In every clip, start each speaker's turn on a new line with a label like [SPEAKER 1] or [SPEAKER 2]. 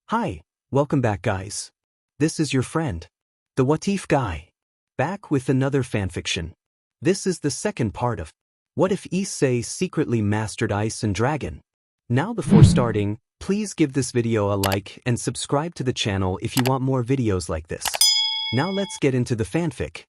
[SPEAKER 1] Hi, welcome back guys. This is your friend, the What If guy, back with another fanfiction. This is the second part of What If Issei secretly mastered Ice and Dragon. Now before starting, please give this video a like and subscribe to the channel if you want more videos like this. Now let's get into the fanfic.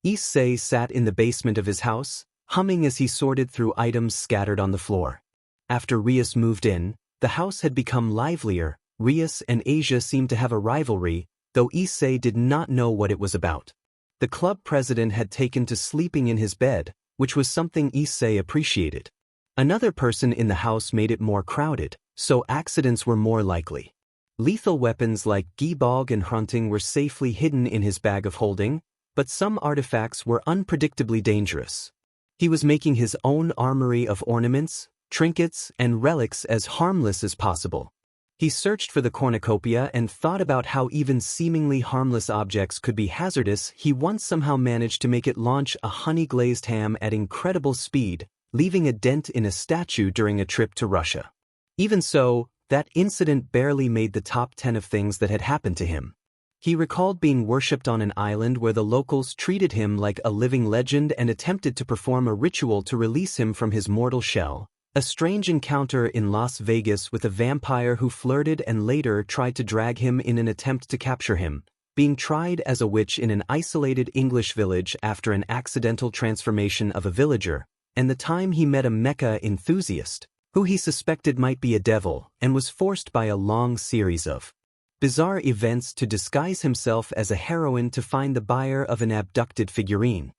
[SPEAKER 1] Issei sat in the basement of his house, humming as he sorted through items scattered on the floor. After Rias moved in, the house had become livelier. Rias and Asia seemed to have a rivalry, though Issei did not know what it was about. The club president had taken to sleeping in his bed, which was something Issei appreciated. Another person in the house made it more crowded, so accidents were more likely. Lethal weapons like Gibog and Hunting were safely hidden in his bag of holding, but some artifacts were unpredictably dangerous. He was making his own armory of ornaments, trinkets, and relics as harmless as possible. He searched for the cornucopia and thought about how even seemingly harmless objects could be hazardous. He once somehow managed to make it launch a honey-glazed ham at incredible speed, leaving a dent in a statue during a trip to Russia. Even so, that incident barely made the top 10 of things that had happened to him. He recalled being worshipped on an island where the locals treated him like a living legend and attempted to perform a ritual to release him from his mortal shell. A strange encounter in Las Vegas with a vampire who flirted and later tried to drag him in an attempt to capture him, being tried as a witch in an isolated English village after an accidental transformation of a villager, and the time he met a mecha enthusiast, who he suspected might be a devil, and was forced by a long series of bizarre events to disguise himself as a heroine to find the buyer of an abducted figurine.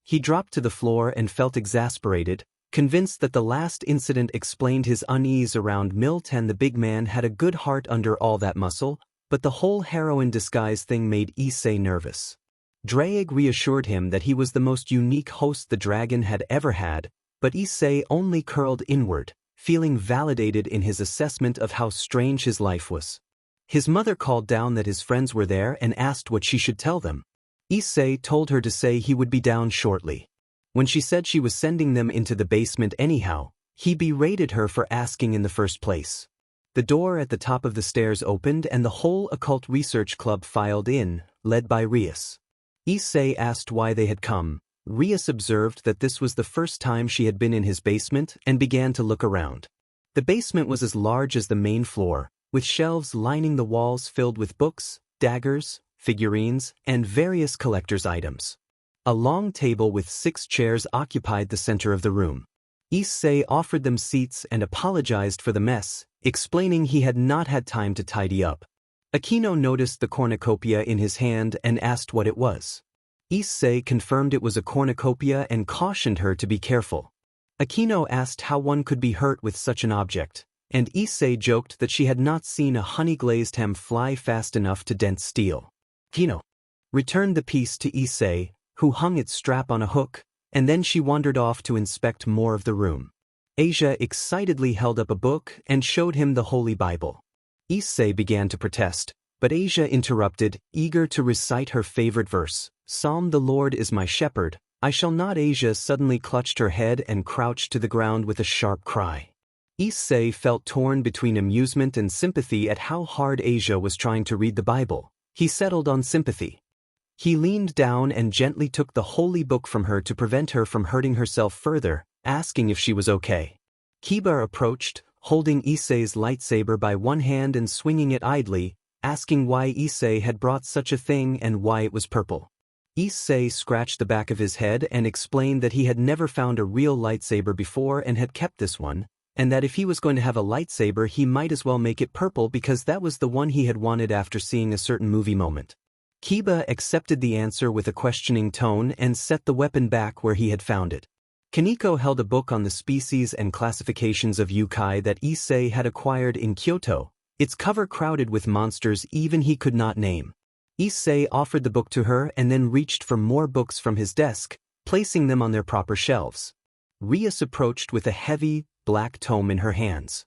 [SPEAKER 1] He dropped to the floor and felt exasperated, convinced that the last incident explained his unease around Milton. The big man had a good heart under all that muscle, but the whole heroine disguise thing made Issei nervous. Draig reassured him that he was the most unique host the dragon had ever had, but Issei only curled inward, feeling validated in his assessment of how strange his life was. His mother called down that his friends were there and asked what she should tell them. Issei told her to say he would be down shortly. When she said she was sending them into the basement anyhow, he berated her for asking in the first place. The door at the top of the stairs opened and the whole occult research club filed in, led by Rias. Issei asked why they had come. Rias observed that this was the first time she had been in his basement and began to look around. The basement was as large as the main floor, with shelves lining the walls filled with books, daggers, figurines, and various collector's items. A long table with 6 chairs occupied the center of the room. Issei offered them seats and apologized for the mess, explaining he had not had time to tidy up. Aquino noticed the cornucopia in his hand and asked what it was. Issei confirmed it was a cornucopia and cautioned her to be careful. Aquino asked how one could be hurt with such an object, and Issei joked that she had not seen a honey-glazed ham fly fast enough to dent steel. Aquino returned the piece to Issei, who hung its strap on a hook, and then she wandered off to inspect more of the room. Asia excitedly held up a book and showed him the Holy Bible. Issei began to protest, but Asia interrupted, eager to recite her favorite verse, Psalm: "The Lord is my shepherd, I shall not." Asia suddenly clutched her head and crouched to the ground with a sharp cry. Issei felt torn between amusement and sympathy at how hard Asia was trying to read the Bible. He settled on sympathy. He leaned down and gently took the holy book from her to prevent her from hurting herself further, asking if she was okay. Kiba approached, holding Issei's lightsaber by one hand and swinging it idly, asking why Issei had brought such a thing and why it was purple. Issei scratched the back of his head and explained that he had never found a real lightsaber before and had kept this one, and that if he was going to have a lightsaber he might as well make it purple because that was the one he had wanted after seeing a certain movie moment. Kiba accepted the answer with a questioning tone and set the weapon back where he had found it. Kaneko held a book on the species and classifications of yokai that Issei had acquired in Kyoto, its cover crowded with monsters even he could not name. Issei offered the book to her and then reached for more books from his desk, placing them on their proper shelves. Rias approached with a heavy, black tome in her hands.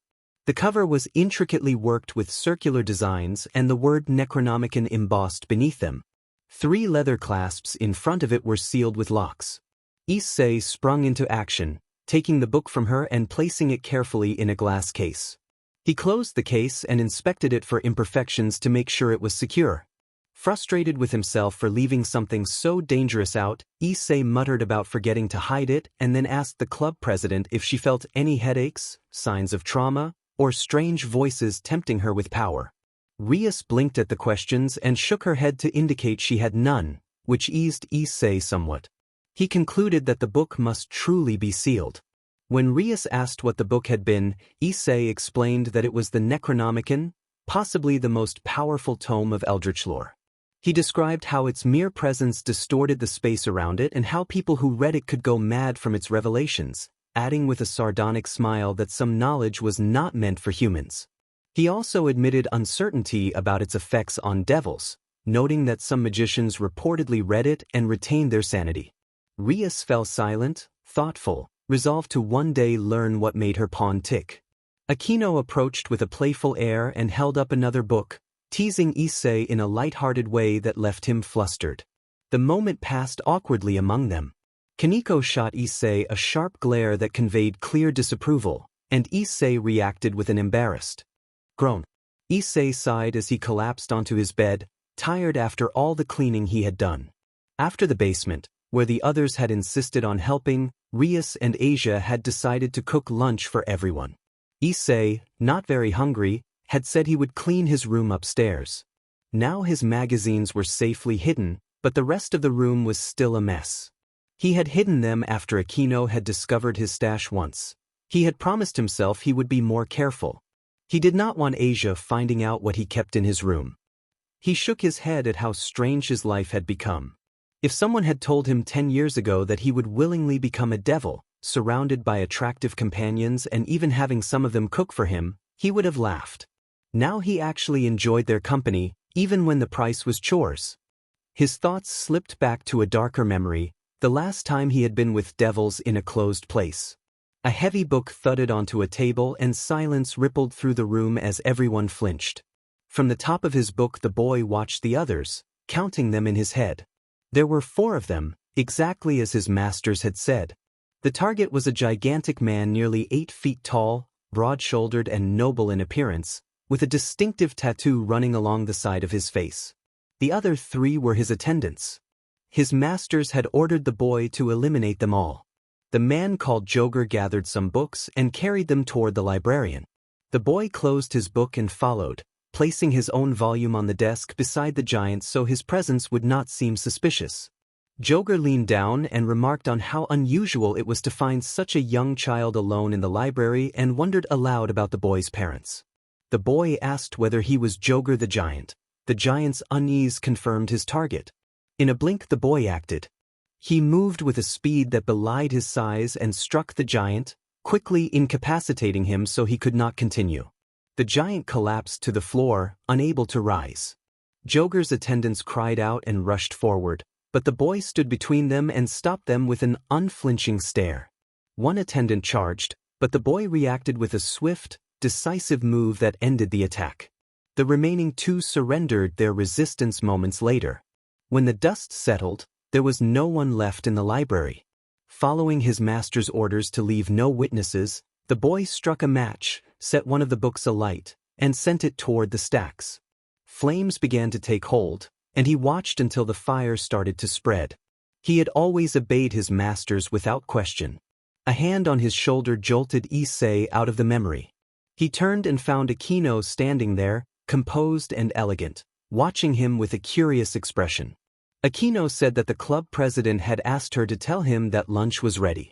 [SPEAKER 1] The cover was intricately worked with circular designs and the word Necronomicon embossed beneath them. 3 leather clasps in front of it were sealed with locks. Issei sprung into action, taking the book from her and placing it carefully in a glass case. He closed the case and inspected it for imperfections to make sure it was secure. Frustrated with himself for leaving something so dangerous out, Issei muttered about forgetting to hide it and then asked the club president if she felt any headaches, signs of trauma, or strange voices tempting her with power. Rias blinked at the questions and shook her head to indicate she had none, which eased Issei somewhat. He concluded that the book must truly be sealed. When Rias asked what the book had been, Issei explained that it was the Necronomicon, possibly the most powerful tome of Eldritch lore. He described how its mere presence distorted the space around it and how people who read it could go mad from its revelations, adding with a sardonic smile that some knowledge was not meant for humans. He also admitted uncertainty about its effects on devils, noting that some magicians reportedly read it and retained their sanity. Rias fell silent, thoughtful, resolved to one day learn what made her pawn tick. Aquino approached with a playful air and held up another book, teasing Issei in a light-hearted way that left him flustered. The moment passed awkwardly among them. Kaneko shot Issei a sharp glare that conveyed clear disapproval, and Issei reacted with an embarrassed groan. Issei sighed as he collapsed onto his bed, tired after all the cleaning he had done. After the basement, where the others had insisted on helping, Rias and Asia had decided to cook lunch for everyone. Issei, not very hungry, had said he would clean his room upstairs. Now his magazines were safely hidden, but the rest of the room was still a mess. He had hidden them after Aquino had discovered his stash once. He had promised himself he would be more careful. He did not want Asia finding out what he kept in his room. He shook his head at how strange his life had become. If someone had told him 10 years ago that he would willingly become a devil, surrounded by attractive companions and even having some of them cook for him, he would have laughed. Now he actually enjoyed their company, even when the price was chores. His thoughts slipped back to a darker memory, the last time he had been with devils in a closed place. A heavy book thudded onto a table and silence rippled through the room as everyone flinched. From the top of his book the boy watched the others, counting them in his head. There were 4 of them, exactly as his masters had said. The target was a gigantic man nearly 8 feet tall, broad-shouldered and noble in appearance, with a distinctive tattoo running along the side of his face. The other 3 were his attendants. His masters had ordered the boy to eliminate them all. The man called Joger gathered some books and carried them toward the librarian. The boy closed his book and followed, placing his own volume on the desk beside the giant so his presence would not seem suspicious. Joger leaned down and remarked on how unusual it was to find such a young child alone in the library and wondered aloud about the boy's parents. The boy asked whether he was Joger the giant. The giant's unease confirmed his target. In a blink the boy acted. He moved with a speed that belied his size and struck the giant, quickly incapacitating him so he could not continue. The giant collapsed to the floor, unable to rise. Joger's attendants cried out and rushed forward, but the boy stood between them and stopped them with an unflinching stare. One attendant charged, but the boy reacted with a swift, decisive move that ended the attack. The remaining 2 surrendered their resistance moments later. When the dust settled, there was no one left in the library. Following his master's orders to leave no witnesses, the boy struck a match, set one of the books alight, and sent it toward the stacks. Flames began to take hold, and he watched until the fire started to spread. He had always obeyed his masters without question. A hand on his shoulder jolted Issei out of the memory. He turned and found Aquino standing there, composed and elegant, watching him with a curious expression. Aquino said that the club president had asked her to tell him that lunch was ready.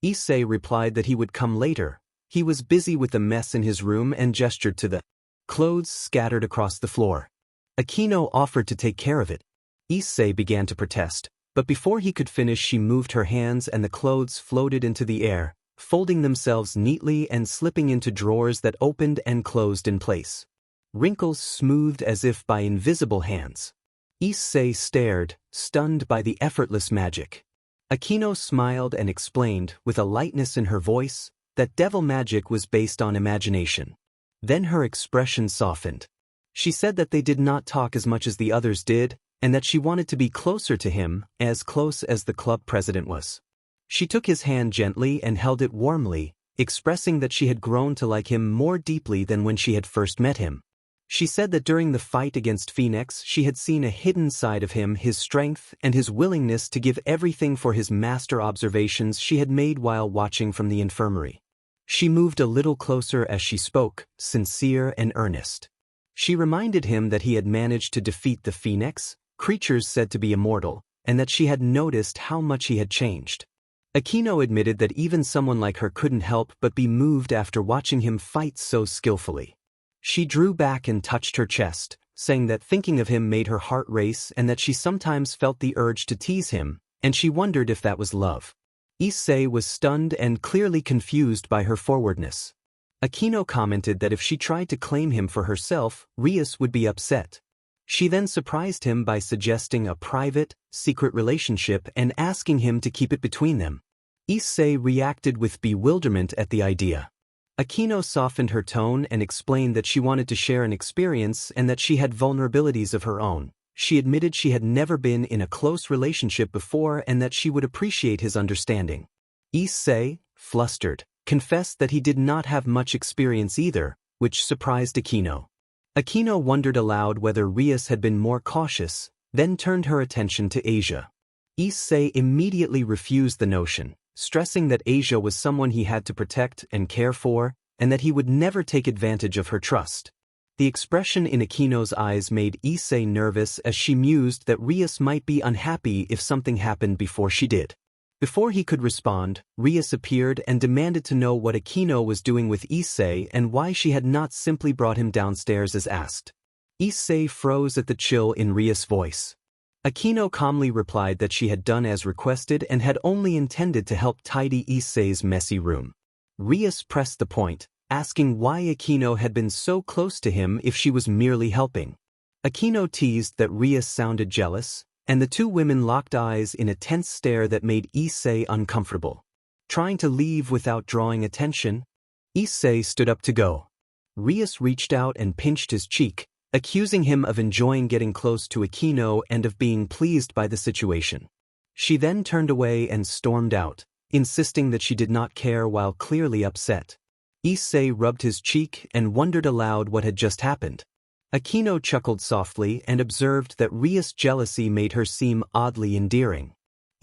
[SPEAKER 1] Issei replied that he would come later. He was busy with the mess in his room and gestured to the clothes scattered across the floor. Aquino offered to take care of it. Issei began to protest, but before he could finish she moved her hands and the clothes floated into the air, folding themselves neatly and slipping into drawers that opened and closed in place. Wrinkles smoothed as if by invisible hands. Issei stared, stunned by the effortless magic. Aquino smiled and explained, with a lightness in her voice, that devil magic was based on imagination. Then her expression softened. She said that they did not talk as much as the others did, and that she wanted to be closer to him, as close as the club president was. She took his hand gently and held it warmly, expressing that she had grown to like him more deeply than when she had first met him. She said that during the fight against Phoenix she had seen a hidden side of him, his strength and his willingness to give everything for his master observations she had made while watching from the infirmary. She moved a little closer as she spoke, sincere and earnest. She reminded him that he had managed to defeat the Phoenix, creatures said to be immortal, and that she had noticed how much he had changed. Akino admitted that even someone like her couldn't help but be moved after watching him fight so skillfully. She drew back and touched her chest, saying that thinking of him made her heart race and that she sometimes felt the urge to tease him, and she wondered if that was love. Issei was stunned and clearly confused by her forwardness. Akino commented that if she tried to claim him for herself, Rias would be upset. She then surprised him by suggesting a private, secret relationship and asking him to keep it between them. Issei reacted with bewilderment at the idea. Akino softened her tone and explained that she wanted to share an experience and that she had vulnerabilities of her own. She admitted she had never been in a close relationship before and that she would appreciate his understanding. Issei, flustered, confessed that he did not have much experience either, which surprised Akino. Akino wondered aloud whether Rias had been more cautious, then turned her attention to Asia. Issei immediately refused the notion, stressing that Asia was someone he had to protect and care for, and that he would never take advantage of her trust. The expression in Akino's eyes made Issei nervous as she mused that Rias might be unhappy if something happened before she did. Before he could respond, Rias appeared and demanded to know what Akino was doing with Issei and why she had not simply brought him downstairs as asked. Issei froze at the chill in Rias' voice. Akino calmly replied that she had done as requested and had only intended to help tidy Issei's messy room. Rias pressed the point, asking why Akino had been so close to him if she was merely helping. Akino teased that Rias sounded jealous, and the two women locked eyes in a tense stare that made Issei uncomfortable. Trying to leave without drawing attention, Issei stood up to go. Rias reached out and pinched his cheek, accusing him of enjoying getting close to Akino and of being pleased by the situation. She then turned away and stormed out, insisting that she did not care while clearly upset. Issei rubbed his cheek and wondered aloud what had just happened. Akino chuckled softly and observed that Rias' jealousy made her seem oddly endearing.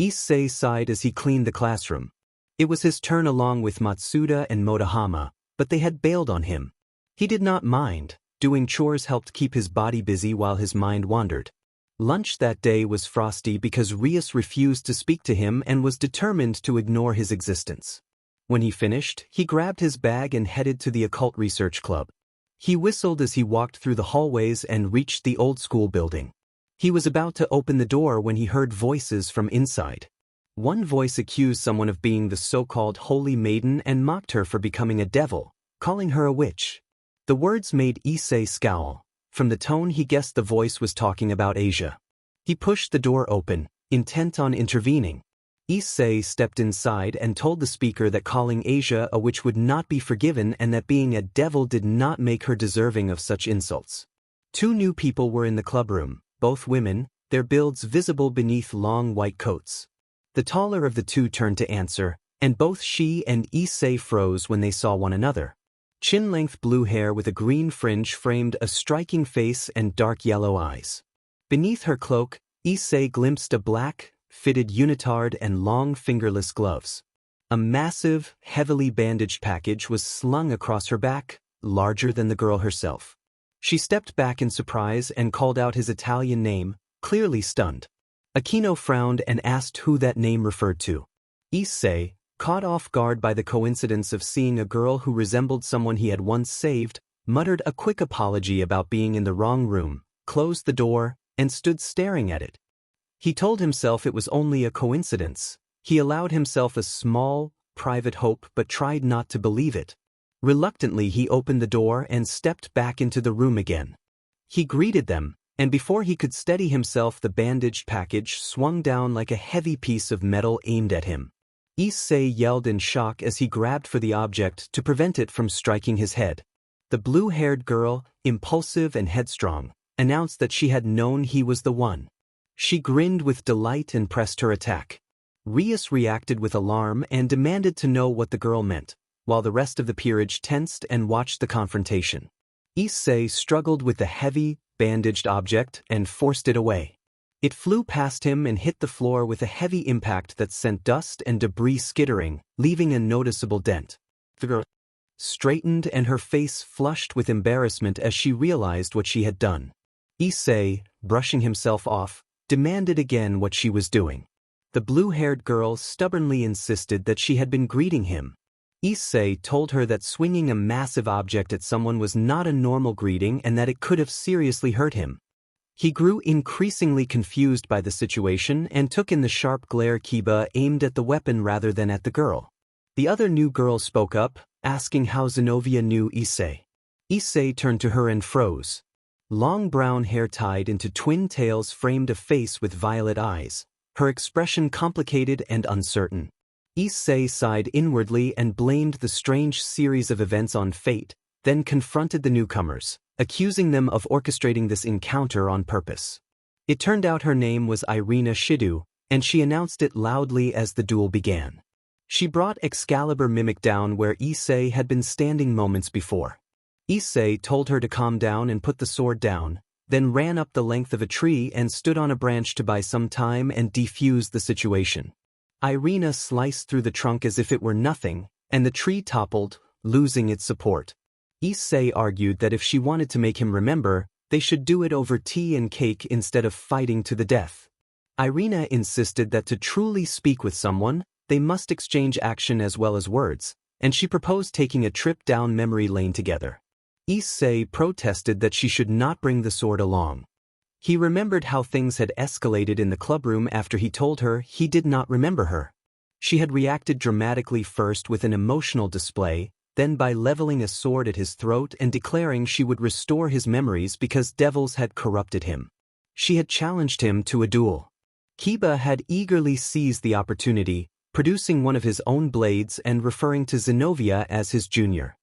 [SPEAKER 1] Issei sighed as he cleaned the classroom. It was his turn along with Matsuda and Motohama, but they had bailed on him. He did not mind. Doing chores helped keep his body busy while his mind wandered. Lunch that day was frosty because Rias refused to speak to him and was determined to ignore his existence. When he finished, he grabbed his bag and headed to the occult research club. He whistled as he walked through the hallways and reached the old school building. He was about to open the door when he heard voices from inside. One voice accused someone of being the so-called holy maiden and mocked her for becoming a devil, calling her a witch. The words made Issei scowl. From the tone he guessed the voice was talking about Asia. He pushed the door open, intent on intervening. Issei stepped inside and told the speaker that calling Asia a witch would not be forgiven and that being a devil did not make her deserving of such insults. Two new people were in the clubroom, both women, their builds visible beneath long white coats. The taller of the two turned to answer, and both she and Issei froze when they saw one another. Chin-length blue hair with a green fringe framed a striking face and dark yellow eyes. Beneath her cloak, Issei glimpsed a black, fitted unitard and long fingerless gloves. A massive, heavily bandaged package was slung across her back, larger than the girl herself. She stepped back in surprise and called out his Italian name, clearly stunned. Akino frowned and asked who that name referred to. Issei, caught off guard by the coincidence of seeing a girl who resembled someone he had once saved, muttered a quick apology about being in the wrong room, closed the door, and stood staring at it. He told himself it was only a coincidence. He allowed himself a small, private hope but tried not to believe it. Reluctantly he opened the door and stepped back into the room again. He greeted them, and before he could steady himself the bandaged package swung down like a heavy piece of metal aimed at him. Issei yelled in shock as he grabbed for the object to prevent it from striking his head. The blue-haired girl, impulsive and headstrong, announced that she had known he was the one. She grinned with delight and pressed her attack. Rias reacted with alarm and demanded to know what the girl meant, while the rest of the peerage tensed and watched the confrontation. Issei struggled with the heavy, bandaged object and forced it away. It flew past him and hit the floor with a heavy impact that sent dust and debris skittering, leaving a noticeable dent. The girl straightened and her face flushed with embarrassment as she realized what she had done. Issei, brushing himself off, demanded again what she was doing. The blue-haired girl stubbornly insisted that she had been greeting him. Issei told her that swinging a massive object at someone was not a normal greeting and that it could have seriously hurt him. He grew increasingly confused by the situation and took in the sharp glare Kiba aimed at the weapon rather than at the girl. The other new girl spoke up, asking how Zenovia knew Issei. Issei turned to her and froze. Long brown hair tied into twin tails framed a face with violet eyes, her expression complicated and uncertain. Issei sighed inwardly and blamed the strange series of events on fate, then confronted the newcomers, accusing them of orchestrating this encounter on purpose. It turned out her name was Irina Hyoudou, and she announced it loudly as the duel began. She brought Excalibur Mimic down where Issei had been standing moments before. Issei told her to calm down and put the sword down, then ran up the length of a tree and stood on a branch to buy some time and defuse the situation. Irina sliced through the trunk as if it were nothing, and the tree toppled, losing its support. Issei argued that if she wanted to make him remember, they should do it over tea and cake instead of fighting to the death. Irina insisted that to truly speak with someone, they must exchange action as well as words, and she proposed taking a trip down memory lane together. Issei protested that she should not bring the sword along. He remembered how things had escalated in the clubroom after he told her he did not remember her. She had reacted dramatically first with an emotional display, then by leveling a sword at his throat and declaring she would restore his memories because devils had corrupted him. She had challenged him to a duel. Kiba had eagerly seized the opportunity, producing one of his own blades and referring to Zenovia as his junior.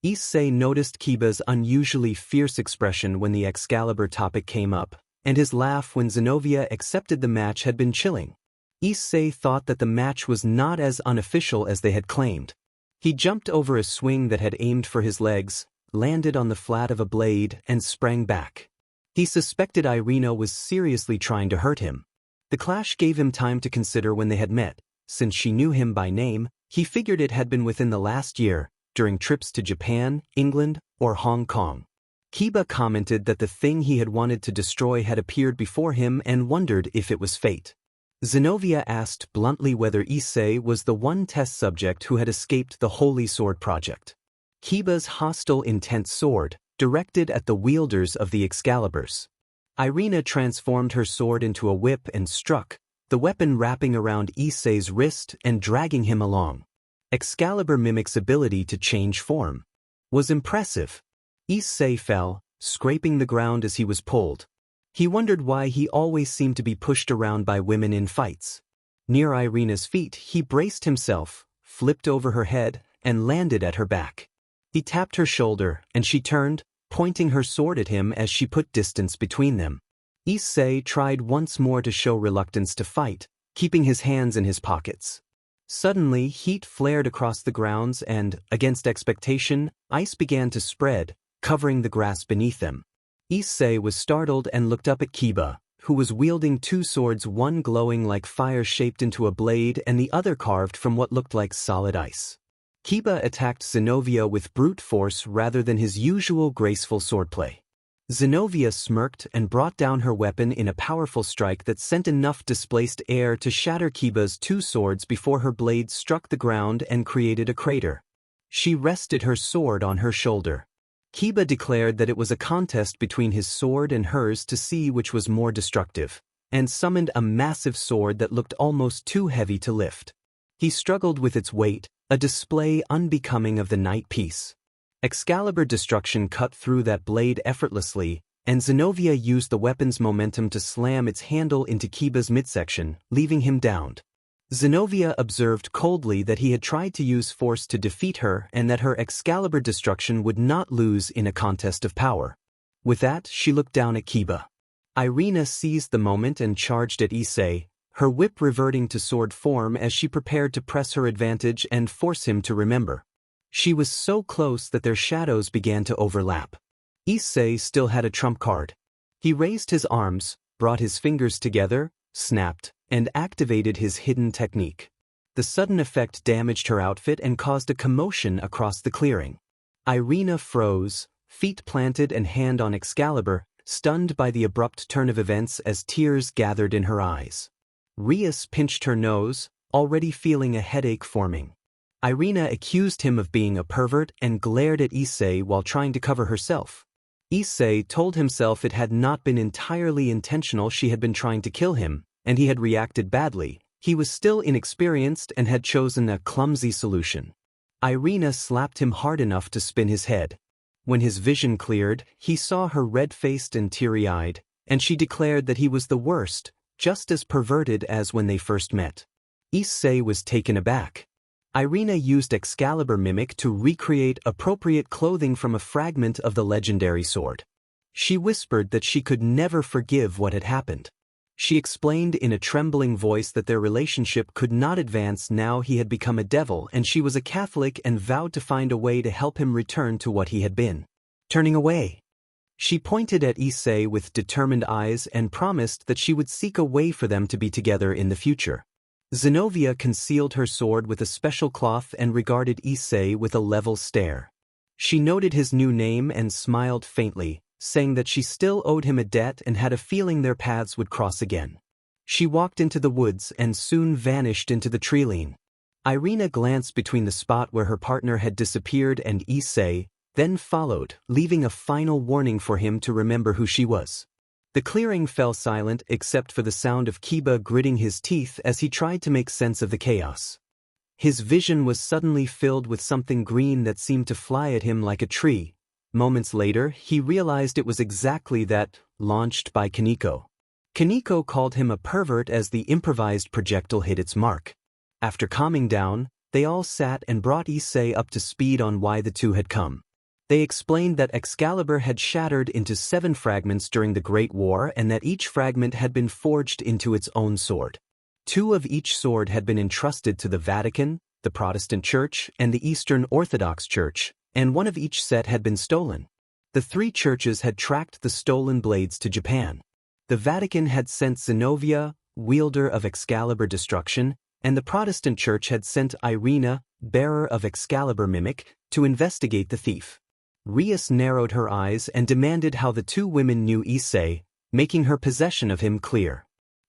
[SPEAKER 1] Issei noticed Kiba's unusually fierce expression when the Excalibur topic came up, and his laugh when Zenovia accepted the match had been chilling. Issei thought that the match was not as unofficial as they had claimed. He jumped over a swing that had aimed for his legs, landed on the flat of a blade, and sprang back. He suspected Irina was seriously trying to hurt him. The clash gave him time to consider when they had met. Since she knew him by name, he figured it had been within the last year, during trips to Japan, England, or Hong Kong. Kiba commented that the thing he had wanted to destroy had appeared before him and wondered if it was fate. Zenovia asked bluntly whether Issei was the one test subject who had escaped the Holy Sword Project. Kiba's hostile intent sword, directed at the wielders of the Excaliburs. Irina transformed her sword into a whip and struck, the weapon wrapping around Issei's wrist and dragging him along. Excalibur Mimic's ability to change form was impressive. Issei fell, scraping the ground as he was pulled. He wondered why he always seemed to be pushed around by women in fights. Near Irina's feet, he braced himself, flipped over her head, and landed at her back. He tapped her shoulder, and she turned, pointing her sword at him as she put distance between them. Issei tried once more to show reluctance to fight, keeping his hands in his pockets. Suddenly, heat flared across the grounds and, against expectation, ice began to spread, covering the grass beneath them. Issei was startled and looked up at Kiba, who was wielding two swords, one glowing like fire shaped into a blade and the other carved from what looked like solid ice. Kiba attacked Zenovia with brute force rather than his usual graceful swordplay. Zenovia smirked and brought down her weapon in a powerful strike that sent enough displaced air to shatter Kiba's two swords before her blade struck the ground and created a crater. She rested her sword on her shoulder. Kiba declared that it was a contest between his sword and hers to see which was more destructive, and summoned a massive sword that looked almost too heavy to lift. He struggled with its weight, a display unbecoming of the night piece. Excalibur destruction cut through that blade effortlessly, and Zenovia used the weapon's momentum to slam its handle into Kiba's midsection, leaving him downed. Zenovia observed coldly that he had tried to use force to defeat her and that her Excalibur destruction would not lose in a contest of power. With that, she looked down at Kiba. Irina seized the moment and charged at Issei, her whip reverting to sword form as she prepared to press her advantage and force him to remember. She was so close that their shadows began to overlap. Issei still had a trump card. He raised his arms, brought his fingers together, snapped, and activated his hidden technique. The sudden effect damaged her outfit and caused a commotion across the clearing. Irina froze, feet planted and hand on Excalibur, stunned by the abrupt turn of events as tears gathered in her eyes. Rias pinched her nose, already feeling a headache forming. Irina accused him of being a pervert and glared at Issei while trying to cover herself. Issei told himself it had not been entirely intentional. She had been trying to kill him, and he had reacted badly. He was still inexperienced and had chosen a clumsy solution. Irina slapped him hard enough to spin his head. When his vision cleared, he saw her red-faced and teary-eyed, and she declared that he was the worst, just as perverted as when they first met. Issei was taken aback. Irina used Excalibur Mimic to recreate appropriate clothing from a fragment of the legendary sword. She whispered that she could never forgive what had happened. She explained in a trembling voice that their relationship could not advance now he had become a devil and she was a Catholic and vowed to find a way to help him return to what he had been. Turning away. She pointed at Issei with determined eyes and promised that she would seek a way for them to be together in the future. Zenobia concealed her sword with a special cloth and regarded Issei with a level stare. She noted his new name and smiled faintly, saying that she still owed him a debt and had a feeling their paths would cross again. She walked into the woods and soon vanished into the treeline. Irina glanced between the spot where her partner had disappeared and Issei, then followed, leaving a final warning for him to remember who she was. The clearing fell silent except for the sound of Kiba gritting his teeth as he tried to make sense of the chaos. His vision was suddenly filled with something green that seemed to fly at him like a tree. Moments later, he realized it was exactly that, launched by Kaneko. Kaneko called him a pervert as the improvised projectile hit its mark. After calming down, they all sat and brought Issei up to speed on why the two had come. They explained that Excalibur had shattered into 7 fragments during the Great War and that each fragment had been forged into its own sword. 2 of each sword had been entrusted to the Vatican, the Protestant Church, and the Eastern Orthodox Church, and 1 of each set had been stolen. The 3 churches had tracked the stolen blades to Japan. The Vatican had sent Zenobia, wielder of Excalibur Destruction, and the Protestant Church had sent Irina, bearer of Excalibur Mimic, to investigate the thief. Rias narrowed her eyes and demanded how the 2 women knew Issei, making her possession of him clear.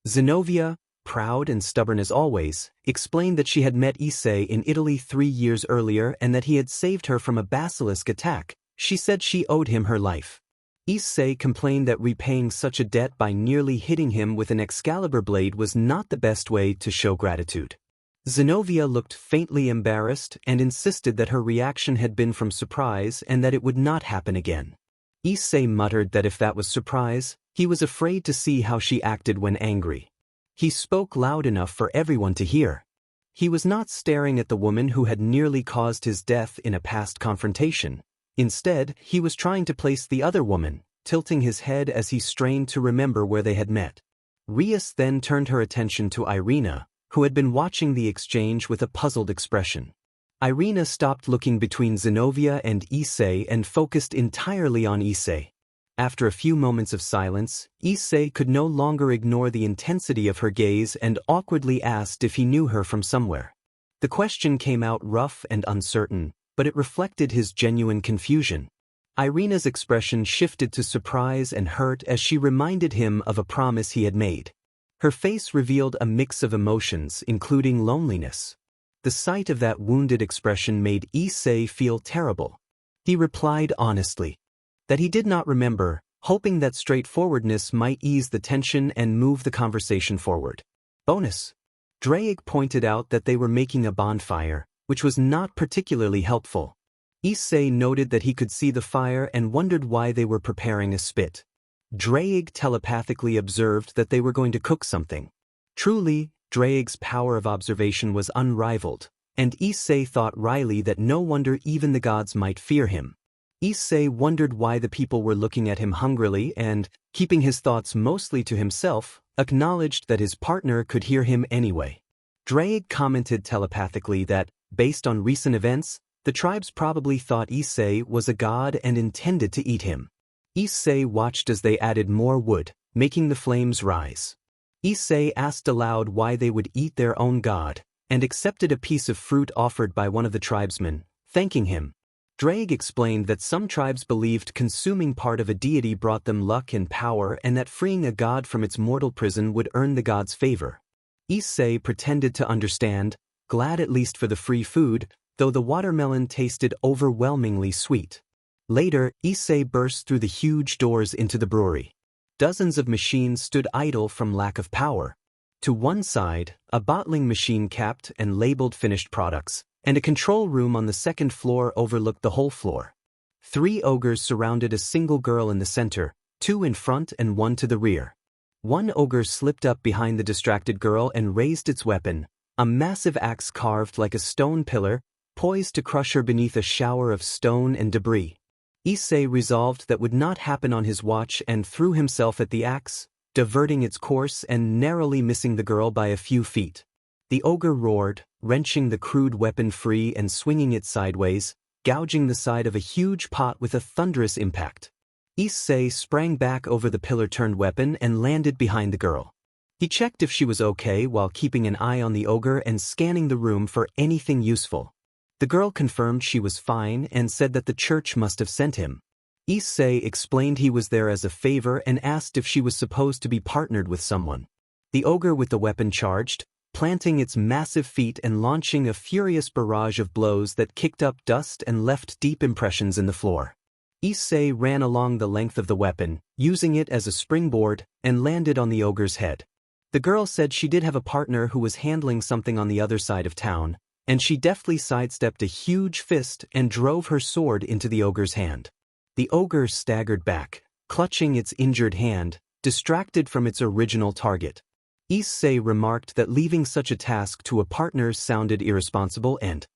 [SPEAKER 1] Zenobia, proud and stubborn as always, explained that she had met Issei in Italy 3 years earlier and that he had saved her from a basilisk attack. She said she owed him her life. Issei complained that repaying such a debt by nearly hitting him with an Excalibur blade was not the best way to show gratitude. Zenobia looked faintly embarrassed and insisted that her reaction had been from surprise and that it would not happen again. Issei muttered that if that was surprise, he was afraid to see how she acted when angry. He spoke loud enough for everyone to hear. He was not staring at the woman who had nearly caused his death in a past confrontation. Instead, he was trying to place the other woman, tilting his head as he strained to remember where they had met. Rias then turned her attention to Irina, who had been watching the exchange with a puzzled expression. Irina stopped looking between Zenobia and Issei and focused entirely on Issei. After a few moments of silence, Issei could no longer ignore the intensity of her gaze and awkwardly asked if he knew her from somewhere. The question came out rough and uncertain, but it reflected his genuine confusion. Irina's expression shifted to surprise and hurt as she reminded him of a promise he had made. Her face revealed a mix of emotions, including loneliness. The sight of that wounded expression made Issei feel terrible. He replied honestly that he did not remember, hoping that straightforwardness might ease the tension and move the conversation forward. Bonus. Drake pointed out that they were making a bonfire, which was not particularly helpful. Issei noted that he could see the fire and wondered why they were preparing a spit. Drake telepathically observed that they were going to cook something. Truly, Drake's power of observation was unrivaled, and Issei thought wryly that no wonder even the gods might fear him. Issei wondered why the people were looking at him hungrily and, keeping his thoughts mostly to himself, acknowledged that his partner could hear him anyway. Drake commented telepathically that, based on recent events, The tribes probably thought Issei was a god and intended to eat him. Issei watched as they added more wood, making the flames rise. Issei asked aloud why they would eat their own god, and accepted a piece of fruit offered by one of the tribesmen, thanking him. Drake explained that some tribes believed consuming part of a deity brought them luck and power, and that freeing a god from its mortal prison would earn the god's favor. Issei pretended to understand, glad at least for the free food, though the watermelon tasted overwhelmingly sweet. Later, Issei burst through the huge doors into the brewery. Dozens of machines stood idle from lack of power. To one side, a bottling machine capped and labeled finished products, and a control room on the second floor overlooked the whole floor. 3 ogres surrounded a single girl in the center, 2 in front and 1 to the rear. One ogre slipped up behind the distracted girl and raised its weapon, a massive axe carved like a stone pillar, poised to crush her beneath a shower of stone and debris. Issei resolved that would not happen on his watch and threw himself at the axe, diverting its course and narrowly missing the girl by a few feet. The ogre roared, wrenching the crude weapon free and swinging it sideways, gouging the side of a huge pot with a thunderous impact. Issei sprang back over the pillar-turned weapon and landed behind the girl. He checked if she was okay while keeping an eye on the ogre and scanning the room for anything useful. The girl confirmed she was fine and said that the church must have sent him. Issei explained he was there as a favor and asked if she was supposed to be partnered with someone. The ogre with the weapon charged, planting its massive feet and launching a furious barrage of blows that kicked up dust and left deep impressions in the floor. Issei ran along the length of the weapon, using it as a springboard, and landed on the ogre's head. The girl said she did have a partner who was handling something on the other side of town, and she deftly sidestepped a huge fist and drove her sword into the ogre's hand. The ogre staggered back, clutching its injured hand, distracted from its original target. Issei remarked that leaving such a task to a partner sounded irresponsible and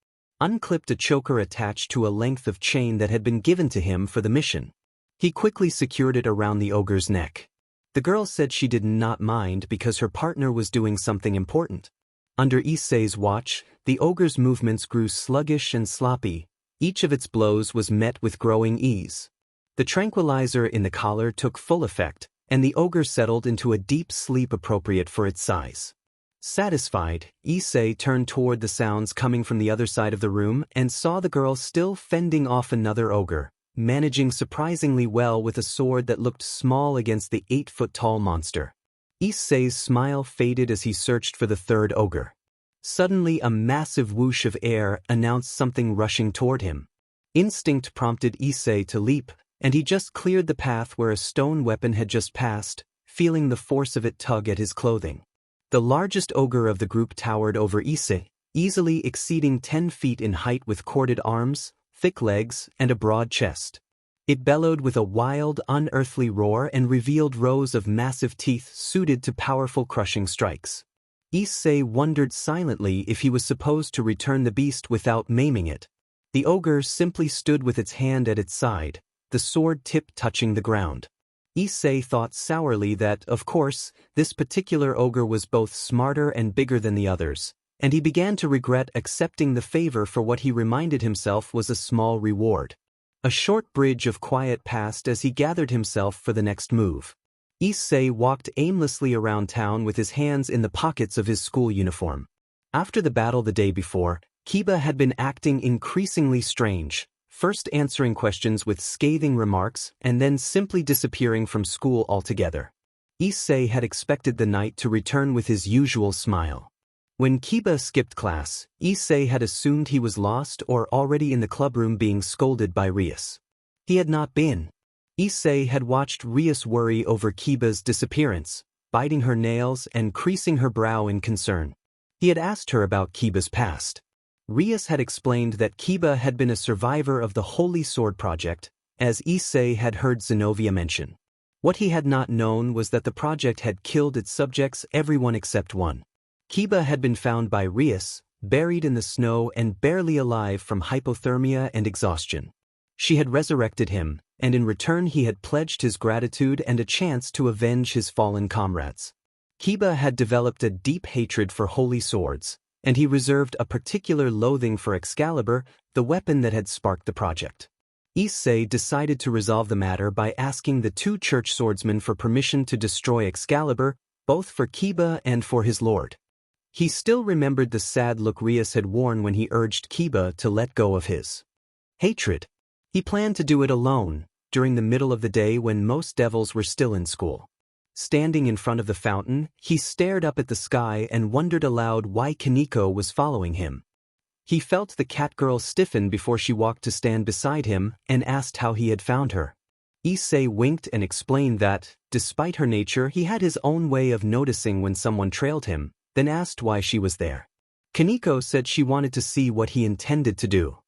[SPEAKER 1] unclipped a choker attached to a length of chain that had been given to him for the mission. He quickly secured it around the ogre's neck. The girl said she did not mind because her partner was doing something important. Under Issei's watch, the ogre's movements grew sluggish and sloppy. Each of its blows was met with growing ease. The tranquilizer in the collar took full effect, and the ogre settled into a deep sleep appropriate for its size. Satisfied, Issei turned toward the sounds coming from the other side of the room and saw the girl still fending off another ogre, managing surprisingly well with a sword that looked small against the 8-foot-tall monster. Issei's smile faded as he searched for the third ogre. Suddenly a massive whoosh of air announced something rushing toward him. Instinct prompted Issei to leap, and he just cleared the path where a stone weapon had just passed, feeling the force of it tug at his clothing. The largest ogre of the group towered over Issei, easily exceeding 10 feet in height with corded arms, thick legs, and a broad chest. It bellowed with a wild, unearthly roar and revealed rows of massive teeth suited to powerful crushing strikes. Issei wondered silently if he was supposed to return the beast without maiming it. The ogre simply stood with its hand at its side, the sword tip touching the ground. Issei thought sourly that, of course, this particular ogre was both smarter and bigger than the others, and he began to regret accepting the favor for what he reminded himself was a small reward. A short bridge of quiet passed as he gathered himself for the next move. Issei walked aimlessly around town with his hands in the pockets of his school uniform. After the battle the day before, Kiba had been acting increasingly strange, first answering questions with scathing remarks and then simply disappearing from school altogether. Issei had expected the knight to return with his usual smile. When Kiba skipped class, Issei had assumed he was lost or already in the clubroom being scolded by Rias. He had not been. Issei had watched Rias worry over Kiba's disappearance, biting her nails and creasing her brow in concern. He had asked her about Kiba's past. Rias had explained that Kiba had been a survivor of the Holy Sword Project, as Issei had heard Zenobia mention. What he had not known was that the project had killed its subjects, everyone except one. Kiba had been found by Rias, buried in the snow and barely alive from hypothermia and exhaustion. She had resurrected him, and in return he had pledged his gratitude and a chance to avenge his fallen comrades. Kiba had developed a deep hatred for holy swords, and he reserved a particular loathing for Excalibur, the weapon that had sparked the project. Issei decided to resolve the matter by asking the two church swordsmen for permission to destroy Excalibur, both for Kiba and for his lord. He still remembered the sad look Rias had worn when he urged Kiba to let go of his hatred. He planned to do it alone, during the middle of the day when most devils were still in school. Standing in front of the fountain, he stared up at the sky and wondered aloud why Kaneko was following him. He felt the catgirl stiffen before she walked to stand beside him and asked how he had found her. Issei winked and explained that, despite her nature, he had his own way of noticing when someone trailed him, then asked why she was there. Kaneko said she wanted to see what he intended to do.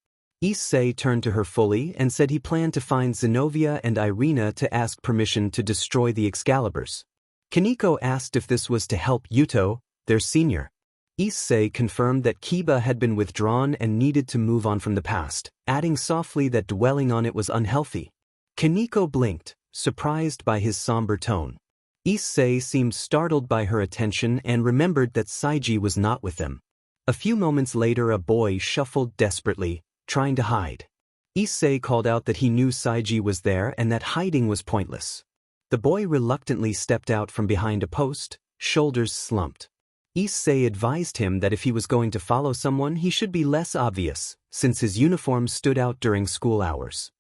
[SPEAKER 1] Issei turned to her fully and said he planned to find Zenobia and Irina to ask permission to destroy the Excaliburs. Kaneko asked if this was to help Yuto, their senior. Issei confirmed that Kiba had been withdrawn and needed to move on from the past, adding softly that dwelling on it was unhealthy. Kaneko blinked, surprised by his somber tone. Issei seemed startled by her attention and remembered that Saiji was not with them. A few moments later a boy shuffled desperately, trying to hide. Issei called out that he knew Saiji was there and that hiding was pointless. The boy reluctantly stepped out from behind a post, shoulders slumped. Issei advised him that if he was going to follow someone he should be less obvious, since his uniform stood out during school hours.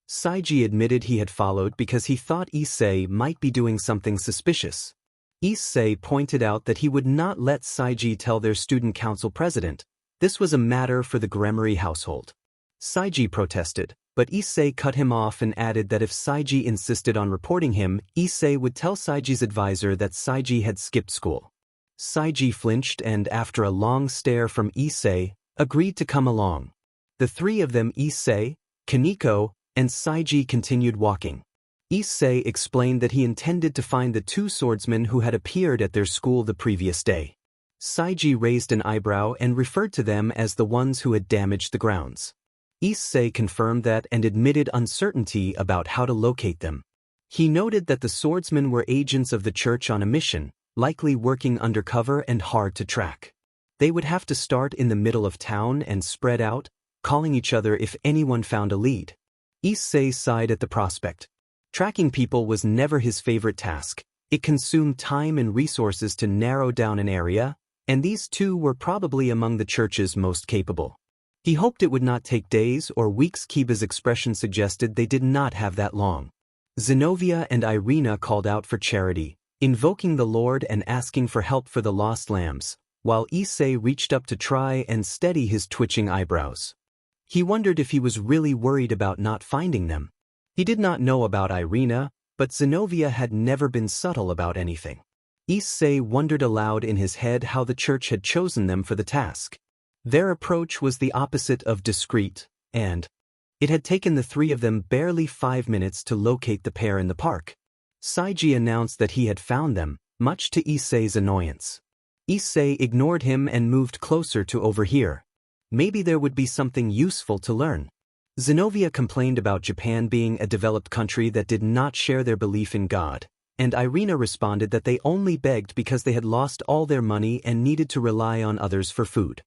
[SPEAKER 1] Saiji admitted he had followed because he thought Issei might be doing something suspicious. Issei pointed out that he would not let Saiji tell their student council president. This was a matter for the Gremory household. Saiji protested, but Issei cut him off and added that if Saiji insisted on reporting him, Issei would tell Saiji's advisor that Saiji had skipped school. Saiji flinched and, after a long stare from Issei, agreed to come along. The three of them, Issei, Kaneko, and Saiji, continued walking. Issei explained that he intended to find the two swordsmen who had appeared at their school the previous day. Saiji raised an eyebrow and referred to them as the ones who had damaged the grounds. Issei confirmed that and admitted uncertainty about how to locate them. He noted that the swordsmen were agents of the church on a mission, likely working undercover and hard to track. They would have to start in the middle of town and spread out, calling each other if anyone found a lead. Issei sighed at the prospect. Tracking people was never his favorite task. It consumed time and resources to narrow down an area, and these two were probably among the church's most capable. He hoped it would not take days or weeks. Kiba's expression suggested they did not have that long. Zenobia and Irina called out for charity, invoking the Lord and asking for help for the lost lambs, while Issei reached up to try and steady his twitching eyebrows. He wondered if he was really worried about not finding them. He did not know about Irina, but Zenobia had never been subtle about anything. Issei wondered aloud in his head how the church had chosen them for the task. Their approach was the opposite of discreet, and it had taken the three of them barely 5 minutes to locate the pair in the park. Saiji announced that he had found them, much to Issei's annoyance. Issei ignored him and moved closer to overhear. Maybe there would be something useful to learn. Zenobia complained about Japan being a developed country that did not share their belief in God, and Irina responded that they only begged because they had lost all their money and needed to rely on others for food.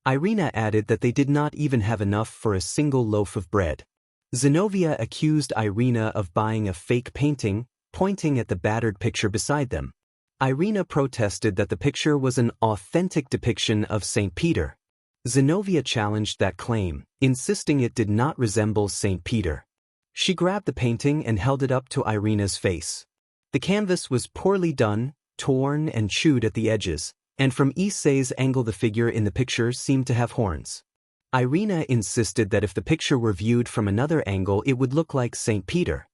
[SPEAKER 1] Irina added that they did not even have enough for a single loaf of bread. Zenobia accused Irina of buying a fake painting, pointing at the battered picture beside them. Irina protested that the picture was an authentic depiction of St. Peter. Zenobia challenged that claim, insisting it did not resemble St. Peter. She grabbed the painting and held it up to Irina's face. The canvas was poorly done, torn and chewed at the edges, and from Issei's angle the figure in the picture seemed to have horns. Irina insisted that if the picture were viewed from another angle it would look like St. Peter.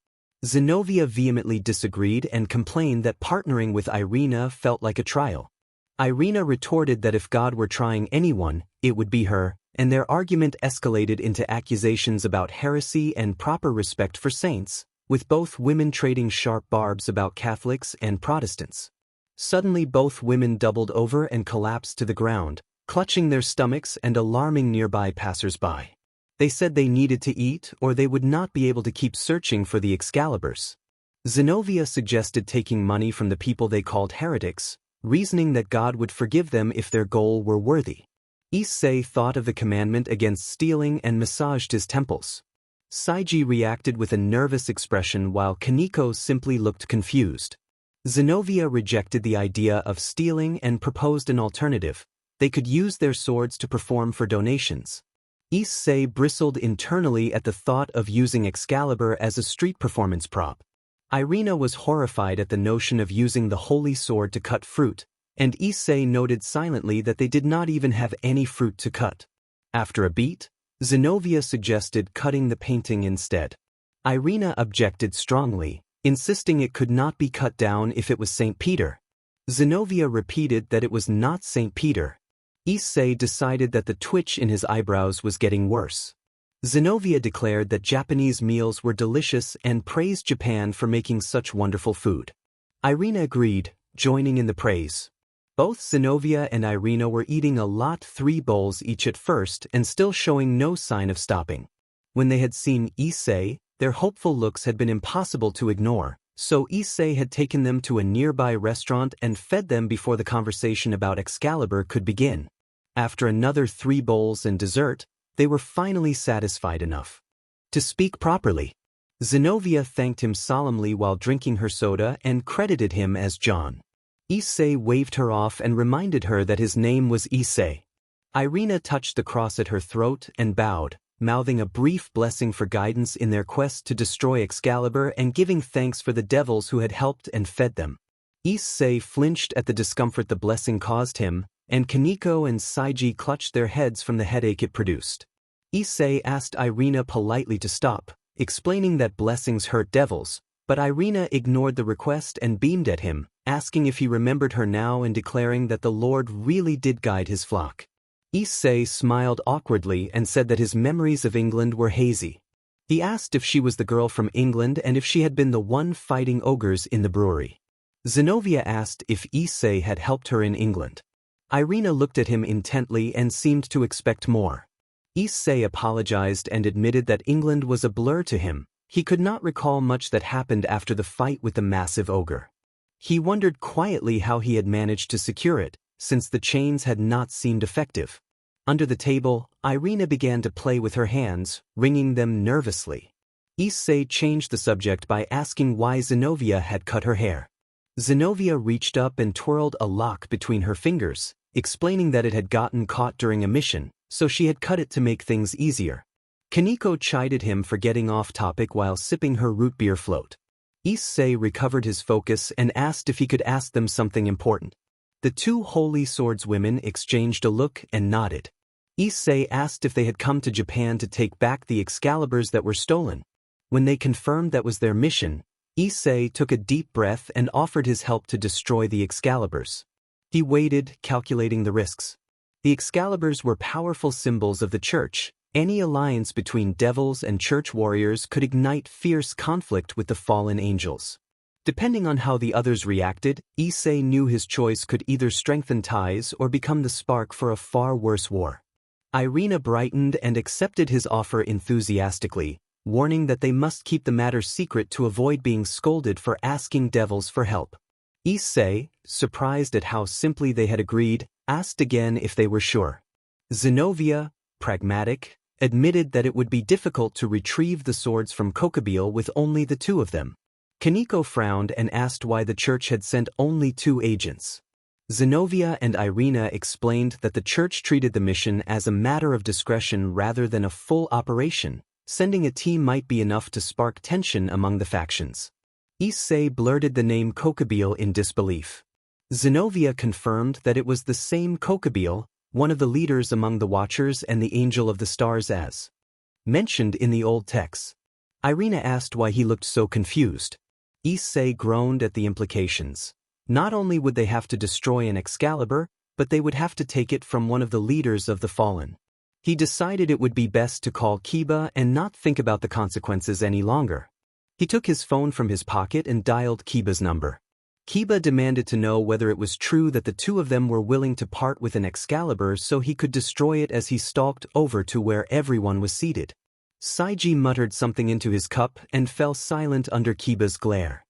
[SPEAKER 1] Zenobia vehemently disagreed and complained that partnering with Irina felt like a trial. Irina retorted that if God were trying anyone, it would be her, and their argument escalated into accusations about heresy and proper respect for saints, with both women trading sharp barbs about Catholics and Protestants. Suddenly both women doubled over and collapsed to the ground, clutching their stomachs and alarming nearby passers-by. They said they needed to eat or they would not be able to keep searching for the Excaliburs. Zenobia suggested taking money from the people they called heretics, reasoning that God would forgive them if their goal were worthy. Issei thought of the commandment against stealing and massaged his temples. Saiji reacted with a nervous expression while Kaneko simply looked confused. Zenobia rejected the idea of stealing and proposed an alternative. They could use their swords to perform for donations. Issei bristled internally at the thought of using Excalibur as a street performance prop. Irina was horrified at the notion of using the holy sword to cut fruit, and Issei noted silently that they did not even have any fruit to cut. After a beat, Zenobia suggested cutting the painting instead. Irina objected strongly, insisting it could not be cut down if it was St. Peter. Zenobia repeated that it was not St. Peter. Issei decided that the twitch in his eyebrows was getting worse. Zenobia declared that Japanese meals were delicious and praised Japan for making such wonderful food. Irina agreed, joining in the praise. Both Zenobia and Irina were eating a lot, 3 bowls each at first, and still showing no sign of stopping. When they had seen Issei, their hopeful looks had been impossible to ignore, so Issei had taken them to a nearby restaurant and fed them before the conversation about Excalibur could begin. After another 3 bowls and dessert, they were finally satisfied enough to speak properly. Zenobia thanked him solemnly while drinking her soda and credited him as John. Issei waved her off and reminded her that his name was Issei. Irina touched the cross at her throat and bowed, mouthing a brief blessing for guidance in their quest to destroy Excalibur and giving thanks for the devils who had helped and fed them. Issei flinched at the discomfort the blessing caused him, and Kaneko and Saiji clutched their heads from the headache it produced. Issei asked Irina politely to stop, explaining that blessings hurt devils, but Irina ignored the request and beamed at him, asking if he remembered her now and declaring that the Lord really did guide his flock. Issei smiled awkwardly and said that his memories of England were hazy. He asked if she was the girl from England and if she had been the one fighting ogres in the brewery. Zenobia asked if Issei had helped her in England. Irina looked at him intently and seemed to expect more. Issei apologized and admitted that England was a blur to him. He could not recall much that happened after the fight with the massive ogre. He wondered quietly how he had managed to secure it, since the chains had not seemed effective. Under the table, Irina began to play with her hands, wringing them nervously. Issei changed the subject by asking why Zenobia had cut her hair. Zenobia reached up and twirled a lock between her fingers, explaining that it had gotten caught during a mission, so she had cut it to make things easier. Kaneko chided him for getting off topic while sipping her root beer float. Issei recovered his focus and asked if he could ask them something important. The 2 Holy Swords women exchanged a look and nodded. Issei asked if they had come to Japan to take back the Excaliburs that were stolen. When they confirmed that was their mission, Issei took a deep breath and offered his help to destroy the Excaliburs. He waited, calculating the risks. The Excaliburs were powerful symbols of the church. Any alliance between devils and church warriors could ignite fierce conflict with the fallen angels. Depending on how the others reacted, Issei knew his choice could either strengthen ties or become the spark for a far worse war. Irina brightened and accepted his offer enthusiastically, warning that they must keep the matter secret to avoid being scolded for asking devils for help. Issei, surprised at how simply they had agreed, asked again if they were sure. Zenobia, pragmatic, admitted that it would be difficult to retrieve the swords from Kokabile with only the 2 of them. Kaneko frowned and asked why the church had sent only 2 agents. Zenobia and Irina explained that the church treated the mission as a matter of discretion rather than a full operation. Sending a team might be enough to spark tension among the factions. Issei blurted the name Kokabile in disbelief. Zenobia confirmed that it was the same Kokabile, one of the leaders among the Watchers and the Angel of the Stars as mentioned in the old texts. Irina asked why he looked so confused. Issei groaned at the implications. Not only would they have to destroy an Excalibur, but they would have to take it from one of the leaders of the fallen. He decided it would be best to call Kiba and not think about the consequences any longer. He took his phone from his pocket and dialed Kiba's number. Kiba demanded to know whether it was true that the 2 of them were willing to part with an Excalibur so he could destroy it as he stalked over to where everyone was seated. Saiji muttered something into his cup and fell silent under Kiba's glare.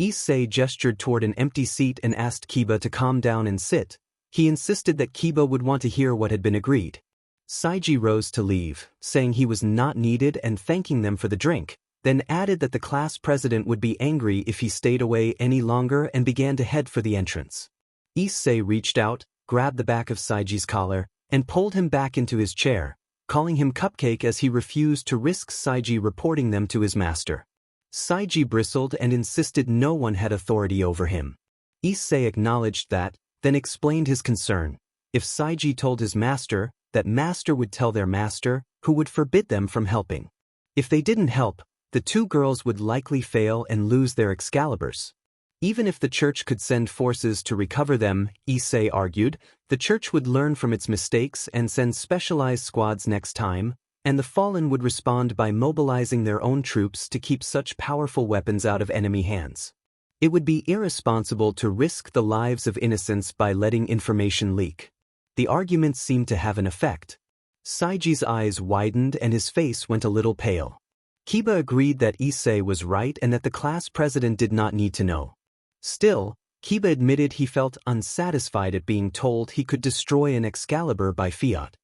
[SPEAKER 1] Issei gestured toward an empty seat and asked Kiba to calm down and sit, He insisted that Kiba would want to hear what had been agreed. Saiji rose to leave, saying he was not needed and thanking them for the drink, then added that the class president would be angry if he stayed away any longer and began to head for the entrance. Issei reached out, grabbed the back of Saiji's collar, and pulled him back into his chair, calling him Cupcake as he refused to risk Saiji reporting them to his master. Saiji bristled and insisted no one had authority over him. Issei acknowledged that, then explained his concern. If Saiji told his master, that master would tell their master, who would forbid them from helping. If they didn't help, the two girls would likely fail and lose their Excaliburs. Even if the church could send forces to recover them, Issei argued, the church would learn from its mistakes and send specialized squads next time, and the fallen would respond by mobilizing their own troops to keep such powerful weapons out of enemy hands. It would be irresponsible to risk the lives of innocents by letting information leak. The argument seemed to have an effect. Saiji's eyes widened and his face went a little pale. Kiba agreed that Issei was right and that the class president did not need to know. Still, Kiba admitted he felt unsatisfied at being told he could destroy an Excalibur by fiat.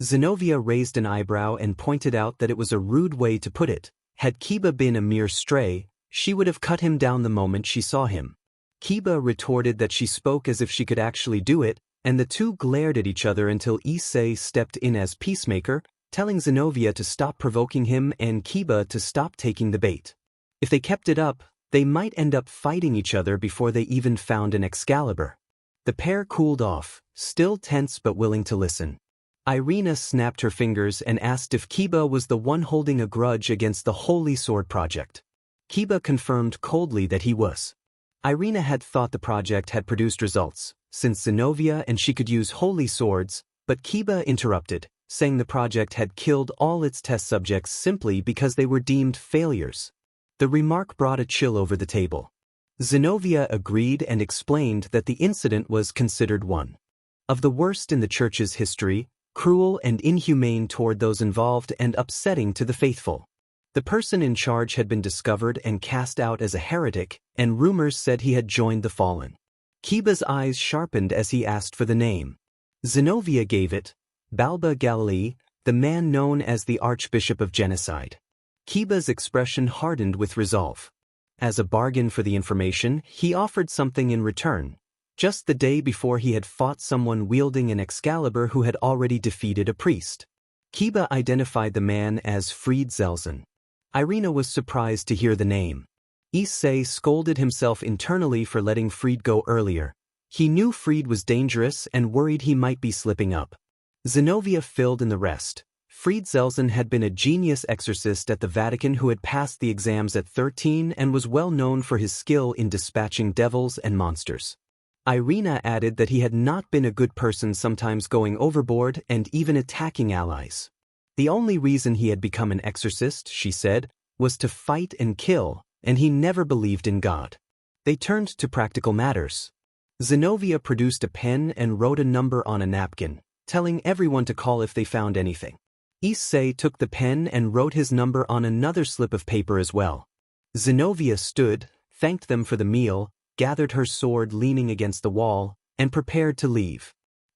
[SPEAKER 1] Zenobia raised an eyebrow and pointed out that it was a rude way to put it. Had Kiba been a mere stray, she would have cut him down the moment she saw him. Kiba retorted that she spoke as if she could actually do it, and the two glared at each other until Issei stepped in as peacemaker, telling Zenobia to stop provoking him and Kiba to stop taking the bait. If they kept it up, they might end up fighting each other before they even found an Excalibur. The pair cooled off, still tense but willing to listen. Irina snapped her fingers and asked if Kiba was the one holding a grudge against the Holy Sword Project. Kiba confirmed coldly that he was. Irina had thought the project had produced results, since Zenobia and she could use holy swords, but Kiba interrupted, saying the project had killed all its test subjects simply because they were deemed failures. The remark brought a chill over the table. Zenobia agreed and explained that the incident was considered one of the worst in the church's history, cruel and inhumane toward those involved and upsetting to the faithful. The person in charge had been discovered and cast out as a heretic, and rumors said he had joined the fallen. Kiba's eyes sharpened as he asked for the name. Zenobia gave it, Balba Galilee, the man known as the Archbishop of Genocide. Kiba's expression hardened with resolve. As a bargain for the information, he offered something in return. Just the day before he had fought someone wielding an Excalibur who had already defeated a priest. Kiba identified the man as Fried Zelzen. Irina was surprised to hear the name. Issei scolded himself internally for letting Fried go earlier. He knew Fried was dangerous and worried he might be slipping up. Zenobia filled in the rest. Fried Zelzen had been a genius exorcist at the Vatican who had passed the exams at 13 and was well known for his skill in dispatching devils and monsters. Irina added that he had not been a good person, sometimes going overboard and even attacking allies. The only reason he had become an exorcist, she said, was to fight and kill, and he never believed in God. They turned to practical matters. Zenobia produced a pen and wrote a number on a napkin, telling everyone to call if they found anything. Issei took the pen and wrote his number on another slip of paper as well. Zenobia stood, thanked them for the meal, gathered her sword leaning against the wall, and prepared to leave.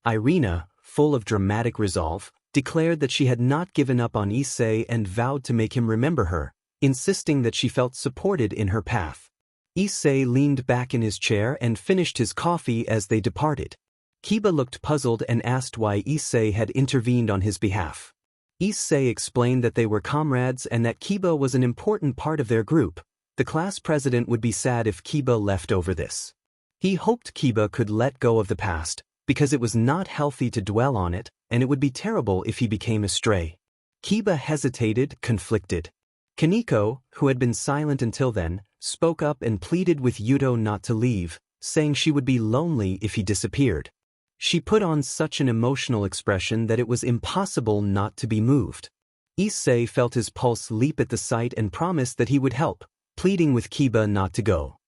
[SPEAKER 1] Irina, full of dramatic resolve, declared that she had not given up on Issei and vowed to make him remember her, insisting that she felt supported in her path. Issei leaned back in his chair and finished his coffee as they departed. Kiba looked puzzled and asked why Issei had intervened on his behalf. Issei explained that they were comrades and that Kiba was an important part of their group. The class president would be sad if Kiba left over this. He hoped Kiba could let go of the past, because it was not healthy to dwell on it, and it would be terrible if he became a stray. Kiba hesitated, conflicted. Kaneko, who had been silent until then, spoke up and pleaded with Hyoudou not to leave, saying she would be lonely if he disappeared. She put on such an emotional expression that it was impossible not to be moved. Issei felt his pulse leap at the sight and promised that he would help, pleading with Kiba not to go.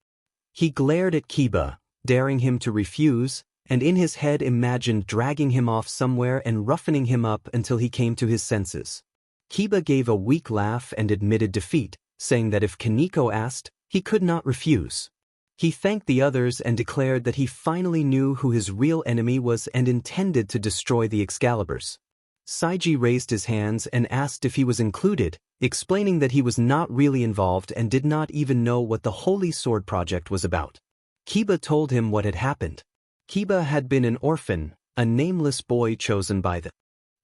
[SPEAKER 1] He glared at Kiba, daring him to refuse, and in his head imagined dragging him off somewhere and roughening him up until he came to his senses. Kiba gave a weak laugh and admitted defeat, saying that if Kaneko asked, he could not refuse. He thanked the others and declared that he finally knew who his real enemy was and intended to destroy the Excaliburs. Saiji raised his hands and asked if he was included, explaining that he was not really involved and did not even know what the Holy Sword Project was about. Kiba told him what had happened. Kiba had been an orphan, a nameless boy chosen by the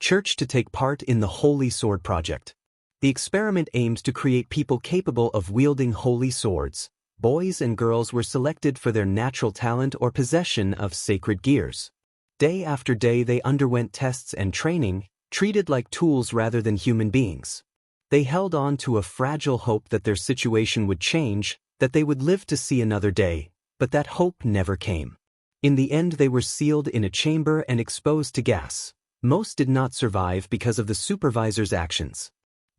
[SPEAKER 1] church to take part in the Holy Sword Project. The experiment aimed to create people capable of wielding holy swords. Boys and girls were selected for their natural talent or possession of sacred gears. Day after day they underwent tests and training, treated like tools rather than human beings. They held on to a fragile hope that their situation would change, that they would live to see another day, but that hope never came. In the end they were sealed in a chamber and exposed to gas. Most did not survive because of the supervisor's actions.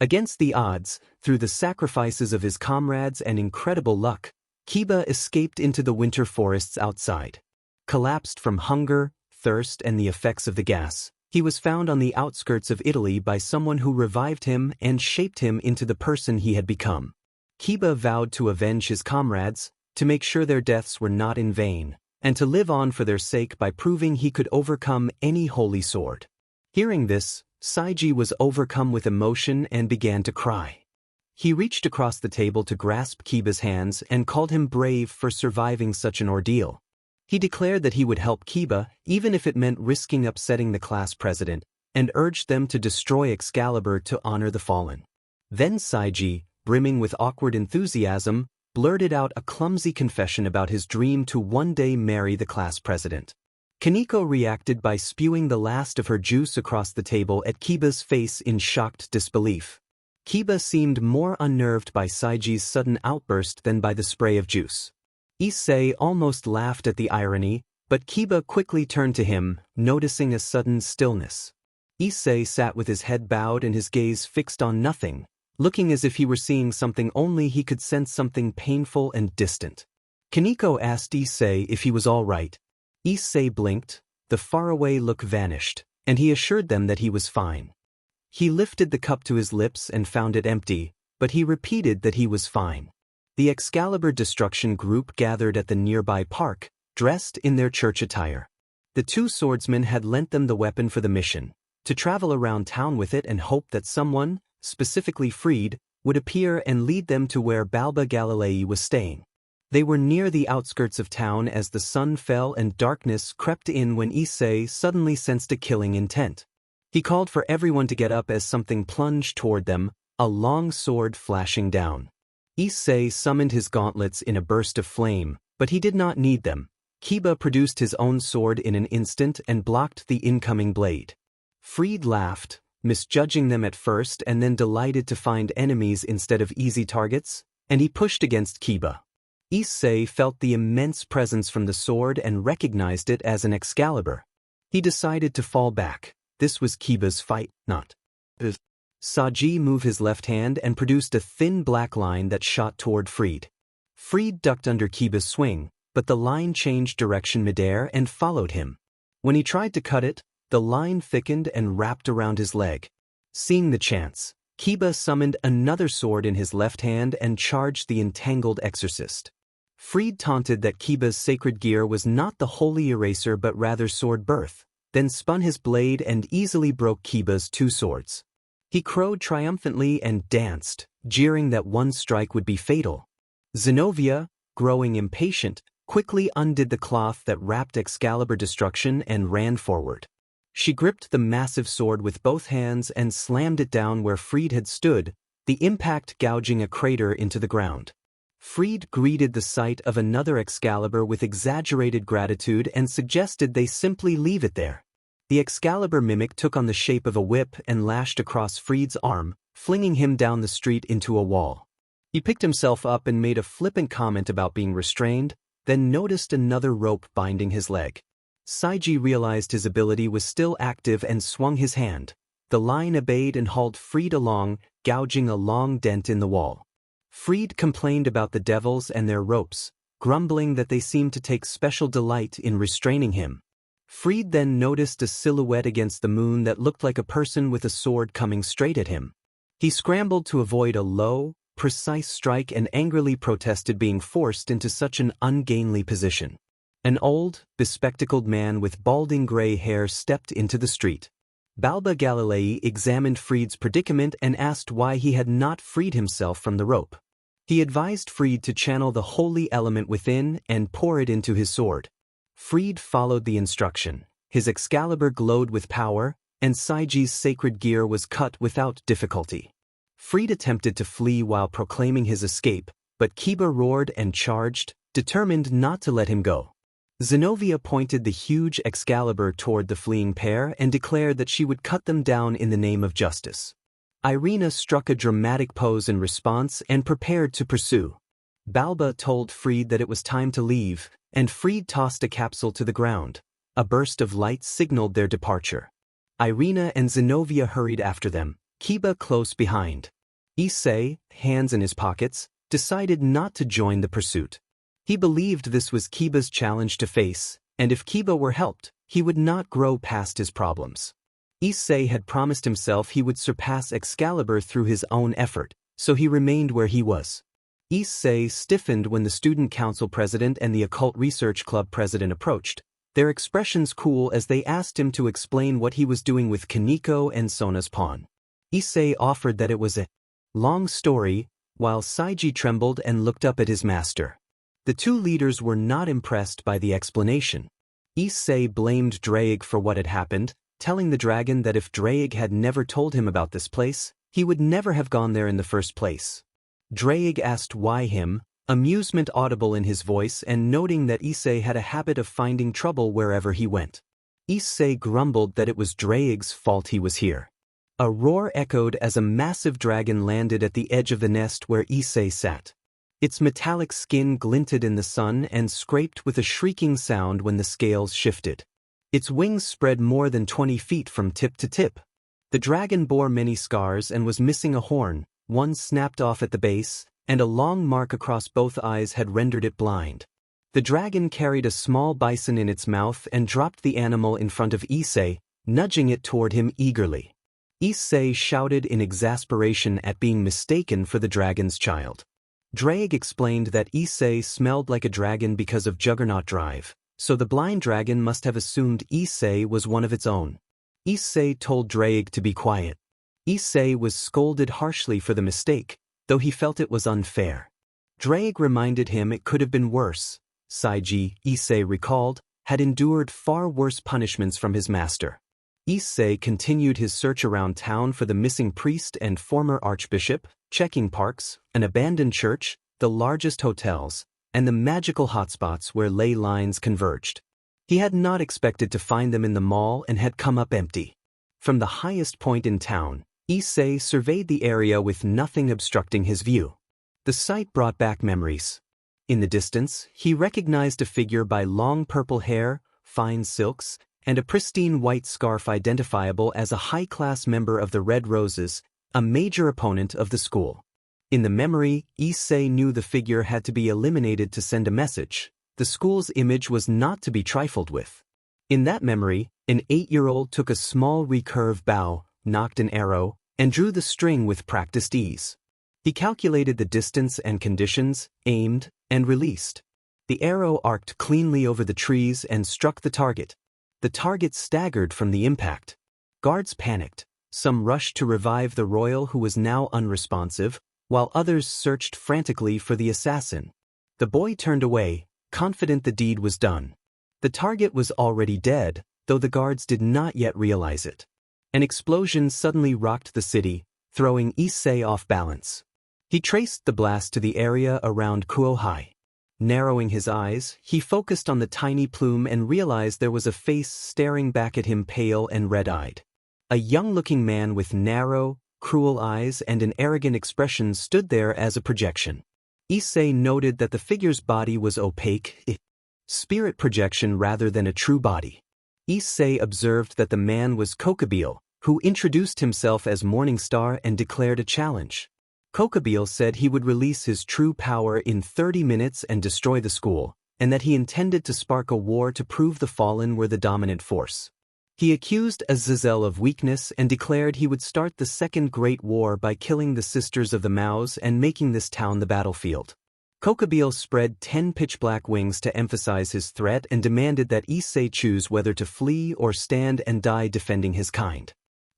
[SPEAKER 1] Against the odds, through the sacrifices of his comrades and incredible luck, Kiba escaped into the winter forests outside. Collapsed from hunger, thirst and the effects of the gas, he was found on the outskirts of Italy by someone who revived him and shaped him into the person he had become. Kiba vowed to avenge his comrades, to make sure their deaths were not in vain, and to live on for their sake by proving he could overcome any holy sword. Hearing this, Saiji was overcome with emotion and began to cry. He reached across the table to grasp Kiba's hands and called him brave for surviving such an ordeal. He declared that he would help Kiba even if it meant risking upsetting the class president, and urged them to destroy Excalibur to honor the fallen. Then Saiji, brimming with awkward enthusiasm, blurted out a clumsy confession about his dream to one day marry the class president. Kaneko reacted by spewing the last of her juice across the table at Kiba's face in shocked disbelief. Kiba seemed more unnerved by Saiji's sudden outburst than by the spray of juice. Issei almost laughed at the irony, but Kiba quickly turned to him, noticing a sudden stillness. Issei sat with his head bowed and his gaze fixed on nothing, looking as if he were seeing something only he could sense, something painful and distant. Kaneko asked Issei if he was all right. Issei blinked, the faraway look vanished, and he assured them that he was fine. He lifted the cup to his lips and found it empty, but he repeated that he was fine. The Excalibur Destruction group gathered at the nearby park, dressed in their church attire. The two swordsmen had lent them the weapon for the mission, to travel around town with it and hope that someone, specifically Fried, would appear and lead them to where Balba Galilei was staying. They were near the outskirts of town as the sun fell and darkness crept in when Issei suddenly sensed a killing intent. He called for everyone to get up as something plunged toward them, a long sword flashing down. Issei summoned his gauntlets in a burst of flame, but he did not need them. Kiba produced his own sword in an instant and blocked the incoming blade. Fried laughed, misjudging them at first and then delighted to find enemies instead of easy targets, and he pushed against Kiba. Issei felt the immense presence from the sword and recognized it as an Excalibur. He decided to fall back. This was Kiba's fight, not his. Saiji moved his left hand and produced a thin black line that shot toward Fried. Fried ducked under Kiba's swing, but the line changed direction midair and followed him. When he tried to cut it, the line thickened and wrapped around his leg. Seeing the chance, Kiba summoned another sword in his left hand and charged the entangled exorcist. Fried taunted that Kiba's sacred gear was not the holy eraser but rather sword birth, then spun his blade and easily broke Kiba's two swords. He crowed triumphantly and danced, jeering that one strike would be fatal. Zenobia, growing impatient, quickly undid the cloth that wrapped Excalibur Destruction and ran forward. She gripped the massive sword with both hands and slammed it down where Fried had stood, the impact gouging a crater into the ground. Fried greeted the sight of another Excalibur with exaggerated gratitude and suggested they simply leave it there. The Excalibur mimic took on the shape of a whip and lashed across Fried's arm, flinging him down the street into a wall. He picked himself up and made a flippant comment about being restrained, then noticed another rope binding his leg. Saiji realized his ability was still active and swung his hand. The line obeyed and hauled Fried along, gouging a long dent in the wall. Fried complained about the devils and their ropes, grumbling that they seemed to take special delight in restraining him. Fried then noticed a silhouette against the moon that looked like a person with a sword coming straight at him. He scrambled to avoid a low, precise strike and angrily protested being forced into such an ungainly position. An old, bespectacled man with balding gray hair stepped into the street. Balba Galilei examined Freed's predicament and asked why he had not freed himself from the rope. He advised Freed to channel the holy element within and pour it into his sword. Freed followed the instruction. His Excalibur glowed with power, and Saiji's sacred gear was cut without difficulty. Freed attempted to flee while proclaiming his escape, but Kiba roared and charged, determined not to let him go. Zenobia pointed the huge Excalibur toward the fleeing pair and declared that she would cut them down in the name of justice. Irina struck a dramatic pose in response and prepared to pursue. Balba told Freed that it was time to leave, and Freed tossed a capsule to the ground. A burst of light signaled their departure. Irina and Zenobia hurried after them, Kiba close behind. Issei, hands in his pockets, decided not to join the pursuit. He believed this was Kiba's challenge to face, and if Kiba were helped, he would not grow past his problems. Issei had promised himself he would surpass Excalibur through his own effort, so he remained where he was. Issei stiffened when the student council president and the occult research club president approached, their expressions cool as they asked him to explain what he was doing with Kaneko and Sona's pawn. Issei offered that it was a long story, while Saiji trembled and looked up at his master. The two leaders were not impressed by the explanation. Issei blamed Draig for what had happened, telling the dragon that if Draig had never told him about this place, he would never have gone there in the first place. Draig asked why him, amusement audible in his voice and noting that Issei had a habit of finding trouble wherever he went. Issei grumbled that it was Draig's fault he was here. A roar echoed as a massive dragon landed at the edge of the nest where Issei sat. Its metallic skin glinted in the sun and scraped with a shrieking sound when the scales shifted. Its wings spread more than 20 feet from tip to tip. The dragon bore many scars and was missing a horn, one snapped off at the base, and a long mark across both eyes had rendered it blind. The dragon carried a small bison in its mouth and dropped the animal in front of Issei, nudging it toward him eagerly. Issei shouted in exasperation at being mistaken for the dragon's child. Draig explained that Issei smelled like a dragon because of Juggernaut Drive, so the blind dragon must have assumed Issei was one of its own. Issei told Draig to be quiet. Issei was scolded harshly for the mistake, though he felt it was unfair. Draig reminded him it could have been worse. Saiji, Issei recalled, had endured far worse punishments from his master. Issei continued his search around town for the missing priest and former archbishop, checking parks, an abandoned church, the largest hotels, and the magical hotspots where ley lines converged. He had not expected to find them in the mall and had come up empty. From the highest point in town, Issei surveyed the area with nothing obstructing his view. The sight brought back memories. In the distance, he recognized a figure by long purple hair, fine silks, and a pristine white scarf identifiable as a high-class member of the Red Roses, a major opponent of the school. In the memory, Issei knew the figure had to be eliminated to send a message. The school's image was not to be trifled with. In that memory, an 8-year-old took a small recurve bow, nocked an arrow, and drew the string with practiced ease. He calculated the distance and conditions, aimed, and released. The arrow arced cleanly over the trees and struck the target. The target staggered from the impact. Guards panicked. Some rushed to revive the royal who was now unresponsive, while others searched frantically for the assassin. The boy turned away, confident the deed was done. The target was already dead, though the guards did not yet realize it. An explosion suddenly rocked the city, throwing Issei off balance. He traced the blast to the area around Kuohai. Narrowing his eyes, he focused on the tiny plume and realized there was a face staring back at him, pale and red-eyed. A young-looking man with narrow, cruel eyes and an arrogant expression stood there as a projection. Issei noted that the figure's body was opaque, spirit projection rather than a true body. Issei observed that the man was Kokobile, who introduced himself as Morningstar and declared a challenge. Kokobile said he would release his true power in 30 minutes and destroy the school, and that he intended to spark a war to prove the Fallen were the dominant force. He accused Azazel of weakness and declared he would start the Second Great War by killing the Sisters of the Mouse and making this town the battlefield. Kokabeel spread 10 pitch-black wings to emphasize his threat and demanded that Issei choose whether to flee or stand and die defending his kind.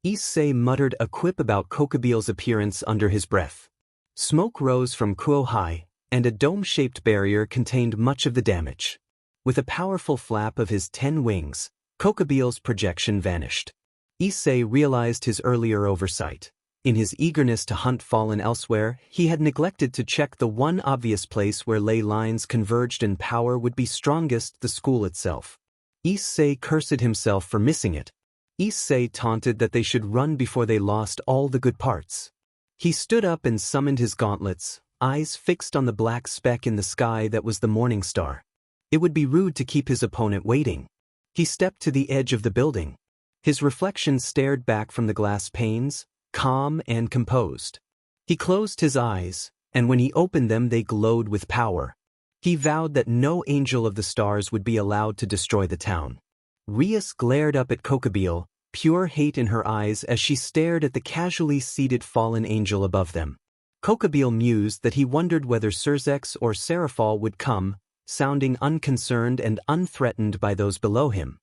[SPEAKER 1] Issei muttered a quip about Kokabeel's appearance under his breath. Smoke rose from Kuo High, and a dome-shaped barrier contained much of the damage. With a powerful flap of his 10 wings, Kokabeel's projection vanished. Issei realized his earlier oversight. In his eagerness to hunt Fallen elsewhere, he had neglected to check the one obvious place where ley lines converged and power would be strongest, the school itself. Issei cursed himself for missing it. Issei taunted that they should run before they lost all the good parts. He stood up and summoned his gauntlets, eyes fixed on the black speck in the sky that was the morning star. It would be rude to keep his opponent waiting. He stepped to the edge of the building. His reflection stared back from the glass panes, calm and composed. He closed his eyes, and when he opened them they glowed with power. He vowed that no angel of the stars would be allowed to destroy the town. Rias glared up at Kokabeel, pure hate in her eyes as she stared at the casually seated fallen angel above them. Kokabeel mused that he wondered whether Surzex or Serafal would come, sounding unconcerned and unthreatened by those below him.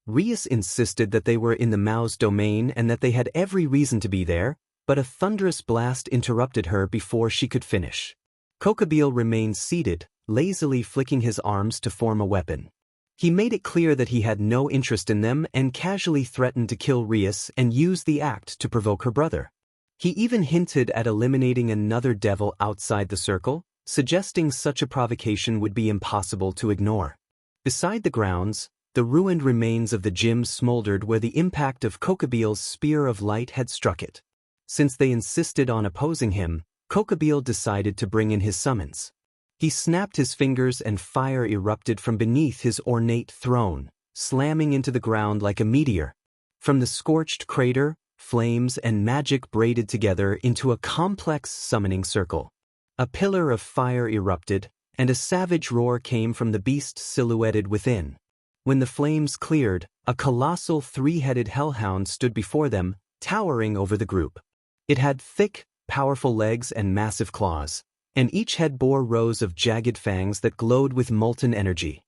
[SPEAKER 1] Rias insisted that they were in the Mao's domain and that they had every reason to be there, but a thunderous blast interrupted her before she could finish. Kokabeel remained seated, lazily flicking his arms to form a weapon. He made it clear that he had no interest in them and casually threatened to kill Rias and use the act to provoke her brother. He even hinted at eliminating another devil outside the circle, suggesting such a provocation would be impossible to ignore. Beside the grounds, the ruined remains of the gym smoldered where the impact of Kokabeel's spear of light had struck it. Since they insisted on opposing him, Kokabeel decided to bring in his summons. He snapped his fingers and fire erupted from beneath his ornate throne, slamming into the ground like a meteor. From the scorched crater, flames and magic braided together into a complex summoning circle. A pillar of fire erupted, and a savage roar came from the beast silhouetted within. When the flames cleared, a colossal three-headed hellhound stood before them, towering over the group. It had thick, powerful legs and massive claws, and each head bore rows of jagged fangs that glowed with molten energy.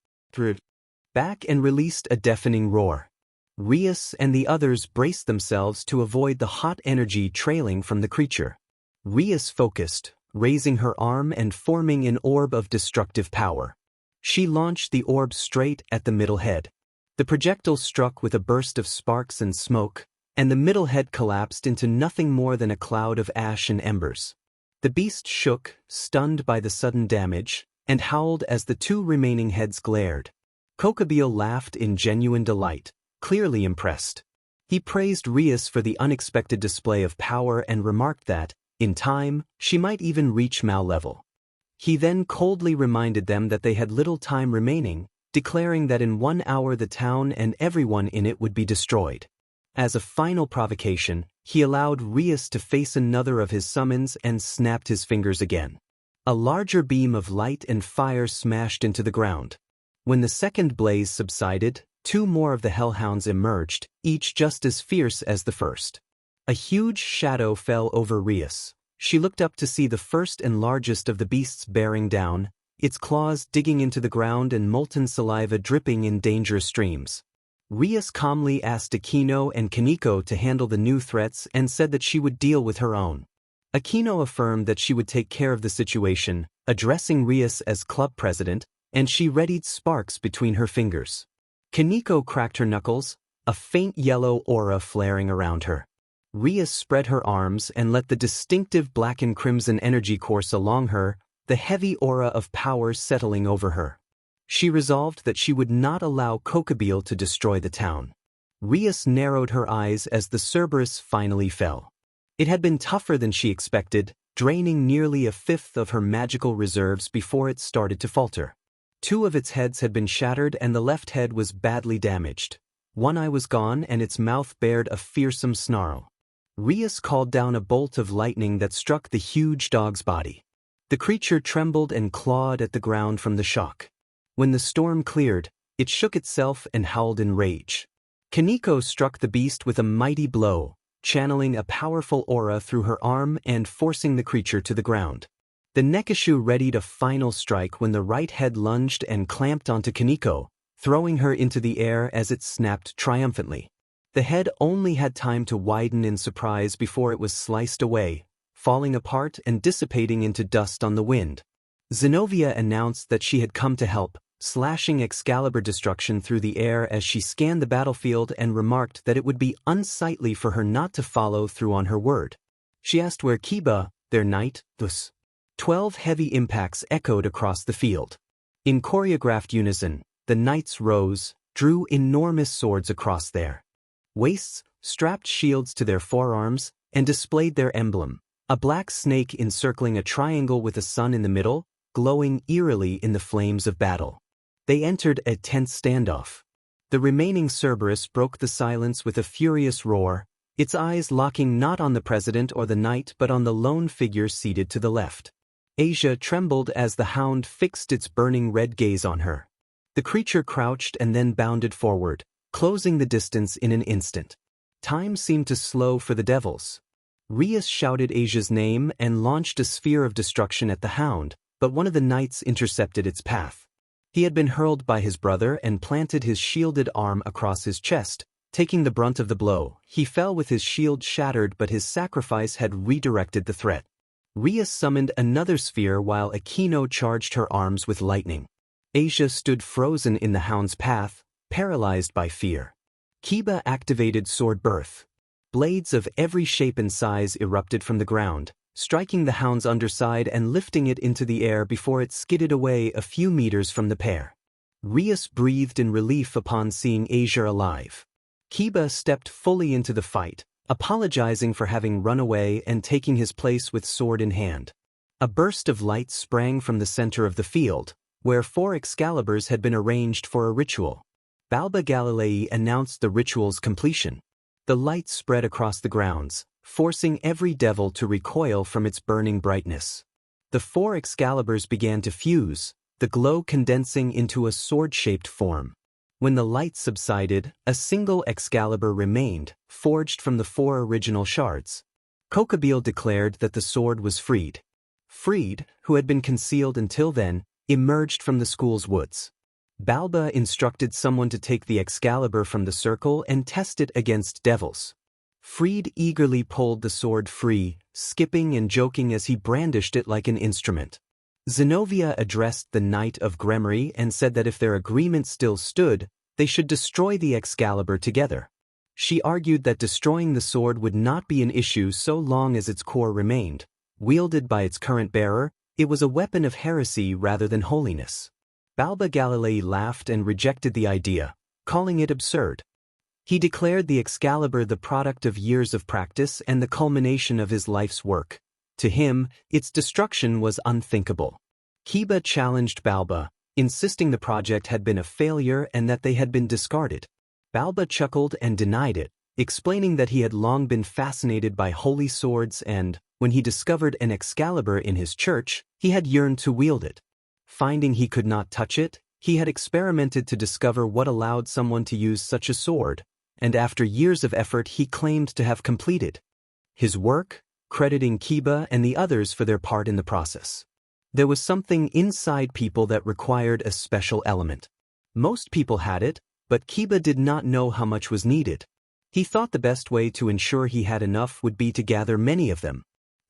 [SPEAKER 1] Back and released a deafening roar. Rias and the others braced themselves to avoid the hot energy trailing from the creature. Rias focused, raising her arm and forming an orb of destructive power. She launched the orb straight at the middle head. The projectile struck with a burst of sparks and smoke, and the middle head collapsed into nothing more than a cloud of ash and embers. The beast shook, stunned by the sudden damage, and howled as the two remaining heads glared. Kokabeel laughed in genuine delight, clearly impressed. He praised Rias for the unexpected display of power and remarked that, in time, she might even reach Mao level. He then coldly reminded them that they had little time remaining, declaring that in 1 hour the town and everyone in it would be destroyed. As a final provocation, he allowed Rias to face another of his summons and snapped his fingers again. A larger beam of light and fire smashed into the ground. When the second blaze subsided, 2 more of the hellhounds emerged, each just as fierce as the first. A huge shadow fell over Rias. She looked up to see the first and largest of the beasts bearing down, its claws digging into the ground and molten saliva dripping in dangerous streams. Rias calmly asked Aquino and Kaneko to handle the new threats and said that she would deal with her own. Aquino affirmed that she would take care of the situation, addressing Rias as club president, and she readied sparks between her fingers. Kaneko cracked her knuckles, a faint yellow aura flaring around her. Rias spread her arms and let the distinctive black and crimson energy course along her, the heavy aura of power settling over her. She resolved that she would not allow Kokabeel to destroy the town. Rias narrowed her eyes as the Cerberus finally fell. It had been tougher than she expected, draining nearly 1/5 of her magical reserves before it started to falter. 2 of its heads had been shattered and the left head was badly damaged. 1 eye was gone and its mouth bared a fearsome snarl. Rias called down a bolt of lightning that struck the huge dog's body. The creature trembled and clawed at the ground from the shock. When the storm cleared, it shook itself and howled in rage. Kaneko struck the beast with a mighty blow, channeling a powerful aura through her arm and forcing the creature to the ground. The Nekishu readied a final strike when the right head lunged and clamped onto Kaneko, throwing her into the air as it snapped triumphantly. The head only had time to widen in surprise before it was sliced away, falling apart and dissipating into dust on the wind. Zenobia announced that she had come to help, slashing Excalibur destruction through the air as she scanned the battlefield and remarked that it would be unsightly for her not to follow through on her word. She asked where Kiba, their knight, was. 12 heavy impacts echoed across the field. In choreographed unison, the knights rose, drew enormous swords across their waists, strapped shields to their forearms, and displayed their emblem, a black snake encircling a triangle with a sun in the middle, glowing eerily in the flames of battle. They entered a tense standoff. The remaining Cerberus broke the silence with a furious roar, its eyes locking not on the president or the knight but on the lone figure seated to the left. Asia trembled as the hound fixed its burning red gaze on her. The creature crouched and then bounded forward, closing the distance in an instant. Time seemed to slow for the devils. Rias shouted Asia's name and launched a sphere of destruction at the hound, but one of the knights intercepted its path. He had been hurled by his brother and planted his shielded arm across his chest, taking the brunt of the blow. He fell with his shield shattered, but his sacrifice had redirected the threat. Rias summoned another sphere while Akino charged her arms with lightning. Asia stood frozen in the hound's path, paralyzed by fear. Kiba activated sword birth. Blades of every shape and size erupted from the ground, striking the hound's underside and lifting it into the air before it skidded away a few meters from the pair. Rias breathed in relief upon seeing Asia alive. Kiba stepped fully into the fight, apologizing for having run away and taking his place with sword in hand. A burst of light sprang from the center of the field, where 4 Excaliburs had been arranged for a ritual. Balba Galilei announced the ritual's completion. The light spread across the grounds, forcing every devil to recoil from its burning brightness. The 4 Excaliburs began to fuse, the glow condensing into a sword-shaped form. When the light subsided, a single Excalibur remained, forged from the 4 original shards. Kokabeel declared that the sword was freed. Freed, who had been concealed until then, emerged from the school's woods. Balba instructed someone to take the Excalibur from the circle and test it against devils. Freed eagerly pulled the sword free, skipping and joking as he brandished it like an instrument. Zenobia addressed the Knight of Gremory and said that if their agreement still stood, they should destroy the Excalibur together. She argued that destroying the sword would not be an issue so long as its core remained. Wielded by its current bearer, it was a weapon of heresy rather than holiness. Balba Galilei laughed and rejected the idea, calling it absurd. He declared the Excalibur the product of years of practice and the culmination of his life's work. To him, its destruction was unthinkable. Kiba challenged Balba, insisting the project had been a failure and that they had been discarded. Balba chuckled and denied it, explaining that he had long been fascinated by holy swords and, when he discovered an Excalibur in his church, he had yearned to wield it. Finding he could not touch it, he had experimented to discover what allowed someone to use such a sword, and after years of effort he claimed to have completed his work, crediting Kiba and the others for their part in the process. There was something inside people that required a special element. Most people had it, but Kiba did not know how much was needed. He thought the best way to ensure he had enough would be to gather many of them.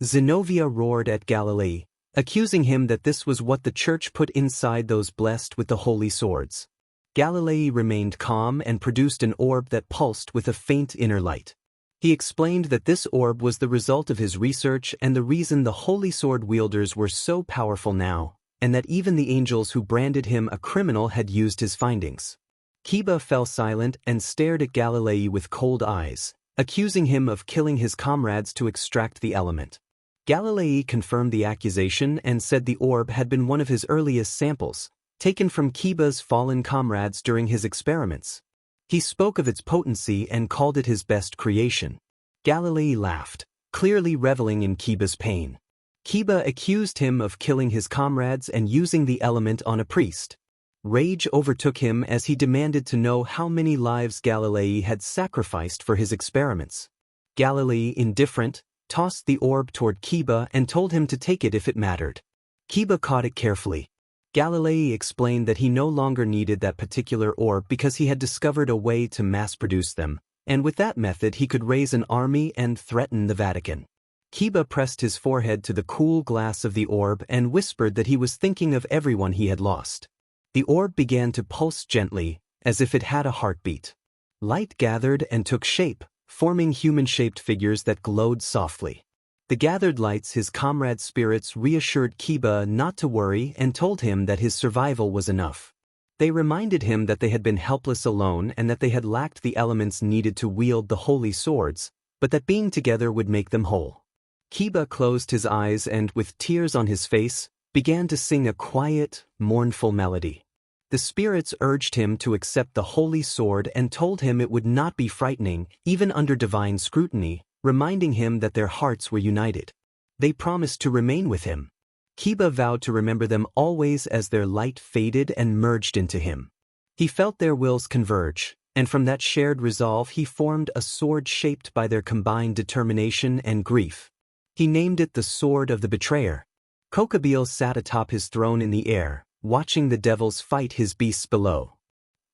[SPEAKER 1] Zenobia roared at Galilei, accusing him that this was what the church put inside those blessed with the holy swords. Galilei remained calm and produced an orb that pulsed with a faint inner light. He explained that this orb was the result of his research and the reason the holy sword wielders were so powerful now, and that even the angels who branded him a criminal had used his findings. Kiba fell silent and stared at Galilei with cold eyes, accusing him of killing his comrades to extract the element. Galilei confirmed the accusation and said the orb had been one of his earliest samples, taken from Kiba's fallen comrades during his experiments. He spoke of its potency and called it his best creation. Galilei laughed, clearly reveling in Kiba's pain. Kiba accused him of killing his comrades and using the element on a priest. Rage overtook him as he demanded to know how many lives Galilei had sacrificed for his experiments. Galilei, indifferent, tossed the orb toward Kiba and told him to take it if it mattered. Kiba caught it carefully. Galilei explained that he no longer needed that particular orb because he had discovered a way to mass-produce them, and with that method he could raise an army and threaten the Vatican. Kiba pressed his forehead to the cool glass of the orb and whispered that he was thinking of everyone he had lost. The orb began to pulse gently, as if it had a heartbeat. Light gathered and took shape, forming human-shaped figures that glowed softly. The gathered lights, his comrades' spirits, reassured Kiba not to worry and told him that his survival was enough. They reminded him that they had been helpless alone and that they had lacked the elements needed to wield the holy swords, but that being together would make them whole. Kiba closed his eyes and, with tears on his face, began to sing a quiet, mournful melody. The spirits urged him to accept the holy sword and told him it would not be frightening, even under divine scrutiny, reminding him that their hearts were united. They promised to remain with him. Kiba vowed to remember them always as their light faded and merged into him. He felt their wills converge, and from that shared resolve he formed a sword shaped by their combined determination and grief. He named it the Sword of the Betrayer. Kokabeel sat atop his throne in the air, watching the devils fight his beasts below.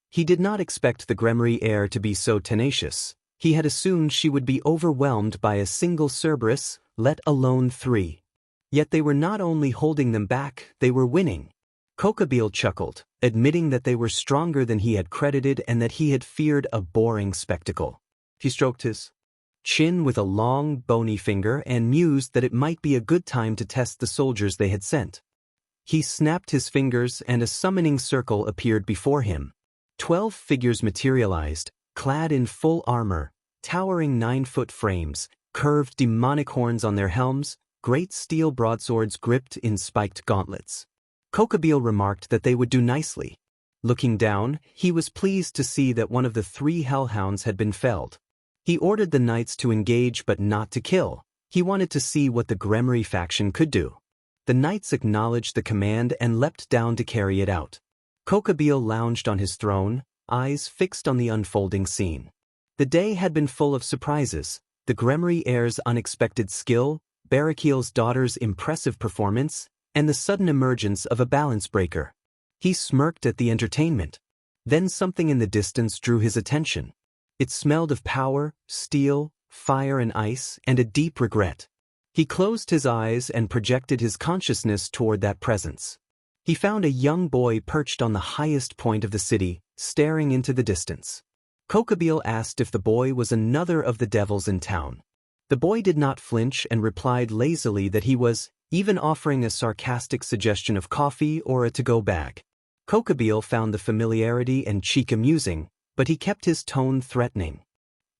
[SPEAKER 1] He did not expect the Gremry heir to be so tenacious. He had assumed she would be overwhelmed by a single Cerberus, let alone 3. Yet they were not only holding them back, they were winning. Kokabeel chuckled, admitting that they were stronger than he had credited and that he had feared a boring spectacle. He stroked his chin with a long, bony finger and mused that it might be a good time to test the soldiers they had sent. He snapped his fingers and a summoning circle appeared before him. 12 figures materialized, clad in full armor, towering 9-foot frames, curved demonic horns on their helms, great steel broadswords gripped in spiked gauntlets. Kokabeel remarked that they would do nicely. Looking down, he was pleased to see that one of the 3 hellhounds had been felled. He ordered the knights to engage but not to kill. He wanted to see what the Gremry faction could do. The knights acknowledged the command and leapt down to carry it out. Kokabeel lounged on his throne, eyes fixed on the unfolding scene. The day had been full of surprises: the Gremry heir's unexpected skill, Barakiel's daughter's impressive performance, and the sudden emergence of a balance breaker. He smirked at the entertainment. Then something in the distance drew his attention. It smelled of power, steel, fire and ice, and a deep regret. He closed his eyes and projected his consciousness toward that presence. He found a young boy perched on the highest point of the city, staring into the distance. Kokabeel asked if the boy was another of the devils in town. The boy did not flinch and replied lazily that he was, even offering a sarcastic suggestion of coffee or a to-go bag. Kokabeel found the familiarity and cheek amusing, but he kept his tone threatening.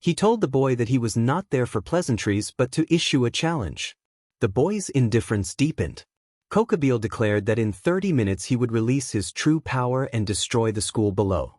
[SPEAKER 1] He told the boy that he was not there for pleasantries but to issue a challenge. The boy's indifference deepened. Kokabeel declared that in 30 minutes he would release his true power and destroy the school below.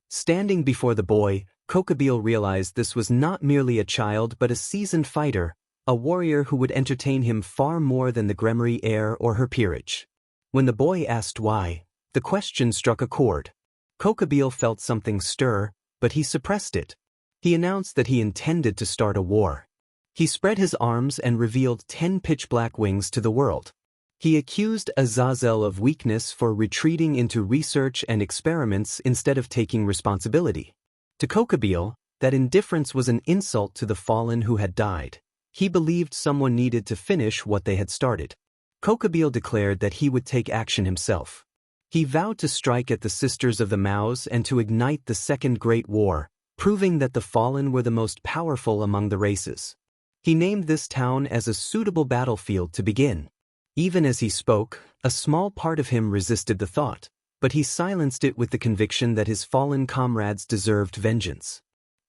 [SPEAKER 1] Standing before the boy, Kokabeel realized this was not merely a child but a seasoned fighter, a warrior who would entertain him far more than the Gremry heir or her peerage. When the boy asked why, the question struck a chord. Kokabeel felt something stir, but he suppressed it. He announced that he intended to start a war. He spread his arms and revealed 10 pitch-black wings to the world. He accused Azazel of weakness for retreating into research and experiments instead of taking responsibility. To Kokabeel, that indifference was an insult to the fallen who had died. He believed someone needed to finish what they had started. Kokabeel declared that he would take action himself. He vowed to strike at the Sisters of the Mouse and to ignite the Second Great War, proving that the fallen were the most powerful among the races. He named this town as a suitable battlefield to begin. Even as he spoke, a small part of him resisted the thought, but he silenced it with the conviction that his fallen comrades deserved vengeance.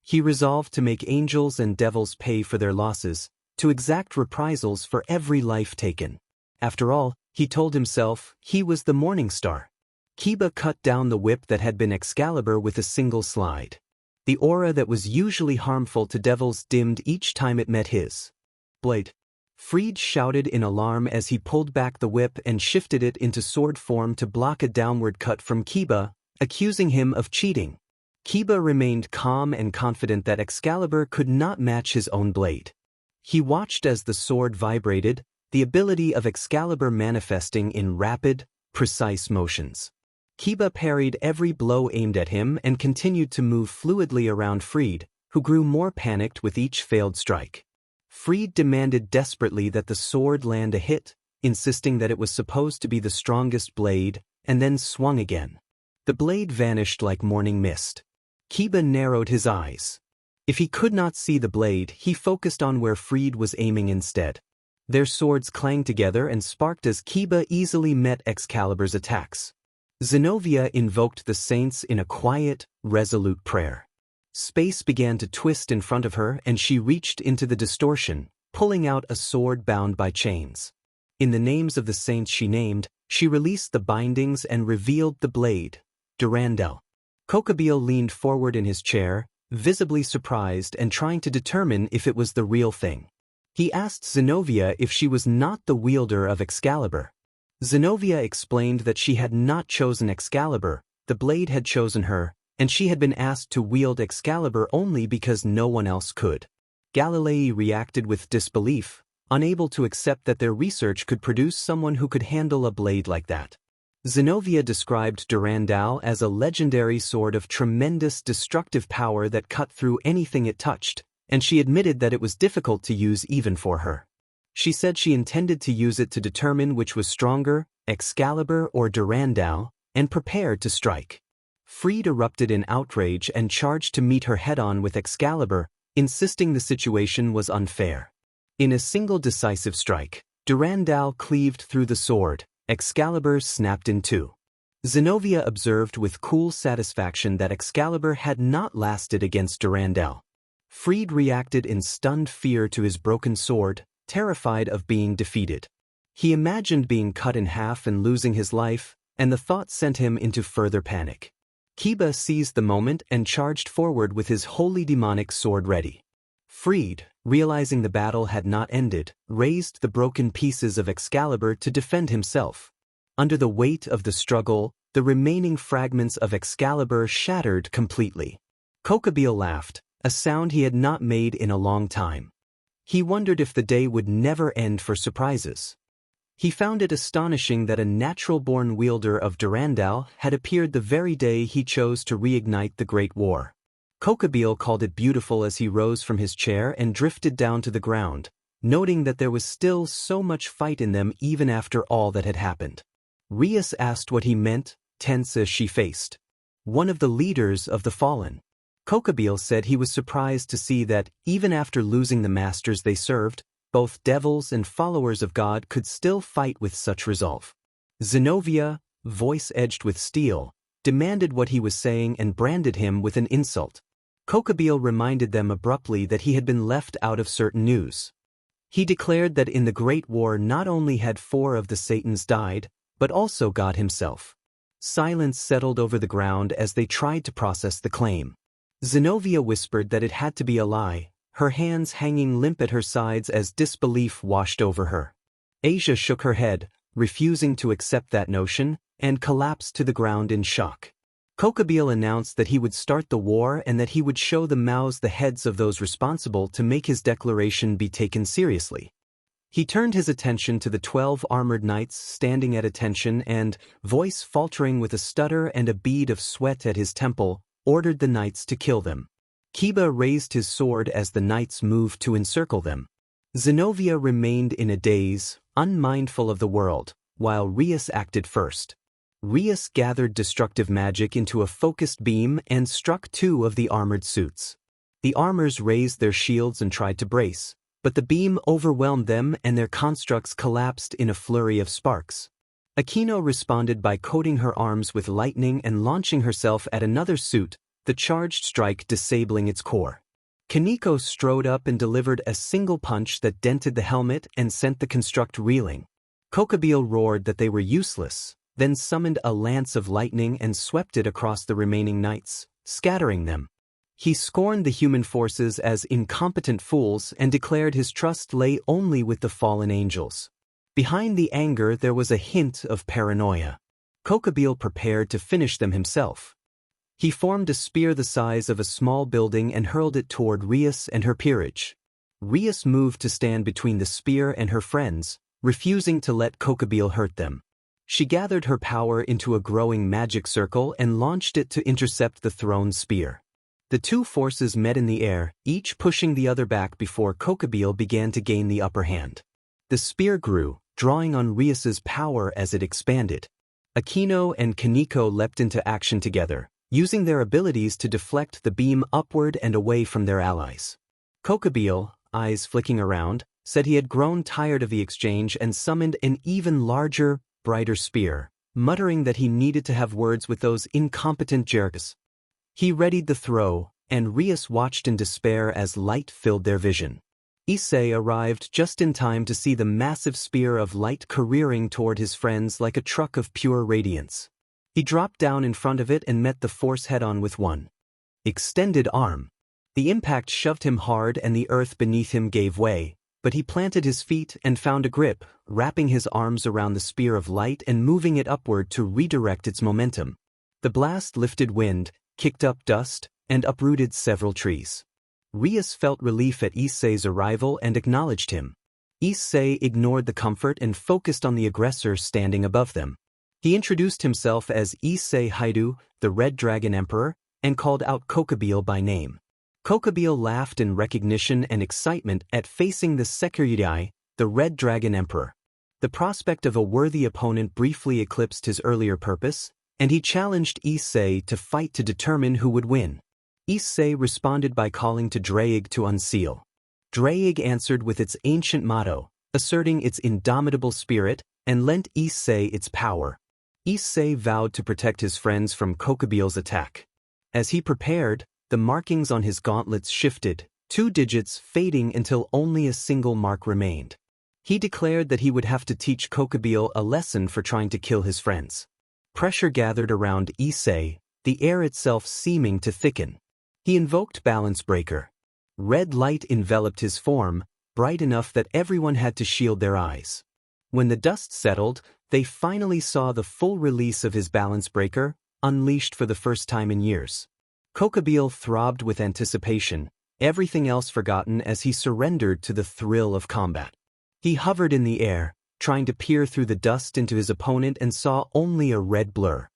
[SPEAKER 1] He resolved to make angels and devils pay for their losses, to exact reprisals for every life taken. After all, he told himself, he was the Morning Star. Kiba cut down the whip that had been Excalibur with a single slide. The aura that was usually harmful to devils dimmed each time it met his blade. Fried shouted in alarm as he pulled back the whip and shifted it into sword form to block a downward cut from Kiba, accusing him of cheating. Kiba remained calm and confident that Excalibur could not match his own blade. He watched as the sword vibrated, the ability of Excalibur manifesting in rapid, precise motions. Kiba parried every blow aimed at him and continued to move fluidly around Fried, who grew more panicked with each failed strike. Fried demanded desperately that the sword land a hit, insisting that it was supposed to be the strongest blade, and then swung again. The blade vanished like morning mist. Kiba narrowed his eyes. If he could not see the blade, he focused on where Fried was aiming instead. Their swords clanged together and sparked as Kiba easily met Excalibur's attacks. Zenobia invoked the saints in a quiet, resolute prayer. Space began to twist in front of her and she reached into the distortion, pulling out a sword bound by chains. In the names of the saints she named, she released the bindings and revealed the blade, Durandal. Kokabeel leaned forward in his chair, visibly surprised and trying to determine if it was the real thing. He asked Zenobia if she was not the wielder of Excalibur. Zenobia explained that she had not chosen Excalibur, the blade had chosen her, and she had been asked to wield Excalibur only because no one else could. Galilei reacted with disbelief, unable to accept that their research could produce someone who could handle a blade like that. Zenobia described Durandal as a legendary sword of tremendous destructive power that cut through anything it touched, and she admitted that it was difficult to use even for her. She said she intended to use it to determine which was stronger, Excalibur or Durandal, and prepared to strike. Fried erupted in outrage and charged to meet her head-on with Excalibur, insisting the situation was unfair. In a single decisive strike, Durandal cleaved through the sword, Excalibur snapped in two. Zenobia observed with cool satisfaction that Excalibur had not lasted against Durandal. Fried reacted in stunned fear to his broken sword, terrified of being defeated. He imagined being cut in half and losing his life, and the thought sent him into further panic. Kiba seized the moment and charged forward with his wholly demonic sword ready. Fried, realizing the battle had not ended, raised the broken pieces of Excalibur to defend himself. Under the weight of the struggle, the remaining fragments of Excalibur shattered completely. Kokabeel laughed, a sound he had not made in a long time. He wondered if the day would never end for surprises. He found it astonishing that a natural-born wielder of Durandal had appeared the very day he chose to reignite the Great War. Kokabeel called it beautiful as he rose from his chair and drifted down to the ground, noting that there was still so much fight in them even after all that had happened. Rias asked what he meant, tense as she faced one of the leaders of the fallen. Kokabeel said he was surprised to see that, even after losing the masters they served, both devils and followers of God could still fight with such resolve. Zenobia, voice edged with steel, demanded what he was saying and branded him with an insult. Kokabeel reminded them abruptly that he had been left out of certain news. He declared that in the Great War not only had 4 of the Satans died, but also God himself. Silence settled over the ground as they tried to process the claim. Zenobia whispered that it had to be a lie, her hands hanging limp at her sides as disbelief washed over her. Asia shook her head, refusing to accept that notion, and collapsed to the ground in shock. Kokabeel announced that he would start the war and that he would show the Maos the heads of those responsible to make his declaration be taken seriously. He turned his attention to the 12 armored knights standing at attention and, voice faltering with a stutter and a bead of sweat at his temple, ordered the knights to kill them. Kiba raised his sword as the knights moved to encircle them. Zenobia remained in a daze, unmindful of the world, while Rias acted first. Rias gathered destructive magic into a focused beam and struck 2 of the armored suits. The armors raised their shields and tried to brace, but the beam overwhelmed them and their constructs collapsed in a flurry of sparks. Aquino responded by coating her arms with lightning and launching herself at another suit, the charged strike disabling its core. Kaneko strode up and delivered a single punch that dented the helmet and sent the construct reeling. Kokabeel roared that they were useless, then summoned a lance of lightning and swept it across the remaining knights, scattering them. He scorned the human forces as incompetent fools and declared his trust lay only with the fallen angels. Behind the anger there was a hint of paranoia. Kokabeel prepared to finish them himself. He formed a spear the size of a small building and hurled it toward Rias and her peerage. Rias moved to stand between the spear and her friends, refusing to let Kokabeel hurt them. She gathered her power into a growing magic circle and launched it to intercept the thrown spear. The two forces met in the air, each pushing the other back before Kokabeel began to gain the upper hand. The spear grew, drawing on Rias's power as it expanded. Aquino and Kaneko leapt into action together, using their abilities to deflect the beam upward and away from their allies. Kokabeel, eyes flicking around, said he had grown tired of the exchange and summoned an even larger, brighter spear, muttering that he needed to have words with those incompetent jerks. He readied the throw, and Rias watched in despair as light filled their vision. Issei arrived just in time to see the massive spear of light careering toward his friends like a truck of pure radiance. He dropped down in front of it and met the force head-on with one extended arm. The impact shoved him hard and the earth beneath him gave way, but he planted his feet and found a grip, wrapping his arms around the spear of light and moving it upward to redirect its momentum. The blast lifted wind, kicked up dust, and uprooted several trees. Rias felt relief at Issei's arrival and acknowledged him. Issei ignored the comfort and focused on the aggressor standing above them. He introduced himself as Issei Hyoudou, the Red Dragon Emperor, and called out Kokabeel by name. Kokabeel laughed in recognition and excitement at facing the Hyoudou, the Red Dragon Emperor. The prospect of a worthy opponent briefly eclipsed his earlier purpose, and he challenged Issei to fight to determine who would win. Issei responded by calling to Draig to unseal. Draig answered with its ancient motto, asserting its indomitable spirit, and lent Issei its power. Issei vowed to protect his friends from Kokabeel's attack. As he prepared, the markings on his gauntlets shifted, 2 digits fading until only a single mark remained. He declared that he would have to teach Kokabeel a lesson for trying to kill his friends. Pressure gathered around Issei, the air itself seeming to thicken. He invoked Balance Breaker. Red light enveloped his form, bright enough that everyone had to shield their eyes. When the dust settled, they finally saw the full release of his Balance Breaker, unleashed for the first time in years. Kokabeel throbbed with anticipation, everything else forgotten as he surrendered to the thrill of combat. He hovered in the air, trying to peer through the dust into his opponent and saw only a red blur.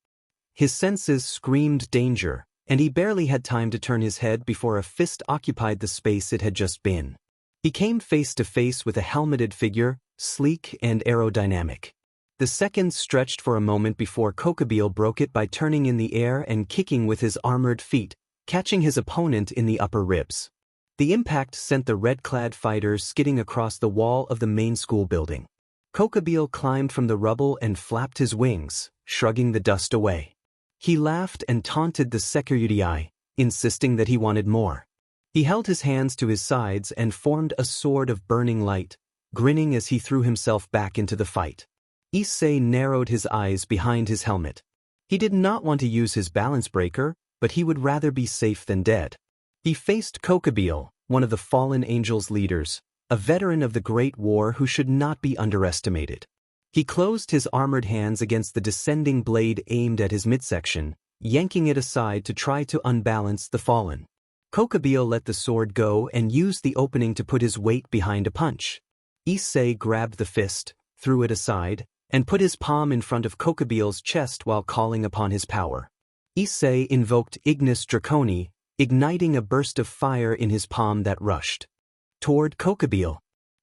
[SPEAKER 1] His senses screamed danger, and he barely had time to turn his head before a fist occupied the space it had just been. He came face to face with a helmeted figure, sleek and aerodynamic. The seconds stretched for a moment before Kokabeel broke it by turning in the air and kicking with his armored feet, catching his opponent in the upper ribs. The impact sent the red-clad fighter skidding across the wall of the main school building. Kokabeel climbed from the rubble and flapped his wings, shrugging the dust away. He laughed and taunted the Hyoudou, insisting that he wanted more. He held his hands to his sides and formed a sword of burning light, grinning as he threw himself back into the fight. Issei narrowed his eyes behind his helmet. He did not want to use his Balance Breaker, but he would rather be safe than dead. He faced Kokabeel, one of the fallen angels' leaders, a veteran of the Great War who should not be underestimated. He closed his armored hands against the descending blade aimed at his midsection, yanking it aside to try to unbalance the fallen. Kokabeel let the sword go and used the opening to put his weight behind a punch. Issei grabbed the fist, threw it aside, and put his palm in front of Kokabeel's chest while calling upon his power. Issei invoked Ignis Draconi, igniting a burst of fire in his palm that rushed toward Kokabeel.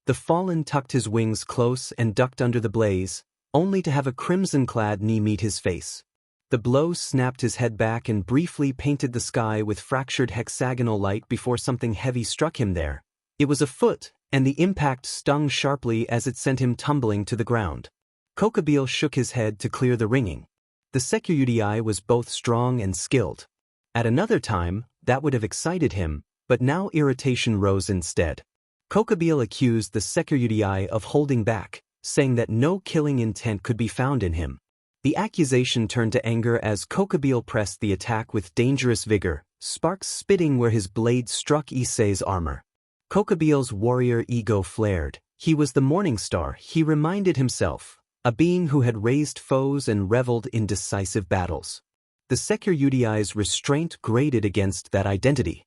[SPEAKER 1] The fallen tucked his wings close and ducked under the blaze, only to have a crimson-clad knee meet his face. The blow snapped his head back and briefly painted the sky with fractured hexagonal light before something heavy struck him there. It was a foot, and the impact stung sharply as it sent him tumbling to the ground. Kokabeel shook his head to clear the ringing. The Hyoudou was both strong and skilled. At another time, that would have excited him, but now irritation rose instead. Kokabeel accused the Hyoudou of holding back, saying that no killing intent could be found in him. The accusation turned to anger as Kokabeel pressed the attack with dangerous vigor, sparks spitting where his blade struck Issei's armor. Kokobeel's warrior ego flared. He was the morning star, he reminded himself, a being who had raised foes and reveled in decisive battles. The Hyoudou Issei's restraint grated against that identity.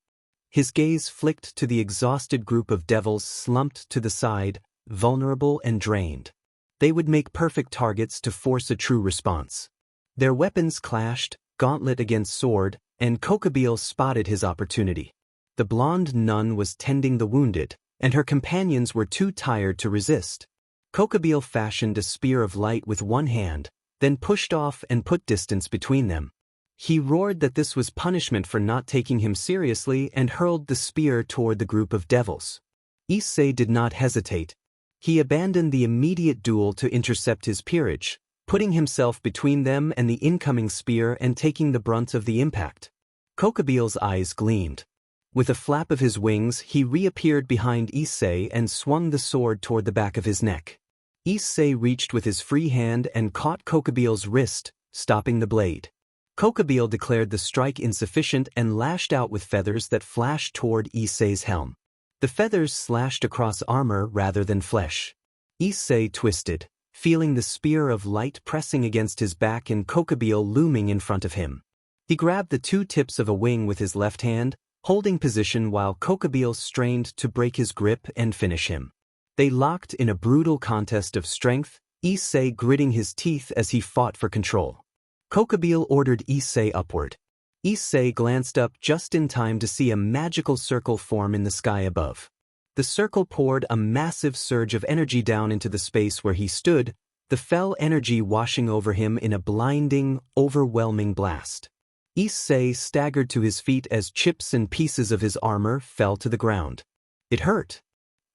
[SPEAKER 1] His gaze flicked to the exhausted group of devils slumped to the side, vulnerable and drained. They would make perfect targets to force a true response. Their weapons clashed, gauntlet against sword, and Kokobeel spotted his opportunity. The blonde nun was tending the wounded, and her companions were too tired to resist. Kokobeel fashioned a spear of light with one hand, then pushed off and put distance between them. He roared that this was punishment for not taking him seriously and hurled the spear toward the group of devils. Issei did not hesitate. He abandoned the immediate duel to intercept his peerage, putting himself between them and the incoming spear and taking the brunt of the impact. Kokobeel's eyes gleamed. With a flap of his wings, he reappeared behind Issei and swung the sword toward the back of his neck. Issei reached with his free hand and caught Kokobeel's wrist, stopping the blade. Kokobeel declared the strike insufficient and lashed out with feathers that flashed toward Issei's helm. The feathers slashed across armor rather than flesh. Issei twisted, feeling the spear of light pressing against his back and Kokobeel looming in front of him. He grabbed the two tips of a wing with his left hand, holding position while Kokobeel strained to break his grip and finish him. They locked in a brutal contest of strength, Issei gritting his teeth as he fought for control. Kokobeel ordered Issei upward. Issei glanced up just in time to see a magical circle form in the sky above. The circle poured a massive surge of energy down into the space where he stood, the fell energy washing over him in a blinding, overwhelming blast. Issei staggered to his feet as chips and pieces of his armor fell to the ground. It hurt.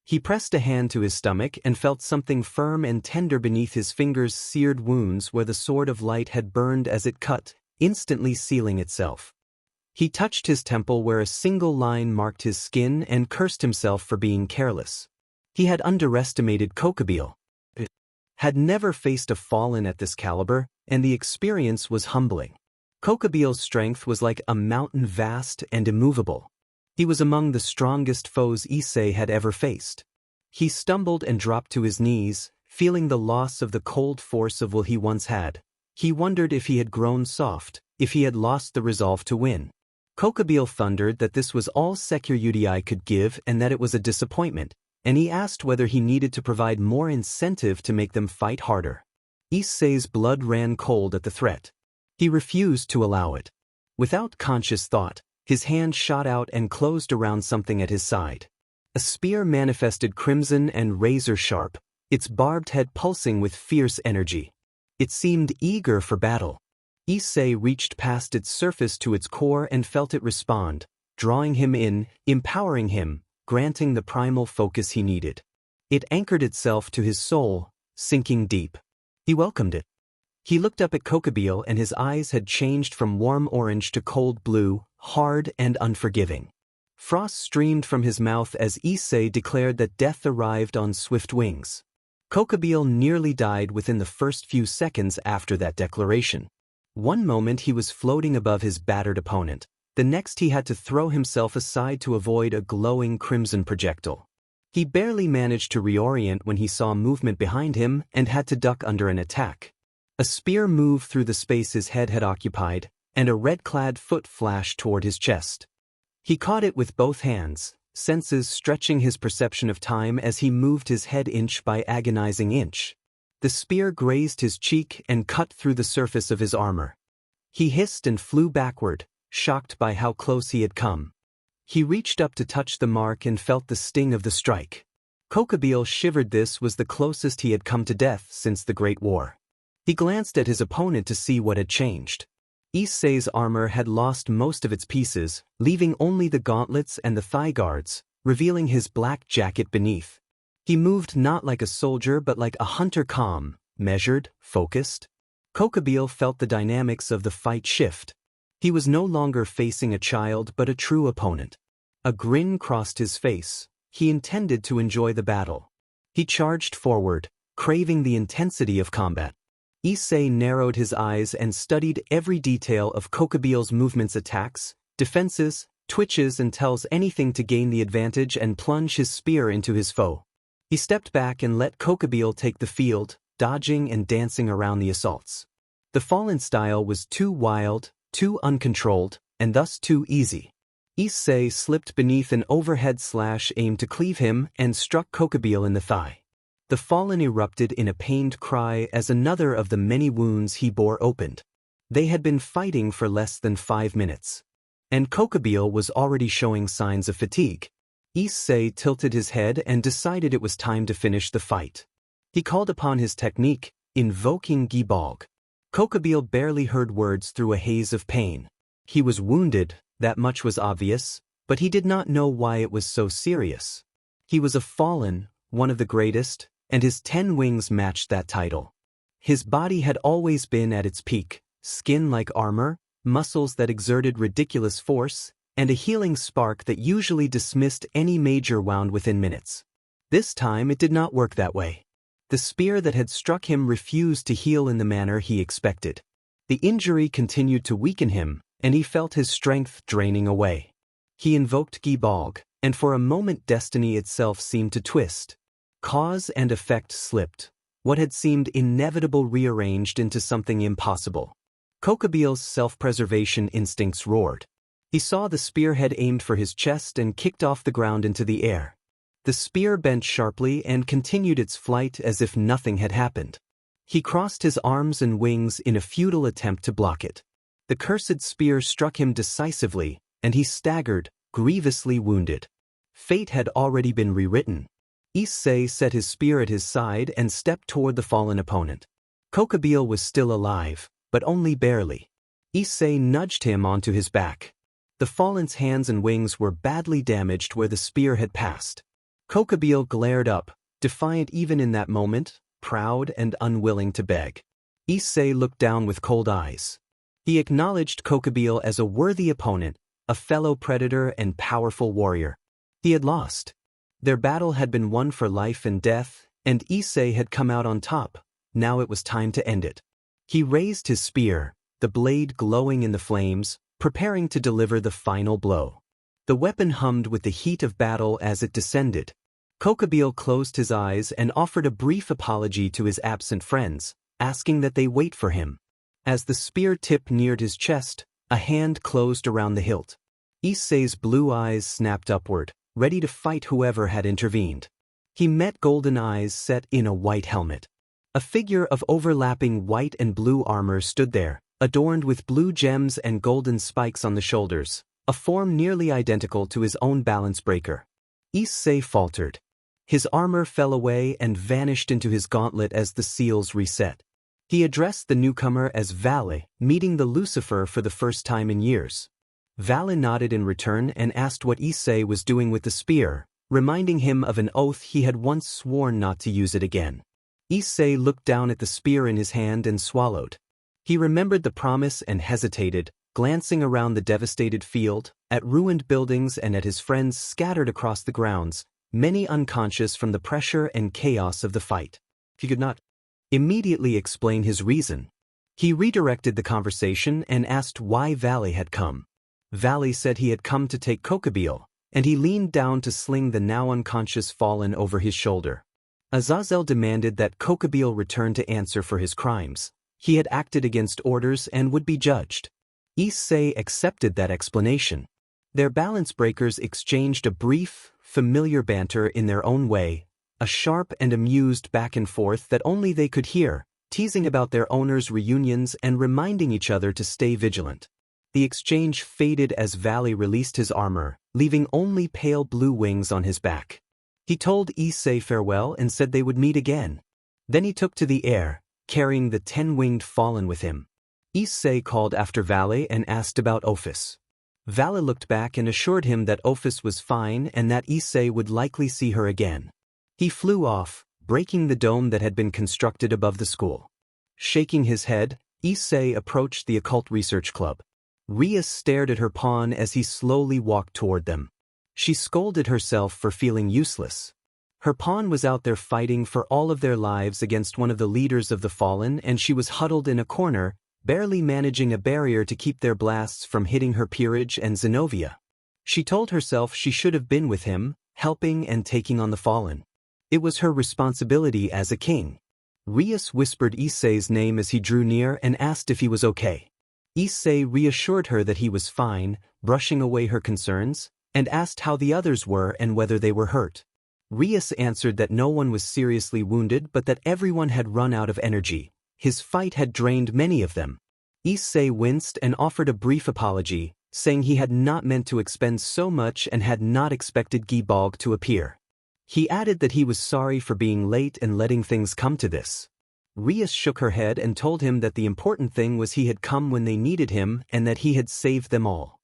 [SPEAKER 1] He pressed a hand to his stomach and felt something firm and tender beneath his fingers' seared wounds where the sword of light had burned as it cut, instantly sealing itself. He touched his temple where a single line marked his skin and cursed himself for being careless. He had underestimated Kokobeel. Had never faced a fallen at this caliber, and the experience was humbling. Kokobeel's strength was like a mountain vast and immovable. He was among the strongest foes Issei had ever faced. He stumbled and dropped to his knees, feeling the loss of the cold force of will he once had. He wondered if he had grown soft, if he had lost the resolve to win. Kokobeel thundered that this was all Hyoudou Issei could give and that it was a disappointment, and he asked whether he needed to provide more incentive to make them fight harder. Issei's blood ran cold at the threat. He refused to allow it. Without conscious thought, his hand shot out and closed around something at his side. A spear manifested crimson and razor-sharp, its barbed head pulsing with fierce energy. It seemed eager for battle. Issei reached past its surface to its core and felt it respond, drawing him in, empowering him, granting the primal focus he needed. It anchored itself to his soul, sinking deep. He welcomed it. He looked up at Kokobeel and his eyes had changed from warm orange to cold blue, hard and unforgiving. Frost streamed from his mouth as Issei declared that death arrived on swift wings. Kokobeel nearly died within the first few seconds after that declaration. One moment he was floating above his battered opponent, the next he had to throw himself aside to avoid a glowing crimson projectile. He barely managed to reorient when he saw movement behind him and had to duck under an attack. A spear moved through the space his head had occupied, and a red-clad foot flashed toward his chest. He caught it with both hands, senses stretching his perception of time as he moved his head inch by agonizing inch. The spear grazed his cheek and cut through the surface of his armor. He hissed and flew backward, shocked by how close he had come. He reached up to touch the mark and felt the sting of the strike. Kokobeel shivered. This was the closest he had come to death since the Great War. He glanced at his opponent to see what had changed. Issei's armor had lost most of its pieces, leaving only the gauntlets and the thigh guards, revealing his black jacket beneath. He moved not like a soldier but like a hunter, calm, measured, focused. Kokobeel felt the dynamics of the fight shift. He was no longer facing a child but a true opponent. A grin crossed his face. He intended to enjoy the battle. He charged forward, craving the intensity of combat. Issei narrowed his eyes and studied every detail of Kokobeel's movements, attacks, defenses, twitches and tells anything to gain the advantage and plunge his spear into his foe. He stepped back and let Kokubile take the field, dodging and dancing around the assaults. The fallen style was too wild, too uncontrolled, and thus too easy. Issei slipped beneath an overhead slash aimed to cleave him and struck Kokubile in the thigh. The fallen erupted in a pained cry as another of the many wounds he bore opened. They had been fighting for less than 5 minutes. And Kokubile was already showing signs of fatigue. Issei tilted his head and decided it was time to finish the fight. He called upon his technique, invoking Gibalg. Kokubile barely heard words through a haze of pain. He was wounded, that much was obvious, but he did not know why it was so serious. He was a fallen, one of the greatest, and his 10 wings matched that title. His body had always been at its peak, skin like armor, muscles that exerted ridiculous force, and a healing spark that usually dismissed any major wound within minutes. This time it did not work that way. The spear that had struck him refused to heal in the manner he expected. The injury continued to weaken him, and he felt his strength draining away. He invoked Gibalg, and for a moment destiny itself seemed to twist. Cause and effect slipped. What had seemed inevitable rearranged into something impossible. Kokubile's self-preservation instincts roared. He saw the spearhead aimed for his chest and kicked off the ground into the air. The spear bent sharply and continued its flight as if nothing had happened. He crossed his arms and wings in a futile attempt to block it. The cursed spear struck him decisively, and he staggered, grievously wounded. Fate had already been rewritten. Issei set his spear at his side and stepped toward the fallen opponent. Kokubile was still alive, but only barely. Issei nudged him onto his back. The fallen's hands and wings were badly damaged where the spear had passed. Kokubile glared up, defiant even in that moment, proud and unwilling to beg. Issei looked down with cold eyes. He acknowledged Kokubile as a worthy opponent, a fellow predator and powerful warrior. He had lost. Their battle had been won for life and death, and Issei had come out on top. Now it was time to end it. He raised his spear, the blade glowing in the flames, preparing to deliver the final blow. The weapon hummed with the heat of battle as it descended. Kokubile closed his eyes and offered a brief apology to his absent friends, asking that they wait for him. As the spear tip neared his chest, a hand closed around the hilt. Issei's blue eyes snapped upward, ready to fight whoever had intervened. He met golden eyes set in a white helmet. A figure of overlapping white and blue armor stood there, adorned with blue gems and golden spikes on the shoulders, a form nearly identical to his own balance breaker. Issei faltered. His armor fell away and vanished into his gauntlet as the seals reset. He addressed the newcomer as Valle, meeting the Lucifer for the first time in years. Valle nodded in return and asked what Issei was doing with the spear, reminding him of an oath he had once sworn not to use it again. Issei looked down at the spear in his hand and swallowed. He remembered the promise and hesitated, glancing around the devastated field, at ruined buildings and at his friends scattered across the grounds, many unconscious from the pressure and chaos of the fight. He could not immediately explain his reason. He redirected the conversation and asked why Valle had come. Valle said he had come to take Kokubile, and he leaned down to sling the now unconscious fallen over his shoulder. Azazel demanded that Kokubile return to answer for his crimes. He had acted against orders and would be judged. Issei accepted that explanation. Their balance breakers exchanged a brief, familiar banter in their own way, a sharp and amused back and forth that only they could hear, teasing about their owners' reunions and reminding each other to stay vigilant. The exchange faded as Valle released his armor, leaving only pale blue wings on his back. He told Issei farewell and said they would meet again. Then he took to the air, carrying the 10-winged fallen with him. Issei called after Valle and asked about Ophis. Valle looked back and assured him that Ophis was fine and that Issei would likely see her again. He flew off, breaking the dome that had been constructed above the school. Shaking his head, Issei approached the occult research club. Ria stared at her pawn as he slowly walked toward them. She scolded herself for feeling useless. Her pawn was out there fighting for all of their lives against one of the leaders of the fallen, and she was huddled in a corner, barely managing a barrier to keep their blasts from hitting her peerage and Zenobia. She told herself she should have been with him, helping and taking on the fallen. It was her responsibility as a king. Rias whispered Issei's name as he drew near and asked if he was okay. Issei reassured her that he was fine, brushing away her concerns, and asked how the others were and whether they were hurt. Rias answered that no one was seriously wounded but that everyone had run out of energy. His fight had drained many of them. Issei winced and offered a brief apology, saying he had not meant to expend so much and had not expected Gibalg to appear. He added that he was sorry for being late and letting things come to this. Rias shook her head and told him that the important thing was he had come when they needed him and that he had saved them all.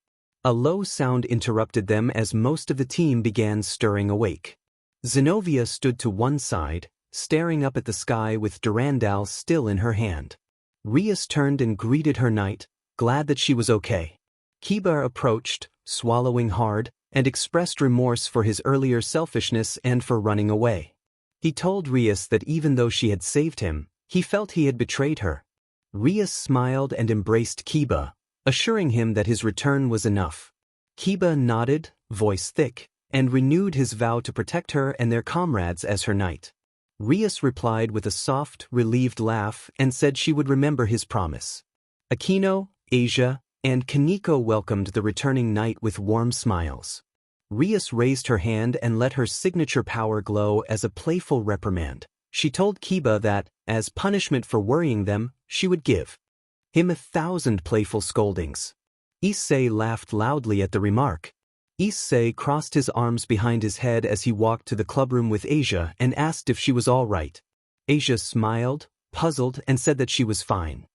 [SPEAKER 1] A low sound interrupted them as most of the team began stirring awake. Zenobia stood to one side, staring up at the sky with Durandal still in her hand. Rias turned and greeted her knight, glad that she was okay. Kiba approached, swallowing hard, and expressed remorse for his earlier selfishness and for running away. He told Rias that even though she had saved him, he felt he had betrayed her. Rias smiled and embraced Kiba, assuring him that his return was enough. Kiba nodded, voice thick, and renewed his vow to protect her and their comrades as her knight. Rias replied with a soft, relieved laugh and said she would remember his promise. Aquino, Asia, and Kaneko welcomed the returning knight with warm smiles. Rias raised her hand and let her signature power glow as a playful reprimand. She told Kiba that, as punishment for worrying them, she would give him 1,000 playful scoldings. Issei laughed loudly at the remark. Issei crossed his arms behind his head as he walked to the clubroom with Asia and asked if she was all right. Asia smiled, puzzled, and said that she was fine.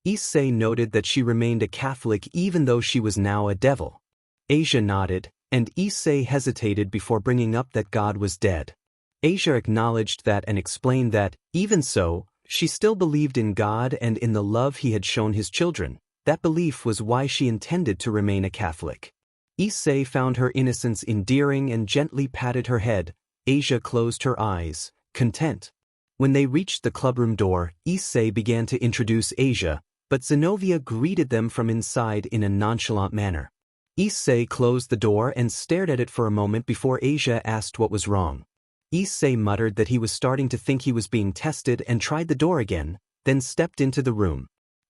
[SPEAKER 1] Issei noted that she remained a Catholic even though she was now a devil. Asia nodded, and Issei hesitated before bringing up that God was dead. Asia acknowledged that and explained that, even so, she still believed in God and in the love he had shown his children. That belief was why she intended to remain a Catholic. Issei found her innocence endearing and gently patted her head. Asia closed her eyes, content. When they reached the clubroom door, Issei began to introduce Asia, but Zenobia greeted them from inside in a nonchalant manner. Issei closed the door and stared at it for a moment before Asia asked what was wrong. Issei muttered that he was starting to think he was being tested and tried the door again, then stepped into the room.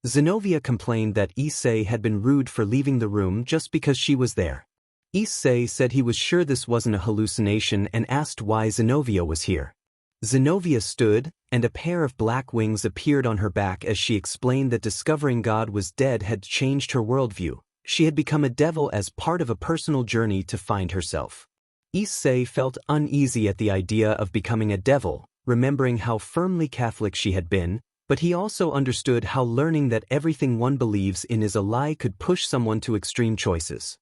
[SPEAKER 1] Zenobia complained that Issei had been rude for leaving the room just because she was there. Issei said he was sure this wasn't a hallucination and asked why Zenobia was here. Zenobia stood, and a pair of black wings appeared on her back as she explained that discovering God was dead had changed her worldview. She had become a devil as part of a personal journey to find herself. Issei felt uneasy at the idea of becoming a devil, remembering how firmly Catholic she had been, but he also understood how learning that everything one believes in is a lie could push someone to extreme choices.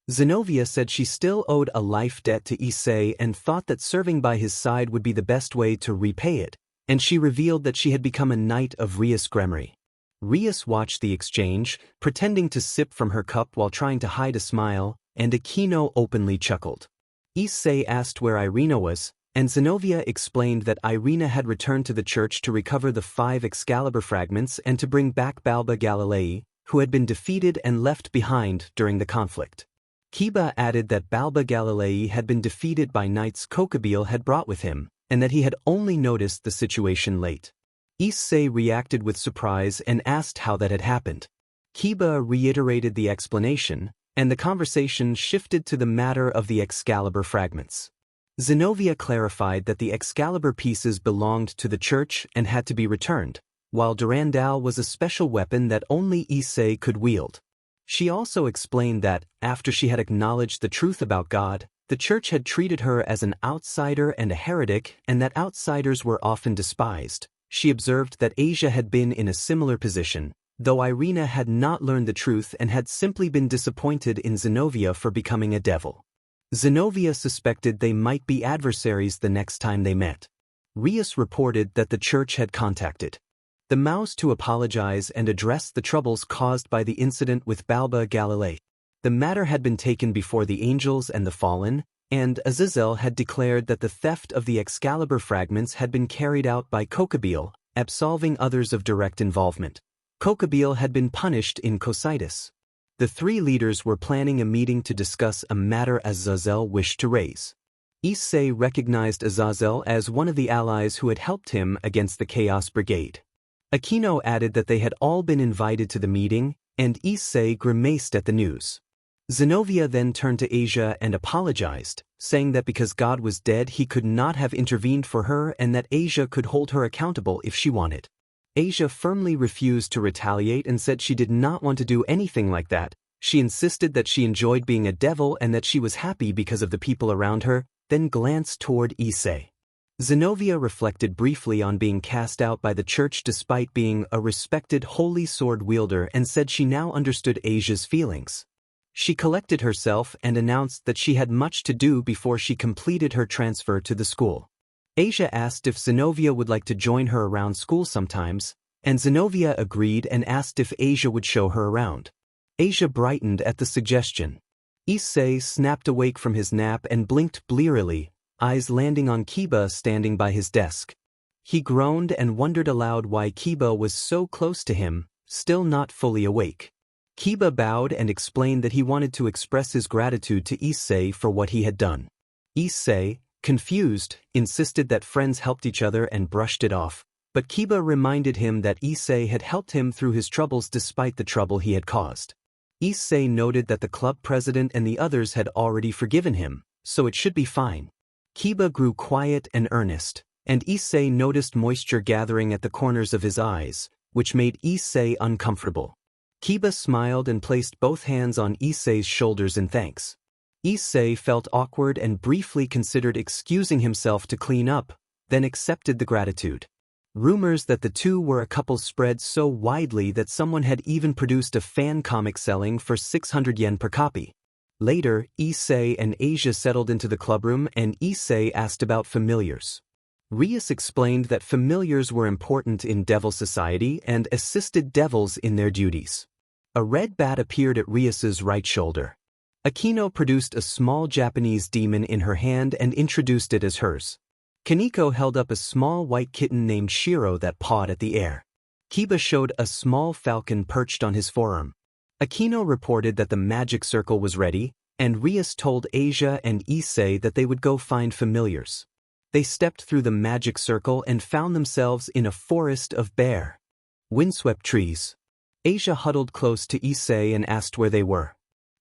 [SPEAKER 1] Zenobia said she still owed a life debt to Issei and thought that serving by his side would be the best way to repay it, and she revealed that she had become a knight of Rias Gremory. Rias watched the exchange, pretending to sip from her cup while trying to hide a smile, and Aquino openly chuckled. Issei asked where Irina was, and Zenobia explained that Irina had returned to the church to recover the 5 Excalibur fragments and to bring back Balba Galilei, who had been defeated and left behind during the conflict. Kiba added that Balba Galilei had been defeated by knights Kokabil had brought with him, and that he had only noticed the situation late. Issei reacted with surprise and asked how that had happened. Kiba reiterated the explanation, and the conversation shifted to the matter of the Excalibur fragments. Zenobia clarified that the Excalibur pieces belonged to the church and had to be returned, while Durandal was a special weapon that only Issei could wield. She also explained that, after she had acknowledged the truth about God, the church had treated her as an outsider and a heretic and that outsiders were often despised. She observed that Asia had been in a similar position, though Irina had not learned the truth and had simply been disappointed in Zenobia for becoming a devil. Zenobia suspected they might be adversaries the next time they met. Rias reported that the church had contacted the mouse to apologize and address the troubles caused by the incident with Balba Galilei. The matter had been taken before the angels and the fallen, and Azazel had declared that the theft of the Excalibur fragments had been carried out by Kokabil, absolving others of direct involvement. Kokubile had been punished in Cocytus. The three leaders were planning a meeting to discuss a matter Azazel wished to raise. Issei recognized Azazel as one of the allies who had helped him against the Chaos Brigade. Aquino added that they had all been invited to the meeting, and Issei grimaced at the news. Zenobia then turned to Asia and apologized, saying that because God was dead he could not have intervened for her and that Asia could hold her accountable if she wanted. Asia firmly refused to retaliate and said she did not want to do anything like that. She insisted that she enjoyed being a devil and that she was happy because of the people around her, then glanced toward Issei. Zenobia reflected briefly on being cast out by the church despite being a respected holy sword wielder and said she now understood Asia's feelings. She collected herself and announced that she had much to do before she completed her transfer to the school. Asia asked if Zenobia would like to join her around school sometimes, and Zenobia agreed and asked if Asia would show her around. Asia brightened at the suggestion. Issei snapped awake from his nap and blinked blearily, eyes landing on Kiba standing by his desk. He groaned and wondered aloud why Kiba was so close to him, still not fully awake. Kiba bowed and explained that he wanted to express his gratitude to Issei for what he had done. Issei, confused, insisted that friends helped each other and brushed it off, but Kiba reminded him that Issei had helped him through his troubles despite the trouble he had caused. Issei noted that the club president and the others had already forgiven him, so it should be fine. Kiba grew quiet and earnest, and Issei noticed moisture gathering at the corners of his eyes, which made Issei uncomfortable. Kiba smiled and placed both hands on Issei's shoulders in thanks. Issei felt awkward and briefly considered excusing himself to clean up, then accepted the gratitude. Rumors that the two were a couple spread so widely that someone had even produced a fan comic selling for 600 yen per copy. Later, Issei and Asia settled into the clubroom and Issei asked about familiars. Rias explained that familiars were important in Devil Society and assisted devils in their duties. A red bat appeared at Rias's right shoulder. Aquino produced a small Japanese demon in her hand and introduced it as hers. Kaneko held up a small white kitten named Shiro that pawed at the air. Kiba showed a small falcon perched on his forearm. Aquino reported that the magic circle was ready, and Rias told Asia and Issei that they would go find familiars. They stepped through the magic circle and found themselves in a forest of bare, windswept trees. Asia huddled close to Issei and asked where they were.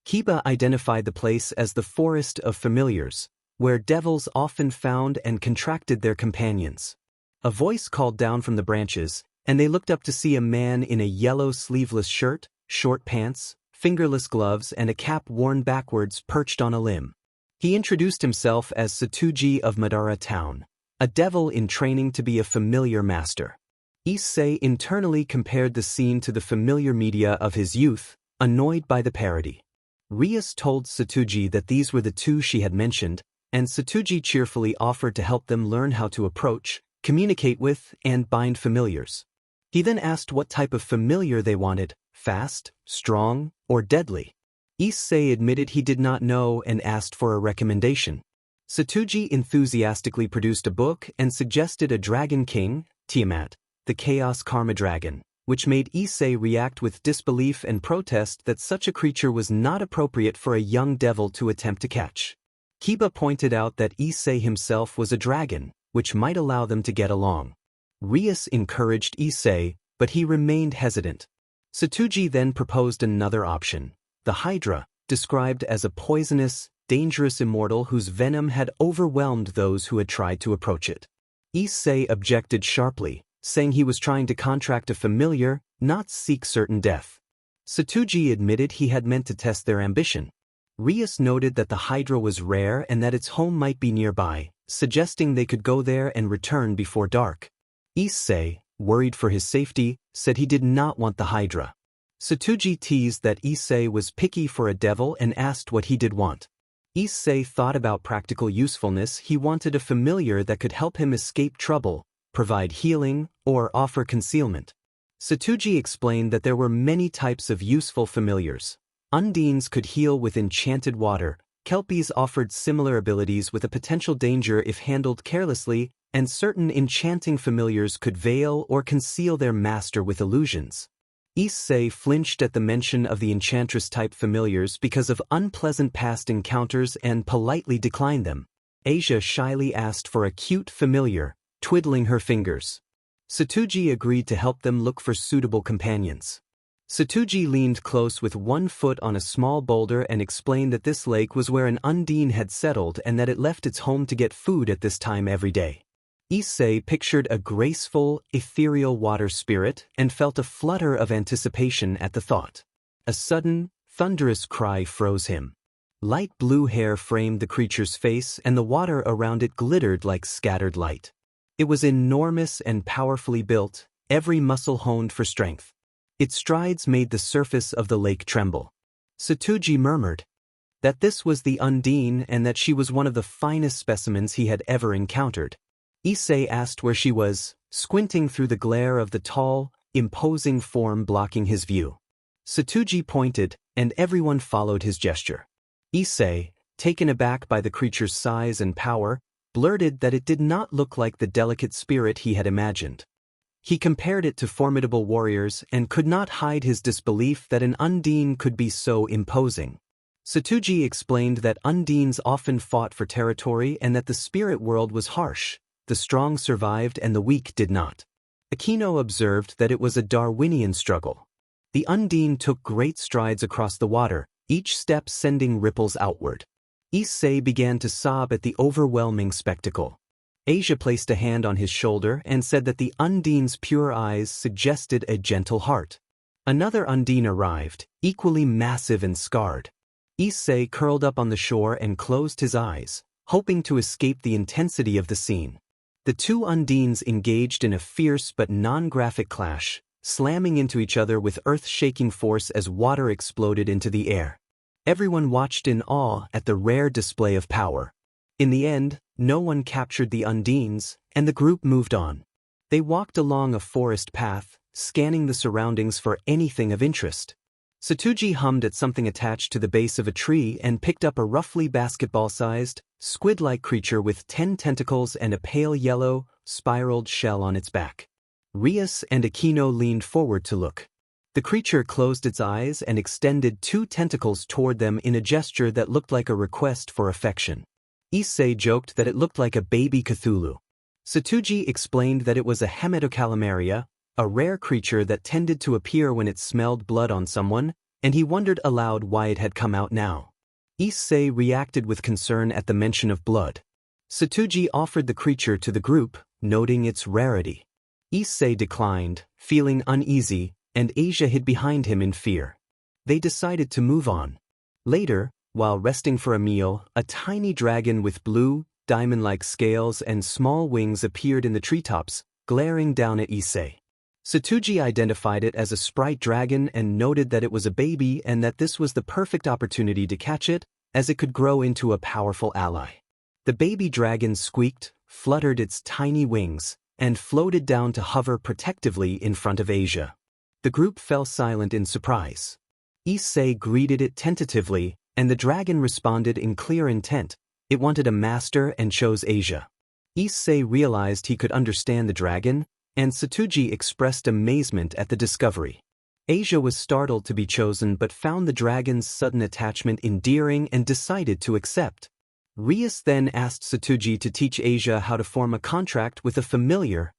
[SPEAKER 1] Kiba identified the place as the Forest of Familiars, where devils often found and contracted their companions. A voice called down from the branches, and they looked up to see a man in a yellow sleeveless shirt, short pants, fingerless gloves and a cap worn backwards perched on a limb. He introduced himself as Satuji of Madara Town, a devil in training to be a familiar master. Issei internally compared the scene to the familiar media of his youth, annoyed by the parody. Rias told Satuji that these were the two she had mentioned, and Satuji cheerfully offered to help them learn how to approach, communicate with, and bind familiars. He then asked what type of familiar they wanted, fast, strong, or deadly. Issei admitted he did not know and asked for a recommendation. Satuji enthusiastically produced a book and suggested a dragon king, Tiamat, the Chaos Karma Dragon, which made Issei react with disbelief and protest that such a creature was not appropriate for a young devil to attempt to catch. Kiba pointed out that Issei himself was a dragon, which might allow them to get along. Rias encouraged Issei, but he remained hesitant. Satuji then proposed another option, the Hydra, described as a poisonous, dangerous immortal whose venom had overwhelmed those who had tried to approach it. Issei objected sharply, saying he was trying to contract a familiar, not seek certain death. Satuji admitted he had meant to test their ambition. Rias noted that the Hydra was rare and that its home might be nearby, suggesting they could go there and return before dark. Issei, worried for his safety, said he did not want the Hydra. Satuji teased that Issei was picky for a devil and asked what he did want. Issei thought about practical usefulness. He wanted a familiar that could help him escape trouble, provide healing, or offer concealment. Satuji explained that there were many types of useful familiars. Undines could heal with enchanted water, Kelpies offered similar abilities with a potential danger if handled carelessly, and certain enchanting familiars could veil or conceal their master with illusions. Issei flinched at the mention of the enchantress-type familiars because of unpleasant past encounters and politely declined them. Asia shyly asked for a cute familiar, twiddling her fingers. Satuji agreed to help them look for suitable companions. Satuji leaned close with one foot on a small boulder and explained that this lake was where an undine had settled and that it left its home to get food at this time every day. Issei pictured a graceful, ethereal water spirit and felt a flutter of anticipation at the thought. A sudden, thunderous cry froze him. Light blue hair framed the creature's face and the water around it glittered like scattered light. It was enormous and powerfully built, every muscle honed for strength. Its strides made the surface of the lake tremble. Satuji murmured that this was the undine and that she was one of the finest specimens he had ever encountered. Issei asked where she was, squinting through the glare of the tall, imposing form blocking his view. Satuji pointed, and everyone followed his gesture. Issei, taken aback by the creature's size and power, blurted that it did not look like the delicate spirit he had imagined. He compared it to formidable warriors and could not hide his disbelief that an undine could be so imposing. Satuji explained that undines often fought for territory and that the spirit world was harsh. The strong survived and the weak did not. Aquino observed that it was a Darwinian struggle. The undine took great strides across the water, each step sending ripples outward. Issei began to sob at the overwhelming spectacle. Asia placed a hand on his shoulder and said that the undine's pure eyes suggested a gentle heart. Another undine arrived, equally massive and scarred. Issei curled up on the shore and closed his eyes, hoping to escape the intensity of the scene. The two undines engaged in a fierce but non-graphic clash, slamming into each other with earth-shaking force as water exploded into the air. Everyone watched in awe at the rare display of power. In the end, no one captured the undines, and the group moved on. They walked along a forest path, scanning the surroundings for anything of interest. Satuji hummed at something attached to the base of a tree and picked up a roughly basketball-sized, squid-like creature with 10 tentacles and a pale yellow, spiraled shell on its back. Rias and Aquino leaned forward to look. The creature closed its eyes and extended 2 tentacles toward them in a gesture that looked like a request for affection. Issei joked that it looked like a baby Cthulhu. Satuji explained that it was a Hematocalamarea, a rare creature that tended to appear when it smelled blood on someone, and he wondered aloud why it had come out now. Issei reacted with concern at the mention of blood. Satuji offered the creature to the group, noting its rarity. Issei declined, feeling uneasy, and Asia hid behind him in fear. They decided to move on. Later, while resting for a meal, a tiny dragon with blue, diamond-like scales and small wings appeared in the treetops, glaring down at Issei. Satuji identified it as a sprite dragon and noted that it was a baby and that this was the perfect opportunity to catch it, as it could grow into a powerful ally. The baby dragon squeaked, fluttered its tiny wings, and floated down to hover protectively in front of Asia. The group fell silent in surprise. Issei greeted it tentatively, and the dragon responded in clear intent. It wanted a master and chose Asia. Issei realized he could understand the dragon, and Satuji expressed amazement at the discovery. Asia was startled to be chosen but found the dragon's sudden attachment endearing and decided to accept. Rias then asked Satuji to teach Asia how to form a contract with a familiar,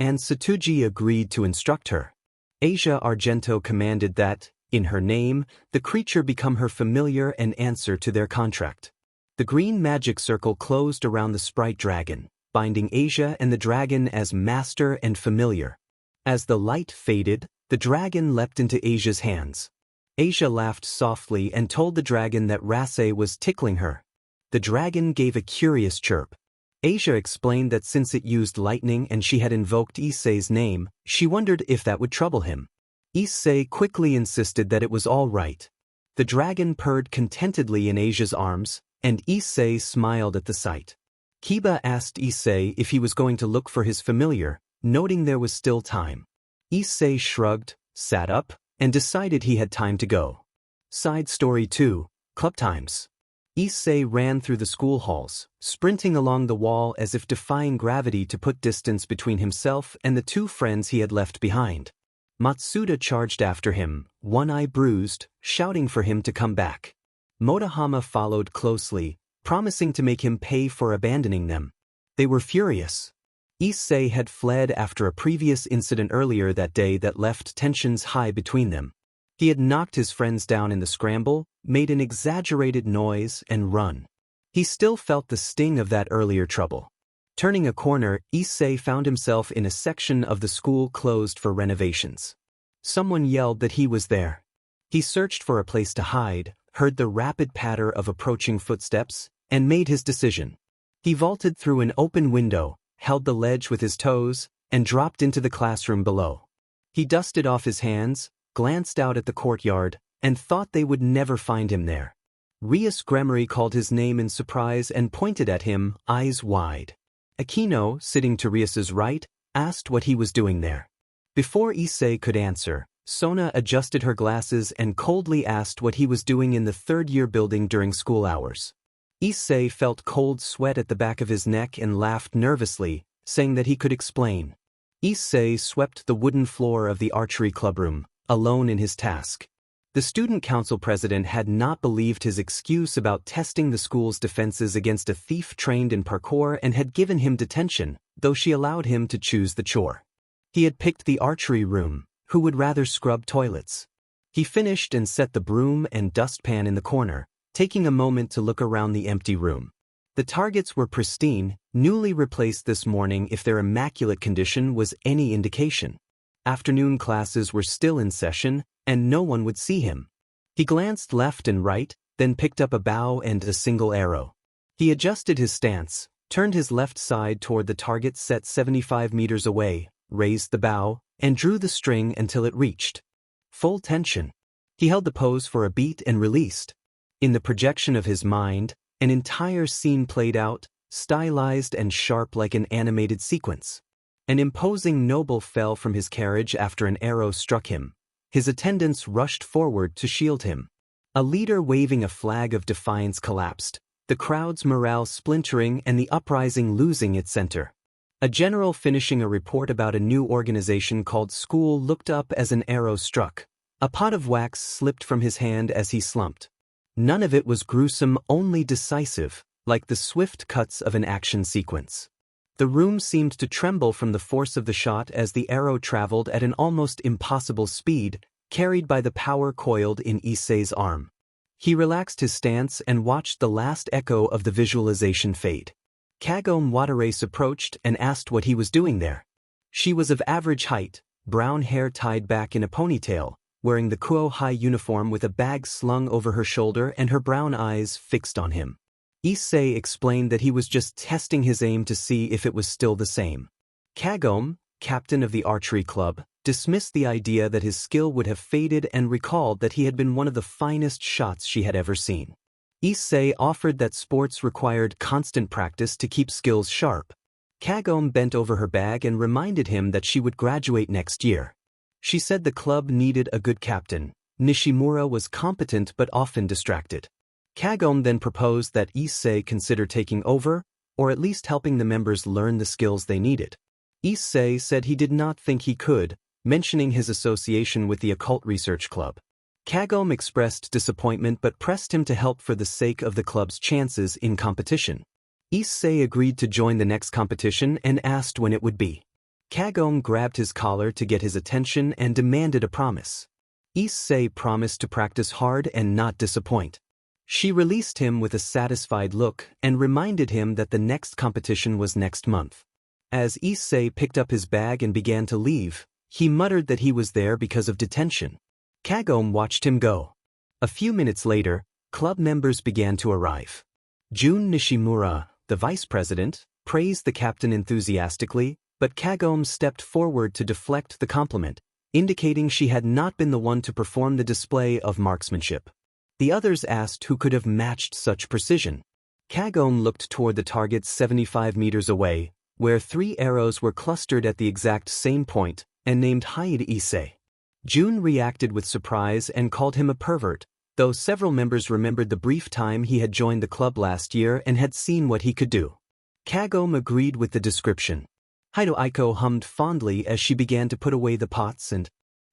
[SPEAKER 1] and Satuji agreed to instruct her. Asia Argento commanded that, in her name, the creature become her familiar and answer to their contract. The green magic circle closed around the sprite dragon, binding Asia and the dragon as master and familiar. As the light faded, the dragon leapt into Asia's hands. Asia laughed softly and told the dragon that Rasei was tickling her. The dragon gave a curious chirp. Asia explained that since it used lightning and she had invoked Issei's name, she wondered if that would trouble him. Issei quickly insisted that it was all right. The dragon purred contentedly in Asia's arms, and Issei smiled at the sight. Kiba asked Issei if he was going to look for his familiar, noting there was still time. Issei shrugged, sat up, and decided he had time to go. Side Story 2, Club Times. Issei ran through the school halls, sprinting along the wall as if defying gravity to put distance between himself and the 2 friends he had left behind. Matsuda charged after him, one eye bruised, shouting for him to come back. Motohama followed closely, promising to make him pay for abandoning them. They were furious. Issei had fled after a previous incident earlier that day that left tensions high between them. He had knocked his friends down in the scramble, made an exaggerated noise, and run. He still felt the sting of that earlier trouble. Turning a corner, Issei found himself in a section of the school closed for renovations. Someone yelled that he was there. He searched for a place to hide, heard the rapid patter of approaching footsteps, and made his decision. He vaulted through an open window, held the ledge with his toes, and dropped into the classroom below. He dusted off his hands, glanced out at the courtyard, and thought they would never find him there. Rias Gremory called his name in surprise and pointed at him, eyes wide. Akino, sitting to Rias's right, asked what he was doing there. Before Issei could answer, Sona adjusted her glasses and coldly asked what he was doing in the third-year building during school hours. Issei felt cold sweat at the back of his neck and laughed nervously, saying that he could explain. Issei swept the wooden floor of the archery clubroom, alone in his task. The student council president had not believed his excuse about testing the school's defenses against a thief trained in parkour and had given him detention, though she allowed him to choose the chore. He had picked the archery room, who would rather scrub toilets. He finished and set the broom and dustpan in the corner, taking a moment to look around the empty room. The targets were pristine, newly replaced this morning if their immaculate condition was any indication. Afternoon classes were still in session, and no one would see him. He glanced left and right, then picked up a bow and a single arrow. He adjusted his stance, turned his left side toward the target set 75 meters away, raised the bow, and drew the string until it reached full tension. He held the pose for a beat and released. In the projection of his mind, an entire scene played out, stylized and sharp like an animated sequence. An imposing noble fell from his carriage after an arrow struck him. His attendants rushed forward to shield him. A leader waving a flag of defiance collapsed, the crowd's morale splintering and the uprising losing its center. A general finishing a report about a new organization called School looked up as an arrow struck. A pot of wax slipped from his hand as he slumped. None of it was gruesome, only decisive, like the swift cuts of an action sequence. The room seemed to tremble from the force of the shot as the arrow traveled at an almost impossible speed, carried by the power coiled in Issei's arm. He relaxed his stance and watched the last echo of the visualization fade. Kagome Watares approached and asked what he was doing there. She was of average height, brown hair tied back in a ponytail, wearing the Kuo High uniform with a bag slung over her shoulder and her brown eyes fixed on him. Issei explained that he was just testing his aim to see if it was still the same. Kagome, captain of the archery club, dismissed the idea that his skill would have faded and recalled that he had been one of the finest shots she had ever seen. Issei offered that sports required constant practice to keep skills sharp. Kagome bent over her bag and reminded him that she would graduate next year. She said the club needed a good captain. Nishimura was competent but often distracted. Kagome then proposed that Issei consider taking over, or at least helping the members learn the skills they needed. Issei said he did not think he could, mentioning his association with the Occult Research Club. Kagome expressed disappointment but pressed him to help for the sake of the club's chances in competition. Issei agreed to join the next competition and asked when it would be. Kagome grabbed his collar to get his attention and demanded a promise. Issei promised to practice hard and not disappoint. She released him with a satisfied look and reminded him that the next competition was next month. As Issei picked up his bag and began to leave, he muttered that he was there because of detention. Kagome watched him go. A few minutes later, club members began to arrive. Jun Nishimura, the vice president, praised the captain enthusiastically, but Kagome stepped forward to deflect the compliment, indicating she had not been the one to perform the display of marksmanship. The others asked who could have matched such precision. Kagome looked toward the target 75 meters away, where 3 arrows were clustered at the exact same point, and named Hyoudou Issei. Jun reacted with surprise and called him a pervert, though several members remembered the brief time he had joined the club last year and had seen what he could do. Kagome agreed with the description. Hyoudou Issei hummed fondly as she began to put away the pots and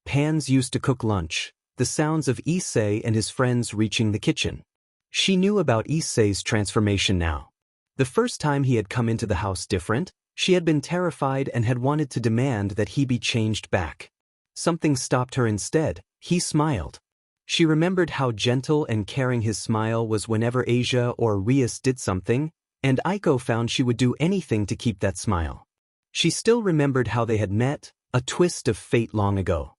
[SPEAKER 1] pans used to cook lunch, the sounds of Issei and his friends reaching the kitchen. She knew about Issei's transformation now. The first time he had come into the house different, she had been terrified and had wanted to demand that he be changed back. Something stopped her instead. He smiled. She remembered how gentle and caring his smile was whenever Asia or Rias did something, and Aiko found she would do anything to keep that smile. She still remembered how they had met, a twist of fate long ago.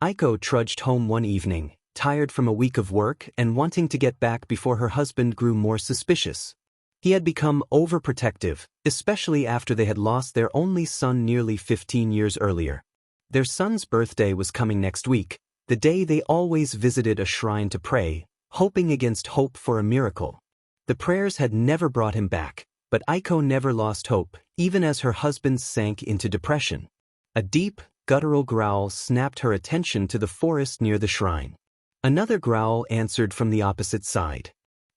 [SPEAKER 1] Aiko trudged home one evening, tired from a week of work and wanting to get back before her husband grew more suspicious. He had become overprotective, especially after they had lost their only son nearly 15 years earlier. Their son's birthday was coming next week, the day they always visited a shrine to pray, hoping against hope for a miracle. The prayers had never brought him back, but Aiko never lost hope, even as her husband sank into depression. A deep, guttural growl snapped her attention to the forest near the shrine. Another growl answered from the opposite side.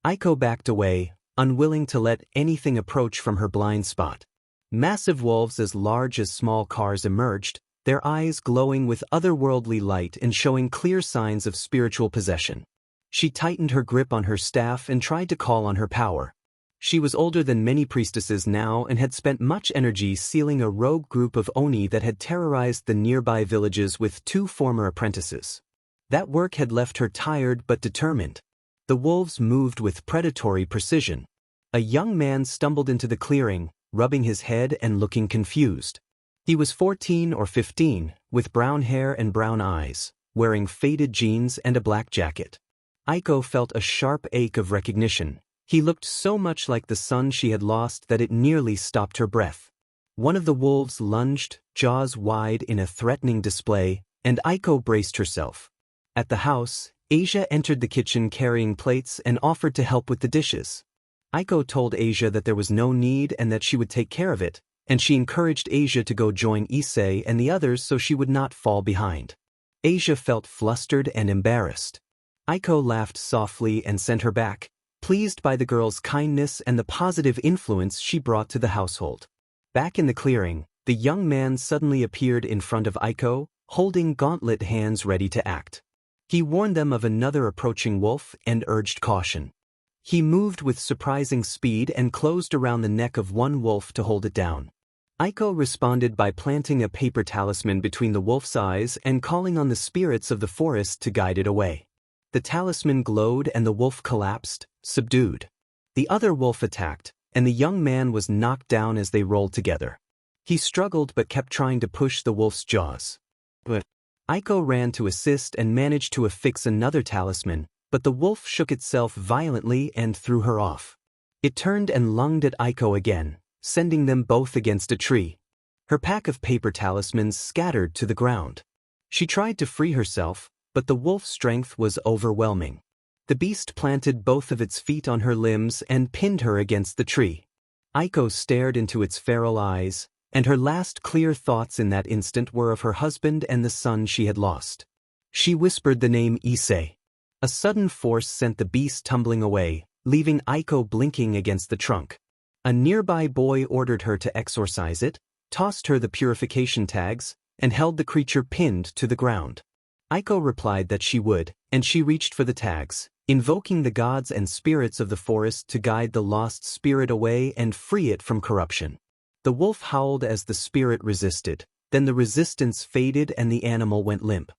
[SPEAKER 1] Aiko backed away, unwilling to let anything approach from her blind spot. Massive wolves as large as small cars emerged, their eyes glowing with otherworldly light and showing clear signs of spiritual possession. She tightened her grip on her staff and tried to call on her power. She was older than many priestesses now and had spent much energy sealing a rogue group of Oni that had terrorized the nearby villages with 2 former apprentices. That work had left her tired but determined. The wolves moved with predatory precision. A young man stumbled into the clearing, rubbing his head and looking confused. He was 14 or 15, with brown hair and brown eyes, wearing faded jeans and a black jacket. Aiko felt a sharp ache of recognition. He looked so much like the son she had lost that it nearly stopped her breath. One of the wolves lunged, jaws wide in a threatening display, and Aiko braced herself. At the house, Asia entered the kitchen carrying plates and offered to help with the dishes. Aiko told Asia that there was no need and that she would take care of it, and she encouraged Asia to go join Issei and the others so she would not fall behind. Asia felt flustered and embarrassed. Aiko laughed softly and sent her back, pleased by the girl's kindness and the positive influence she brought to the household. Back in the clearing, the young man suddenly appeared in front of Aiko, holding gauntlet hands ready to act. He warned them of another approaching wolf and urged caution. He moved with surprising speed and closed around the neck of one wolf to hold it down. Aiko responded by planting a paper talisman between the wolf's eyes and calling on the spirits of the forest to guide it away. The talisman glowed and the wolf collapsed, subdued. The other wolf attacked, and the young man was knocked down as they rolled together. He struggled but kept trying to push the wolf's jaws. But Aiko ran to assist and managed to affix another talisman, but the wolf shook itself violently and threw her off. It turned and lunged at Aiko again, sending them both against a tree. Her pack of paper talismans scattered to the ground. She tried to free herself, but the wolf's strength was overwhelming. The beast planted both of its feet on her limbs and pinned her against the tree. Aiko stared into its feral eyes, and her last clear thoughts in that instant were of her husband and the son she had lost. She whispered the name Issei. A sudden force sent the beast tumbling away, leaving Aiko blinking against the trunk. A nearby boy ordered her to exorcise it, tossed her the purification tags, and held the creature pinned to the ground. Aiko replied that she would, and she reached for the tags, invoking the gods and spirits of the forest to guide the lost spirit away and free it from corruption. The wolf howled as the spirit resisted, then the resistance faded and the animal went limp.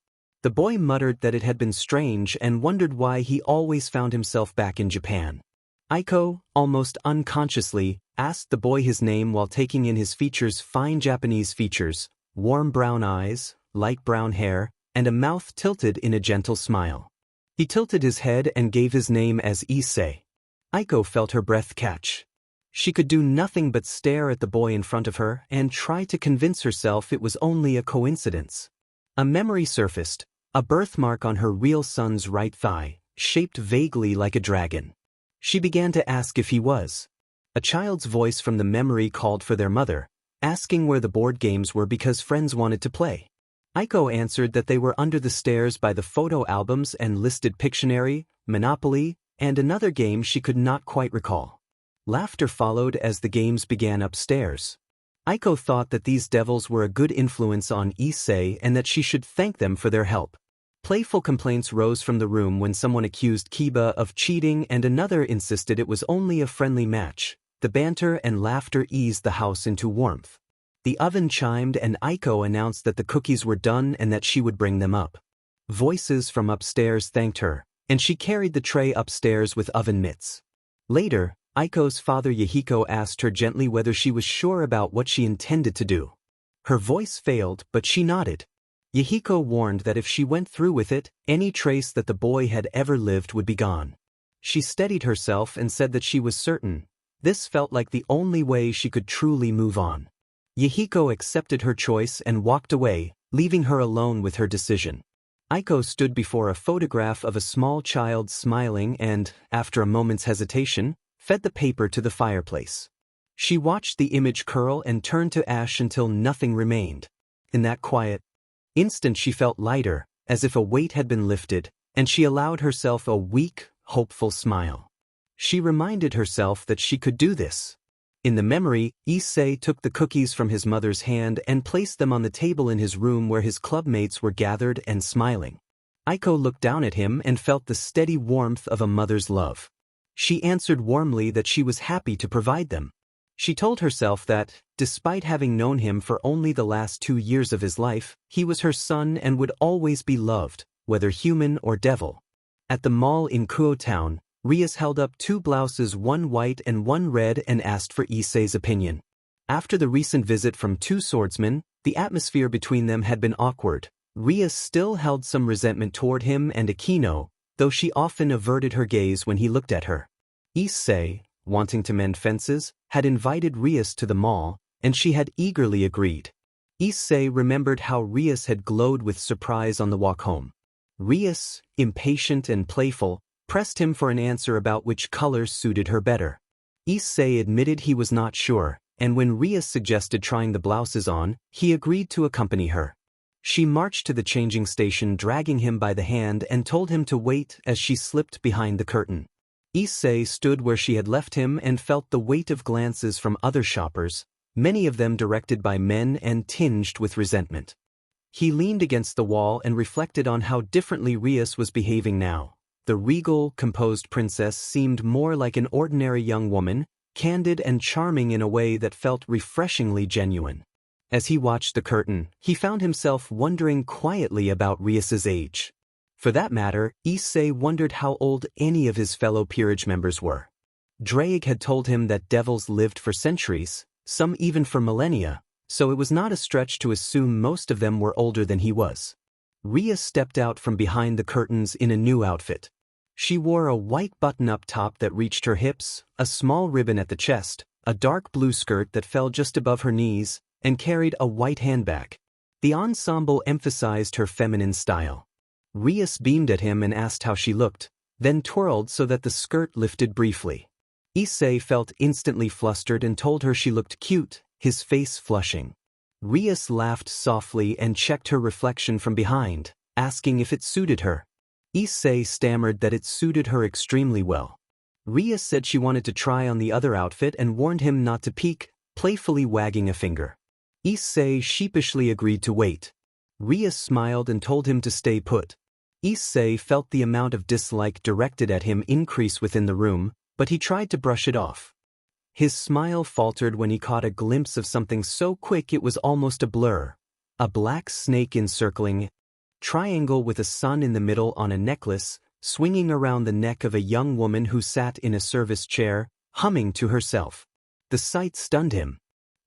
[SPEAKER 1] The boy muttered that it had been strange and wondered why he always found himself back in Japan. Aiko, almost unconsciously, asked the boy his name while taking in his features, fine Japanese features, warm brown eyes, light brown hair, and a mouth tilted in a gentle smile. He tilted his head and gave his name as Issei. Aiko felt her breath catch. She could do nothing but stare at the boy in front of her and try to convince herself it was only a coincidence. A memory surfaced, a birthmark on her real son's right thigh, shaped vaguely like a dragon. She began to ask if he was. A child's voice from the memory called for their mother, asking where the board games were because friends wanted to play. Aiko answered that they were under the stairs by the photo albums and listed Pictionary, Monopoly, and another game she could not quite recall. Laughter followed as the games began upstairs. Aiko thought that these devils were a good influence on Issei and that she should thank them for their help. Playful complaints rose from the room when someone accused Kiba of cheating and another insisted it was only a friendly match. The banter and laughter eased the house into warmth. The oven chimed and Aiko announced that the cookies were done and that she would bring them up. Voices from upstairs thanked her, and she carried the tray upstairs with oven mitts. Later, Aiko's father Yahiko asked her gently whether she was sure about what she intended to do. Her voice failed, but she nodded. Yahiko warned that if she went through with it, any trace that the boy had ever lived would be gone. She steadied herself and said that she was certain. This felt like the only way she could truly move on. Yahiko accepted her choice and walked away, leaving her alone with her decision. Aiko stood before a photograph of a small child smiling and, after a moment's hesitation, fed the paper to the fireplace. She watched the image curl and turn to ash until nothing remained. In that quiet instant she felt lighter, as if a weight had been lifted, and she allowed herself a weak, hopeful smile. She reminded herself that she could do this. In the memory, Issei took the cookies from his mother's hand and placed them on the table in his room where his clubmates were gathered and smiling. Aiko looked down at him and felt the steady warmth of a mother's love. She answered warmly that she was happy to provide them. She told herself that, despite having known him for only the last 2 years of his life, he was her son and would always be loved, whether human or devil. At the mall in Kuo Town, Rias held up 2 blouses, one white and one red, and asked for Issei's opinion. After the recent visit from 2 swordsmen, the atmosphere between them had been awkward. Rias still held some resentment toward him and Akino, though she often averted her gaze when he looked at her. Issei, wanting to mend fences, had invited Rias to the mall, and she had eagerly agreed. Issei remembered how Rias had glowed with surprise on the walk home. Rias, impatient and playful, pressed him for an answer about which colors suited her better. Issei admitted he was not sure, and when Rias suggested trying the blouses on, he agreed to accompany her. She marched to the changing station dragging him by the hand and told him to wait as she slipped behind the curtain. Issei stood where she had left him and felt the weight of glances from other shoppers, many of them directed by men and tinged with resentment. He leaned against the wall and reflected on how differently Rias was behaving now. The regal, composed princess seemed more like an ordinary young woman, candid and charming in a way that felt refreshingly genuine. As he watched the curtain, he found himself wondering quietly about Rias's age. For that matter, Issei wondered how old any of his fellow peerage members were. Drake had told him that devils lived for centuries, some even for millennia, so it was not a stretch to assume most of them were older than he was. Rias stepped out from behind the curtains in a new outfit. She wore a white button-up top that reached her hips, a small ribbon at the chest, a dark blue skirt that fell just above her knees, and carried a white handbag. The ensemble emphasized her feminine style. Rias beamed at him and asked how she looked, then twirled so that the skirt lifted briefly. Issei felt instantly flustered and told her she looked cute, his face flushing. Rias laughed softly and checked her reflection from behind, asking if it suited her. Issei stammered that it suited her extremely well. Rias said she wanted to try on the other outfit and warned him not to peek, playfully wagging a finger. Issei sheepishly agreed to wait. Rias smiled and told him to stay put. Issei felt the amount of dislike directed at him increase within the room, but he tried to brush it off. His smile faltered when he caught a glimpse of something so quick it was almost a blur. A black snake encircling triangle with a sun in the middle on a necklace, swinging around the neck of a young woman who sat in a service chair, humming to herself. The sight stunned him.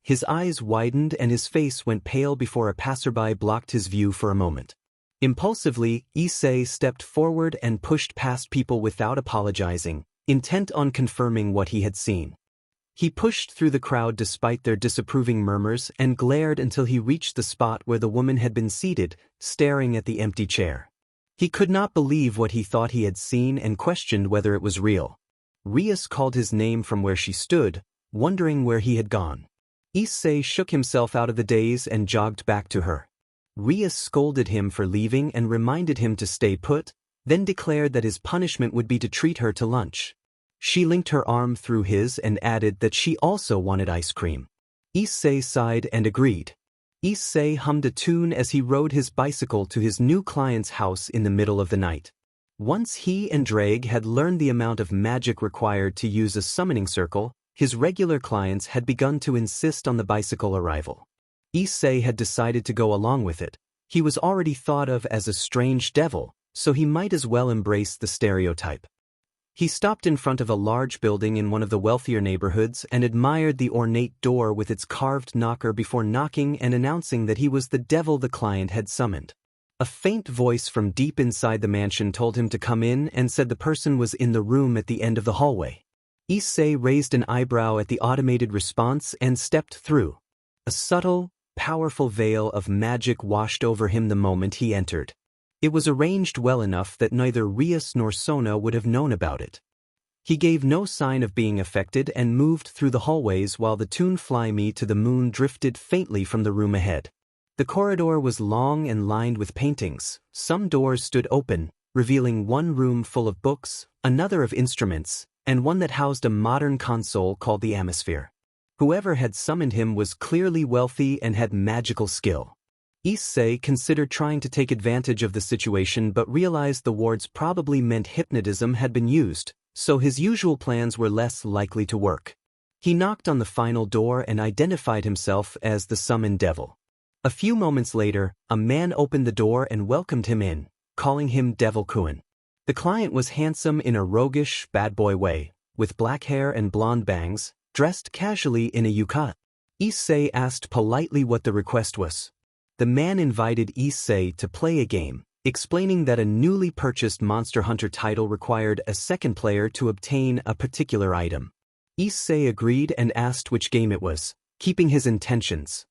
[SPEAKER 1] His eyes widened and his face went pale before a passerby blocked his view for a moment. Impulsively, Issei stepped forward and pushed past people without apologizing, intent on confirming what he had seen. He pushed through the crowd despite their disapproving murmurs and glared until he reached the spot where the woman had been seated, staring at the empty chair. He could not believe what he thought he had seen and questioned whether it was real. Rias called his name from where she stood, wondering where he had gone. Issei shook himself out of the daze and jogged back to her. Rias scolded him for leaving and reminded him to stay put, then declared that his punishment would be to treat her to lunch. She linked her arm through his and added that she also wanted ice cream. Issei sighed and agreed. Issei hummed a tune as he rode his bicycle to his new client's house in the middle of the night. Once he and Drake had learned the amount of magic required to use a summoning circle, his regular clients had begun to insist on the bicycle arrival. Issei had decided to go along with it. He was already thought of as a strange devil, so he might as well embrace the stereotype. He stopped in front of a large building in one of the wealthier neighborhoods and admired the ornate door with its carved knocker before knocking and announcing that he was the devil the client had summoned. A faint voice from deep inside the mansion told him to come in and said the person was in the room at the end of the hallway. Issei raised an eyebrow at the automated response and stepped through. A subtle, powerful veil of magic washed over him the moment he entered. It was arranged well enough that neither Rias nor Sona would have known about it. He gave no sign of being affected and moved through the hallways while the tune "Fly Me to the Moon" drifted faintly from the room ahead. The corridor was long and lined with paintings. Some doors stood open, revealing one room full of books, another of instruments, and one that housed a modern console called the Atmosphere. Whoever had summoned him was clearly wealthy and had magical skill. Issei considered trying to take advantage of the situation but realized the wards probably meant hypnotism had been used, so his usual plans were less likely to work. He knocked on the final door and identified himself as the summoned devil. A few moments later, a man opened the door and welcomed him in, calling him Devil Kuan. The client was handsome in a roguish, bad boy way, with black hair and blonde bangs, dressed casually in a yukata. Issei asked politely what the request was. The man invited Issei to play a game, explaining that a newly purchased Monster Hunter title required a second player to obtain a particular item. Issei agreed and asked which game it was, keeping his intentions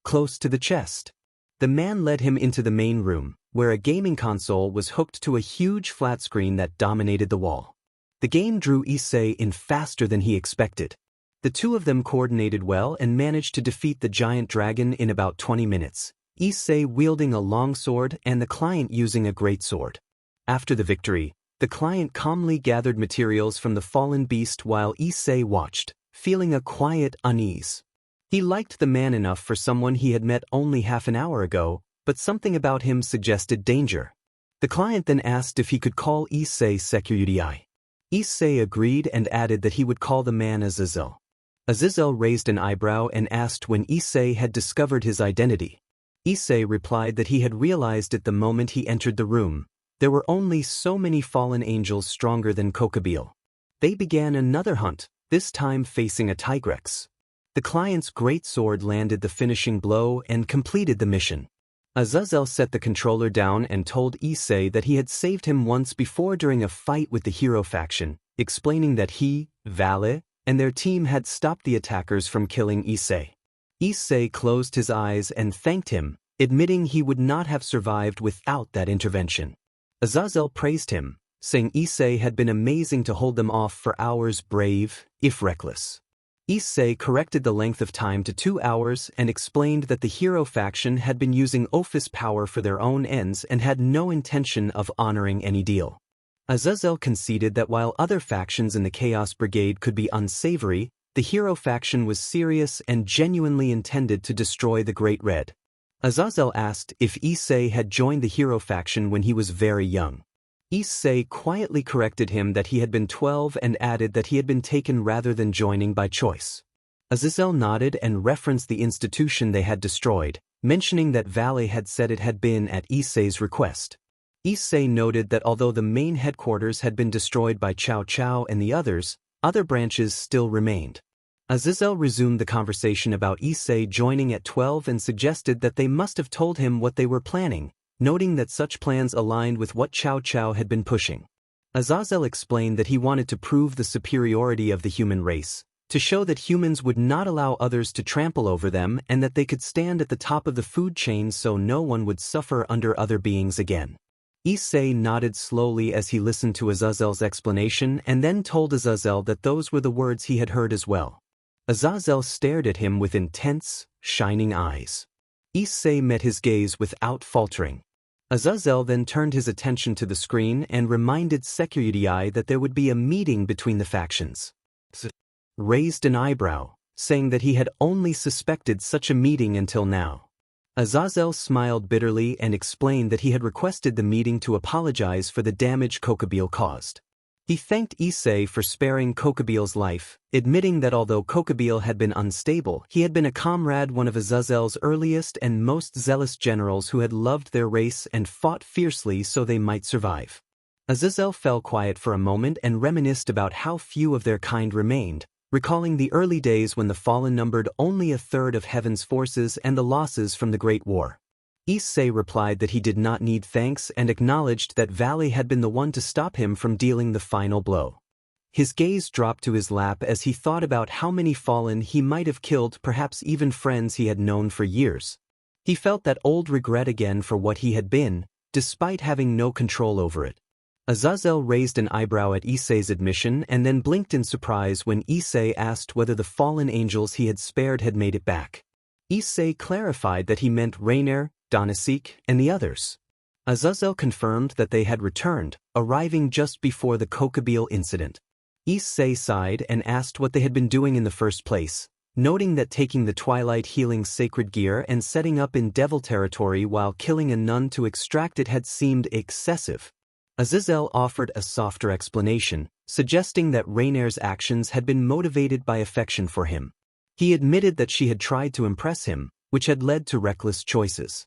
[SPEAKER 1] close to the chest. The man led him into the main room, where a gaming console was hooked to a huge flat screen that dominated the wall. The game drew Issei in faster than he expected. The two of them coordinated well and managed to defeat the giant dragon in about 20 minutes. Issei wielding a longsword and the client using a greatsword. After the victory, the client calmly gathered materials from the fallen beast while Issei watched, feeling a quiet unease. He liked the man enough for someone he had met only half an hour ago, but something about him suggested danger. The client then asked if he could call Issei Hyoudou. Issei agreed and added that he would call the man Azazel. Azazel raised an eyebrow and asked when Issei had discovered his identity. Issei replied that he had realized it the moment he entered the room. There were only so many fallen angels stronger than Kokobile. They began another hunt, this time facing a Tigrex. The client's greatsword landed the finishing blow and completed the mission. Azazel set the controller down and told Issei that he had saved him once before during a fight with the hero faction, explaining that he, Valle, and their team had stopped the attackers from killing Issei. Issei closed his eyes and thanked him, admitting he would not have survived without that intervention. Azazel praised him, saying Issei had been amazing to hold them off for hours, brave, if reckless. Issei corrected the length of time to 2 hours and explained that the hero faction had been using office power for their own ends and had no intention of honoring any deal. Azazel conceded that while other factions in the Chaos Brigade could be unsavory, the hero faction was serious and genuinely intended to destroy the Great Red. Azazel asked if Issei had joined the hero faction when he was very young. Issei quietly corrected him that he had been 12 and added that he had been taken rather than joining by choice. Azazel nodded and referenced the institution they had destroyed, mentioning that Valle had said it had been at Issei's request. Issei noted that although the main headquarters had been destroyed by Cao Cao and the others, other branches still remained. Azazel resumed the conversation about Issei joining at 12 and suggested that they must have told him what they were planning, noting that such plans aligned with what Cao Cao had been pushing. Azazel explained that he wanted to prove the superiority of the human race, to show that humans would not allow others to trample over them and that they could stand at the top of the food chain so no one would suffer under other beings again. Issei nodded slowly as he listened to Azazel's explanation and then told Azazel that those were the words he had heard as well. Azazel stared at him with intense, shining eyes. Issei met his gaze without faltering. Azazel then turned his attention to the screen and reminded Hyoudou that there would be a meeting between the factions. Raised an eyebrow. saying that he had only suspected such a meeting until now. Azazel smiled bitterly and explained that he had requested the meeting to apologize for the damage Kokobile caused. He thanked Issei for sparing Kokobile's life, admitting that although Kokobile had been unstable, he had been a comrade, one of Azazel's earliest and most zealous generals who had loved their race and fought fiercely so they might survive. Azazel fell quiet for a moment and reminisced about how few of their kind remained, recalling the early days when the fallen numbered only a third of heaven's forces and the losses from the Great War. Issei replied that he did not need thanks and acknowledged that Valley had been the one to stop him from dealing the final blow. His gaze dropped to his lap as he thought about how many fallen he might have killed, perhaps even friends he had known for years. He felt that old regret again for what he had been, despite having no control over it. Azazel raised an eyebrow at Issei's admission and then blinked in surprise when Issei asked whether the fallen angels he had spared had made it back. Issei clarified that he meant Rainer, Donasik, and the others. Azazel confirmed that they had returned, arriving just before the Kokobile incident. Issei sighed and asked what they had been doing in the first place, noting that taking the Twilight Healing sacred gear and setting up in Devil territory while killing a nun to extract it had seemed excessive. Azazel offered a softer explanation, suggesting that Rainer's actions had been motivated by affection for him. He admitted that she had tried to impress him, which had led to reckless choices.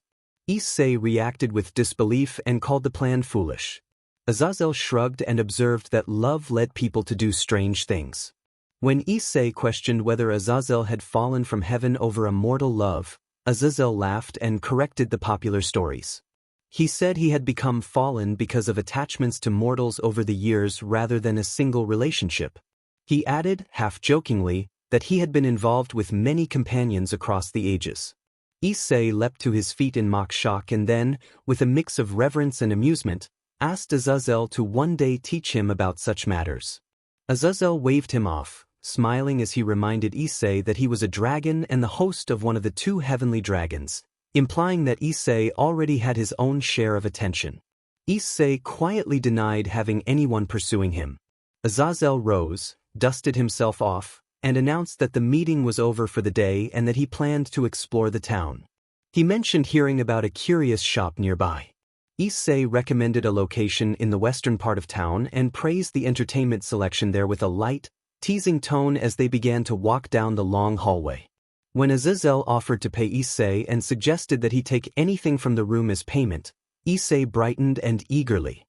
[SPEAKER 1] Issei reacted with disbelief and called the plan foolish. Azazel shrugged and observed that love led people to do strange things. When Issei questioned whether Azazel had fallen from heaven over a mortal love, Azazel laughed and corrected the popular stories. He said he had become fallen because of attachments to mortals over the years rather than a single relationship. He added, half-jokingly, that he had been involved with many companions across the ages. Issei leapt to his feet in mock shock and then, with a mix of reverence and amusement, asked Azazel to one day teach him about such matters. Azazel waved him off, smiling as he reminded Issei that he was a dragon and the host of one of the 2 heavenly dragons, implying that Issei already had his own share of attention. Issei quietly denied having anyone pursuing him. Azazel rose, dusted himself off, and announced that the meeting was over for the day and that he planned to explore the town. He mentioned hearing about a curious shop nearby. Issei recommended a location in the western part of town and praised the entertainment selection there with a light, teasing tone as they began to walk down the long hallway. When Azazel offered to pay Issei and suggested that he take anything from the room as payment, Issei brightened and eagerly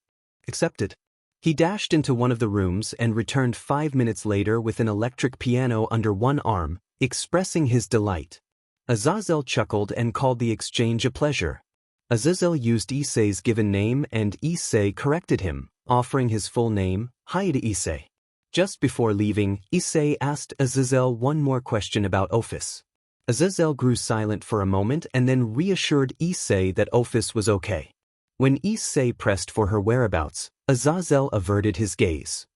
[SPEAKER 1] accepted. He dashed into one of the rooms and returned 5 minutes later with an electric piano under one arm, expressing his delight. Azazel chuckled and called the exchange a pleasure. Azazel used Issei's given name and Issei corrected him, offering his full name, Hyoudou Issei. Just before leaving, Issei asked Azazel one more question about Ophis. Azazel grew silent for a moment and then reassured Issei that Ophis was okay. When Issei pressed for her whereabouts, Azazel averted his gaze.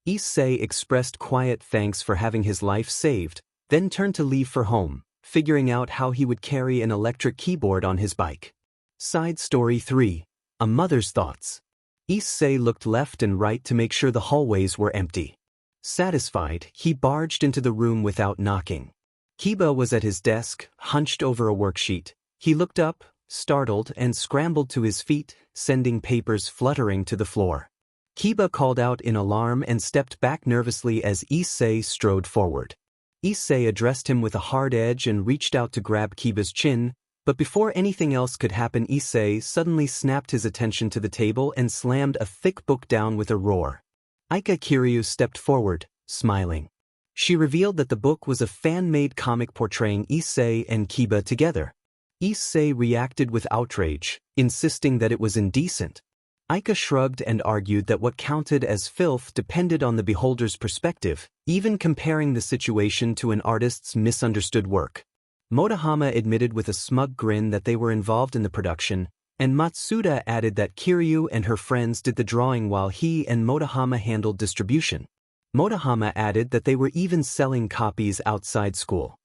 [SPEAKER 1] Issei expressed quiet thanks for having his life saved, then turned to leave for home, figuring out how he would carry an electric keyboard on his bike. Side Story 3. A Mother's Thoughts. Issei looked left and right to make sure the hallways were empty. Satisfied, he barged into the room without knocking. Kiba was at his desk, hunched over a worksheet. He looked up, startled, and scrambled to his feet, sending papers fluttering to the floor. Kiba called out in alarm and stepped back nervously as Issei strode forward. Issei addressed him with a hard edge and reached out to grab Kiba's chin, but before anything else could happen, Issei suddenly snapped his attention to the table and slammed a thick book down with a roar. Aika Kiryu stepped forward, smiling. She revealed that the book was a fan-made comic portraying Issei and Kiba together. Issei reacted with outrage, insisting that it was indecent. Aika shrugged and argued that what counted as filth depended on the beholder's perspective, even comparing the situation to an artist's misunderstood work. Motohama admitted with a smug grin that they were involved in the production, and Matsuda added that Kiryu and her friends did the drawing while he and Motohama handled distribution. Motohama added that they were even selling copies outside school.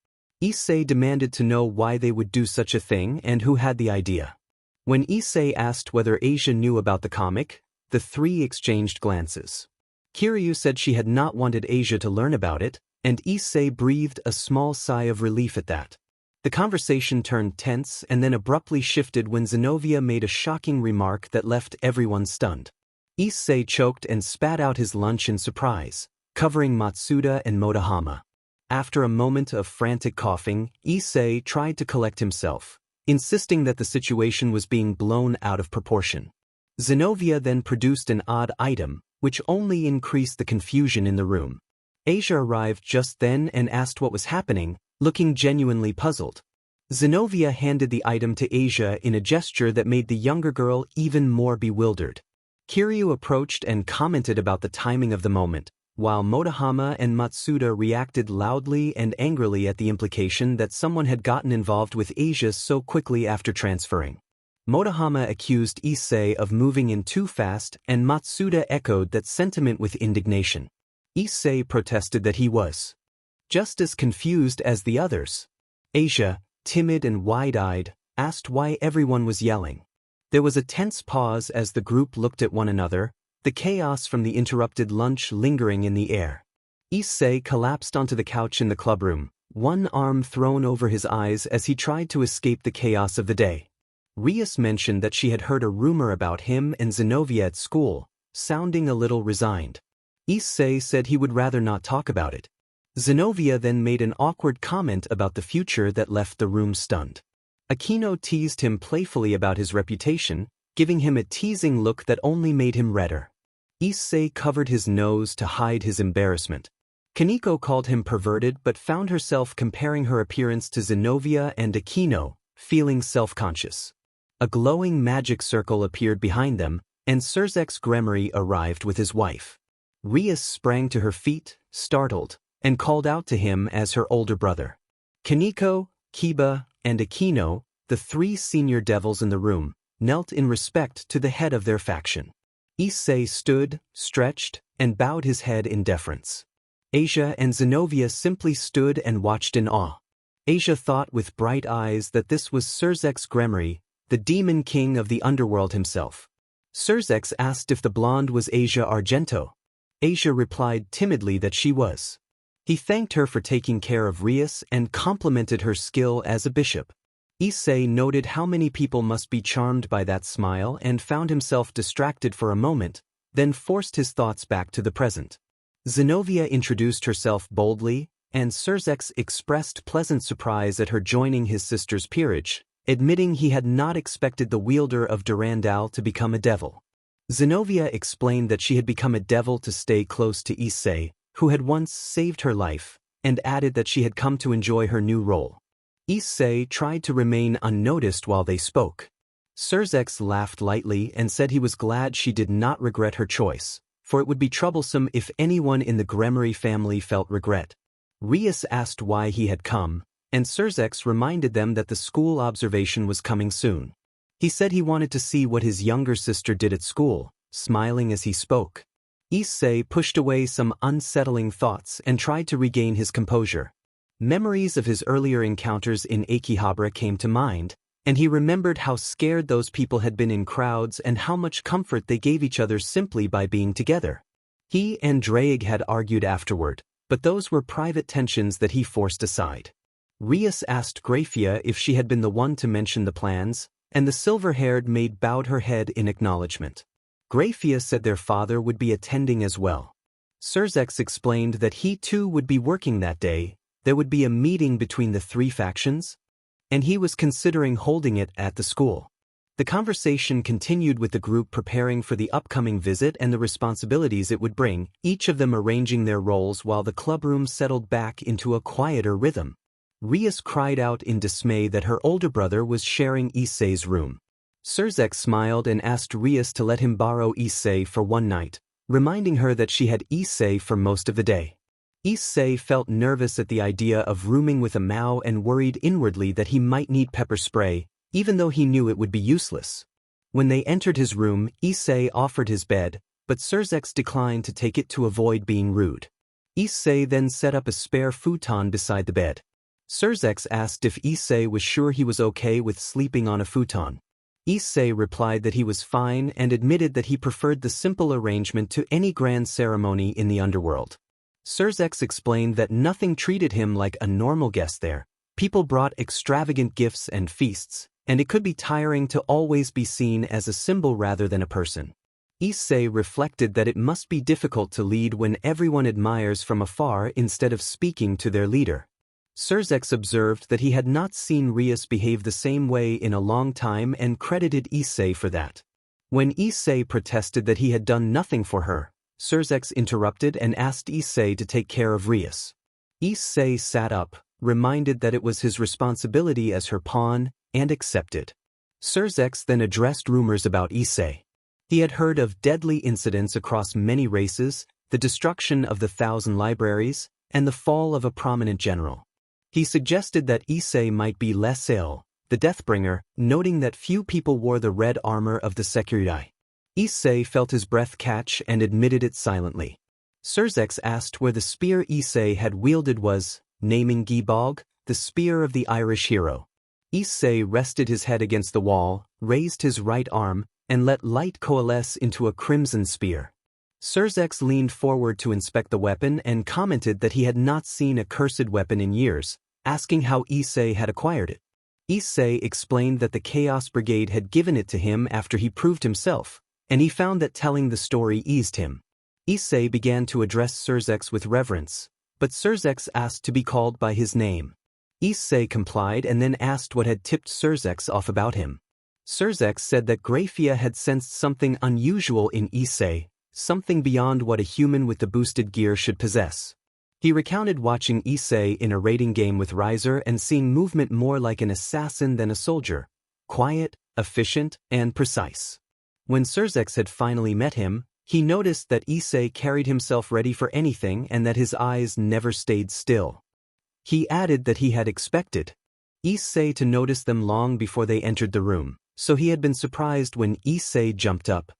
[SPEAKER 1] Issei demanded to know why they would do such a thing and who had the idea. When Issei asked whether Asia knew about the comic, the 3 exchanged glances. Kiryu said she had not wanted Asia to learn about it, and Issei breathed a small sigh of relief at that. The conversation turned tense and then abruptly shifted when Zenobia made a shocking remark that left everyone stunned. Issei choked and spat out his lunch in surprise, covering Matsuda and Motohama. After a moment of frantic coughing, Issei tried to collect himself, insisting that the situation was being blown out of proportion. Zenobia then produced an odd item, which only increased the confusion in the room. Asia arrived just then and asked what was happening, looking genuinely puzzled. Zenobia handed the item to Asia in a gesture that made the younger girl even more bewildered. Kiryu approached and commented about the timing of the moment, while Motohama and Matsuda reacted loudly and angrily at the implication that someone had gotten involved with Asia so quickly after transferring. Motohama accused Issei of moving in too fast, and Matsuda echoed that sentiment with indignation. Issei protested that he was just as confused as the others. Asia, timid and wide-eyed, asked why everyone was yelling. There was a tense pause as the group looked at one another, the chaos from the interrupted lunch lingering in the air. Issei collapsed onto the couch in the clubroom, one arm thrown over his eyes as he tried to escape the chaos of the day. Rias mentioned that she had heard a rumor about him and Zenobia at school, sounding a little resigned. Issei said he would rather not talk about it. Zenobia then made an awkward comment about the future that left the room stunned. Aquino teased him playfully about his reputation, giving him a teasing look that only made him redder. Issei covered his nose to hide his embarrassment. Kaneko called him perverted but found herself comparing her appearance to Zenobia and Aquino, feeling self-conscious. A glowing magic circle appeared behind them, and Surzek's Gremory arrived with his wife. Rias sprang to her feet, startled, and called out to him as her older brother. Kaneko, Kiba, and Aquino, the three senior devils in the room, knelt in respect to the head of their faction. Issei stood, stretched, and bowed his head in deference. Asia and Zenobia simply stood and watched in awe. Asia thought with bright eyes that this was Surzek's Gremory, the demon king of the underworld himself. Surzek asked if the blonde was Asia Argento. Asia replied timidly that she was. He thanked her for taking care of Rias and complimented her skill as a bishop. Issei noted how many people must be charmed by that smile and found himself distracted for a moment, then forced his thoughts back to the present. Zenobia introduced herself boldly, and Surzek expressed pleasant surprise at her joining his sister's peerage, admitting he had not expected the wielder of Durandal to become a devil. Zenobia explained that she had become a devil to stay close to Issei, who had once saved her life, and added that she had come to enjoy her new role. Issei tried to remain unnoticed while they spoke. Surzek laughed lightly and said he was glad she did not regret her choice, for it would be troublesome if anyone in the Gremory family felt regret. Rias asked why he had come, and Surzek reminded them that the school observation was coming soon. He said he wanted to see what his younger sister did at school, smiling as he spoke. Issei pushed away some unsettling thoughts and tried to regain his composure. Memories of his earlier encounters in Akihabara came to mind, and he remembered how scared those people had been in crowds and how much comfort they gave each other simply by being together. He and Draig had argued afterward, but those were private tensions that he forced aside. Rias asked Grafia if she had been the one to mention the plans, and the silver-haired maid bowed her head in acknowledgement. Grafia said their father would be attending as well. Surzek explained that he too would be working that day. There would be a meeting between the three factions, and he was considering holding it at the school. The conversation continued with the group preparing for the upcoming visit and the responsibilities it would bring, each of them arranging their roles while the clubroom settled back into a quieter rhythm. Rias cried out in dismay that her older brother was sharing Issei's room. Surzek smiled and asked Rias to let him borrow Issei for one night, reminding her that she had Issei for most of the day. Issei felt nervous at the idea of rooming with a Mao and worried inwardly that he might need pepper spray, even though he knew it would be useless. When they entered his room, Issei offered his bed, but Surzek declined to take it to avoid being rude. Issei then set up a spare futon beside the bed. Surzek asked if Issei was sure he was okay with sleeping on a futon. Issei replied that he was fine and admitted that he preferred the simple arrangement to any grand ceremony in the underworld. Surzex explained that nothing treated him like a normal guest there. People brought extravagant gifts and feasts, and it could be tiring to always be seen as a symbol rather than a person. Issei reflected that it must be difficult to lead when everyone admires from afar instead of speaking to their leader. Surzex observed that he had not seen Rias behave the same way in a long time and credited Issei for that. When Issei protested that he had done nothing for her, Surzex interrupted and asked Issei to take care of Rias. Issei sat up, reminded that it was his responsibility as her pawn, and accepted. Surzex then addressed rumors about Issei. He had heard of deadly incidents across many races, the destruction of the 1,000 libraries, and the fall of a prominent general. He suggested that Issei might be less ill, the Deathbringer, noting that few people wore the red armor of the Sekyudai. Issei felt his breath catch and admitted it silently. Surzex asked where the spear Issei had wielded was, naming Gibog, the spear of the Irish hero. Issei rested his head against the wall, raised his right arm, and let light coalesce into a crimson spear. Surzex leaned forward to inspect the weapon and commented that he had not seen a cursed weapon in years, asking how Issei had acquired it. Issei explained that the Chaos Brigade had given it to him after he proved himself, and he found that telling the story eased him. Issei began to address Surzex with reverence, but Surzex asked to be called by his name. Issei complied and then asked what had tipped Surzex off about him. Surzex said that Grafia had sensed something unusual in Issei, something beyond what a human with the boosted gear should possess. He recounted watching Issei in a raiding game with Riser and seeing movement more like an assassin than a soldier, quiet, efficient, and precise. When Surzex had finally met him, he noticed that Issei carried himself ready for anything and that his eyes never stayed still. He added that he had expected Issei to notice them long before they entered the room, so he had been surprised when Issei jumped up.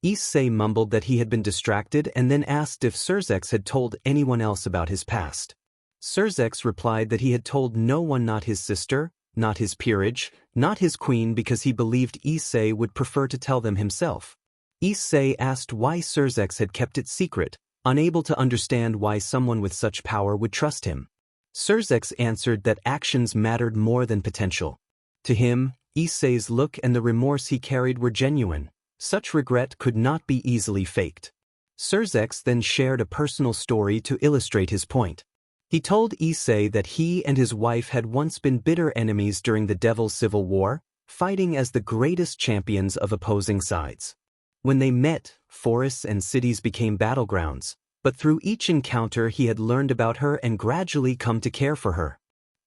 [SPEAKER 1] Issei mumbled that he had been distracted and then asked if Surzex had told anyone else about his past. Surzex replied that he had told no one, not his sister, not his peerage, not his queen, because he believed Issei would prefer to tell them himself. Issei asked why Surzex had kept it secret, unable to understand why someone with such power would trust him. Surzex answered that actions mattered more than potential. To him, Issei's look and the remorse he carried were genuine. Such regret could not be easily faked. Surzex then shared a personal story to illustrate his point. He told Issei that he and his wife had once been bitter enemies during the Devil's Civil War, fighting as the greatest champions of opposing sides. When they met, forests and cities became battlegrounds, but through each encounter he had learned about her and gradually come to care for her.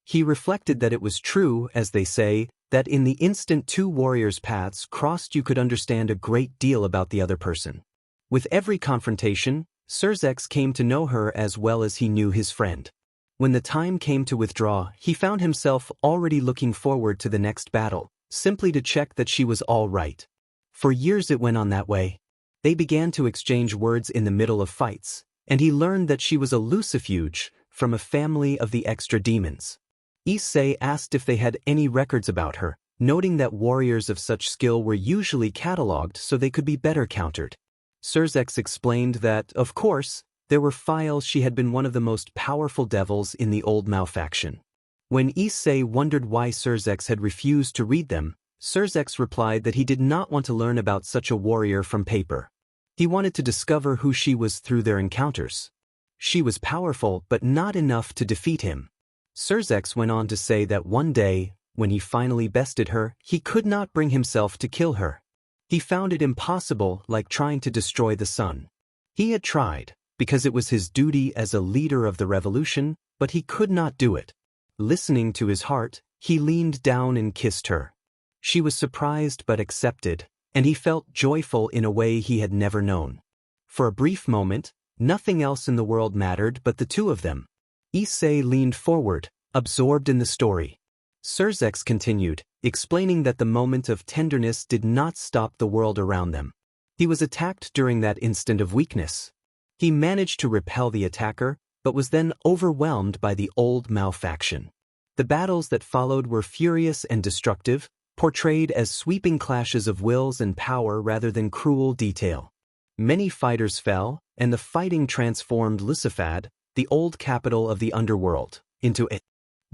[SPEAKER 1] He reflected that it was true, as they say, that in the instant two warriors' paths crossed you could understand a great deal about the other person. With every confrontation, Surzex came to know her as well as he knew his friend. When the time came to withdraw, he found himself already looking forward to the next battle, simply to check that she was all right. For years it went on that way. They began to exchange words in the middle of fights, and he learned that she was a Lucifuge, from a family of the extra demons. Issei asked if they had any records about her, noting that warriors of such skill were usually catalogued so they could be better countered. Surzex explained that, of course, there were files. She had been one of the most powerful devils in the Old Mao faction. When Issei wondered why Surzex had refused to read them, Surzex replied that he did not want to learn about such a warrior from paper. He wanted to discover who she was through their encounters. She was powerful, but not enough to defeat him. Surzex went on to say that one day, when he finally bested her, he could not bring himself to kill her. He found it impossible, like trying to destroy the sun. He had tried, because it was his duty as a leader of the revolution, but he could not do it. Listening to his heart, he leaned down and kissed her. She was surprised but accepted, and he felt joyful in a way he had never known. For a brief moment, nothing else in the world mattered but the two of them. Issei leaned forward, absorbed in the story. Surzex continued, explaining that the moment of tenderness did not stop the world around them. He was attacked during that instant of weakness. He managed to repel the attacker, but was then overwhelmed by the Old Mao faction. The battles that followed were furious and destructive, portrayed as sweeping clashes of wills and power rather than cruel detail. Many fighters fell, and the fighting transformed Lucifad, the old capital of the underworld, into a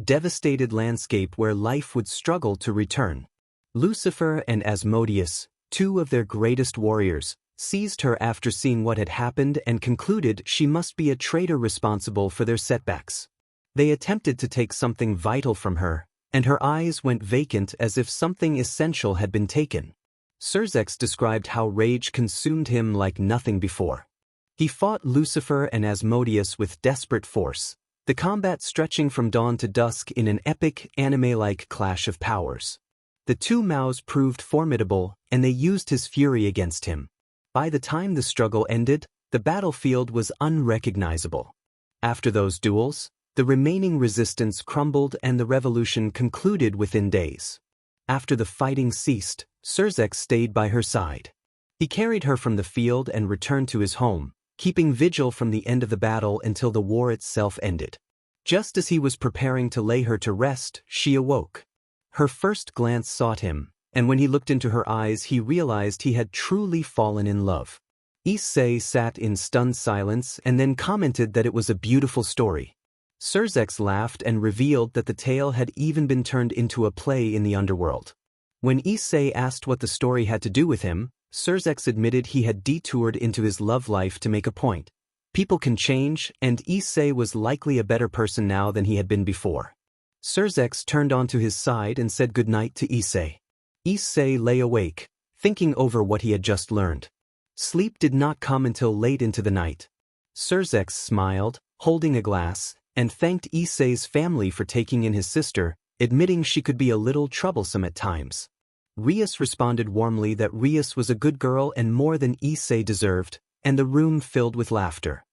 [SPEAKER 1] devastated landscape where life would struggle to return. Lucifer and Asmodeus, two of their greatest warriors, seized her after seeing what had happened and concluded she must be a traitor responsible for their setbacks. They attempted to take something vital from her, and her eyes went vacant as if something essential had been taken. Serzex described how rage consumed him like nothing before. He fought Lucifer and Asmodeus with desperate force, the combat stretching from dawn to dusk in an epic, anime-like clash of powers. The two Maos proved formidable, and they used his fury against him. By the time the struggle ended, the battlefield was unrecognizable. After those duels, the remaining resistance crumbled and the revolution concluded within days. After the fighting ceased, Serzex stayed by her side. He carried her from the field and returned to his home, keeping vigil from the end of the battle until the war itself ended. Just as he was preparing to lay her to rest, she awoke. Her first glance sought him, and when he looked into her eyes he realized he had truly fallen in love. Issei sat in stunned silence and then commented that it was a beautiful story. Serzex laughed and revealed that the tale had even been turned into a play in the underworld. When Issei asked what the story had to do with him, Serzex admitted he had detoured into his love life to make a point. People can change, and Issei was likely a better person now than he had been before. Serzex turned onto his side and said goodnight to Issei. Issei lay awake, thinking over what he had just learned. Sleep did not come until late into the night. Serzex smiled, holding a glass, and thanked Issei's family for taking in his sister, admitting she could be a little troublesome at times. Rias responded warmly that Rias was a good girl and more than Issei deserved, and the room filled with laughter.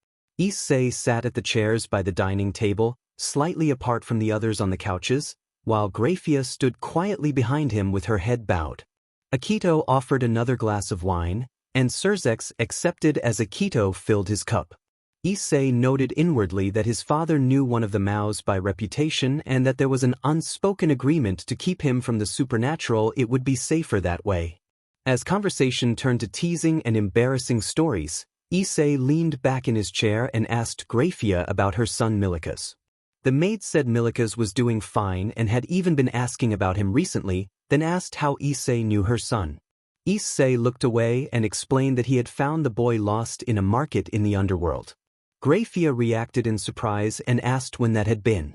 [SPEAKER 1] Issei sat at the chairs by the dining table, slightly apart from the others on the couches, while Grafia stood quietly behind him with her head bowed. Akito offered another glass of wine, and Serzex accepted as Akito filled his cup. Issei noted inwardly that his father knew one of the Maos by reputation and that there was an unspoken agreement to keep him from the supernatural. It would be safer that way. As conversation turned to teasing and embarrassing stories, Issei leaned back in his chair and asked Grafia about her son Milikas. The maid said Milikas was doing fine and had even been asking about him recently, then asked how Issei knew her son. Issei looked away and explained that he had found the boy lost in a market in the underworld. Grafia reacted in surprise and asked when that had been.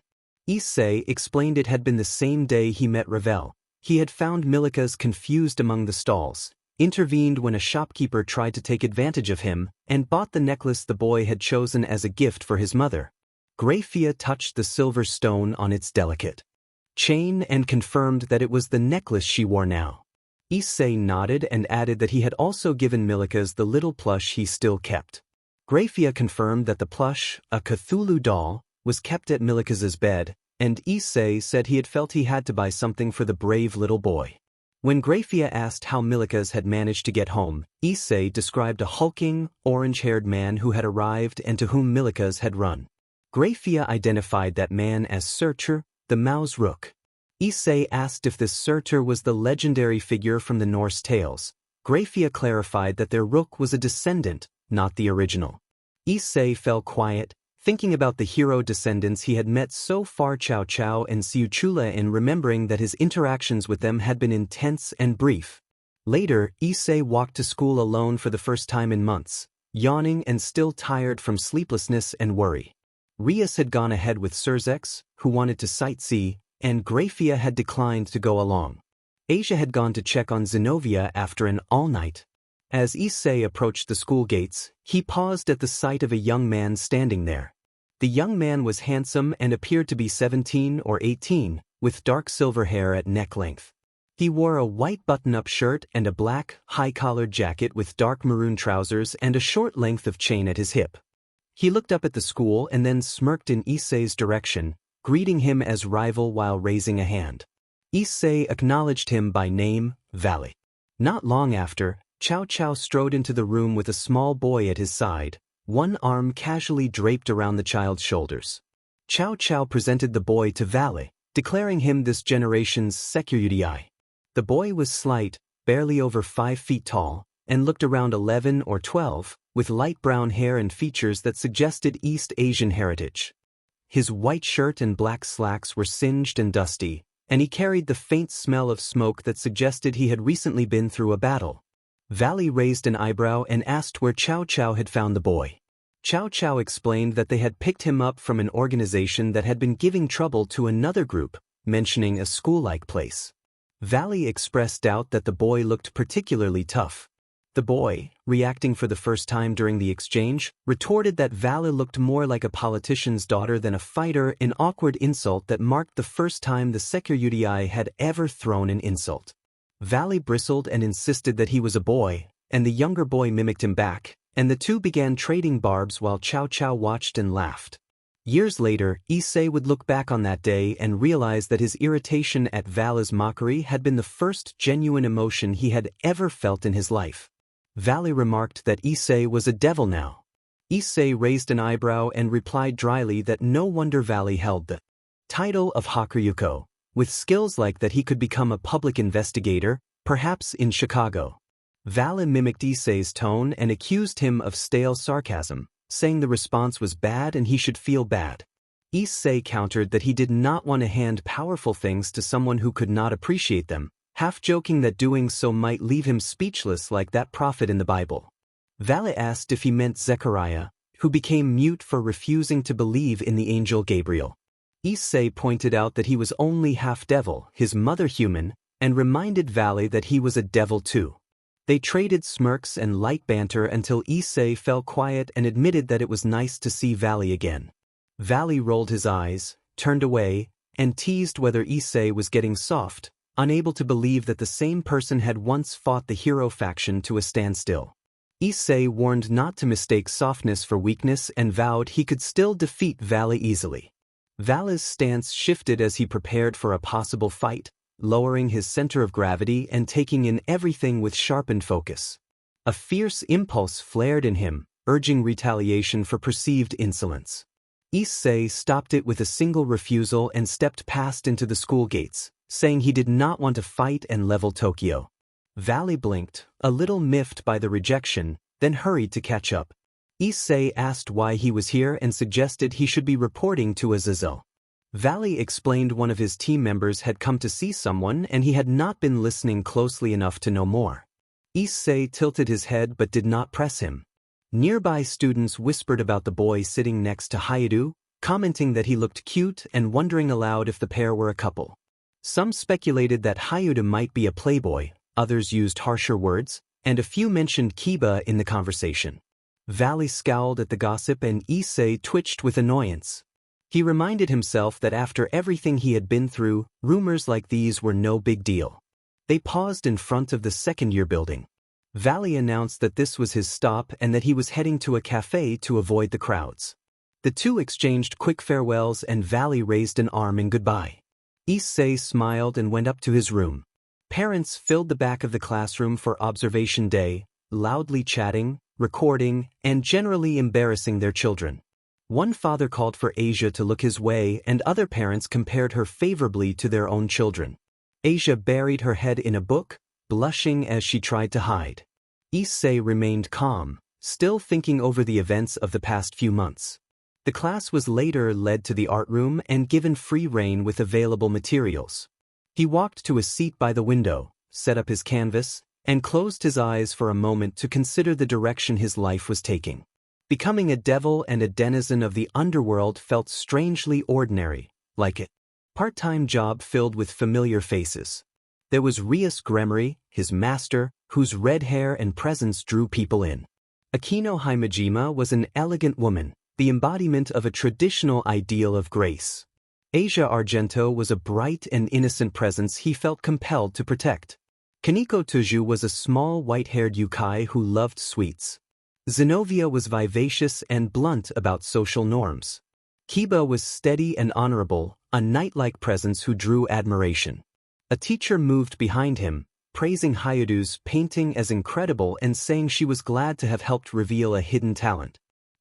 [SPEAKER 1] Issei explained it had been the same day he met Ravel. He had found Milikas confused among the stalls, intervened when a shopkeeper tried to take advantage of him, and bought the necklace the boy had chosen as a gift for his mother. Grafia touched the silver stone on its delicate chain and confirmed that it was the necklace she wore now. Issei nodded and added that he had also given Milikas the little plush he still kept. Grafia confirmed that the plush, a Cthulhu doll, was kept at Milikas's bed, and Issei said he had felt he had to buy something for the brave little boy. When Grafia asked how Milikas had managed to get home, Issei described a hulking, orange-haired man who had arrived and to whom Milikas had run. Grafia identified that man as Surtur, the Mao's rook. Issei asked if this Surtur was the legendary figure from the Norse tales. Grafia clarified that their rook was a descendant, not the original. Issei fell quiet, thinking about the hero descendants he had met so far, Cao Cao and Siuchula, and remembering that his interactions with them had been intense and brief. Later, Issei walked to school alone for the first time in months, yawning and still tired from sleeplessness and worry. Rias had gone ahead with Serzex, who wanted to sightsee, and Grafia had declined to go along. Asia had gone to check on Zenobia after an all-night. As Issei approached the school gates, he paused at the sight of a young man standing there. The young man was handsome and appeared to be 17 or 18, with dark silver hair at neck length. He wore a white button-up shirt and a black, high-collared jacket with dark maroon trousers and a short length of chain at his hip. He looked up at the school and then smirked in Issei's direction, greeting him as rival while raising a hand. Issei acknowledged him by name, Valley. Not long after, Cao Cao strode into the room with a small boy at his side, one arm casually draped around the child's shoulders. Cao Cao presented the boy to Valley, declaring him this generation's Hyoudou Issei. The boy was slight, barely over 5 feet tall, and looked around 11 or 12, with light brown hair and features that suggested East Asian heritage. His white shirt and black slacks were singed and dusty, and he carried the faint smell of smoke that suggested he had recently been through a battle. Valley raised an eyebrow and asked where Chow Chow had found the boy. Chow Chow explained that they had picked him up from an organization that had been giving trouble to another group, mentioning a school-like place. Valley expressed doubt that the boy looked particularly tough. The boy, reacting for the first time during the exchange, retorted that Valley looked more like a politician's daughter than a fighter, an awkward insult that marked the first time the Hyoudou Issei had ever thrown an insult. Valley bristled and insisted that he was a boy, and the younger boy mimicked him back, and the two began trading barbs while Chow Chow watched and laughed. Years later, Issei would look back on that day and realize that his irritation at Valley's mockery had been the first genuine emotion he had ever felt in his life. Valley remarked that Issei was a devil now. Issei raised an eyebrow and replied dryly that no wonder Valley held the title of Hakuryuko. With skills like that he could become a public investigator, perhaps in Chicago. Valley mimicked Issei's tone and accused him of stale sarcasm, saying the response was bad and he should feel bad. Issei countered that he did not want to hand powerful things to someone who could not appreciate them, half-joking that doing so might leave him speechless like that prophet in the Bible. Valley asked if he meant Zechariah, who became mute for refusing to believe in the angel Gabriel. Issei pointed out that he was only half-devil, his mother human, and reminded Valley that he was a devil too. They traded smirks and light banter until Issei fell quiet and admitted that it was nice to see Valley again. Valley rolled his eyes, turned away, and teased whether Issei was getting soft, unable to believe that the same person had once fought the hero faction to a standstill. Issei warned not to mistake softness for weakness and vowed he could still defeat Valley easily. Valley's stance shifted as he prepared for a possible fight, lowering his center of gravity and taking in everything with sharpened focus. A fierce impulse flared in him, urging retaliation for perceived insolence. Issei stopped it with a single refusal and stepped past into the school gates, saying he did not want to fight and level Tokyo. Valley blinked, a little miffed by the rejection, then hurried to catch up. Issei asked why he was here and suggested he should be reporting to Azazel. Valley explained one of his team members had come to see someone and he had not been listening closely enough to know more. Issei tilted his head but did not press him. Nearby students whispered about the boy sitting next to Hyoudou, commenting that he looked cute and wondering aloud if the pair were a couple. Some speculated that Hyoudou might be a playboy, others used harsher words, and a few mentioned Kiba in the conversation. Valley scowled at the gossip and Issei twitched with annoyance. He reminded himself that after everything he had been through, rumors like these were no big deal. They paused in front of the second-year building. Valley announced that this was his stop and that he was heading to a cafe to avoid the crowds. The two exchanged quick farewells and Valley raised an arm in goodbye. Issei smiled and went up to his room. Parents filled the back of the classroom for observation day, loudly chatting, recording, and generally embarrassing their children. One father called for Asia to look his way and other parents compared her favorably to their own children. Asia buried her head in a book, blushing as she tried to hide. Issei remained calm, still thinking over the events of the past few months. The class was later led to the art room and given free rein with available materials. He walked to a seat by the window, set up his canvas, and closed his eyes for a moment to consider the direction his life was taking. Becoming a devil and a denizen of the underworld felt strangely ordinary, like a part-time job filled with familiar faces. There was Rias Gremory, his master, whose red hair and presence drew people in. Akino Himejima was an elegant woman, the embodiment of a traditional ideal of grace. Asia Argento was a bright and innocent presence he felt compelled to protect. Kaneko Toju was a small white-haired yokai who loved sweets. Zenobia was vivacious and blunt about social norms. Kiba was steady and honorable, a knight-like presence who drew admiration. A teacher moved behind him, praising Hyoudou's painting as incredible and saying she was glad to have helped reveal a hidden talent.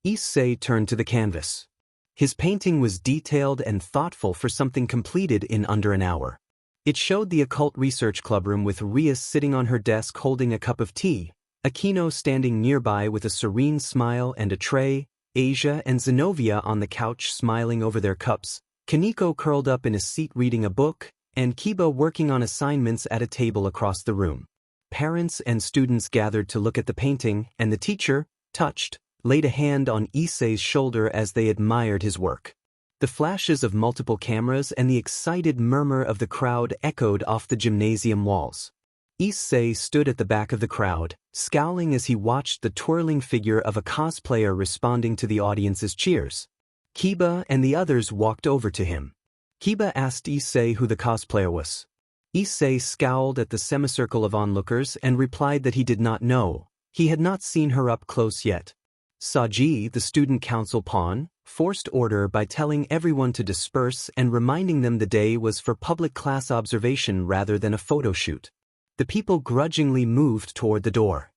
[SPEAKER 1] Issei turned to the canvas. His painting was detailed and thoughtful for something completed in under an hour. It showed the occult research clubroom with Rias sitting on her desk holding a cup of tea, Akino standing nearby with a serene smile and a tray, Asia and Zenobia on the couch smiling over their cups, Kaneko curled up in a seat reading a book, and Kiba working on assignments at a table across the room. Parents and students gathered to look at the painting, and the teacher, touched, laid a hand on Issei's shoulder as they admired his work. The flashes of multiple cameras and the excited murmur of the crowd echoed off the gymnasium walls. Issei stood at the back of the crowd, scowling as he watched the twirling figure of a cosplayer responding to the audience's cheers. Kiba and the others walked over to him. Kiba asked Issei who the cosplayer was. Issei scowled at the semicircle of onlookers and replied that he did not know. He had not seen her up close yet. Saji, the student council pawn, forced order by telling everyone to disperse and reminding them the day was for public class observation rather than a photo shoot. The people grudgingly moved toward the door.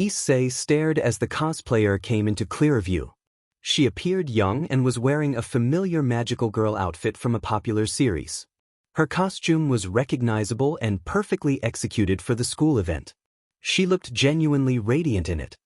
[SPEAKER 1] Issei stared as the cosplayer came into clear view. She appeared young and was wearing a familiar magical girl outfit from a popular series. Her costume was recognizable and perfectly executed for the school event. She looked genuinely radiant in it.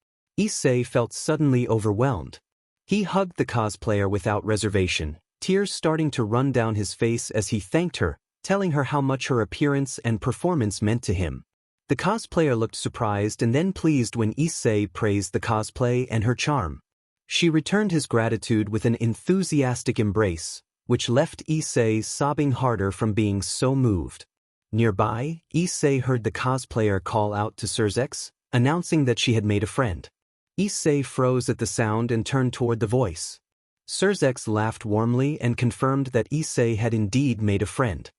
[SPEAKER 1] Issei felt suddenly overwhelmed. He hugged the cosplayer without reservation, tears starting to run down his face as he thanked her, telling her how much her appearance and performance meant to him. The cosplayer looked surprised and then pleased when Issei praised the cosplay and her charm. She returned his gratitude with an enthusiastic embrace, which left Issei sobbing harder from being so moved. Nearby, Issei heard the cosplayer call out to Surzex, announcing that she had made a friend. Issei froze at the sound and turned toward the voice. Surzex laughed warmly and confirmed that Issei had indeed made a friend.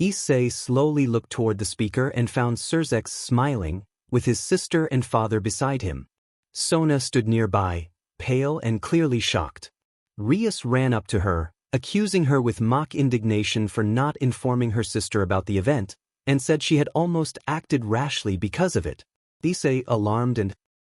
[SPEAKER 1] Issei slowly looked toward the speaker and found Surzex smiling, with his sister and father beside him. Sona stood nearby, pale and clearly shocked. Rias ran up to her, accusing her with mock indignation for not informing her sister about the event, and said she had almost acted rashly because of it. Issei, alarmed and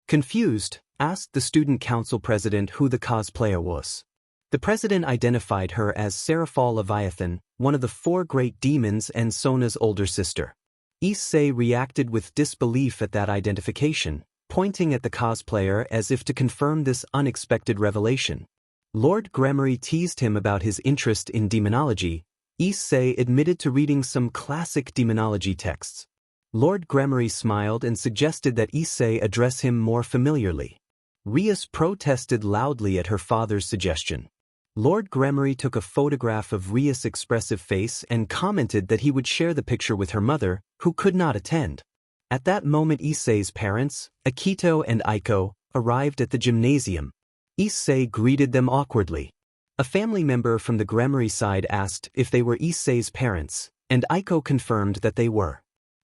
[SPEAKER 1] confused, asked the student council president who the cosplayer was. The president identified her as Seraphal Leviathan, one of the 4 great demons and Sona's older sister. Issei reacted with disbelief at that identification, pointing at the cosplayer as if to confirm this unexpected revelation. Lord Gremory teased him about his interest in demonology. Issei admitted to reading some classic demonology texts. Lord Gremory smiled and suggested that Issei address him more familiarly. Rias protested loudly at her father's suggestion. Lord Gremory took a photograph of Rias' expressive face and commented that he would share the picture with her mother, who could not attend. At that moment Issei's parents, Akito and Aiko, arrived at the gymnasium. Issei greeted them awkwardly. A family member from the Gremory side asked if they were Issei's parents, and Aiko confirmed that they were.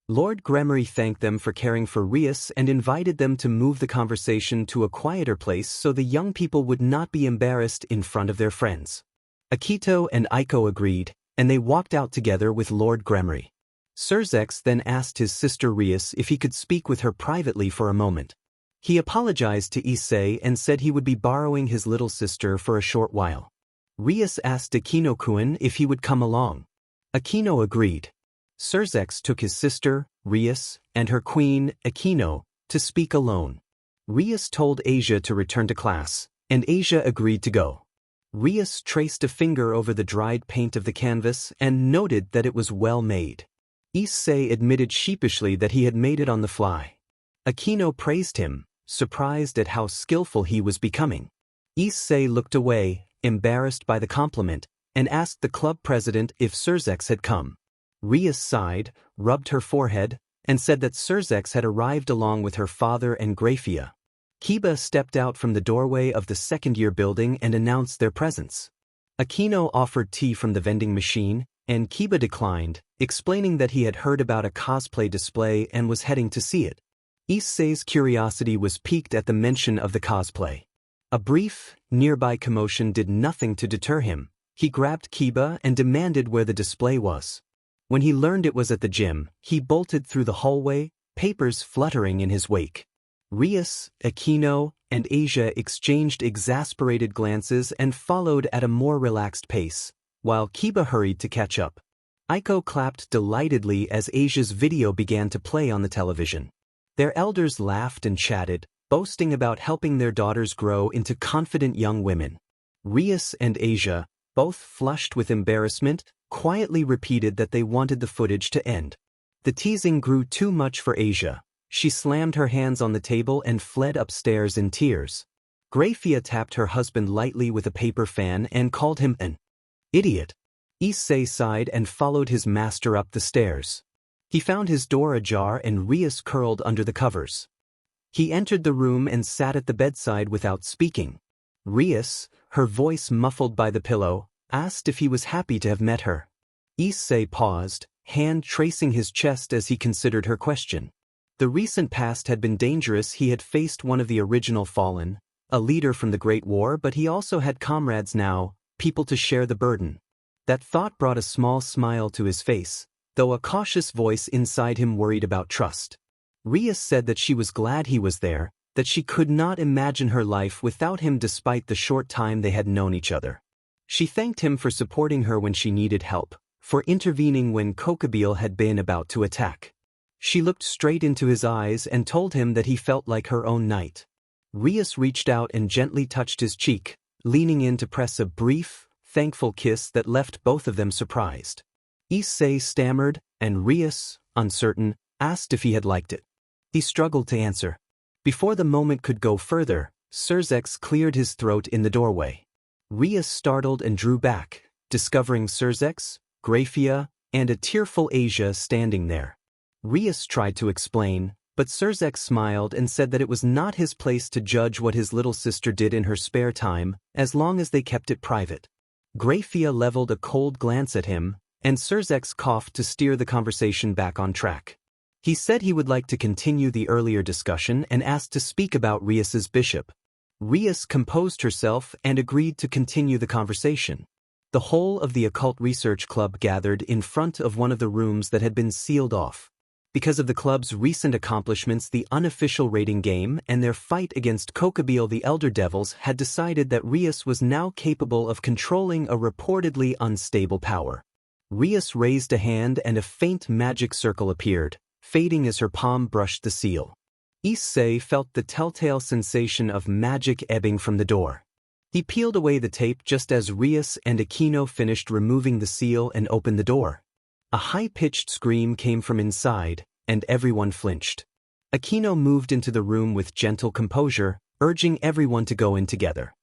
[SPEAKER 1] Lord Gremory thanked them for caring for Rias and invited them to move the conversation to a quieter place so the young people would not be embarrassed in front of their friends. Akito and Aiko agreed, and they walked out together with Lord Gremory. Surzex then asked his sister Rias if he could speak with her privately for a moment. He apologized to Issei and said he would be borrowing his little sister for a short while. Rias asked Akino-kun if he would come along. Akino agreed. Surzex took his sister, Rias, and her queen, Akino, to speak alone. Rias told Asia to return to class, and Asia agreed to go. Rias traced a finger over the dried paint of the canvas and noted that it was well made. Issei admitted sheepishly that he had made it on the fly. Akino praised him, surprised at how skillful he was becoming. Issei looked away, embarrassed by the compliment, and asked the club president if Surzex had come. Rias sighed, rubbed her forehead, and said that Surzex had arrived along with her father and Grafia. Kiba stepped out from the doorway of the second-year building and announced their presence. Akino offered tea from the vending machine, and Kiba declined, explaining that he had heard about a cosplay display and was heading to see it. Issei's curiosity was piqued at the mention of the cosplay. A brief, nearby commotion did nothing to deter him. He grabbed Kiba and demanded where the display was. When he learned it was at the gym, he bolted through the hallway, papers fluttering in his wake. Rias, Akino, and Asia exchanged exasperated glances and followed at a more relaxed pace, while Kiba hurried to catch up. Aiko clapped delightedly as Asia's video began to play on the television. Their elders laughed and chatted, boasting about helping their daughters grow into confident young women. Rias and Asia, both flushed with embarrassment, quietly repeated that they wanted the footage to end. The teasing grew too much for Asia. She slammed her hands on the table and fled upstairs in tears. Grafia tapped her husband lightly with a paper fan and called him an idiot. Issei sighed and followed his master up the stairs. He found his door ajar and Rias curled under the covers. He entered the room and sat at the bedside without speaking. Rias, her voice muffled by the pillow, asked if he was happy to have met her. Issei paused, hand tracing his chest as he considered her question. The recent past had been dangerous. He had faced one of the original fallen, a leader from the Great War, but he also had comrades now, people to share the burden. That thought brought a small smile to his face, though a cautious voice inside him worried about trust. Rias said that she was glad he was there, that she could not imagine her life without him despite the short time they had known each other. She thanked him for supporting her when she needed help, for intervening when Kokubile had been about to attack. She looked straight into his eyes and told him that he felt like her own knight. Rias reached out and gently touched his cheek, leaning in to press a brief, thankful kiss that left both of them surprised. Issei stammered, and Rias, uncertain, asked if he had liked it. He struggled to answer. Before the moment could go further, Surzex cleared his throat in the doorway. Rias startled and drew back, discovering Surzex, Grafia, and a tearful Asia standing there. Rias tried to explain, but Surzex smiled and said that it was not his place to judge what his little sister did in her spare time, as long as they kept it private. Grafia leveled a cold glance at him, and Surzex coughed to steer the conversation back on track. He said he would like to continue the earlier discussion and asked to speak about Rias's bishop. Rias composed herself and agreed to continue the conversation. The whole of the Occult Research Club gathered in front of one of the rooms that had been sealed off. Because of the club's recent accomplishments, the unofficial rating game, and their fight against Kokubile the Elder Devils, had decided that Rias was now capable of controlling a reportedly unstable power. Rias raised a hand and a faint magic circle appeared, fading as her palm brushed the seal. Issei felt the telltale sensation of magic ebbing from the door. He peeled away the tape just as Rias and Aquino finished removing the seal and opened the door. A high-pitched scream came from inside, and everyone flinched. Aquino moved into the room with gentle composure, urging everyone to go in together.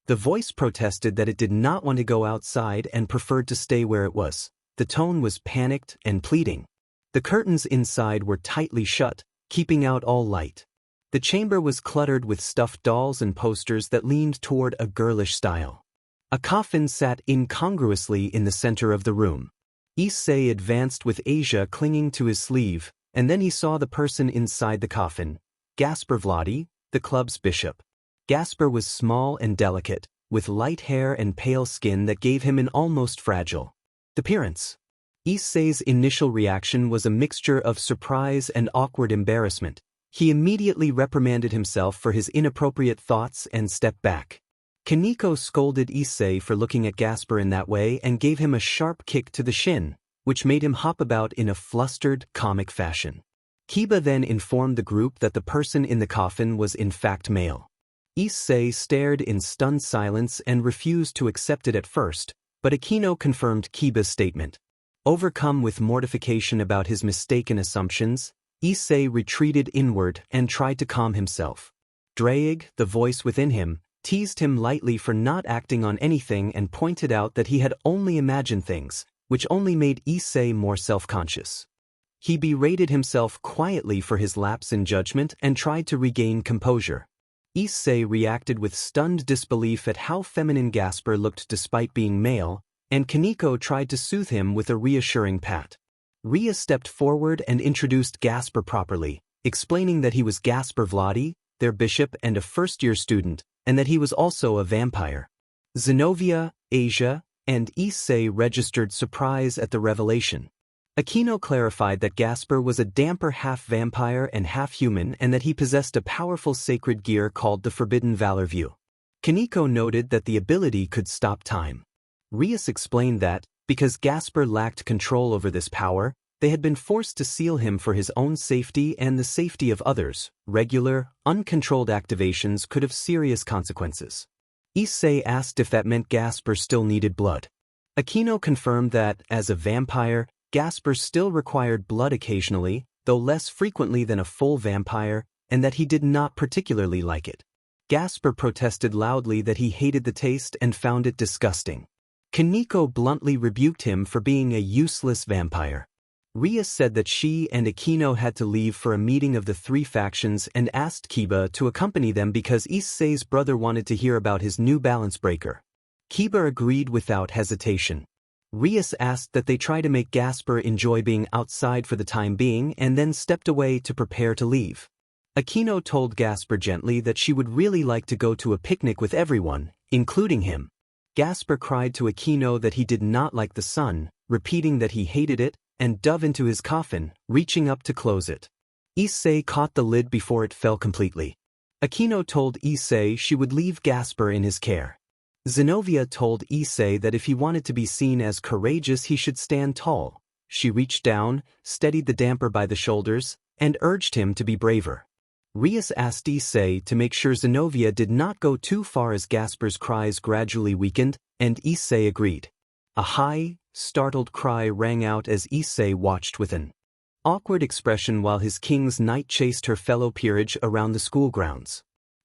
[SPEAKER 1] The voice protested that it did not want to go outside and preferred to stay where it was. The tone was panicked and pleading. The curtains inside were tightly shut, keeping out all light. The chamber was cluttered with stuffed dolls and posters that leaned toward a girlish style. A coffin sat incongruously in the center of the room. Issei advanced with Asia clinging to his sleeve, and then he saw the person inside the coffin, Gasper Vladi, the club's bishop. Gasper was small and delicate, with light hair and pale skin that gave him an almost fragile appearance. Issei's initial reaction was a mixture of surprise and awkward embarrassment. He immediately reprimanded himself for his inappropriate thoughts and stepped back. Kaneko scolded Issei for looking at Gasper in that way and gave him a sharp kick to the shin, which made him hop about in a flustered, comic fashion. Kiba then informed the group that the person in the coffin was in fact male. Issei stared in stunned silence and refused to accept it at first, but Aquino confirmed Kiba's statement. Overcome with mortification about his mistaken assumptions, Issei retreated inward and tried to calm himself. Draig, the voice within him, teased him lightly for not acting on anything and pointed out that he had only imagined things, which only made Issei more self-conscious. He berated himself quietly for his lapse in judgment and tried to regain composure. Issei reacted with stunned disbelief at how feminine Gasper looked despite being male, and Kaneko tried to soothe him with a reassuring pat. Ria stepped forward and introduced Gasper properly, explaining that he was Gasper Vladi, their bishop and a first-year student, and that he was also a vampire. Zenobia, Asia, and Issei registered surprise at the revelation. Aquino clarified that Gasper was a damper half-vampire and half-human and that he possessed a powerful sacred gear called the Forbidden Valor View. Kaneko noted that the ability could stop time. Rias explained that, because Gasper lacked control over this power, They had been forced to seal him for his own safety and the safety of others. Regular, uncontrolled activations could have serious consequences. Issei asked if that meant Gasper still needed blood. Aquino confirmed that, as a vampire, Gasper still required blood occasionally, though less frequently than a full vampire, and that he did not particularly like it. Gasper protested loudly that he hated the taste and found it disgusting. Kaneko bluntly rebuked him for being a useless vampire. Ria said that she and Aquino had to leave for a meeting of the three factions and asked Kiba to accompany them because Issei's brother wanted to hear about his new balance breaker. Kiba agreed without hesitation. Rias asked that they try to make Gasper enjoy being outside for the time being and then stepped away to prepare to leave. Aquino told Gasper gently that she would really like to go to a picnic with everyone, including him. Gasper cried to Aquino that he did not like the sun, repeating that he hated it, and dove into his coffin, reaching up to close it. Issei caught the lid before it fell completely. Aquino told Issei she would leave Gasper in his care. Zenobia told Issei that if he wanted to be seen as courageous he should stand tall. She reached down, steadied the damper by the shoulders, and urged him to be braver. Rias asked Issei to make sure Zenobia did not go too far as Gasper's cries gradually weakened, and Issei agreed. A high, startled cry rang out as Issei watched with an awkward expression while his king's knight chased her fellow peerage around the school grounds.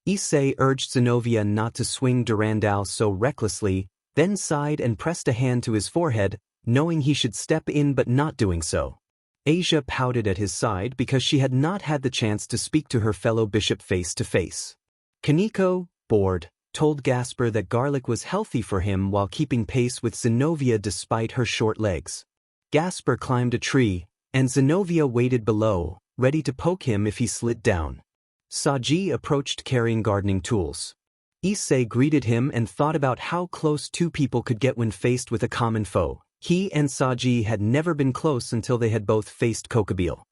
[SPEAKER 1] Issei urged Zenobia not to swing Durandal so recklessly, then sighed and pressed a hand to his forehead, knowing he should step in but not doing so. Asia pouted at his side because she had not had the chance to speak to her fellow bishop face to face. Kaneko, bored, told Gasper that garlic was healthy for him while keeping pace with Zenobia despite her short legs. Gasper climbed a tree, and Zenobia waited below, ready to poke him if he slid down. Saji approached carrying gardening tools. Issei greeted him and thought about how close two people could get when faced with a common foe. He and Saji had never been close until they had both faced Kokobile.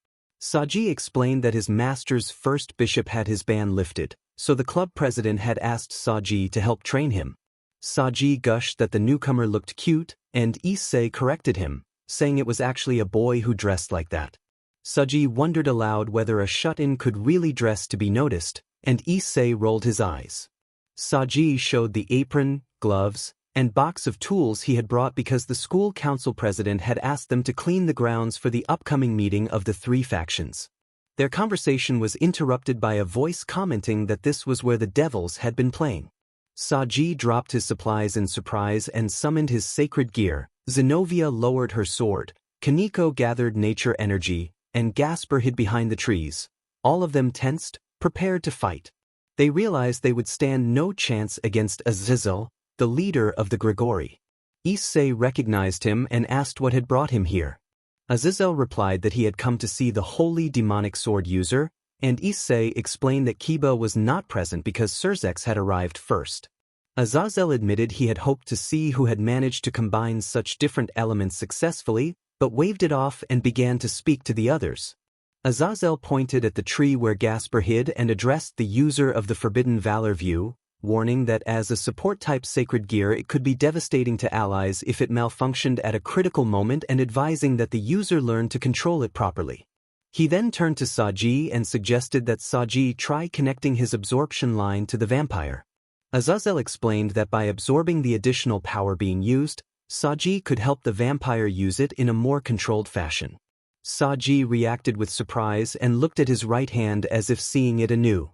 [SPEAKER 1] Saji explained that his master's first bishop had his ban lifted, so the club president had asked Saji to help train him. Saji gushed that the newcomer looked cute, and Issei corrected him, saying it was actually a boy who dressed like that. Saji wondered aloud whether a shut-in could really dress to be noticed, and Issei rolled his eyes. Saji showed the apron, gloves, and box of tools he had brought because the school council president had asked them to clean the grounds for the upcoming meeting of the three factions. Their conversation was interrupted by a voice commenting that this was where the devils had been playing. Saji dropped his supplies in surprise and summoned his sacred gear. Zenobia lowered her sword, Kaneko gathered nature energy, and Gasper hid behind the trees, all of them tensed, prepared to fight. They realized they would stand no chance against Azazel, the leader of the Grigori. Issei recognized him and asked what had brought him here. Azazel replied that he had come to see the holy demonic sword user, and Issei explained that Kiba was not present because Surzex had arrived first. Azazel admitted he had hoped to see who had managed to combine such different elements successfully, but waved it off and began to speak to the others. Azazel pointed at the tree where Gasper hid and addressed the user of the Forbidden Valor view, warning that as a support-type sacred gear it could be devastating to allies if it malfunctioned at a critical moment and advising that the user learn to control it properly. He then turned to Saji and suggested that Saji try connecting his absorption line to the vampire. Azazel explained that by absorbing the additional power being used, Saji could help the vampire use it in a more controlled fashion. Saji reacted with surprise and looked at his right hand as if seeing it anew.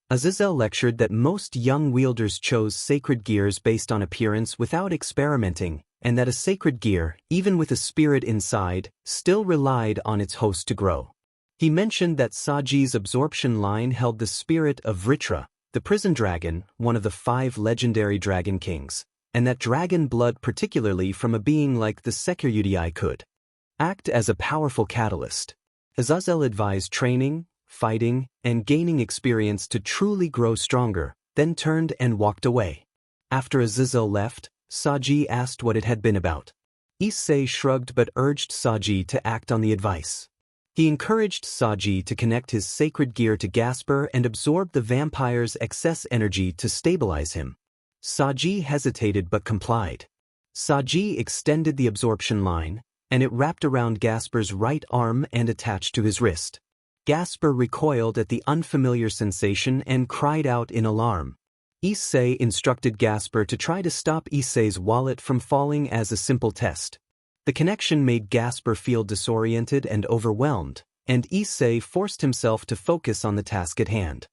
[SPEAKER 1] Azazel lectured that most young wielders chose sacred gears based on appearance without experimenting, and that a sacred gear, even with a spirit inside, still relied on its host to grow. He mentioned that Saji's absorption line held the spirit of Vritra, the prison dragon, one of the 5 legendary dragon kings, and that dragon blood, particularly from a being like the Hyoudou Issei, could act as a powerful catalyst. Azazel advised training, fighting, and gaining experience to truly grow stronger, then turned and walked away. After Azazel left, Saji asked what it had been about. Issei shrugged but urged Saji to act on the advice. He encouraged Saji to connect his sacred gear to Gasper and absorb the vampire's excess energy to stabilize him. Saji hesitated but complied. Saji extended the absorption line, and it wrapped around Gasper's right arm and attached to his wrist. Gasper recoiled at the unfamiliar sensation and cried out in alarm. Issei instructed Gasper to try to stop Issei's wallet from falling as a simple test. The connection made Gasper feel disoriented and overwhelmed, and Issei forced himself to focus on the task at hand.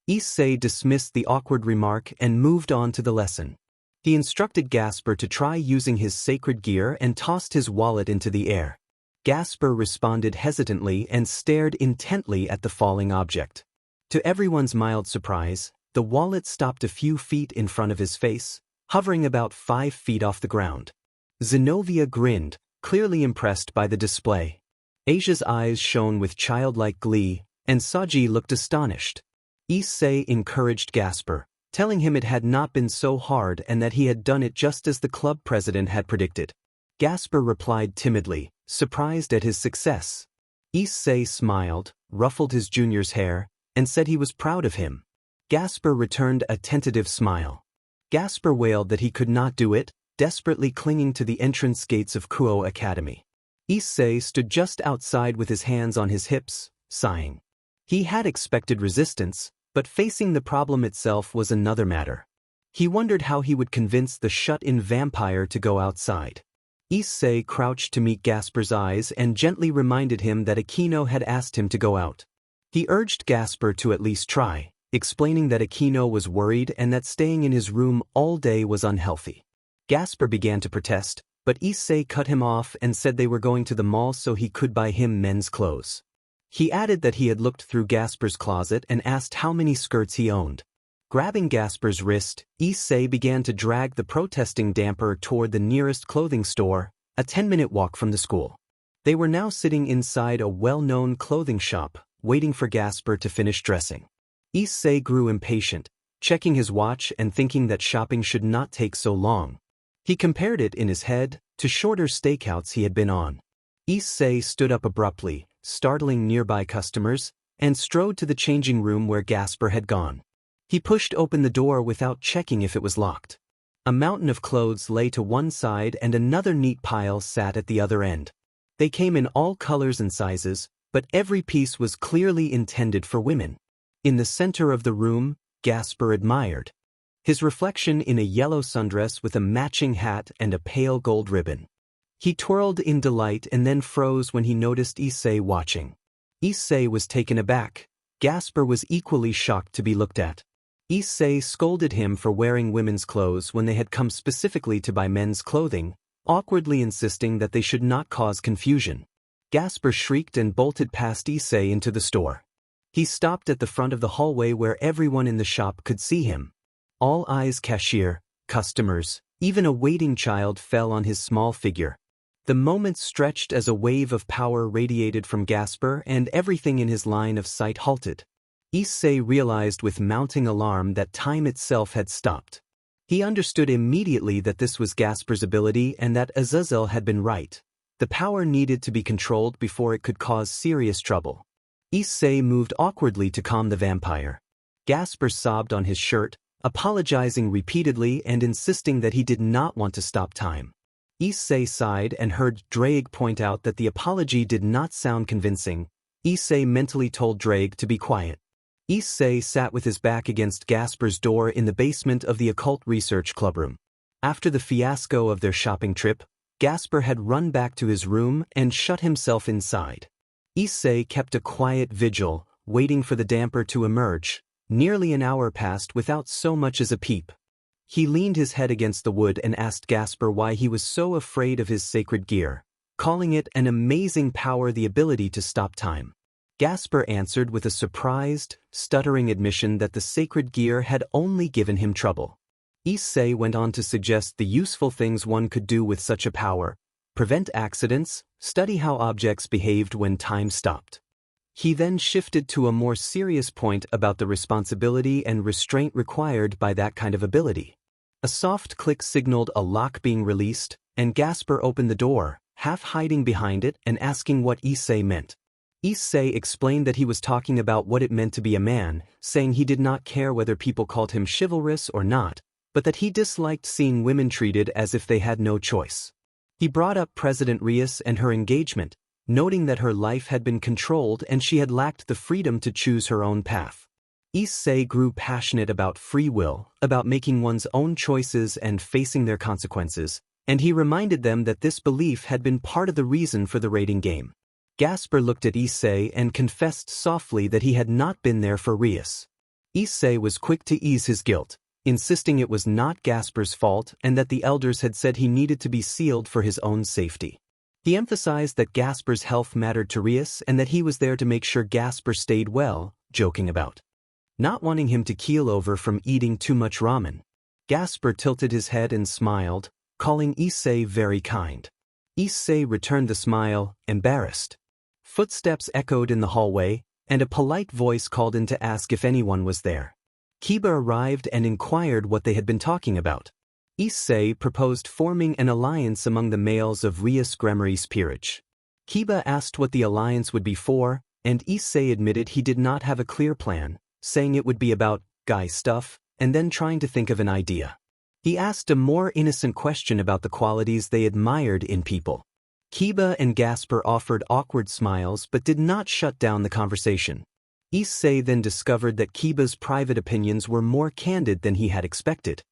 [SPEAKER 1] Issei dismissed the awkward remark and moved on to the lesson. He instructed Gasper to try using his sacred gear and tossed his wallet into the air. Gasper responded hesitantly and stared intently at the falling object. To everyone's mild surprise, the wallet stopped a few feet in front of his face, hovering about 5 feet off the ground. Zenobia grinned, clearly impressed by the display. Asia's eyes shone with childlike glee, and Saji looked astonished. Issei encouraged Gasper, telling him it had not been so hard and that he had done it just as the club president had predicted. Gasper replied timidly, surprised at his success. Issei smiled, ruffled his junior's hair, and said he was proud of him. Gasper returned a tentative smile. Gasper wailed that he could not do it, desperately clinging to the entrance gates of Kuo Academy. Issei stood just outside with his hands on his hips, sighing. He had expected resistance, but facing the problem itself was another matter. He wondered how he would convince the shut-in vampire to go outside. Issei crouched to meet Gasper's eyes and gently reminded him that Aquino had asked him to go out. He urged Gasper to at least try, explaining that Aquino was worried and that staying in his room all day was unhealthy. Gasper began to protest, but Issei cut him off and said they were going to the mall so he could buy him men's clothes. He added that he had looked through Gasper's closet and asked how many skirts he owned. Grabbing Gasper's wrist, Issei began to drag the protesting damper toward the nearest clothing store, a 10-minute walk from the school. They were now sitting inside a well-known clothing shop, waiting for Gasper to finish dressing. Issei grew impatient, checking his watch and thinking that shopping should not take so long. He compared it in his head to shorter stakeouts he had been on. Issei stood up abruptly, startling nearby customers, and strode to the changing room where Gasper had gone. He pushed open the door without checking if it was locked. A mountain of clothes lay to one side and another neat pile sat at the other end. They came in all colors and sizes, but every piece was clearly intended for women. In the center of the room, Gasper admired his reflection in a yellow sundress with a matching hat and a pale gold ribbon. He twirled in delight and then froze when he noticed Issei watching. Issei was taken aback. Gasper was equally shocked to be looked at. Issei scolded him for wearing women's clothes when they had come specifically to buy men's clothing, awkwardly insisting that they should not cause confusion. Gasper shrieked and bolted past Issei into the store. He stopped at the front of the hallway where everyone in the shop could see him. All eyes, cashier, customers, even a waiting child fell on his small figure. The moment stretched as a wave of power radiated from Gasper and everything in his line of sight halted. Issei realized with mounting alarm that time itself had stopped. He understood immediately that this was Gasper's ability and that Azazel had been right. The power needed to be controlled before it could cause serious trouble. Issei moved awkwardly to calm the vampire. Gasper sobbed on his shirt, apologizing repeatedly and insisting that he did not want to stop time. Issei sighed and heard Drake point out that the apology did not sound convincing. Issei mentally told Drake to be quiet. Issei sat with his back against Gasper's door in the basement of the Occult Research Clubroom. After the fiasco of their shopping trip, Gasper had run back to his room and shut himself inside. Issei kept a quiet vigil, waiting for the damper to emerge. Nearly an hour passed without so much as a peep. He leaned his head against the wood and asked Gasper why he was so afraid of his sacred gear, calling it an amazing power, the ability to stop time. Gasper answered with a surprised, stuttering admission that the sacred gear had only given him trouble. Issei went on to suggest the useful things one could do with such a power: prevent accidents, study how objects behaved when time stopped. He then shifted to a more serious point about the responsibility and restraint required by that kind of ability. A soft click signaled a lock being released, and Gasper opened the door, half hiding behind it and asking what Issei meant. Issei explained that he was talking about what it meant to be a man, saying he did not care whether people called him chivalrous or not, but that he disliked seeing women treated as if they had no choice. He brought up President Rios and her engagement, noting that her life had been controlled and she had lacked the freedom to choose her own path. Issei grew passionate about free will, about making one's own choices and facing their consequences, and he reminded them that this belief had been part of the reason for the raiding game. Gasper looked at Issei and confessed softly that he had not been there for Rios. Issei was quick to ease his guilt, insisting it was not Gasper's fault and that the elders had said he needed to be sealed for his own safety. He emphasized that Gasper's health mattered to Rios and that he was there to make sure Gasper stayed well, joking about not wanting him to keel over from eating too much ramen. Gasper tilted his head and smiled, calling Issei very kind. Issei returned the smile, embarrassed. Footsteps echoed in the hallway, and a polite voice called in to ask if anyone was there. Kiba arrived and inquired what they had been talking about. Issei proposed forming an alliance among the males of Rios Gremory's peerage. Kiba asked what the alliance would be for, and Issei admitted he did not have a clear plan, saying it would be about guy stuff, and then trying to think of an idea. He asked a more innocent question about the qualities they admired in people. Kiba and Gasper offered awkward smiles but did not shut down the conversation. Issei then discovered that Kiba's private opinions were more candid than he had expected.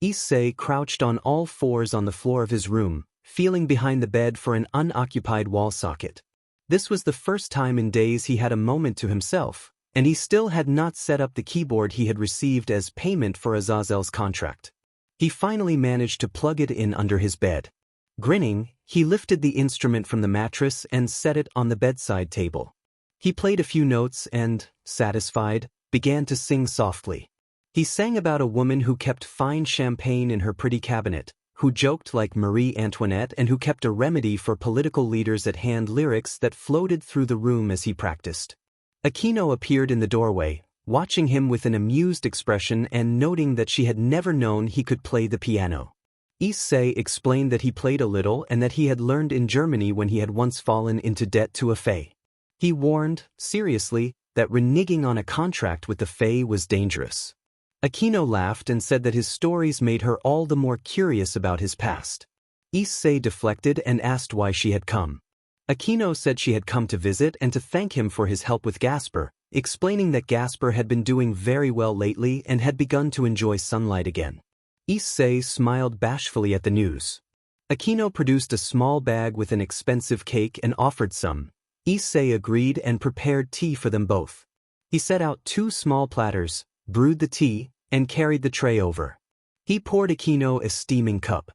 [SPEAKER 1] Issei crouched on all fours on the floor of his room, feeling behind the bed for an unoccupied wall socket. This was the first time in days he had a moment to himself, and he still had not set up the keyboard he had received as payment for Azazel's contract. He finally managed to plug it in under his bed. Grinning, he lifted the instrument from the mattress and set it on the bedside table. He played a few notes and, satisfied, began to sing softly. He sang about a woman who kept fine champagne in her pretty cabinet, who joked like Marie Antoinette and who kept a remedy for political leaders at hand, lyrics that floated through the room as he practiced. Aquino appeared in the doorway, watching him with an amused expression and noting that she had never known he could play the piano. Issei explained that he played a little and that he had learned in Germany when he had once fallen into debt to a fae. He warned, seriously, that reneging on a contract with the fae was dangerous. Aquino laughed and said that his stories made her all the more curious about his past. Issei deflected and asked why she had come. Aquino said she had come to visit and to thank him for his help with Gasper, explaining that Gasper had been doing very well lately and had begun to enjoy sunlight again. Issei smiled bashfully at the news. Aquino produced a small bag with an expensive cake and offered some. Issei agreed and prepared tea for them both. He set out 2 small platters, brewed the tea, and carried the tray over. He poured Aquino a steaming cup.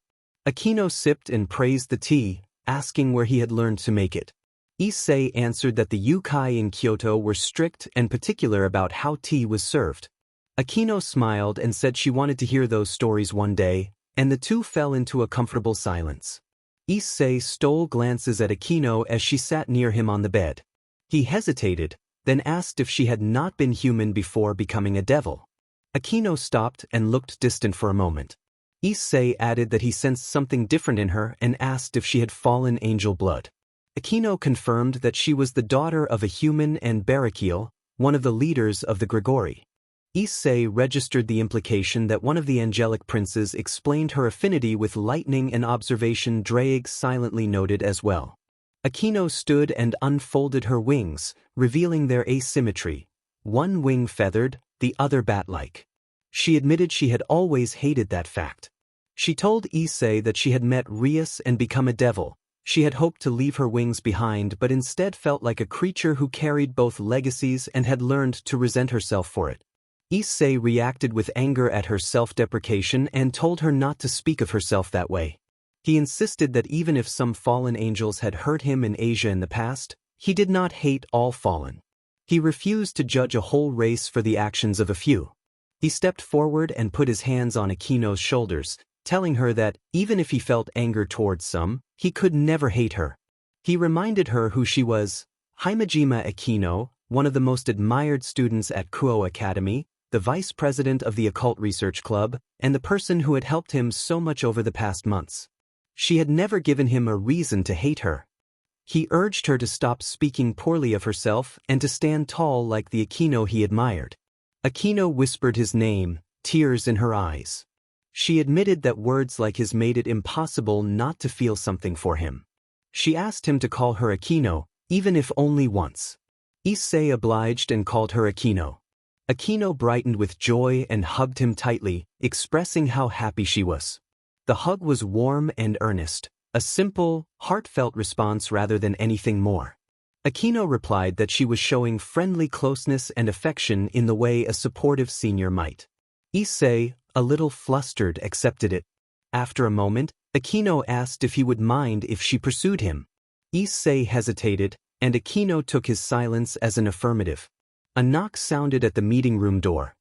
[SPEAKER 1] Aquino sipped and praised the tea, asking where he had learned to make it. Issei answered that the yokai in Kyoto were strict and particular about how tea was served. Aquino smiled and said she wanted to hear those stories one day, and the two fell into a comfortable silence. Issei stole glances at Aquino as she sat near him on the bed. He hesitated, then asked if she had not been human before becoming a devil. Aquino stopped and looked distant for a moment. Issei added that he sensed something different in her and asked if she had fallen angel blood. Aquino confirmed that she was the daughter of a human and Barakiel, one of the leaders of the Grigori. Issei registered the implication that one of the angelic princes explained her affinity with lightning, an observation Drake silently noted as well. Aquino stood and unfolded her wings, revealing their asymmetry, one wing feathered, the other bat-like. She admitted she had always hated that fact. She told Issei that she had met Rios and become a devil. She had hoped to leave her wings behind but instead felt like a creature who carried both legacies and had learned to resent herself for it. Issei reacted with anger at her self-deprecation and told her not to speak of herself that way. He insisted that even if some fallen angels had hurt him in Asia in the past, he did not hate all fallen. He refused to judge a whole race for the actions of a few. He stepped forward and put his hands on Aquino's shoulders, telling her that, even if he felt anger towards some, he could never hate her. He reminded her who she was: Himejima Aquino, one of the most admired students at Kuo Academy, the vice president of the Occult Research Club, and the person who had helped him so much over the past months. She had never given him a reason to hate her. He urged her to stop speaking poorly of herself and to stand tall like the Aquino he admired. Aquino whispered his name, tears in her eyes. She admitted that words like his made it impossible not to feel something for him. She asked him to call her Aquino, even if only once. Issei obliged and called her Aquino. Aquino brightened with joy and hugged him tightly, expressing how happy she was. The hug was warm and earnest, a simple, heartfelt response rather than anything more. Aquino replied that she was showing friendly closeness and affection in the way a supportive senior might. Issei, a little flustered, accepted it. After a moment, Aquino asked if he would mind if she pursued him. Issei hesitated, and Aquino took his silence as an affirmative. A knock sounded at the meeting room door.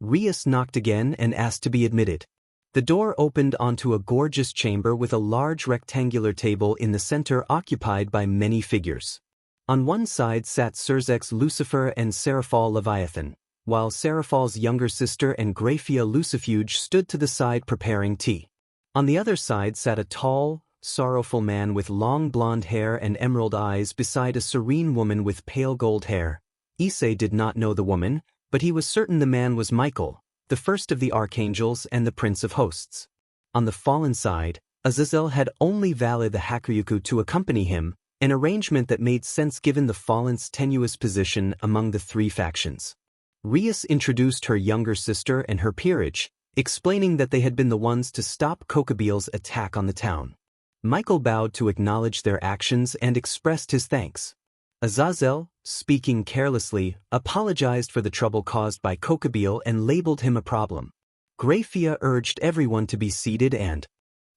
[SPEAKER 1] Rias knocked again and asked to be admitted. The door opened onto a gorgeous chamber with a large rectangular table in the center occupied by many figures. On one side sat Surzex Lucifer and Seraphal Leviathan, while Seraphil's younger sister and Graphia Lucifuge stood to the side preparing tea. On the other side sat a tall, sorrowful man with long blonde hair and emerald eyes beside a serene woman with pale gold hair. Issei did not know the woman, but he was certain the man was Michael, the first of the archangels and the prince of hosts. On the fallen side, Azazel had only Vale the Hakuryuku to accompany him, an arrangement that made sense given the fallen's tenuous position among the three factions. Rias introduced her younger sister and her peerage, explaining that they had been the ones to stop Kokobeel's attack on the town. Michael bowed to acknowledge their actions and expressed his thanks. Azazel, speaking carelessly, apologized for the trouble caused by Kokobeel and labeled him a problem. Graphia urged everyone to be seated and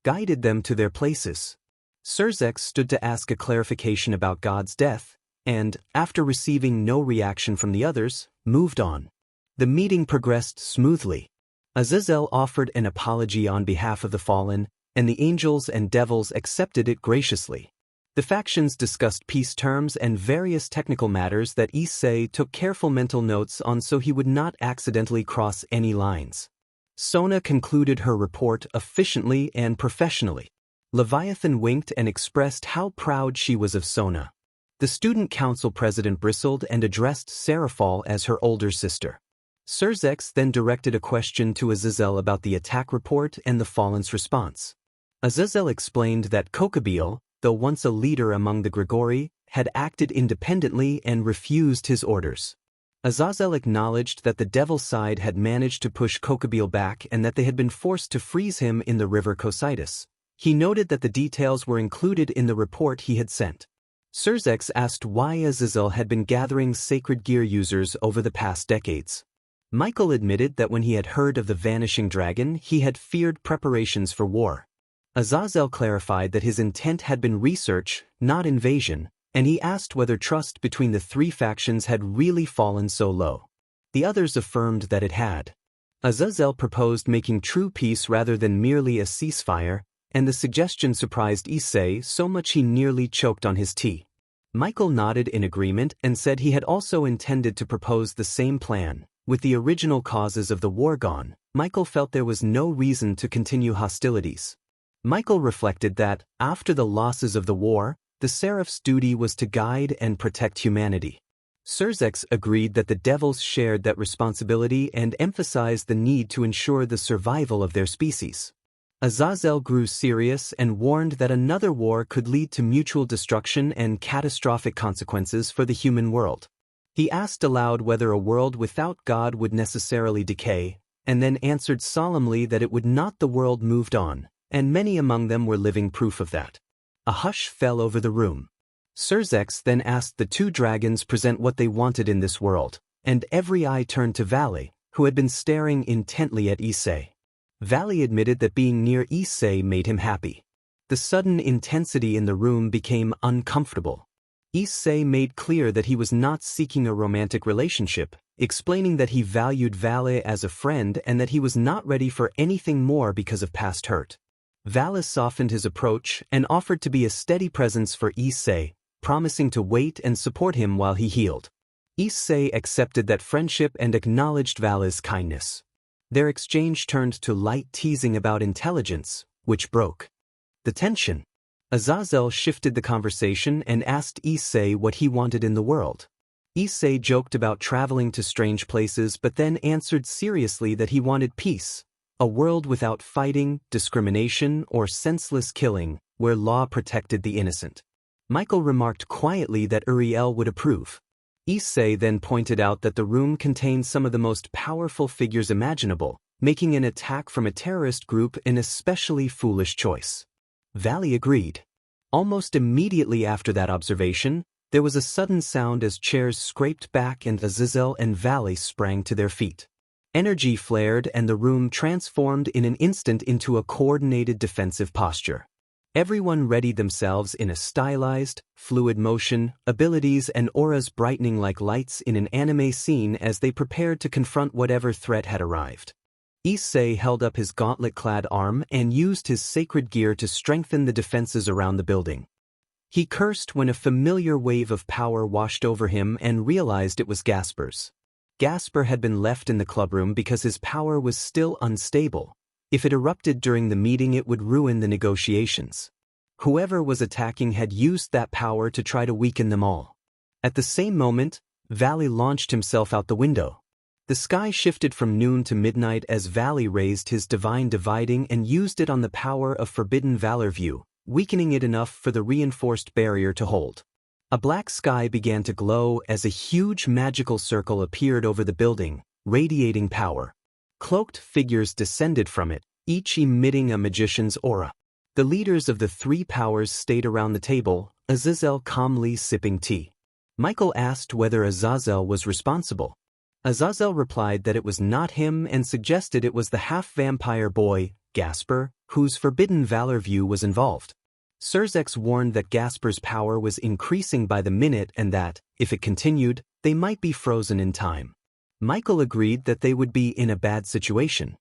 [SPEAKER 1] guided them to their places. Surzex stood to ask a clarification about God's death, and, after receiving no reaction from the others, moved on. The meeting progressed smoothly. Azazel offered an apology on behalf of the fallen, and the angels and devils accepted it graciously. The factions discussed peace terms and various technical matters that Issei took careful mental notes on so he would not accidentally cross any lines. Sona concluded her report efficiently and professionally. Leviathan winked and expressed how proud she was of Sona. The student council president bristled and addressed Seraphal as her older sister. Surzex then directed a question to Azazel about the attack report and the fallen's response. Azazel explained that Kokobeel, though once a leader among the Grigori, had acted independently and refused his orders. Azazel acknowledged that the Devil's Side had managed to push Kokobeel back and that they had been forced to freeze him in the river Cocytus. He noted that the details were included in the report he had sent. Surzex asked why Azazel had been gathering sacred gear users over the past decades. Michael admitted that when he had heard of the Vanishing Dragon, he had feared preparations for war. Azazel clarified that his intent had been research, not invasion, and he asked whether trust between the three factions had really fallen so low. The others affirmed that it had. Azazel proposed making true peace rather than merely a ceasefire, and the suggestion surprised Issei so much he nearly choked on his tea. Michael nodded in agreement and said he had also intended to propose the same plan. With the original causes of the war gone, Michael felt there was no reason to continue hostilities. Michael reflected that, after the losses of the war, the Seraph's duty was to guide and protect humanity. Surzex agreed that the devils shared that responsibility and emphasized the need to ensure the survival of their species. Azazel grew serious and warned that another war could lead to mutual destruction and catastrophic consequences for the human world. He asked aloud whether a world without God would necessarily decay, and then answered solemnly that it would not. The world moved on, and many among them were living proof of that. A hush fell over the room. Surzex then asked the two dragons present what they wanted in this world, and every eye turned to Vale, who had been staring intently at Issei. Vale admitted that being near Issei made him happy. The sudden intensity in the room became uncomfortable. Issei made clear that he was not seeking a romantic relationship, explaining that he valued Vale as a friend and that he was not ready for anything more because of past hurt. Vale softened his approach and offered to be a steady presence for Issei, promising to wait and support him while he healed. Issei accepted that friendship and acknowledged Vale's kindness. Their exchange turned to light teasing about intelligence, which broke the tension. Azazel shifted the conversation and asked Issei what he wanted in the world. Issei joked about traveling to strange places but then answered seriously that he wanted peace, A world without fighting, discrimination, or senseless killing, where law protected the innocent. Michael remarked quietly that Uriel would approve. Issei then pointed out that the room contained some of the most powerful figures imaginable, making an attack from a terrorist group an especially foolish choice. Valley agreed. Almost immediately after that observation, there was a sudden sound as chairs scraped back and Azazel and Valley sprang to their feet. Energy flared and the room transformed in an instant into a coordinated defensive posture. Everyone readied themselves in a stylized, fluid motion, abilities and auras brightening like lights in an anime scene as they prepared to confront whatever threat had arrived. Issei held up his gauntlet-clad arm and used his sacred gear to strengthen the defenses around the building. He cursed when a familiar wave of power washed over him and realized it was Gasper's. Gasper had been left in the clubroom because his power was still unstable. If it erupted during the meeting, it would ruin the negotiations. Whoever was attacking had used that power to try to weaken them all. At the same moment, Valley launched himself out the window. The sky shifted from noon to midnight as Valley raised his divine dividing and used it on the power of Forbidden Valor View, weakening it enough for the reinforced barrier to hold. A black sky began to glow as a huge magical circle appeared over the building, radiating power. Cloaked figures descended from it, each emitting a magician's aura. The leaders of the three powers stayed around the table, Azazel calmly sipping tea. Michael asked whether Azazel was responsible. Azazel replied that it was not him and suggested it was the half-vampire boy, Gasper, whose Forbidden Valor View was involved. Surzex warned that Gasper's power was increasing by the minute and that, if it continued, they might be frozen in time. Michael agreed that they would be in a bad situation.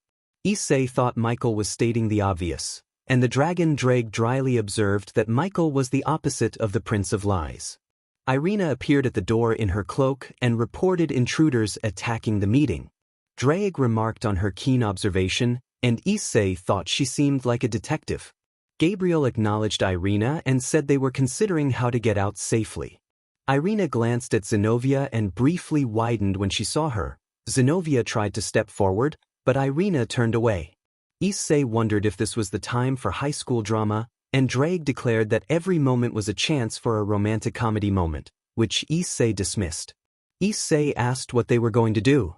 [SPEAKER 1] Issei thought Michael was stating the obvious, and the dragon Drake dryly observed that Michael was the opposite of the Prince of Lies. Irina appeared at the door in her cloak and reported intruders attacking the meeting. Drake remarked on her keen observation, and Issei thought she seemed like a detective. Gabriel acknowledged Irina and said they were considering how to get out safely. Irina glanced at Zenobia and briefly widened when she saw her. Zenobia tried to step forward, but Irina turned away. Issei wondered if this was the time for high school drama, and Drake declared that every moment was a chance for a romantic comedy moment, which Issei dismissed. Issei asked what they were going to do.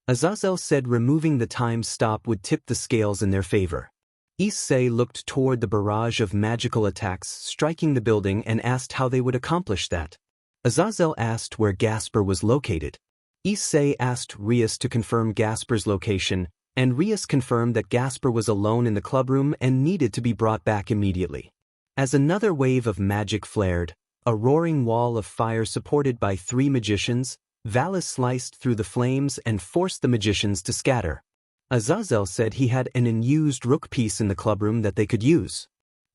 [SPEAKER 1] Azazel said removing the time stop would tip the scales in their favor. Issei looked toward the barrage of magical attacks striking the building and asked how they would accomplish that. Azazel asked where Gasper was located. Issei asked Rias to confirm Gasper's location, and Rias confirmed that Gasper was alone in the clubroom and needed to be brought back immediately. As another wave of magic flared, a roaring wall of fire supported by three magicians, Valis sliced through the flames and forced the magicians to scatter. Azazel said he had an unused rook piece in the clubroom that they could use.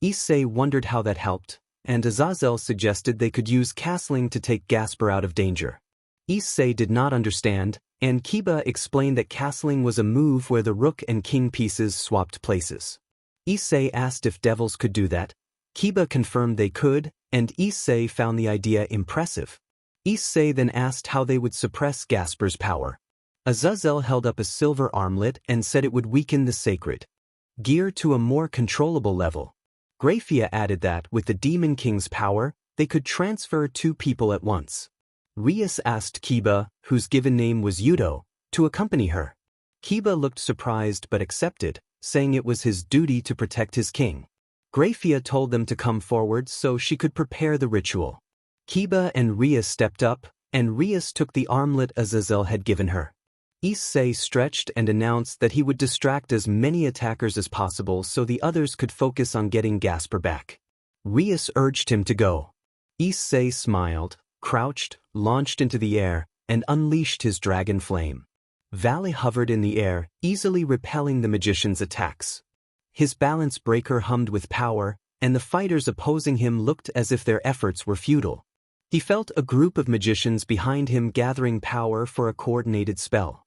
[SPEAKER 1] Issei wondered how that helped, and Azazel suggested they could use castling to take Gasper out of danger. Issei did not understand, and Kiba explained that castling was a move where the rook and king pieces swapped places. Issei asked if devils could do that. Kiba confirmed they could, and Issei found the idea impressive. Issei then asked how they would suppress Gasper's power. Azazel held up a silver armlet and said it would weaken the sacred gear to a more controllable level. Graphia added that, with the Demon King's power, they could transfer two people at once. Rias asked Kiba, whose given name was Hyoudou, to accompany her. Kiba looked surprised but accepted, saying it was his duty to protect his king. Graphia told them to come forward so she could prepare the ritual. Kiba and Rias stepped up, and Rias took the armlet Azazel had given her. Issei stretched and announced that he would distract as many attackers as possible so the others could focus on getting Gasper back. Rias urged him to go. Issei smiled, crouched, launched into the air, and unleashed his dragon flame. Valley hovered in the air, easily repelling the magician's attacks. His balance breaker hummed with power, and the fighters opposing him looked as if their efforts were futile. He felt a group of magicians behind him gathering power for a coordinated spell.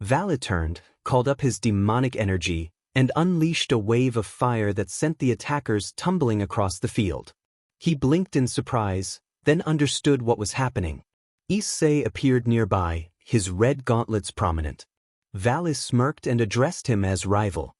[SPEAKER 1] Valley turned, called up his demonic energy, and unleashed a wave of fire that sent the attackers tumbling across the field. He blinked in surprise, then understood what was happening. Issei appeared nearby, his red gauntlets prominent. Valley smirked and addressed him as rival.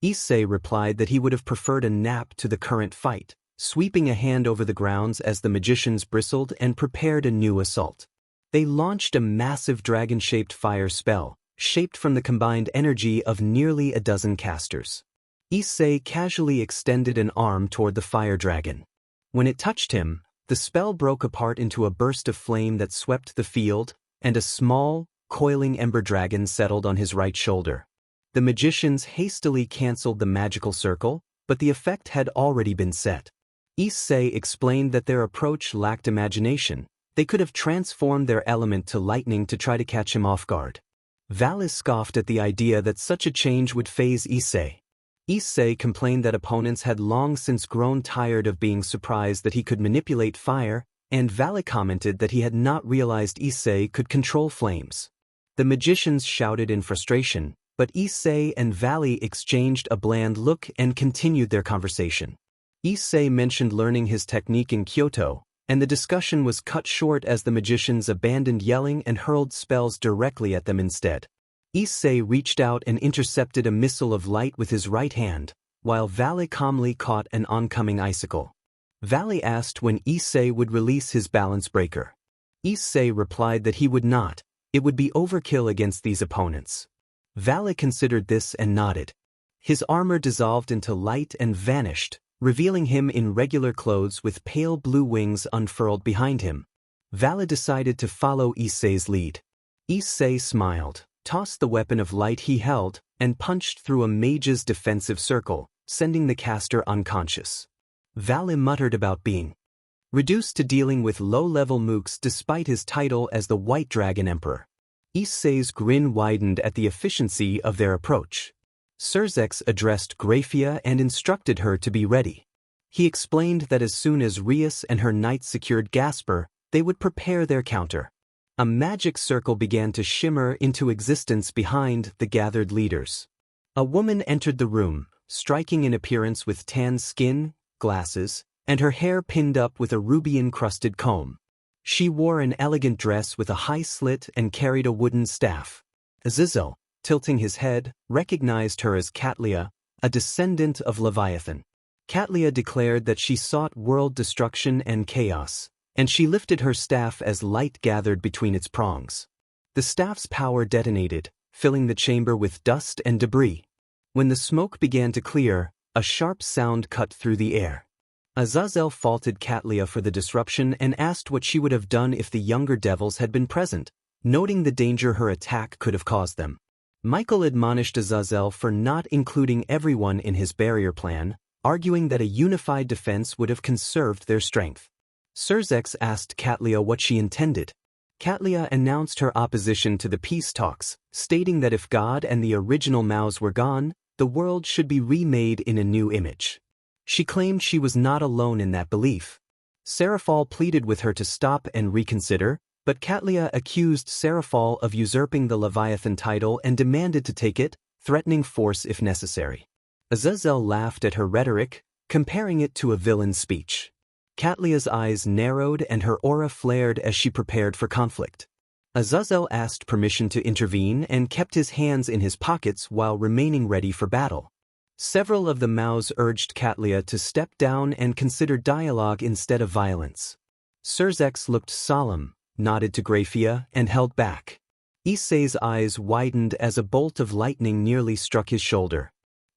[SPEAKER 1] Issei replied that he would have preferred a nap to the current fight, sweeping a hand over the grounds as the magicians bristled and prepared a new assault. They launched a massive dragon-shaped fire spell, shaped from the combined energy of nearly a dozen casters. Issei casually extended an arm toward the fire dragon. When it touched him, the spell broke apart into a burst of flame that swept the field, and a small, coiling ember dragon settled on his right shoulder. The magicians hastily canceled the magical circle, but the effect had already been set. Issei explained that their approach lacked imagination. They could have transformed their element to lightning to try to catch him off guard. Valis scoffed at the idea that such a change would faze Issei. Issei complained that opponents had long since grown tired of being surprised that he could manipulate fire, and Valis commented that he had not realized Issei could control flames. The magicians shouted in frustration, but Issei and Valis exchanged a bland look and continued their conversation. Issei mentioned learning his technique in Kyoto, and the discussion was cut short as the magicians abandoned yelling and hurled spells directly at them instead. Issei reached out and intercepted a missile of light with his right hand, while Valis calmly caught an oncoming icicle. Valis asked when Issei would release his balance breaker. Issei replied that he would not. It would be overkill against these opponents. Valis considered this and nodded. His armor dissolved into light and vanished, revealing him in regular clothes with pale blue wings unfurled behind him. Valis decided to follow Issei's lead. Issei smiled, tossed the weapon of light he held, and punched through a mage's defensive circle, sending the caster unconscious. Valis muttered about being reduced to dealing with low-level mooks despite his title as the White Dragon Emperor. Issei's grin widened at the efficiency of their approach. Surzex addressed Graphia and instructed her to be ready. He explained that as soon as Rias and her knights secured Gasper, they would prepare their counter. A magic circle began to shimmer into existence behind the gathered leaders. A woman entered the room, striking in appearance with tan skin, glasses, and her hair pinned up with a ruby-encrusted comb. She wore an elegant dress with a high slit and carried a wooden staff. Azazel, tilting his head, recognized her as Katlia, a descendant of Leviathan. Katlia declared that she sought world destruction and chaos, and she lifted her staff as light gathered between its prongs. The staff's power detonated, filling the chamber with dust and debris. When the smoke began to clear, a sharp sound cut through the air. Azazel faulted Katlia for the disruption and asked what she would have done if the younger devils had been present, noting the danger her attack could have caused them. Michael admonished Azazel for not including everyone in his barrier plan, arguing that a unified defense would have conserved their strength. Surzex asked Katlia what she intended. Katlia announced her opposition to the peace talks, stating that if God and the original Maos were gone, the world should be remade in a new image. She claimed she was not alone in that belief. Seraphal pleaded with her to stop and reconsider, but Katlia accused Seraphal of usurping the Leviathan title and demanded to take it, threatening force if necessary. Azazel laughed at her rhetoric, comparing it to a villain's speech. Katlia's eyes narrowed and her aura flared as she prepared for conflict. Azazel asked permission to intervene and kept his hands in his pockets while remaining ready for battle. Several of the Maos urged Katlia to step down and consider dialogue instead of violence. Surzex looked solemn, nodded to Graphia, and held back. Issei's eyes widened as a bolt of lightning nearly struck his shoulder.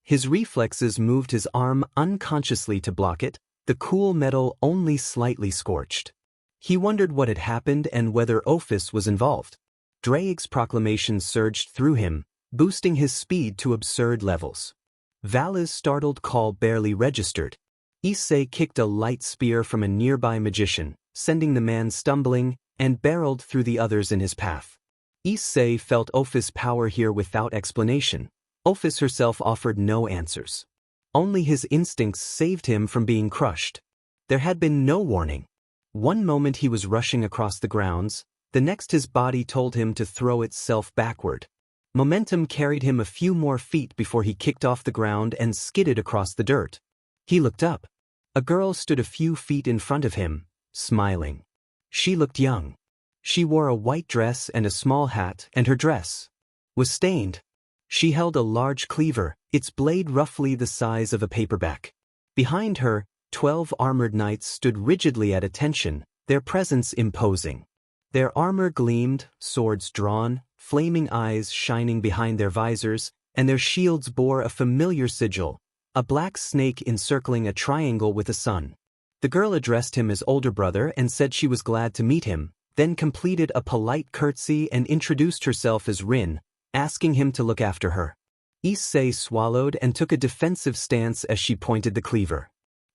[SPEAKER 1] His reflexes moved his arm unconsciously to block it, the cool metal only slightly scorched. He wondered what had happened and whether Ophis was involved. Draig's proclamation surged through him, boosting his speed to absurd levels. Vala's startled call barely registered. Issei kicked a light spear from a nearby magician, sending the man stumbling, and barreled through the others in his path. Issei felt Ophis' power here without explanation. Ophis herself offered no answers. Only his instincts saved him from being crushed. There had been no warning. One moment he was rushing across the grounds, the next his body told him to throw itself backward. Momentum carried him a few more feet before he kicked off the ground and skidded across the dirt. He looked up. A girl stood a few feet in front of him, smiling. She looked young. She wore a white dress and a small hat, and her dress was stained. She held a large cleaver, its blade roughly the size of a paperback. Behind her, 12 armored knights stood rigidly at attention, their presence imposing. Their armor gleamed, swords drawn, flaming eyes shining behind their visors, and their shields bore a familiar sigil, a black snake encircling a triangle with a sun. The girl addressed him as older brother and said she was glad to meet him, then completed a polite curtsy and introduced herself as Rin, asking him to look after her. Issei swallowed and took a defensive stance as she pointed the cleaver.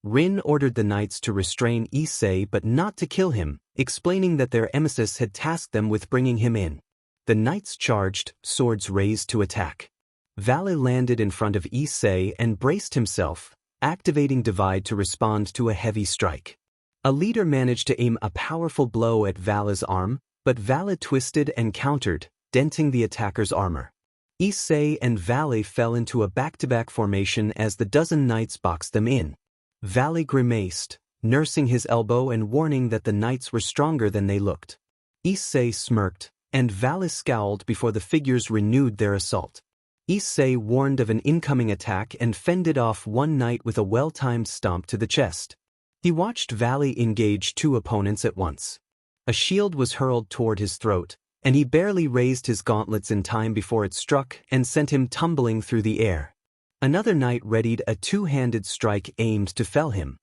[SPEAKER 1] Rin ordered the knights to restrain Issei but not to kill him, explaining that their emissus had tasked them with bringing him in. The knights charged, swords raised to attack. Valle landed in front of Issei and braced himself, activating Divide to respond to a heavy strike. A leader managed to aim a powerful blow at Valle's arm, but Valle twisted and countered, denting the attacker's armor. Issei and Valle fell into a back-to-back formation as the dozen knights boxed them in. Valle grimaced, nursing his elbow and warning that the knights were stronger than they looked. Issei smirked, and Valle scowled before the figures renewed their assault. Issei warned of an incoming attack and fended off one knight with a well-timed stomp to the chest. He watched Valle engage two opponents at once. A shield was hurled toward his throat, and he barely raised his gauntlets in time before it struck and sent him tumbling through the air. Another knight readied a two-handed strike aimed to fell him.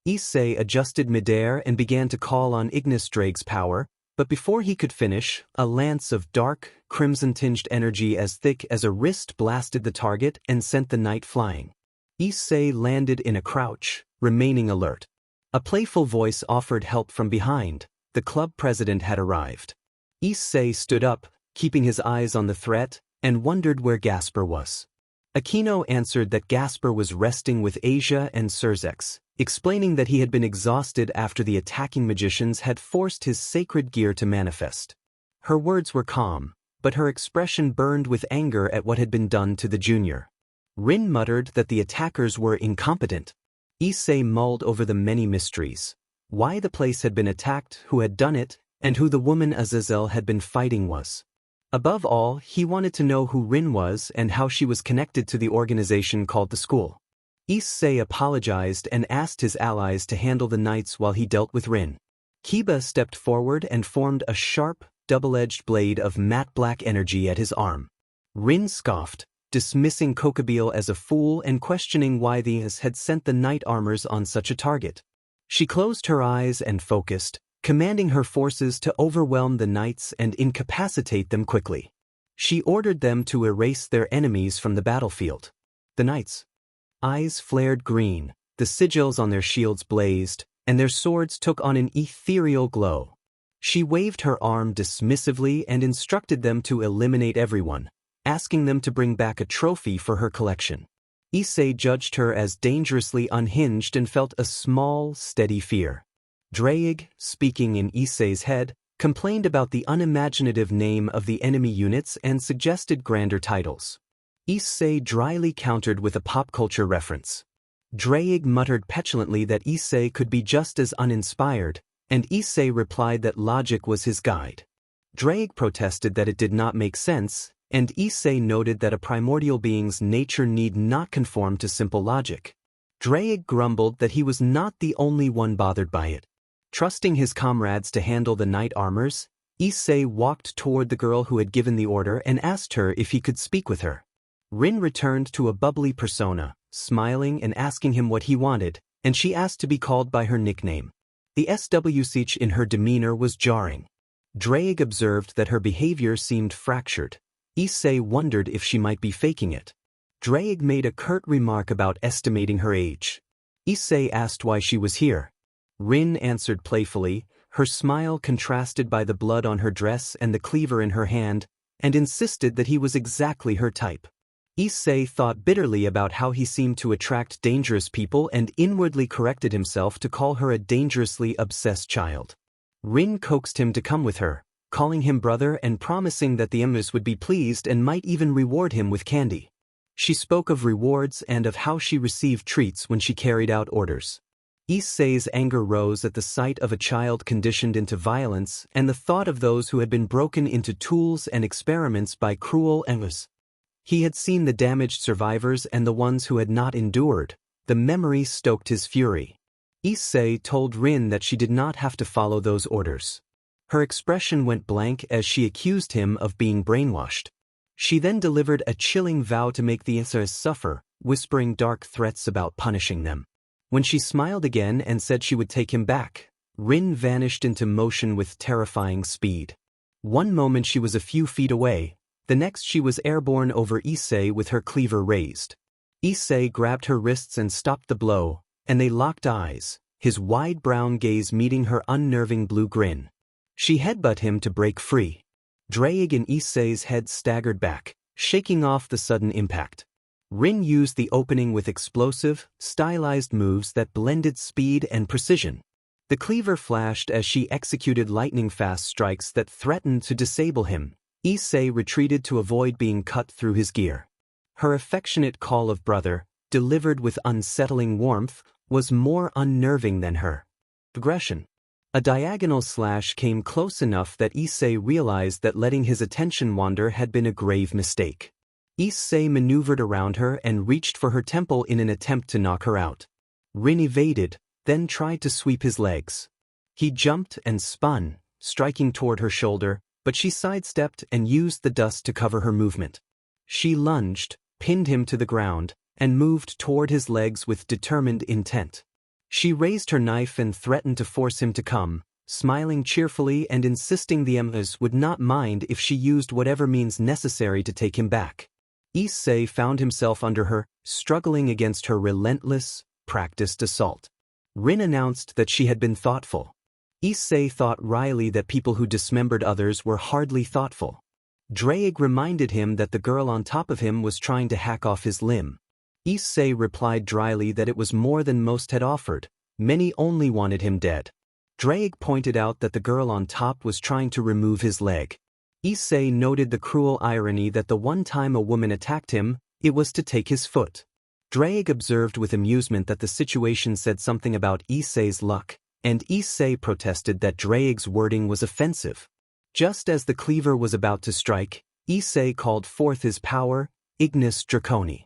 [SPEAKER 1] Issei adjusted midair and began to call on Ignis Drake's power, but before he could finish, a lance of dark, crimson-tinged energy as thick as a wrist blasted the target and sent the knight flying. Issei landed in a crouch, remaining alert. A playful voice offered help from behind. The club president had arrived. Issei stood up, keeping his eyes on the threat, and wondered where Gasper was. Aquino answered that Gasper was resting with Asia and Surzex, explaining that he had been exhausted after the attacking magicians had forced his sacred gear to manifest. Her words were calm, but her expression burned with anger at what had been done to the junior. Rin muttered that the attackers were incompetent. Issei mulled over the many mysteries. Why the place had been attacked, who had done it, and who the woman Azazel had been fighting was. Above all, he wanted to know who Rin was and how she was connected to the organization called the school. Issei apologized and asked his allies to handle the knights while he dealt with Rin. Kiba stepped forward and formed a sharp, double-edged blade of matte black energy at his arm. Rin scoffed, dismissing Kokabeel as a fool and questioning why these had sent the knight armors on such a target. She closed her eyes and focused, commanding her forces to overwhelm the knights and incapacitate them quickly. She ordered them to erase their enemies from the battlefield. The knights' eyes flared green, the sigils on their shields blazed, and their swords took on an ethereal glow. She waved her arm dismissively and instructed them to eliminate everyone, asking them to bring back a trophy for her collection. Issei judged her as dangerously unhinged and felt a small, steady fear. Draig, speaking in Issei's head, complained about the unimaginative name of the enemy units and suggested grander titles. Issei dryly countered with a pop culture reference. Draig muttered petulantly that Issei could be just as uninspired, and Issei replied that logic was his guide. Draig protested that it did not make sense, and Issei noted that a primordial being's nature need not conform to simple logic. Draig grumbled that he was not the only one bothered by it. Trusting his comrades to handle the knight armors, Issei walked toward the girl who had given the order and asked her if he could speak with her. Rin returned to a bubbly persona, smiling and asking him what he wanted, and she asked to be called by her nickname. The switch in her demeanor was jarring. Draig observed that her behavior seemed fractured. Issei wondered if she might be faking it. Draig made a curt remark about estimating her age. Issei asked why she was here. Rin answered playfully, her smile contrasted by the blood on her dress and the cleaver in her hand, and insisted that he was exactly her type. Issei thought bitterly about how he seemed to attract dangerous people and inwardly corrected himself to call her a dangerously obsessed child. Rin coaxed him to come with her, calling him brother and promising that the emis would be pleased and might even reward him with candy. She spoke of rewards and of how she received treats when she carried out orders. Issei's anger rose at the sight of a child conditioned into violence and the thought of those who had been broken into tools and experiments by cruel emis. He had seen the damaged survivors and the ones who had not endured. The memory stoked his fury. Issei told Rin that she did not have to follow those orders. Her expression went blank as she accused him of being brainwashed. She then delivered a chilling vow to make the Issei suffer, whispering dark threats about punishing them. When she smiled again and said she would take him back, Rin vanished into motion with terrifying speed. One moment she was a few feet away, the next she was airborne over Issei with her cleaver raised. Issei grabbed her wrists and stopped the blow, and they locked eyes, his wide brown gaze meeting her unnerving blue grin. She headbutted him to break free. Drake and Issei's head staggered back, shaking off the sudden impact. Rin used the opening with explosive, stylized moves that blended speed and precision. The cleaver flashed as she executed lightning-fast strikes that threatened to disable him. Issei retreated to avoid being cut through his gear. Her affectionate call of brother, delivered with unsettling warmth, was more unnerving than her aggression. A diagonal slash came close enough that Issei realized that letting his attention wander had been a grave mistake. Issei maneuvered around her and reached for her temple in an attempt to knock her out. Rin evaded, then tried to sweep his legs. He jumped and spun, striking toward her shoulder, but she sidestepped and used the dust to cover her movement. She lunged, pinned him to the ground, and moved toward his legs with determined intent. She raised her knife and threatened to force him to come, smiling cheerfully and insisting the Empress would not mind if she used whatever means necessary to take him back. Issei found himself under her, struggling against her relentless, practiced assault. Rin announced that she had been thoughtful. Issei thought wryly that people who dismembered others were hardly thoughtful. Drake reminded him that the girl on top of him was trying to hack off his limb. Issei replied dryly that it was more than most had offered. Many only wanted him dead. Drake pointed out that the girl on top was trying to remove his leg. Issei noted the cruel irony that the one time a woman attacked him, it was to take his foot. Drake observed with amusement that the situation said something about Issei's luck, and Issei protested that Drake's wording was offensive. Just as the cleaver was about to strike, Issei called forth his power, Ignis Draconi.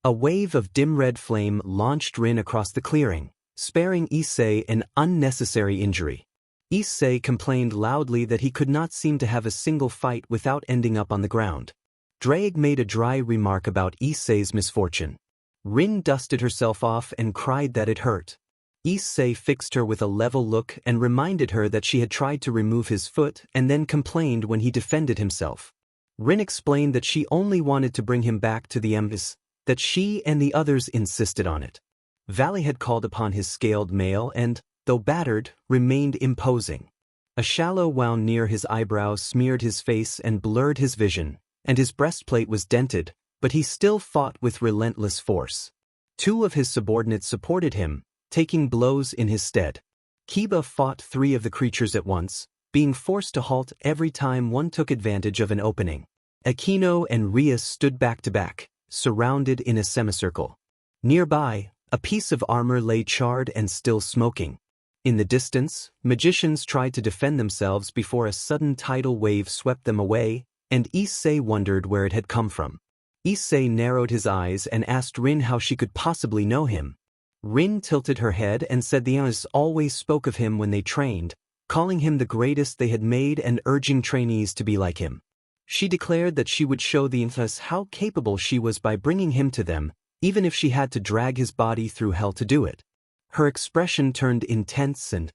[SPEAKER 1] A wave of dim red flame launched Rin across the clearing, sparing Issei an unnecessary injury. Issei complained loudly that he could not seem to have a single fight without ending up on the ground. Drake made a dry remark about Issei's misfortune. Rin dusted herself off and cried that it hurt. Issei fixed her with a level look and reminded her that she had tried to remove his foot and then complained when he defended himself. Rin explained that she only wanted to bring him back to the Empress, that she and the others insisted on it. Valley had called upon his scaled mail and, though battered, remained imposing. A shallow wound near his eyebrows smeared his face and blurred his vision, and his breastplate was dented, but he still fought with relentless force. Two of his subordinates supported him, taking blows in his stead. Kiba fought three of the creatures at once, being forced to halt every time one took advantage of an opening. Aquino and Rias stood back to back, surrounded in a semicircle. Nearby, a piece of armor lay charred and still smoking. In the distance, magicians tried to defend themselves before a sudden tidal wave swept them away, and Issei wondered where it had come from. Issei narrowed his eyes and asked Rin how she could possibly know him. Rin tilted her head and said the Empress always spoke of him when they trained, calling him the greatest they had made and urging trainees to be like him. She declared that she would show the Empress how capable she was by bringing him to them, even if she had to drag his body through hell to do it. Her expression turned intense and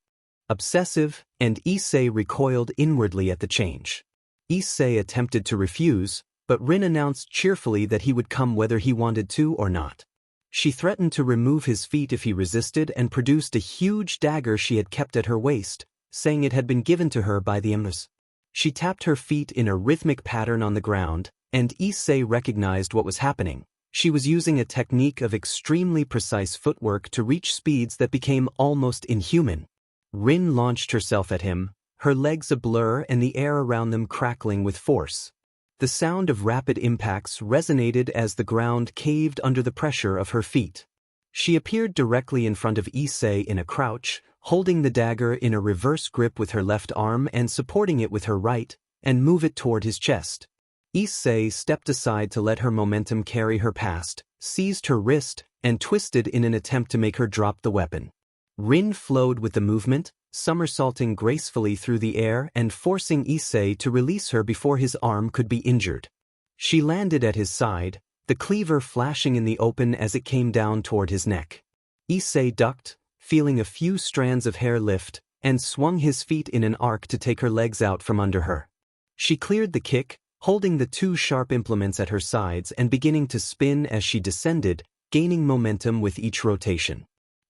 [SPEAKER 1] obsessive, and Issei recoiled inwardly at the change. Issei attempted to refuse, but Rin announced cheerfully that he would come whether he wanted to or not. She threatened to remove his feet if he resisted and produced a huge dagger she had kept at her waist, saying it had been given to her by the Empress. She tapped her feet in a rhythmic pattern on the ground, and Issei recognized what was happening. She was using a technique of extremely precise footwork to reach speeds that became almost inhuman. Rin launched herself at him, her legs a blur and the air around them crackling with force. The sound of rapid impacts resonated as the ground caved under the pressure of her feet. She appeared directly in front of Issei in a crouch, holding the dagger in a reverse grip with her left arm and supporting it with her right, and move it toward his chest. Issei stepped aside to let her momentum carry her past, seized her wrist, and twisted in an attempt to make her drop the weapon. Rin flowed with the movement, somersaulting gracefully through the air and forcing Issei to release her before his arm could be injured. She landed at his side, the cleaver flashing in the open as it came down toward his neck. Issei ducked, feeling a few strands of hair lift, and swung his feet in an arc to take her legs out from under her. She cleared the kick, holding the two sharp implements at her sides and beginning to spin as she descended, gaining momentum with each rotation.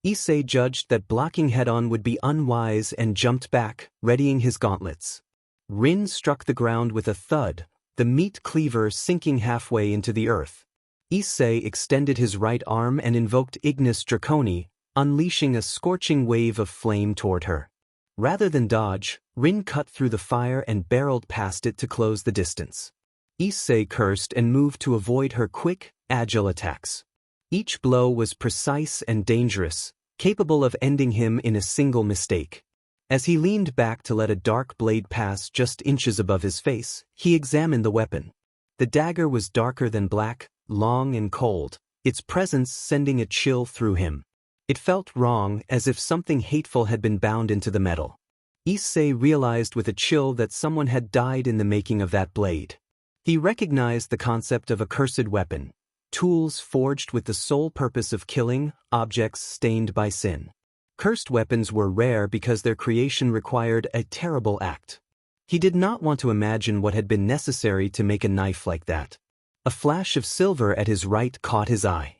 [SPEAKER 1] Issei judged that blocking head-on would be unwise and jumped back, readying his gauntlets. Rin struck the ground with a thud, the meat cleaver sinking halfway into the earth. Issei extended his right arm and invoked Ignis Draconi, unleashing a scorching wave of flame toward her. Rather than dodge, Rin cut through the fire and barreled past it to close the distance. Issei cursed and moved to avoid her quick, agile attacks. Each blow was precise and dangerous, capable of ending him in a single mistake. As he leaned back to let a dark blade pass just inches above his face, he examined the weapon. The dagger was darker than black, long and cold, its presence sending a chill through him. It felt wrong, as if something hateful had been bound into the metal. Issei realized with a chill that someone had died in the making of that blade. He recognized the concept of a cursed weapon, tools forged with the sole purpose of killing, objects stained by sin. Cursed weapons were rare because their creation required a terrible act. He did not want to imagine what had been necessary to make a knife like that. A flash of silver at his right caught his eye.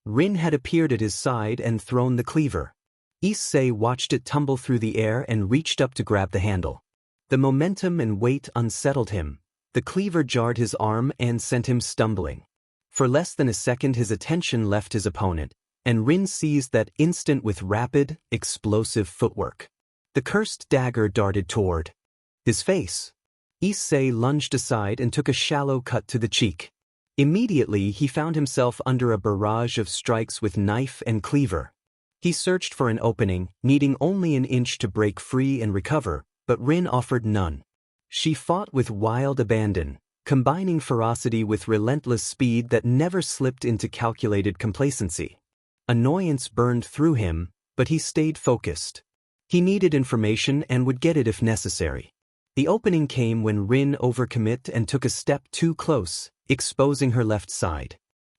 [SPEAKER 1] Rin had appeared at his side and thrown the cleaver. Issei watched it tumble through the air and reached up to grab the handle. The momentum and weight unsettled him. The cleaver jarred his arm and sent him stumbling. For less than a second his attention left his opponent, and Rin seized that instant with rapid, explosive footwork. The cursed dagger darted toward his face. Issei lunged aside and took a shallow cut to the cheek. Immediately he found himself under a barrage of strikes with knife and cleaver. He searched for an opening, needing only an inch to break free and recover, but Rin offered none. She fought with wild abandon, combining ferocity with relentless speed that never slipped into calculated complacency. Annoyance burned through him, but he stayed focused. He needed information and would get it if necessary. The opening came when Rin overcommit and took a step too close, exposing her left side.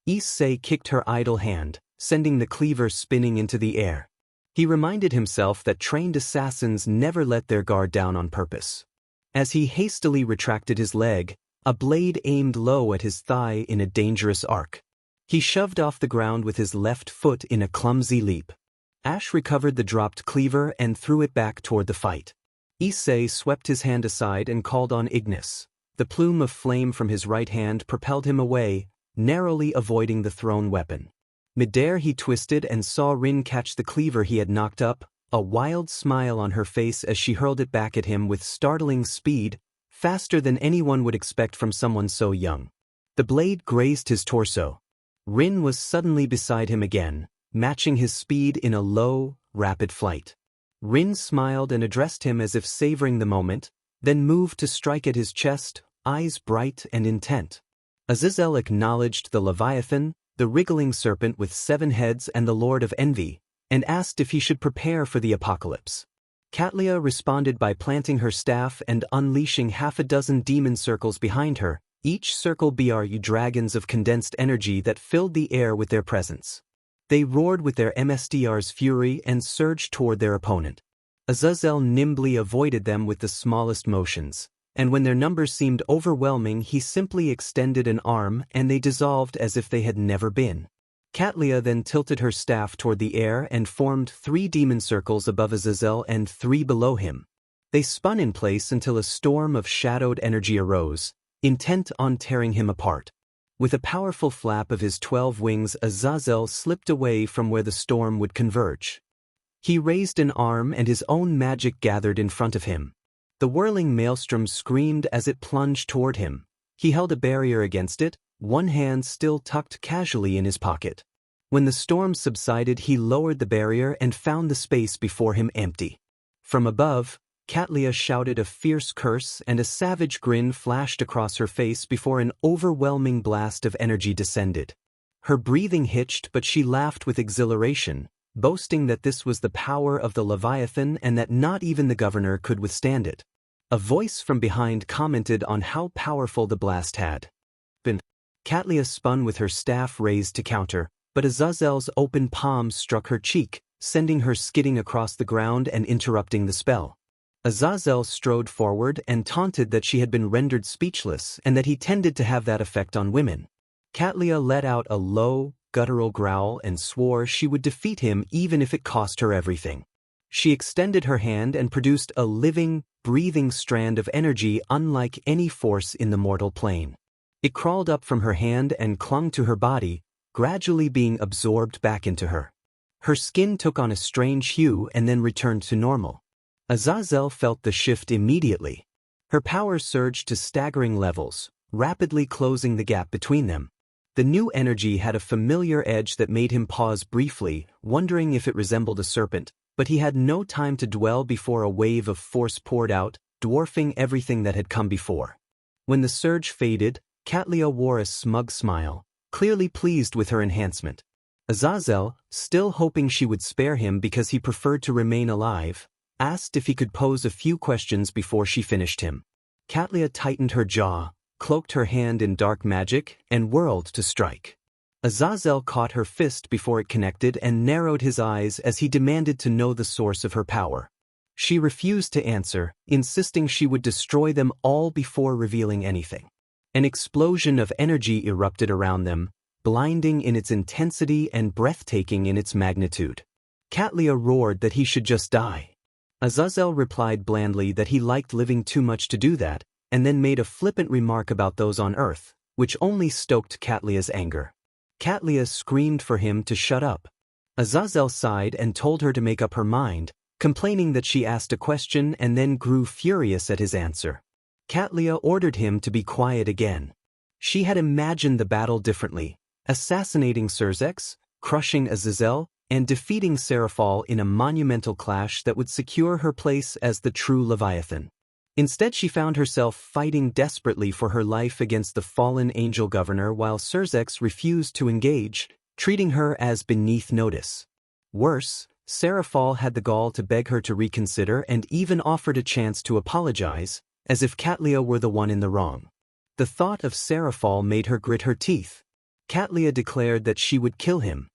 [SPEAKER 1] Issei kicked her idle hand, sending the cleaver spinning into the air. He reminded himself that trained assassins never let their guard down on purpose. As he hastily retracted his leg, a blade aimed low at his thigh in a dangerous arc. He shoved off the ground with his left foot in a clumsy leap. Ash recovered the dropped cleaver and threw it back toward the fight. Issei swept his hand aside and called on Ignis. The plume of flame from his right hand propelled him away, narrowly avoiding the thrown weapon. Midair he twisted and saw Rin catch the cleaver he had knocked up, a wild smile on her face as she hurled it back at him with startling speed, faster than anyone would expect from someone so young. The blade grazed his torso. Rin was suddenly beside him again, matching his speed in a low, rapid flight. Rin smiled and addressed him as if savoring the moment, then moved to strike at his chest, eyes bright and intent. Azazel acknowledged the Leviathan, the wriggling serpent with 7 heads and the Lord of Envy, and asked if he should prepare for the apocalypse. Katlia responded by planting her staff and unleashing 6 demon circles behind her, each circle BRU dragons of condensed energy that filled the air with their presence. They roared with their MSDR's fury and surged toward their opponent. Azazel nimbly avoided them with the smallest motions, and when their numbers seemed overwhelming he simply extended an arm and they dissolved as if they had never been. Katlia then tilted her staff toward the air and formed 3 demon circles above Azazel and 3 below him. They spun in place until a storm of shadowed energy arose, intent on tearing him apart. With a powerful flap of his 12 wings, Azazel slipped away from where the storm would converge. He raised an arm and his own magic gathered in front of him. The whirling maelstrom screamed as it plunged toward him. He held a barrier against it, one hand still tucked casually in his pocket. When the storm subsided, he lowered the barrier and found the space before him empty. From above, Katlia shouted a fierce curse and a savage grin flashed across her face before an overwhelming blast of energy descended. Her breathing hitched, but she laughed with exhilaration, boasting that this was the power of the Leviathan and that not even the governor could withstand it. A voice from behind commented on how powerful the blast had been. Katlia spun with her staff raised to counter, but Azazel's open palm struck her cheek, sending her skidding across the ground and interrupting the spell. Azazel strode forward and taunted that she had been rendered speechless and that he tended to have that effect on women. Katlia let out a low, guttural growl and swore she would defeat him even if it cost her everything. She extended her hand and produced a living, breathing strand of energy unlike any force in the mortal plane. It crawled up from her hand and clung to her body, gradually being absorbed back into her. Her skin took on a strange hue and then returned to normal. Azazel felt the shift immediately. Her powers surged to staggering levels, rapidly closing the gap between them. The new energy had a familiar edge that made him pause briefly, wondering if it resembled a serpent, but he had no time to dwell before a wave of force poured out, dwarfing everything that had come before. When the surge faded, Katlia wore a smug smile, clearly pleased with her enhancement. Azazel, still hoping she would spare him because he preferred to remain alive, asked if he could pose a few questions before she finished him. Katlia tightened her jaw, cloaked her hand in dark magic, and whirled to strike. Azazel caught her fist before it connected and narrowed his eyes as he demanded to know the source of her power. She refused to answer, insisting she would destroy them all before revealing anything. An explosion of energy erupted around them, blinding in its intensity and breathtaking in its magnitude. Katlia roared that he should just die. Azazel replied blandly that he liked living too much to do that, and then made a flippant remark about those on Earth, which only stoked Katlia's anger. Katlia screamed for him to shut up. Azazel sighed and told her to make up her mind, complaining that she asked a question and then grew furious at his answer. Katlia ordered him to be quiet again. She had imagined the battle differently, assassinating Surzex, crushing Azazel, and defeating Seraphal in a monumental clash that would secure her place as the true Leviathan. Instead, she found herself fighting desperately for her life against the fallen angel governor while Surzex refused to engage, treating her as beneath notice. Worse, Seraphal had the gall to beg her to reconsider and even offered a chance to apologize, as if Katlia were the one in the wrong. The thought of Seraphal made her grit her teeth. Katlia declared that she would kill him.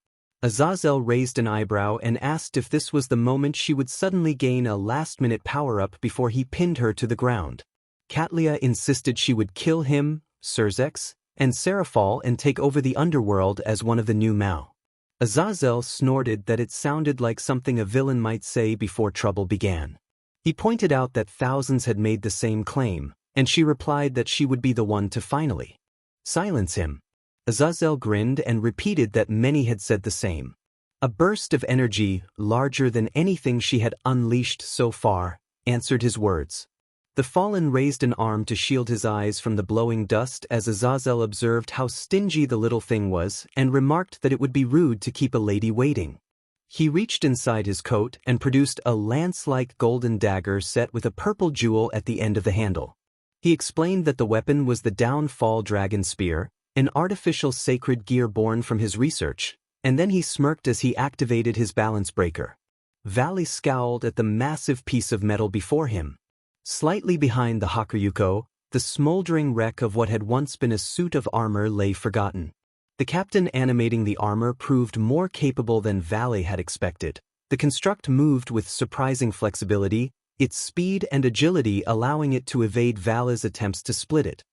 [SPEAKER 1] Azazel raised an eyebrow and asked if this was the moment she would suddenly gain a last-minute power-up before he pinned her to the ground. Katlia insisted she would kill him, Surzex, and Seraphal and take over the underworld as one of the new Mao. Azazel snorted that it sounded like something a villain might say before trouble began. He pointed out that thousands had made the same claim, and she replied that she would be the one to finally silence him. Azazel grinned and repeated that many had said the same. A burst of energy, larger than anything she had unleashed so far, answered his words. The fallen raised an arm to shield his eyes from the blowing dust as Azazel observed how stingy the little thing was and remarked that it would be rude to keep a lady waiting. He reached inside his coat and produced a lance-like golden dagger set with a purple jewel at the end of the handle. He explained that the weapon was the Downfall Dragon Spear, an artificial sacred gear born from his research, and then he smirked as he activated his balance breaker. Valley scowled at the massive piece of metal before him. Slightly behind the Hakuryuko, the smoldering wreck of what had once been a suit of armor lay forgotten. The captain animating the armor proved more capable than Valley had expected. The construct moved with surprising flexibility, its speed and agility allowing it to evade Valley's attempts to split it.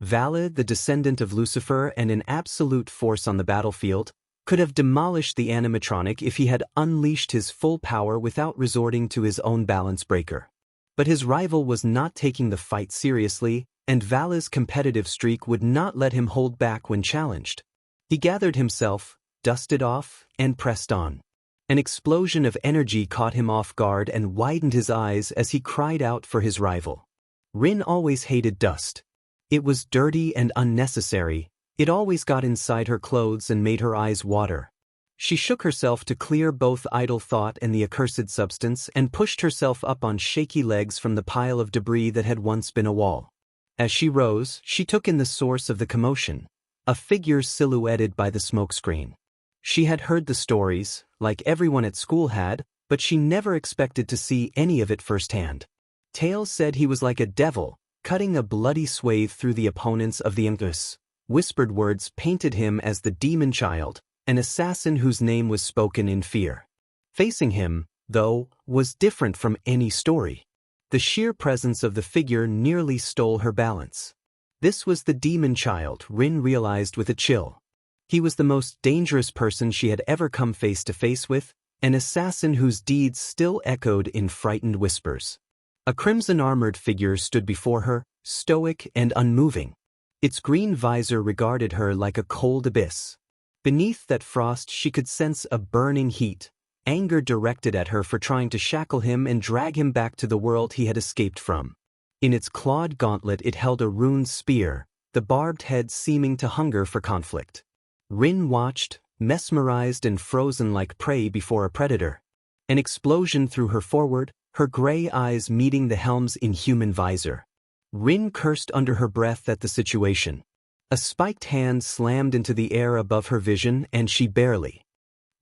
[SPEAKER 1] Valley, the descendant of Lucifer and an absolute force on the battlefield, could have demolished the animatronic if he had unleashed his full power without resorting to his own balance breaker. But his rival was not taking the fight seriously, and Valley's competitive streak would not let him hold back when challenged. He gathered himself, dusted off, and pressed on. An explosion of energy caught him off guard and widened his eyes as he cried out for his rival. Rin always hated dust. It was dirty and unnecessary. It always got inside her clothes and made her eyes water. She shook herself to clear both idle thought and the accursed substance and pushed herself up on shaky legs from the pile of debris that had once been a wall. As she rose, she took in the source of the commotion, a figure silhouetted by the smokescreen. She had heard the stories, like everyone at school had, but she never expected to see any of it firsthand. Tales said he was like a devil, cutting a bloody swathe through the opponents of the Empress. Whispered words painted him as the demon child, an assassin whose name was spoken in fear. Facing him, though, was different from any story. The sheer presence of the figure nearly stole her balance. This was the demon child, Rin realized with a chill. He was the most dangerous person she had ever come face to face with, an assassin whose deeds still echoed in frightened whispers. A crimson-armored figure stood before her, stoic and unmoving. Its green visor regarded her like a cold abyss. Beneath that frost she could sense a burning heat, anger directed at her for trying to shackle him and drag him back to the world he had escaped from. In its clawed gauntlet it held a ruined spear, the barbed head seeming to hunger for conflict. Rin watched, mesmerized and frozen like prey before a predator. An explosion threw her forward, her gray eyes meeting the helm's inhuman visor. Rin cursed under her breath at the situation. A spiked hand slammed into the air above her vision and she barely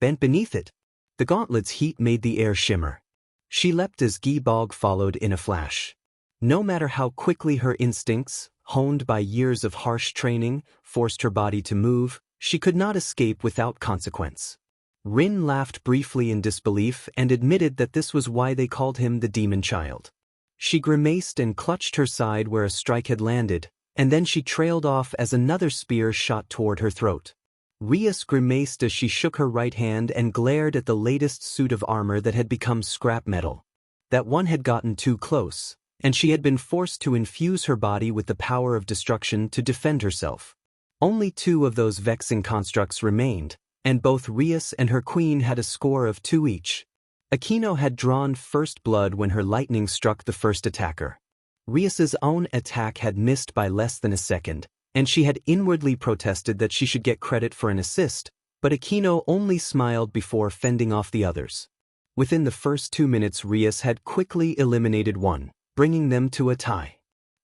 [SPEAKER 1] bent beneath it. The gauntlet's heat made the air shimmer. She leapt as Gi-Bog followed in a flash. No matter how quickly her instincts, honed by years of harsh training, forced her body to move, she could not escape without consequence. Rin laughed briefly in disbelief and admitted that this was why they called him the demon child. She grimaced and clutched her side where a strike had landed, and then she trailed off as another spear shot toward her throat. Rias grimaced as she shook her right hand and glared at the latest suit of armor that had become scrap metal. That one had gotten too close, and she had been forced to infuse her body with the power of destruction to defend herself. Only 2 of those vexing constructs remained, and both Rias and her queen had a score of 2 each. Aquino had drawn first blood when her lightning struck the first attacker. Rias's own attack had missed by less than a second, and she had inwardly protested that she should get credit for an assist, but Aquino only smiled before fending off the others. Within the first 2 minutes Rias had quickly eliminated one, bringing them to a tie.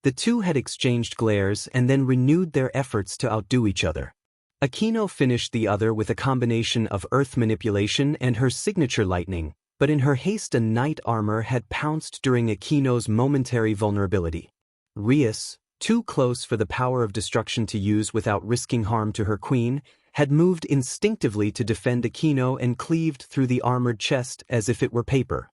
[SPEAKER 1] The 2 had exchanged glares and then renewed their efforts to outdo each other. Aquino finished the other with a combination of earth manipulation and her signature lightning, but in her haste a knight armor had pounced during Aquino's momentary vulnerability. Rias, too close for the power of destruction to use without risking harm to her queen, had moved instinctively to defend Aquino and cleaved through the armored chest as if it were paper.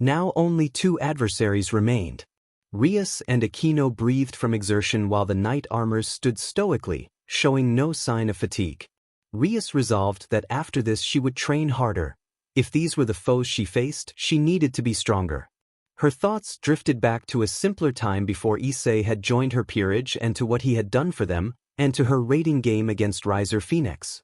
[SPEAKER 1] Now only 2 adversaries remained. Rias and Aquino breathed from exertion while the knight armors stood stoically, showing no sign of fatigue. Rias resolved that after this she would train harder. If these were the foes she faced, she needed to be stronger. Her thoughts drifted back to a simpler time before Issei had joined her peerage and to what he had done for them, and to her raiding game against Riser Phoenix.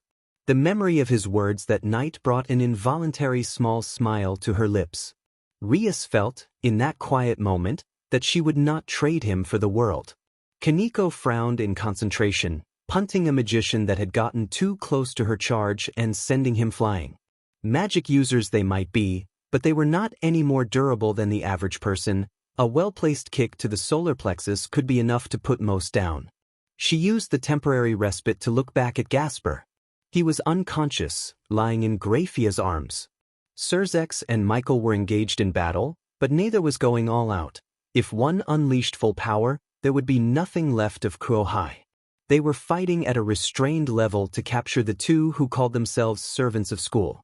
[SPEAKER 1] The memory of his words that night brought an involuntary small smile to her lips. Rias felt, in that quiet moment, that she would not trade him for the world. Kaneko frowned in concentration, punting a magician that had gotten too close to her charge and sending him flying. Magic users they might be, but they were not any more durable than the average person. A well-placed kick to the solar plexus could be enough to put most down. She used the temporary respite to look back at Gasper. He was unconscious, lying in Graphia's arms. Surzex and Michael were engaged in battle, but neither was going all out. If one unleashed full power, there would be nothing left of Kuohai. They were fighting at a restrained level to capture the 2 who called themselves servants of school.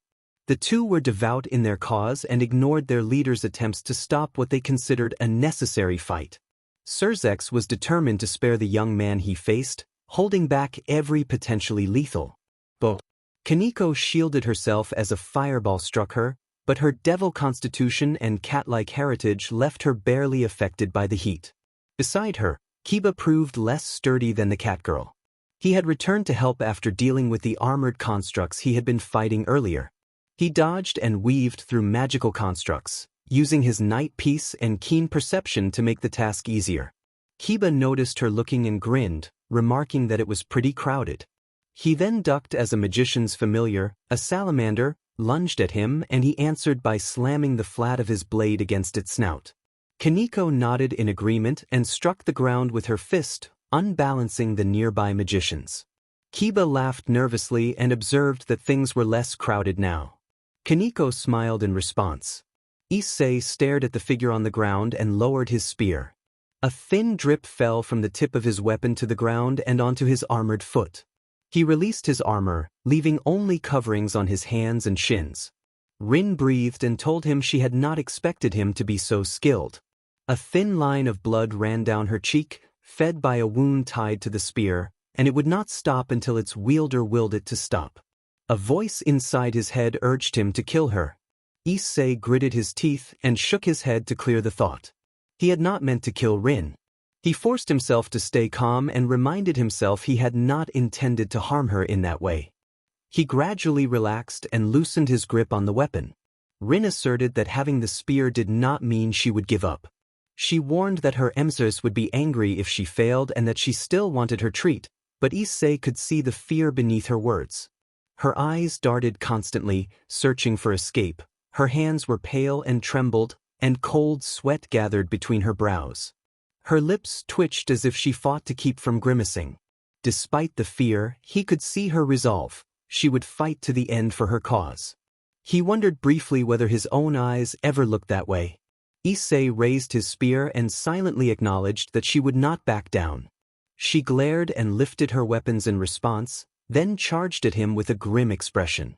[SPEAKER 1] The 2 were devout in their cause and ignored their leader's attempts to stop what they considered a necessary fight. Surzex was determined to spare the young man he faced, holding back every potentially lethal blow. Kaneko shielded herself as a fireball struck her, but her devil constitution and cat-like heritage left her barely affected by the heat. Beside her, Kiba proved less sturdy than the catgirl. He had returned to help after dealing with the armored constructs he had been fighting earlier. He dodged and weaved through magical constructs, using his night piece and keen perception to make the task easier. Kiba noticed her looking and grinned, remarking that it was pretty crowded. He then ducked as a magician's familiar, a salamander, lunged at him, and he answered by slamming the flat of his blade against its snout. Kaneko nodded in agreement and struck the ground with her fist, unbalancing the nearby magicians. Kiba laughed nervously and observed that things were less crowded now. Kaneko smiled in response. Issei stared at the figure on the ground and lowered his spear. A thin drip fell from the tip of his weapon to the ground and onto his armored foot. He released his armor, leaving only coverings on his hands and shins. Rin breathed and told him she had not expected him to be so skilled. A thin line of blood ran down her cheek, fed by a wound tied to the spear, and it would not stop until its wielder willed it to stop. A voice inside his head urged him to kill her. Issei gritted his teeth and shook his head to clear the thought. He had not meant to kill Rin. He forced himself to stay calm and reminded himself he had not intended to harm her in that way. He gradually relaxed and loosened his grip on the weapon. Rin asserted that having the spear did not mean she would give up. She warned that her empress would be angry if she failed and that she still wanted her treat, but Issei could see the fear beneath her words. Her eyes darted constantly, searching for escape. Her hands were pale and trembled, and cold sweat gathered between her brows. Her lips twitched as if she fought to keep from grimacing. Despite the fear, he could see her resolve. She would fight to the end for her cause. He wondered briefly whether his own eyes ever looked that way. Issei raised his spear and silently acknowledged that she would not back down. She glared and lifted her weapons in response, then charged at him with a grim expression.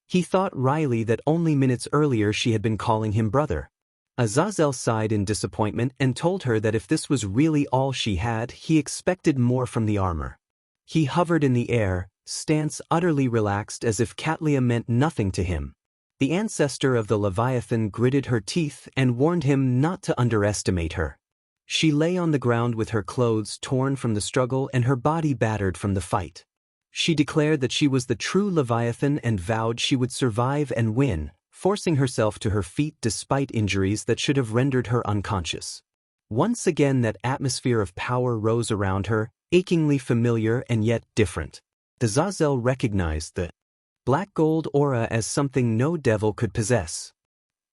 [SPEAKER 1] He thought wryly that only minutes earlier she had been calling him brother. Azazel sighed in disappointment and told her that if this was really all she had, he expected more from the armor. He hovered in the air, stance utterly relaxed as if Katlia meant nothing to him. The ancestor of the Leviathan gritted her teeth and warned him not to underestimate her. She lay on the ground with her clothes torn from the struggle and her body battered from the fight. She declared that she was the true Leviathan and vowed she would survive and win, forcing herself to her feet despite injuries that should have rendered her unconscious. Once again that atmosphere of power rose around her, achingly familiar and yet different. The Zazel recognized the black gold aura as something no devil could possess.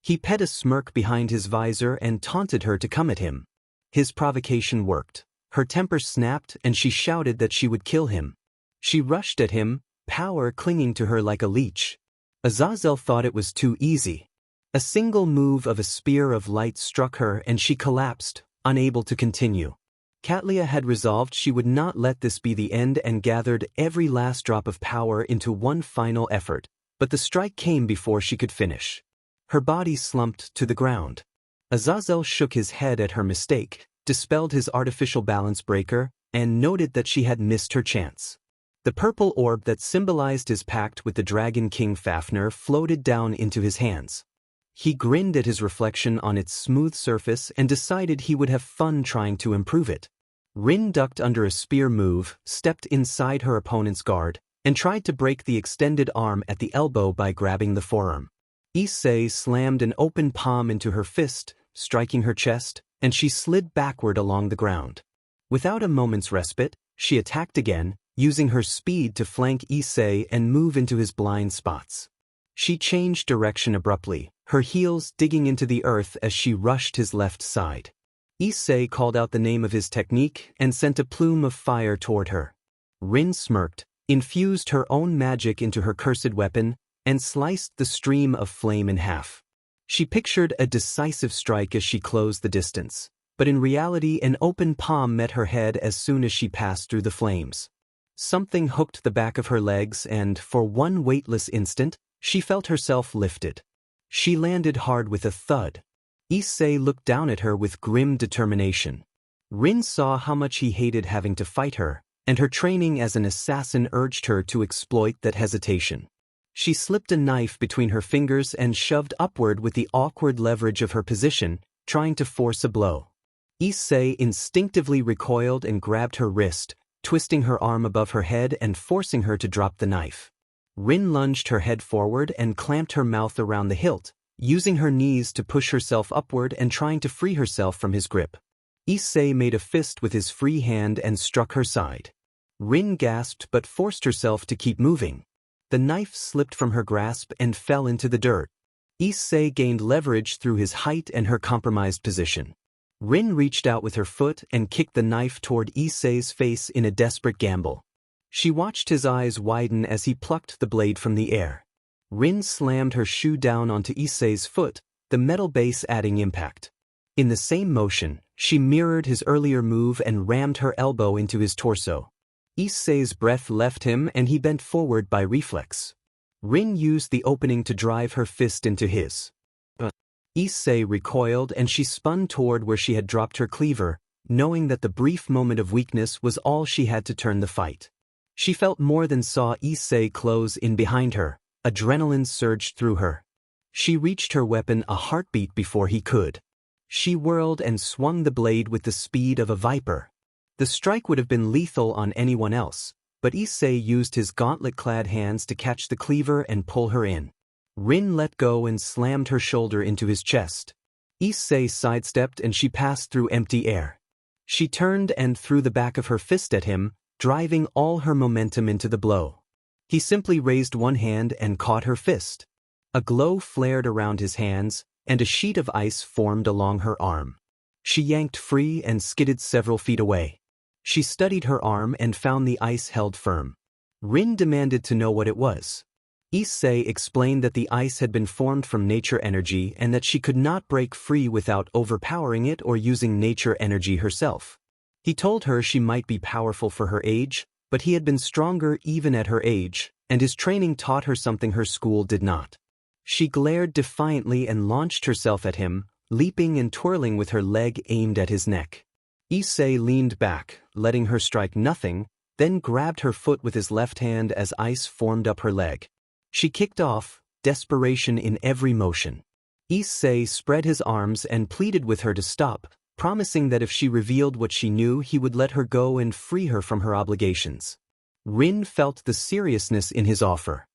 [SPEAKER 1] He pet a smirk behind his visor and taunted her to come at him. His provocation worked. Her temper snapped and she shouted that she would kill him. She rushed at him, power clinging to her like a leech. Azazel thought it was too easy. A single move of a spear of light struck her and she collapsed, unable to continue. Katlia had resolved she would not let this be the end and gathered every last drop of power into one final effort, but the strike came before she could finish. Her body slumped to the ground. Azazel shook his head at her mistake, dispelled his artificial balance breaker, and noted that she had missed her chance. The purple orb that symbolized his pact with the Dragon King Fafnir floated down into his hands. He grinned at his reflection on its smooth surface and decided he would have fun trying to improve it. Rin ducked under a spear move, stepped inside her opponent's guard, and tried to break the extended arm at the elbow by grabbing the forearm. Issei slammed an open palm into her fist, striking her chest, and she slid backward along the ground. Without a moment's respite, she attacked again, using her speed to flank Issei and move into his blind spots. She changed direction abruptly, her heels digging into the earth as she rushed his left side. Issei called out the name of his technique and sent a plume of fire toward her. Rin smirked, infused her own magic into her cursed weapon, and sliced the stream of flame in half. She pictured a decisive strike as she closed the distance, but in reality an open palm met her head as soon as she passed through the flames. Something hooked the back of her legs and, for one weightless instant, she felt herself lifted. She landed hard with a thud. Issei looked down at her with grim determination. Rin saw how much he hated having to fight her, and her training as an assassin urged her to exploit that hesitation. She slipped a knife between her fingers and shoved upward with the awkward leverage of her position, trying to force a blow. Issei instinctively recoiled and grabbed her wrist, twisting her arm above her head and forcing her to drop the knife. Rin lunged her head forward and clamped her mouth around the hilt, using her knees to push herself upward and trying to free herself from his grip. Issei made a fist with his free hand and struck her side. Rin gasped but forced herself to keep moving. The knife slipped from her grasp and fell into the dirt. Issei gained leverage through his height and her compromised position. Rin reached out with her foot and kicked the knife toward Issei's face in a desperate gamble. She watched his eyes widen as he plucked the blade from the air. Rin slammed her shoe down onto Issei's foot, the metal base adding impact. In the same motion, she mirrored his earlier move and rammed her elbow into his torso. Issei's breath left him and he bent forward by reflex. Rin used the opening to drive her fist into his. Issei recoiled and she spun toward where she had dropped her cleaver, knowing that the brief moment of weakness was all she had to turn the fight. She felt more than saw Issei close in behind her. Adrenaline surged through her. She reached her weapon a heartbeat before he could. She whirled and swung the blade with the speed of a viper. The strike would have been lethal on anyone else, but Issei used his gauntlet-clad hands to catch the cleaver and pull her in. Rin let go and slammed her shoulder into his chest. Issei sidestepped and she passed through empty air. She turned and threw the back of her fist at him, driving all her momentum into the blow. He simply raised one hand and caught her fist. A glow flared around his hands, and a sheet of ice formed along her arm. She yanked free and skidded several feet away. She studied her arm and found the ice held firm. Rin demanded to know what it was. Issei explained that the ice had been formed from nature energy and that she could not break free without overpowering it or using nature energy herself. He told her she might be powerful for her age, but he had been stronger even at her age, and his training taught her something her school did not. She glared defiantly and launched herself at him, leaping and twirling with her leg aimed at his neck. Issei leaned back, letting her strike nothing, then grabbed her foot with his left hand as ice formed up her leg. She kicked off, desperation in every motion. Issei spread his arms and pleaded with her to stop, promising that if she revealed what she knew he would let her go and free her from her obligations. Rin felt the seriousness in his offer.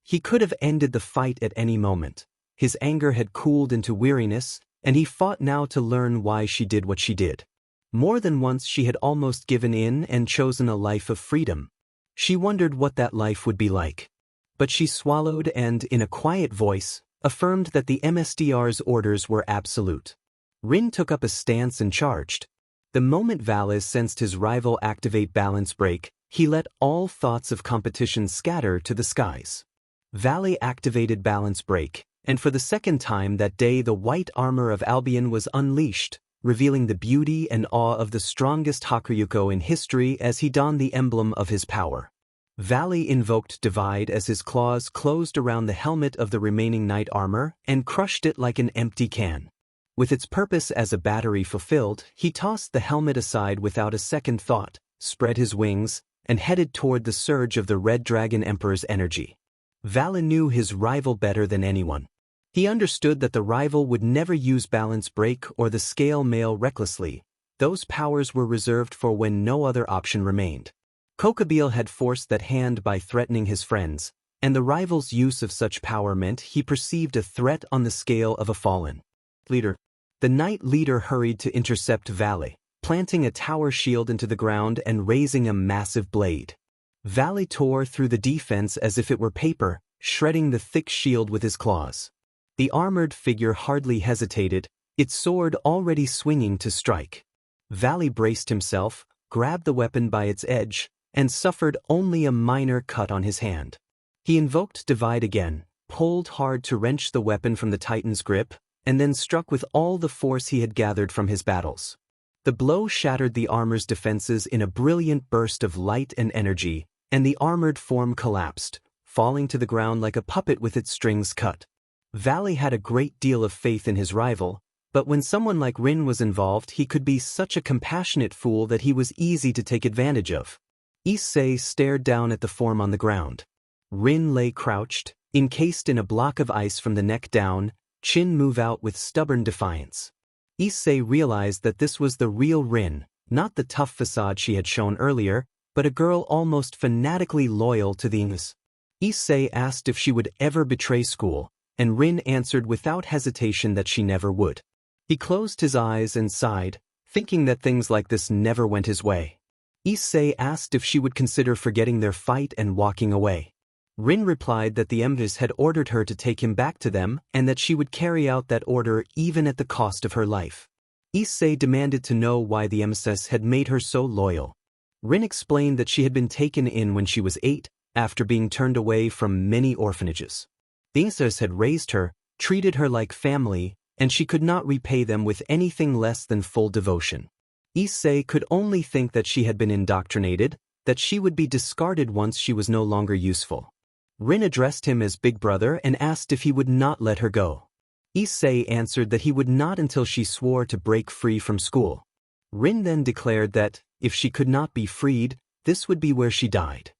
[SPEAKER 1] He could have ended the fight at any moment. His anger had cooled into weariness, and he fought now to learn why she did what she did. More than once she had almost given in and chosen a life of freedom. She wondered what that life would be like. But she swallowed and, in a quiet voice, affirmed that the MSDR's orders were absolute. Rin took up a stance and charged. The moment Valis sensed his rival activate balance break, he let all thoughts of competition scatter to the skies. Valley activated balance break, and for the second time that day the white armor of Albion was unleashed, revealing the beauty and awe of the strongest Hakuryuko in history as he donned the emblem of his power. Valley invoked Divide as his claws closed around the helmet of the remaining knight armor and crushed it like an empty can. With its purpose as a battery fulfilled, he tossed the helmet aside without a second thought, spread his wings, and headed toward the surge of the Red Dragon Emperor's energy. Valley knew his rival better than anyone. He understood that the rival would never use balance break or the scale mail recklessly. Those powers were reserved for when no other option remained. Kokabeel had forced that hand by threatening his friends, and the rival's use of such power meant he perceived a threat on the scale of a fallen leader. The knight leader hurried to intercept Valley, planting a tower shield into the ground and raising a massive blade. Valley tore through the defense as if it were paper, shredding the thick shield with his claws. The armored figure hardly hesitated, its sword already swinging to strike. Valley braced himself, grabbed the weapon by its edge, and suffered only a minor cut on his hand. He invoked Divide again, pulled hard to wrench the weapon from the Titan's grip, and then struck with all the force he had gathered from his battles. The blow shattered the armor's defenses in a brilliant burst of light and energy, and the armored form collapsed, falling to the ground like a puppet with its strings cut. Valley had a great deal of faith in his rival, but when someone like Rin was involved he could be such a compassionate fool that he was easy to take advantage of. Issei stared down at the form on the ground. Rin lay crouched, encased in a block of ice from the neck down, chin move out with stubborn defiance. Issei realized that this was the real Rin, not the tough facade she had shown earlier, but a girl almost fanatically loyal to the Ings. Issei asked if she would ever betray school, and Rin answered without hesitation that she never would. He closed his eyes and sighed, thinking that things like this never went his way. Issei asked if she would consider forgetting their fight and walking away. Rin replied that the Empress had ordered her to take him back to them and that she would carry out that order even at the cost of her life. Issei demanded to know why the Empress had made her so loyal. Rin explained that she had been taken in when she was 8, after being turned away from many orphanages. The Empress had raised her, treated her like family, and she could not repay them with anything less than full devotion. Issei could only think that she had been indoctrinated, that she would be discarded once she was no longer useful. Rin addressed him as Big Brother and asked if he would not let her go. Issei answered that he would not until she swore to break free from school. Rin then declared that, if she could not be freed, this would be where she died.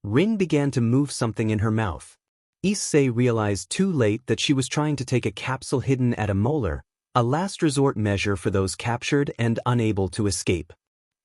[SPEAKER 1] Rin began to move something in her mouth. Issei realized too late that she was trying to take a capsule hidden at a molar, a last resort measure for those captured and unable to escape.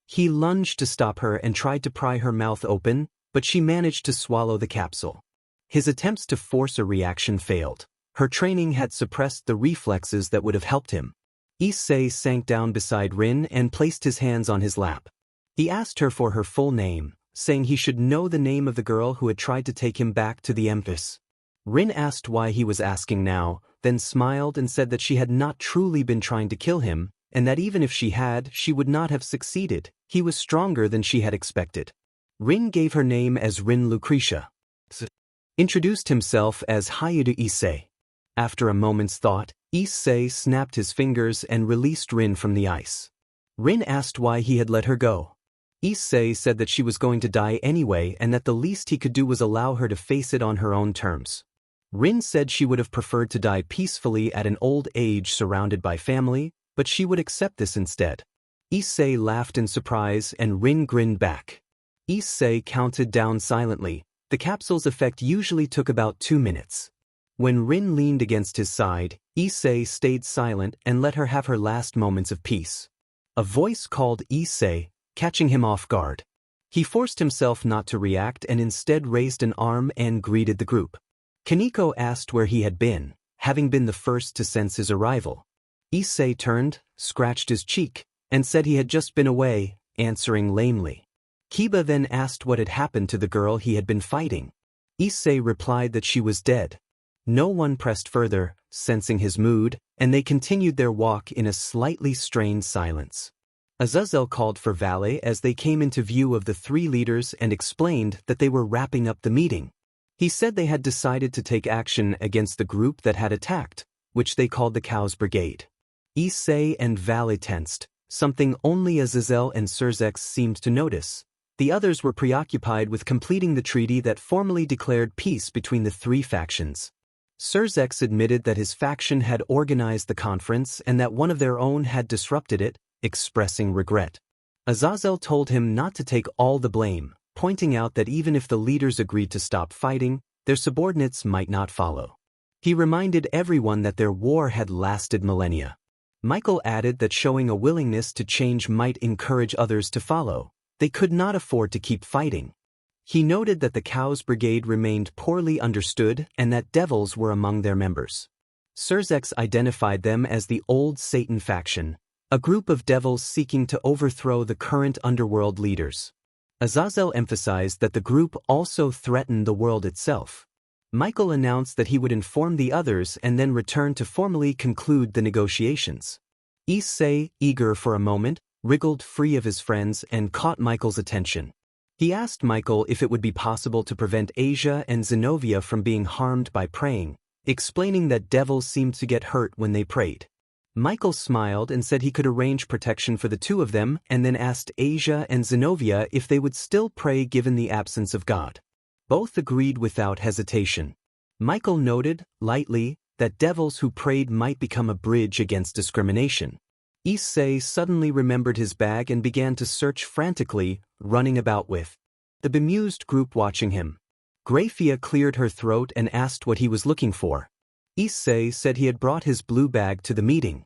[SPEAKER 1] He lunged to stop her and tried to pry her mouth open, but she managed to swallow the capsule. His attempts to force a reaction failed. Her training had suppressed the reflexes that would have helped him. Issei sank down beside Rin and placed his hands on his lap. He asked her for her full name, saying he should know the name of the girl who had tried to take him back to the Empress. Rin asked why he was asking now, then smiled and said that she had not truly been trying to kill him, and that even if she had, she would not have succeeded. He was stronger than she had expected. Rin gave her name as Rin Lucretia. Introduced himself as Hyoudou Issei. After a moment's thought, Issei snapped his fingers and released Rin from the ice. Rin asked why he had let her go. Issei said that she was going to die anyway and that the least he could do was allow her to face it on her own terms. Rin said she would have preferred to die peacefully at an old age surrounded by family, but she would accept this instead. Issei laughed in surprise and Rin grinned back. Issei counted down silently. The capsule's effect usually took about 2 minutes. When Rin leaned against his side, Issei stayed silent and let her have her last moments of peace. A voice called Issei, catching him off guard. He forced himself not to react and instead raised an arm and greeted the group. Kaneko asked where he had been, having been the first to sense his arrival. Issei turned, scratched his cheek, and said he had just been away, answering lamely. Kiba then asked what had happened to the girl he had been fighting. Issei replied that she was dead. No one pressed further, sensing his mood, and they continued their walk in a slightly strained silence. Azazel called for valet as they came into view of the 3 leaders and explained that they were wrapping up the meeting. He said they had decided to take action against the group that had attacked, which they called the Cows Brigade. Issei and valet tensed, something only Azazel and Surzex seemed to notice. The others were preoccupied with completing the treaty that formally declared peace between the 3 factions. Surzex admitted that his faction had organized the conference and that one of their own had disrupted it, expressing regret. Azazel told him not to take all the blame, pointing out that even if the leaders agreed to stop fighting, their subordinates might not follow. He reminded everyone that their war had lasted millennia. Michael added that showing a willingness to change might encourage others to follow. They could not afford to keep fighting. He noted that the Cows Brigade remained poorly understood and that devils were among their members. Surzex identified them as the Old Satan faction, a group of devils seeking to overthrow the current underworld leaders. Azazel emphasized that the group also threatened the world itself. Michael announced that he would inform the others and then return to formally conclude the negotiations. Issei, eager for a moment, wriggled free of his friends and caught Michael's attention. He asked Michael if it would be possible to prevent Asia and Zenobia from being harmed by praying, explaining that devils seemed to get hurt when they prayed. Michael smiled and said he could arrange protection for the 2 of them and then asked Asia and Zenobia if they would still pray given the absence of God. Both agreed without hesitation. Michael noted, lightly, that devils who prayed might become a bridge against discrimination. Issei suddenly remembered his bag and began to search frantically, running about with the bemused group watching him. Graphia cleared her throat and asked what he was looking for. Issei said he had brought his blue bag to the meeting.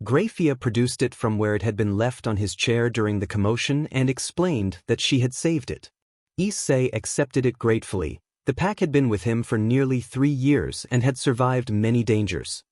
[SPEAKER 1] Graphia produced it from where it had been left on his chair during the commotion and explained that she had saved it. Issei accepted it gratefully. The pack had been with him for nearly 3 years and had survived many dangers.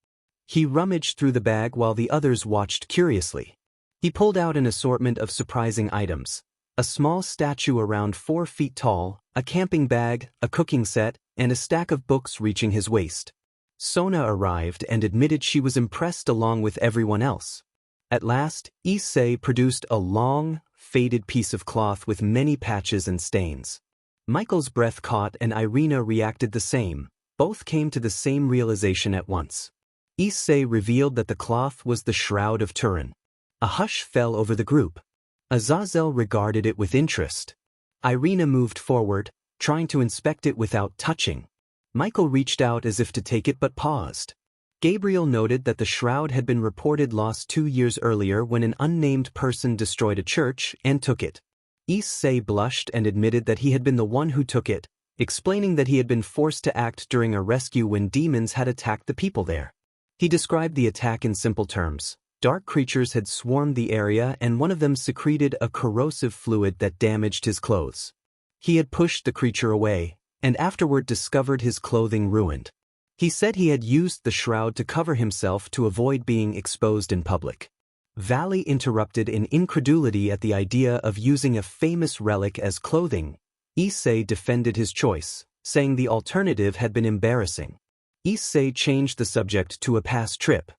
[SPEAKER 1] He rummaged through the bag while the others watched curiously. He pulled out an assortment of surprising items: A small statue around 4 feet tall, a camping bag, a cooking set, and a stack of books reaching his waist. Sona arrived and admitted she was impressed along with everyone else. At last, Issei produced a long, faded piece of cloth with many patches and stains. Michael's breath caught and Irina reacted the same. Both came to the same realization at once. Issei revealed that the cloth was the Shroud of Turin. A hush fell over the group. Azazel regarded it with interest. Irina moved forward, trying to inspect it without touching. Michael reached out as if to take it but paused. Gabriel noted that the shroud had been reported lost 2 years earlier when an unnamed person destroyed a church and took it. Issei blushed and admitted that he had been the one who took it, explaining that he had been forced to act during a rescue when demons had attacked the people there. He described the attack in simple terms. Dark creatures had swarmed the area and one of them secreted a corrosive fluid that damaged his clothes. He had pushed the creature away, and afterward discovered his clothing ruined. He said he had used the shroud to cover himself to avoid being exposed in public. Valley interrupted in incredulity at the idea of using a famous relic as clothing. Issei defended his choice, saying the alternative had been embarrassing. Issei changed the subject to a past trip.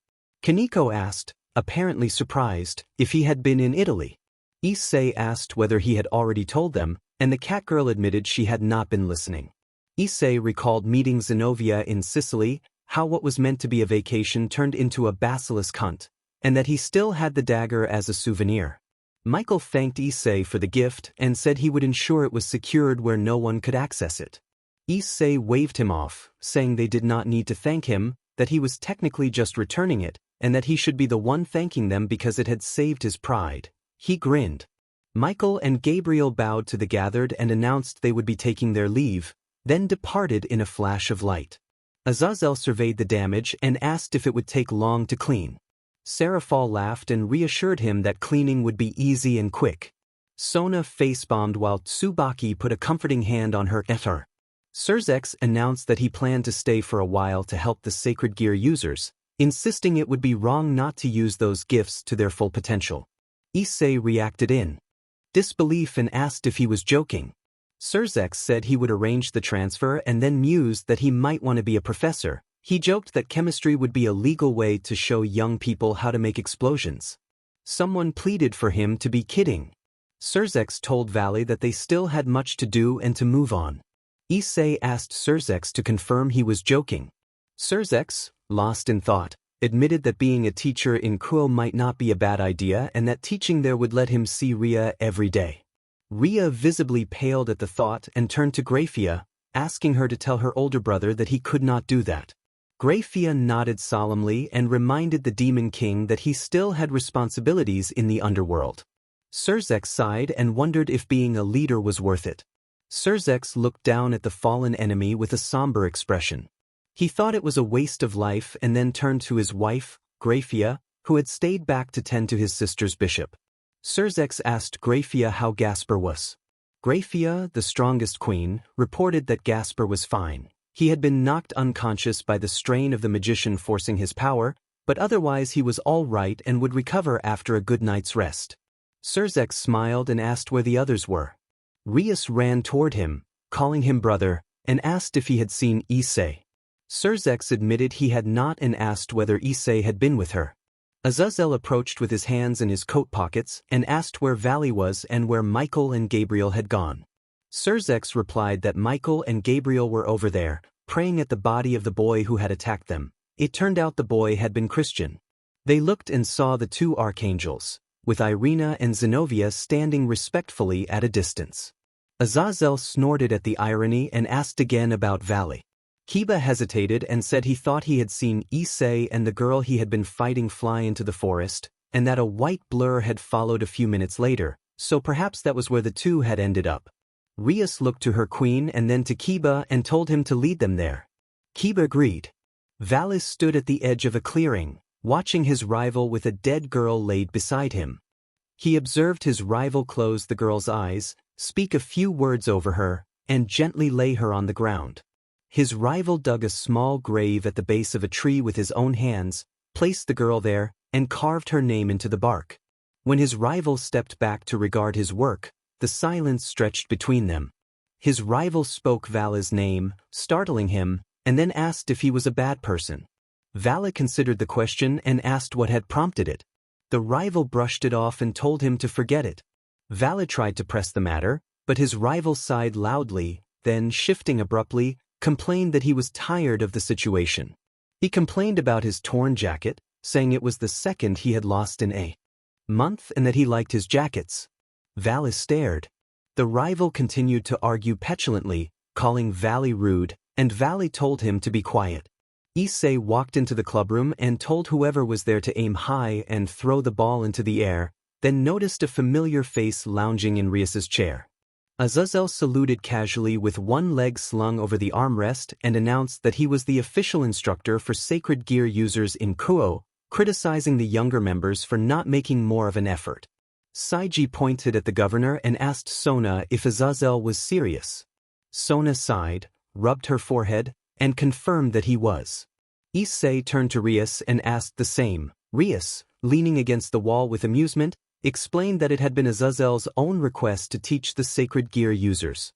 [SPEAKER 1] Kaneko asked, apparently surprised, if he had been in Italy. Issei asked whether he had already told them, and the catgirl admitted she had not been listening. Issei recalled meeting Zenobia in Sicily, how what was meant to be a vacation turned into a basilisk hunt, and that he still had the dagger as a souvenir. Michael thanked Issei for the gift and said he would ensure it was secured where no one could access it. Issei waved him off, saying they did not need to thank him, that he was technically just returning it, and that he should be the one thanking them because it had saved his pride. He grinned. Michael and Gabriel bowed to the gathered and announced they would be taking their leave, then departed in a flash of light. Azazel surveyed the damage and asked if it would take long to clean. Seraphal laughed and reassured him that cleaning would be easy and quick. Sona face-bombed while Tsubaki put a comforting hand on her etar. Surzex announced that he planned to stay for a while to help the sacred gear users, insisting it would be wrong not to use those gifts to their full potential. Issei reacted in disbelief and asked if he was joking. Surzex said he would arrange the transfer and then mused that he might want to be a professor. He joked that chemistry would be a legal way to show young people how to make explosions. Someone pleaded for him to be kidding. Surzex told Valley that they still had much to do and to move on. Issei asked Surzex to confirm he was joking. Surzex, lost in thought, admitted that being a teacher in Kuo might not be a bad idea and that teaching there would let him see Ria every day. Ria visibly paled at the thought and turned to Grafia, asking her to tell her older brother that he could not do that. Grafia nodded solemnly and reminded the Demon King that he still had responsibilities in the underworld. Surzex sighed and wondered if being a leader was worth it. Surzex looked down at the fallen enemy with a somber expression. He thought it was a waste of life and then turned to his wife, Grafia, who had stayed back to tend to his sister's bishop. Surzex asked Grafia how Gasper was. Grafia, the strongest queen, reported that Gasper was fine. He had been knocked unconscious by the strain of the magician forcing his power, but otherwise he was all right and would recover after a good night's rest. Surzex smiled and asked where the others were. Rias ran toward him, calling him brother, and asked if he had seen Issei. Surzex admitted he had not and asked whether Issei had been with her. Azazel approached with his hands in his coat pockets and asked where Valley was and where Michael and Gabriel had gone. Surzex replied that Michael and Gabriel were over there, praying at the body of the boy who had attacked them. It turned out the boy had been Christian. They looked and saw the 2 archangels, with Irina and Zenobia standing respectfully at a distance. Azazel snorted at the irony and asked again about Valley. Kiba hesitated and said he thought he had seen Issei and the girl he had been fighting fly into the forest, and that a white blur had followed a few minutes later, so perhaps that was where the 2 had ended up. Rias looked to her queen and then to Kiba and told him to lead them there. Kiba agreed. Valis stood at the edge of a clearing, watching his rival with a dead girl laid beside him. He observed his rival close the girl's eyes, speak a few words over her, and gently lay her on the ground. His rival dug a small grave at the base of a tree with his own hands, placed the girl there, and carved her name into the bark. When his rival stepped back to regard his work, the silence stretched between them. His rival spoke Vala's name, startling him, and then asked if he was a bad person. Vala considered the question and asked what had prompted it. The rival brushed it off and told him to forget it. Vala tried to press the matter, but his rival sighed loudly, then, shifting abruptly, complained that he was tired of the situation. He complained about his torn jacket, saying it was the second he had lost in a month and that he liked his jackets. Vala stared. The rival continued to argue petulantly, calling Vali rude, and Vali told him to be quiet. Issei walked into the clubroom and told whoever was there to aim high and throw the ball into the air, then noticed a familiar face lounging in Rias's chair. Azazel saluted casually with one leg slung over the armrest and announced that he was the official instructor for sacred gear users in Kuo, criticizing the younger members for not making more of an effort. Saiji pointed at the governor and asked Sona if Azazel was serious. Sona sighed, rubbed her forehead, and confirmed that he was. Issei turned to Rias and asked the same. Rias, leaning against the wall with amusement, explained that it had been Azazel's own request to teach the sacred gear users.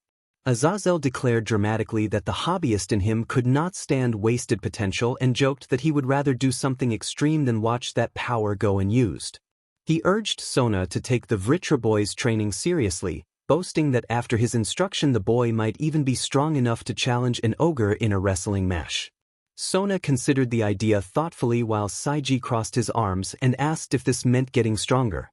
[SPEAKER 1] Azazel declared dramatically that the hobbyist in him could not stand wasted potential and joked that he would rather do something extreme than watch that power go unused. He urged Sona to take the Vritra boy's training seriously, boasting that after his instruction the boy might even be strong enough to challenge an ogre in a wrestling match. Sona considered the idea thoughtfully while Saiji crossed his arms and asked if this meant getting stronger.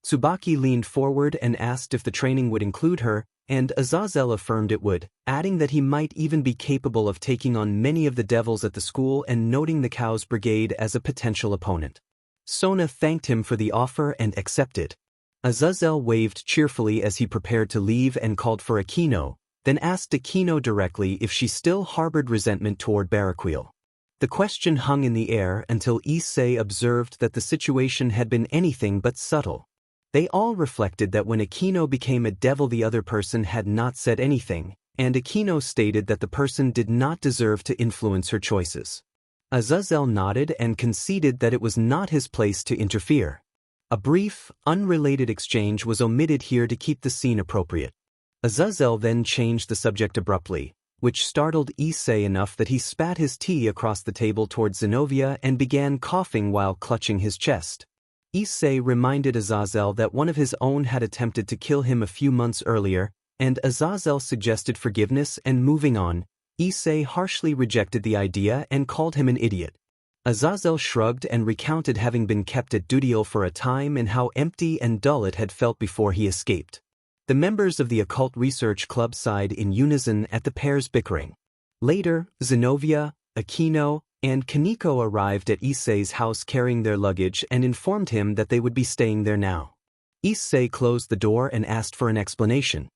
[SPEAKER 1] Tsubaki leaned forward and asked if the training would include her, and Azazel affirmed it would, adding that he might even be capable of taking on many of the devils at the school and noting the Cows Brigade as a potential opponent. Sona thanked him for the offer and accepted. Azazel waved cheerfully as he prepared to leave and called for Akino, then asked Akino directly if she still harbored resentment toward Baraquil. The question hung in the air until Issei observed that the situation had been anything but subtle. They all reflected that when Akino became a devil the other person had not said anything, and Akino stated that the person did not deserve to influence her choices. Azazel nodded and conceded that it was not his place to interfere. A brief, unrelated exchange was omitted here to keep the scene appropriate. Azazel then changed the subject abruptly, which startled Issei enough that he spat his tea across the table toward Zenobia and began coughing while clutching his chest. Issei reminded Azazel that one of his own had attempted to kill him a few months earlier, and Azazel suggested forgiveness and moving on. Issei harshly rejected the idea and called him an idiot. Azazel shrugged and recounted having been kept at Dudiel for a time and how empty and dull it had felt before he escaped. The members of the Occult Research Club sighed in unison at the pair's bickering. Later, Zenobia, Akino, and Kaneko arrived at Issei's house carrying their luggage and informed him that they would be staying there now. Issei closed the door and asked for an explanation.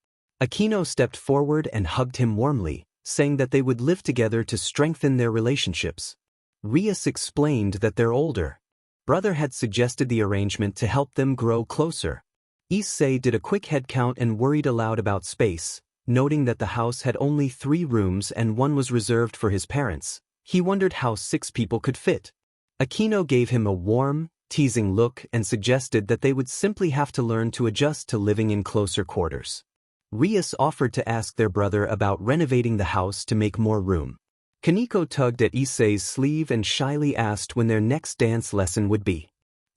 [SPEAKER 1] Akino stepped forward and hugged him warmly, saying that they would live together to strengthen their relationships. Rias explained that their older brother had suggested the arrangement to help them grow closer. Issei did a quick head count and worried aloud about space, noting that the house had only 3 rooms and one was reserved for his parents. He wondered how 6 people could fit. Akino gave him a warm, teasing look and suggested that they would simply have to learn to adjust to living in closer quarters. Rias offered to ask their brother about renovating the house to make more room. Kaneko tugged at Issei's sleeve and shyly asked when their next dance lesson would be.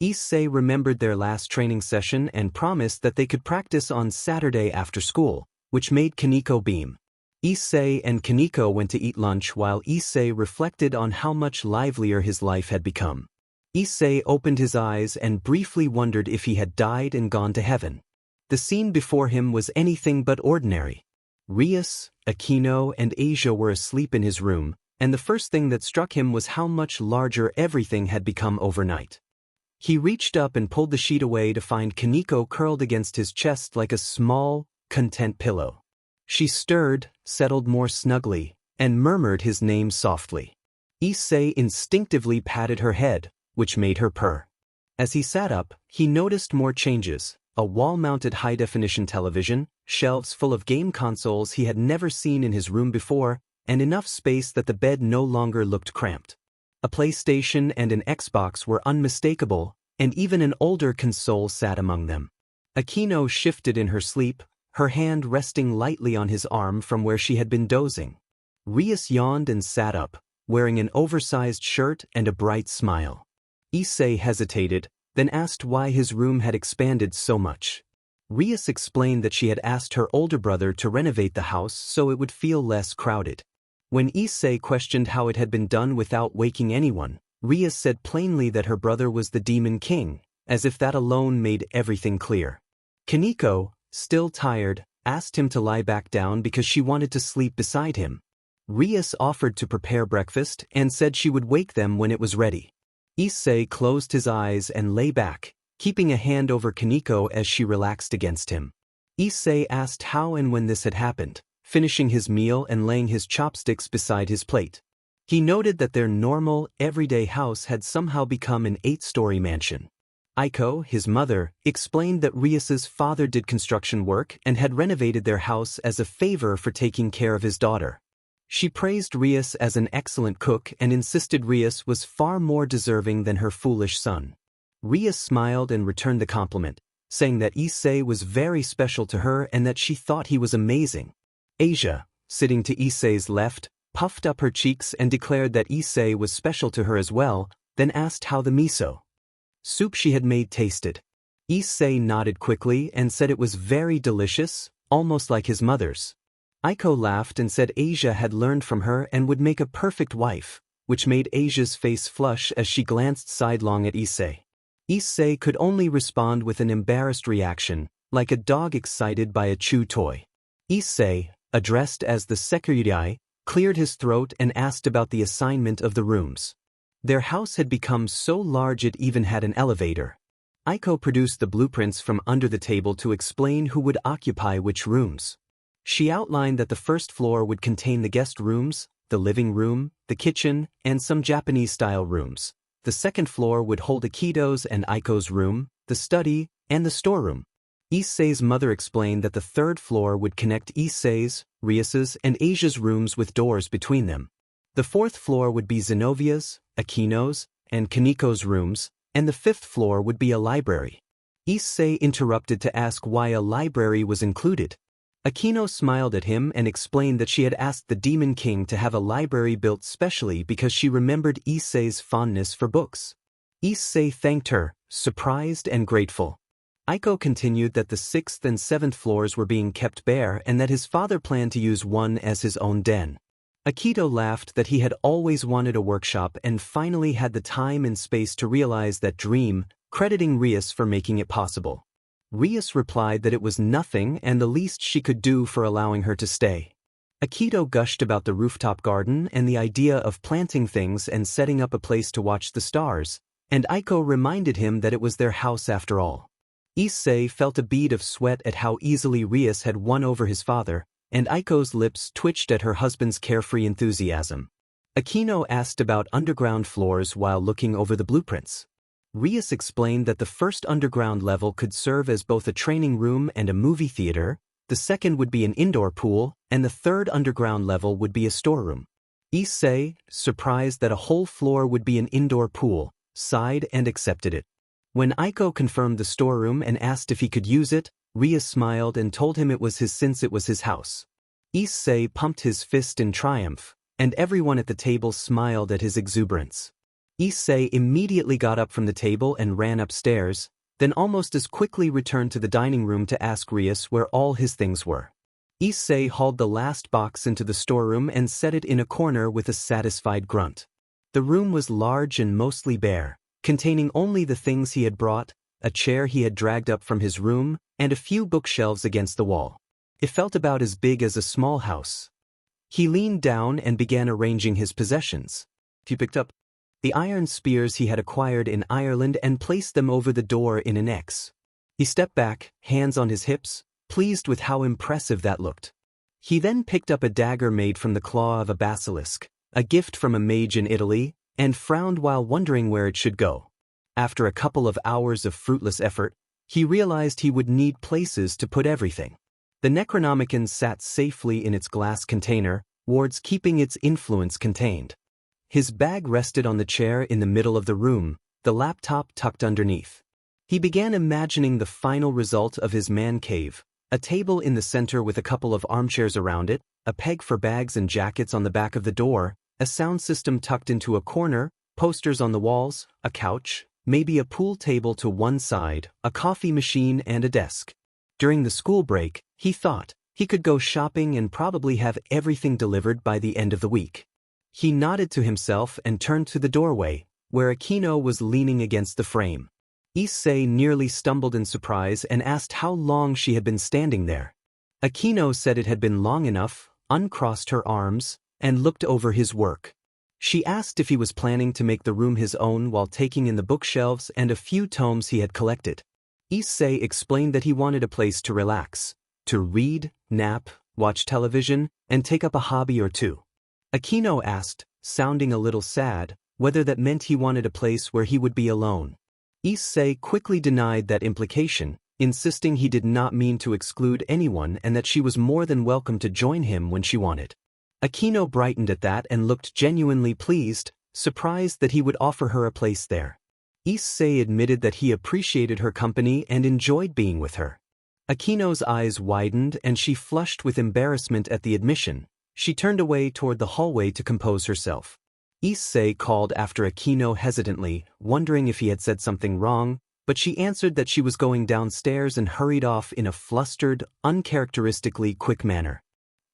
[SPEAKER 1] Issei remembered their last training session and promised that they could practice on Saturday after school, which made Kaneko beam. Issei and Kaneko went to eat lunch while Issei reflected on how much livelier his life had become. Issei opened his eyes and briefly wondered if he had died and gone to heaven. The scene before him was anything but ordinary. Rias, Akino, and Asia were asleep in his room, and the first thing that struck him was how much larger everything had become overnight. He reached up and pulled the sheet away to find Kaneko curled against his chest like a small, content pillow. She stirred, settled more snugly, and murmured his name softly. Issei instinctively patted her head, which made her purr. As he sat up, he noticed more changes: a wall-mounted high-definition television, shelves full of game consoles he had never seen in his room before, and enough space that the bed no longer looked cramped. A PlayStation and an Xbox were unmistakable, and even an older console sat among them. Akino shifted in her sleep, her hand resting lightly on his arm from where she had been dozing. Rias yawned and sat up, wearing an oversized shirt and a bright smile. Issei hesitated, then asked why his room had expanded so much. Rias explained that she had asked her older brother to renovate the house so it would feel less crowded. When Issei questioned how it had been done without waking anyone, Rias said plainly that her brother was the Demon King, as if that alone made everything clear. Kaneko, still tired, asked him to lie back down because she wanted to sleep beside him. Rias offered to prepare breakfast and said she would wake them when it was ready. Issei closed his eyes and lay back, keeping a hand over Kaneko as she relaxed against him. Issei asked how and when this had happened, finishing his meal and laying his chopsticks beside his plate. He noted that their normal, everyday house had somehow become an 8-story mansion. Aiko, his mother, explained that Rias's father did construction work and had renovated their house as a favor for taking care of his daughter. She praised Rias as an excellent cook and insisted Rias was far more deserving than her foolish son. Rias smiled and returned the compliment, saying that Issei was very special to her and that she thought he was amazing. Asia, sitting to Issei's left, puffed up her cheeks and declared that Issei was special to her as well, then asked how the miso soup she had made tasted. Issei nodded quickly and said it was very delicious, almost like his mother's. Aiko laughed and said Asia had learned from her and would make a perfect wife, which made Asia's face flush as she glanced sidelong at Issei. Issei could only respond with an embarrassed reaction, like a dog excited by a chew toy. Issei, addressed as the Sekirudai, cleared his throat and asked about the assignment of the rooms. Their house had become so large it even had an elevator. Aiko produced the blueprints from under the table to explain who would occupy which rooms. She outlined that the first floor would contain the guest rooms, the living room, the kitchen, and some Japanese-style rooms. The second floor would hold Aikido's and Aiko's room, the study, and the storeroom. Issei's mother explained that the third floor would connect Issei's, Rias's, and Asia's rooms with doors between them. The fourth floor would be Zenovia's, Akino's, and Kaneko's rooms, and the fifth floor would be a library. Issei interrupted to ask why a library was included. Akino smiled at him and explained that she had asked the Demon King to have a library built specially because she remembered Issei's fondness for books. Issei thanked her, surprised and grateful. Aiko continued that the 6th and 7th floors were being kept bare and that his father planned to use one as his own den. Akito laughed that he had always wanted a workshop and finally had the time and space to realize that dream, crediting Rias for making it possible. Rias replied that it was nothing and the least she could do for allowing her to stay. Akito gushed about the rooftop garden and the idea of planting things and setting up a place to watch the stars, and Aiko reminded him that it was their house after all. Issei felt a bead of sweat at how easily Rias had won over his father, and Aiko's lips twitched at her husband's carefree enthusiasm. Akino asked about underground floors while looking over the blueprints. Rias explained that the first underground level could serve as both a training room and a movie theater, the second would be an indoor pool, and the third underground level would be a storeroom. Issei, surprised that a whole floor would be an indoor pool, sighed and accepted it. When Aiko confirmed the storeroom and asked if he could use it, Rias smiled and told him it was his since it was his house. Issei pumped his fist in triumph, and everyone at the table smiled at his exuberance. Issei immediately got up from the table and ran upstairs, then almost as quickly returned to the dining room to ask Rias where all his things were. Issei hauled the last box into the storeroom and set it in a corner with a satisfied grunt. The room was large and mostly bare, containing only the things he had brought, a chair he had dragged up from his room, and a few bookshelves against the wall. It felt about as big as a small house. He leaned down and began arranging his possessions. He picked up the iron spears he had acquired in Ireland and placed them over the door in an X. He stepped back, hands on his hips, pleased with how impressive that looked. He then picked up a dagger made from the claw of a basilisk, a gift from a mage in Italy, and frowned while wondering where it should go. After a couple of hours of fruitless effort, he realized he would need places to put everything. The Necronomicon sat safely in its glass container, wards keeping its influence contained. His bag rested on the chair in the middle of the room, the laptop tucked underneath. He began imagining the final result of his man cave, A table in the center with a couple of armchairs around it, a peg for bags and jackets on the back of the door, a sound system tucked into a corner, posters on the walls, a couch, maybe a pool table to one side, a coffee machine and a desk. During the school break, he thought, he could go shopping and probably have everything delivered by the end of the week. He nodded to himself and turned to the doorway, where Akino was leaning against the frame. Issei nearly stumbled in surprise and asked how long she had been standing there. Akino said it had been long enough, uncrossed her arms, and looked over his work. She asked if he was planning to make the room his own while taking in the bookshelves and a few tomes he had collected. Issei explained that he wanted a place to relax, to read, nap, watch television, and take up a hobby or two. Akino asked, sounding a little sad, whether that meant he wanted a place where he would be alone. Issei quickly denied that implication, insisting he did not mean to exclude anyone and that she was more than welcome to join him when she wanted. Akino brightened at that and looked genuinely pleased, surprised that he would offer her a place there. Issei admitted that he appreciated her company and enjoyed being with her. Akino's eyes widened and she flushed with embarrassment at the admission. She turned away toward the hallway to compose herself. Issei called after Akino hesitantly, wondering if he had said something wrong, but she answered that she was going downstairs and hurried off in a flustered, uncharacteristically quick manner.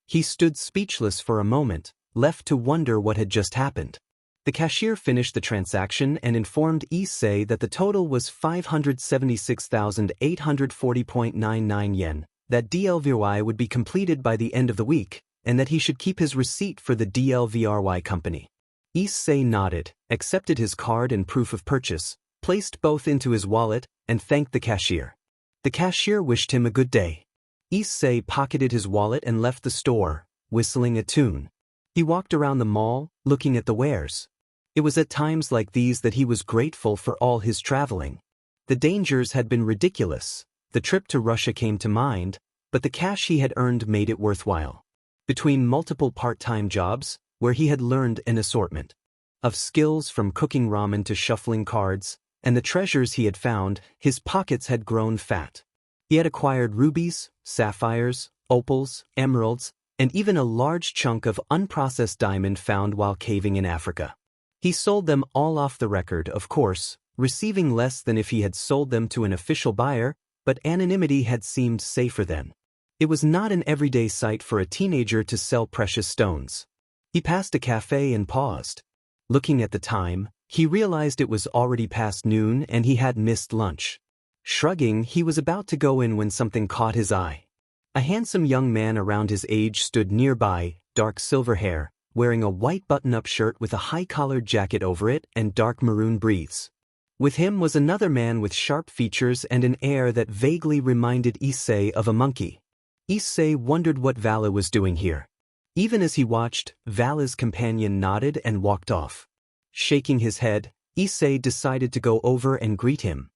[SPEAKER 1] He stood speechless for a moment, left to wonder what had just happened. The cashier finished the transaction and informed Issei that the total was 576,840.99 yen, that DLVRY would be completed by the end of the week, and that he should keep his receipt for the DLVRY company. Issei nodded, accepted his card and proof of purchase, placed both into his wallet, and thanked the cashier. The cashier wished him a good day. Issei pocketed his wallet and left the store, whistling a tune. He walked around the mall, looking at the wares. It was at times like these that he was grateful for all his traveling. The dangers had been ridiculous, the trip to Russia came to mind, but the cash he had earned made it worthwhile. Between multiple part-time jobs, where he had learned an assortment of skills from cooking ramen to shuffling cards, and the treasures he had found, his pockets had grown fat. He had acquired rubies, sapphires, opals, emeralds, and even a large chunk of unprocessed diamond found while caving in Africa. He sold them all off the record, of course, receiving less than if he had sold them to an official buyer, but anonymity had seemed safer then. It was not an everyday sight for a teenager to sell precious stones. He passed a cafe and paused. Looking at the time, he realized it was already past noon and he had missed lunch. Shrugging, he was about to go in when something caught his eye. A handsome young man around his age stood nearby, dark silver hair, wearing a white button-up shirt with a high-collared jacket over it and dark maroon briefs. With him was another man with sharp features and an air that vaguely reminded Issei of a monkey. Issei wondered what Vala was doing here. Even as he watched, Vala's companion nodded and walked off. Shaking his head, Issei decided to go over and greet him.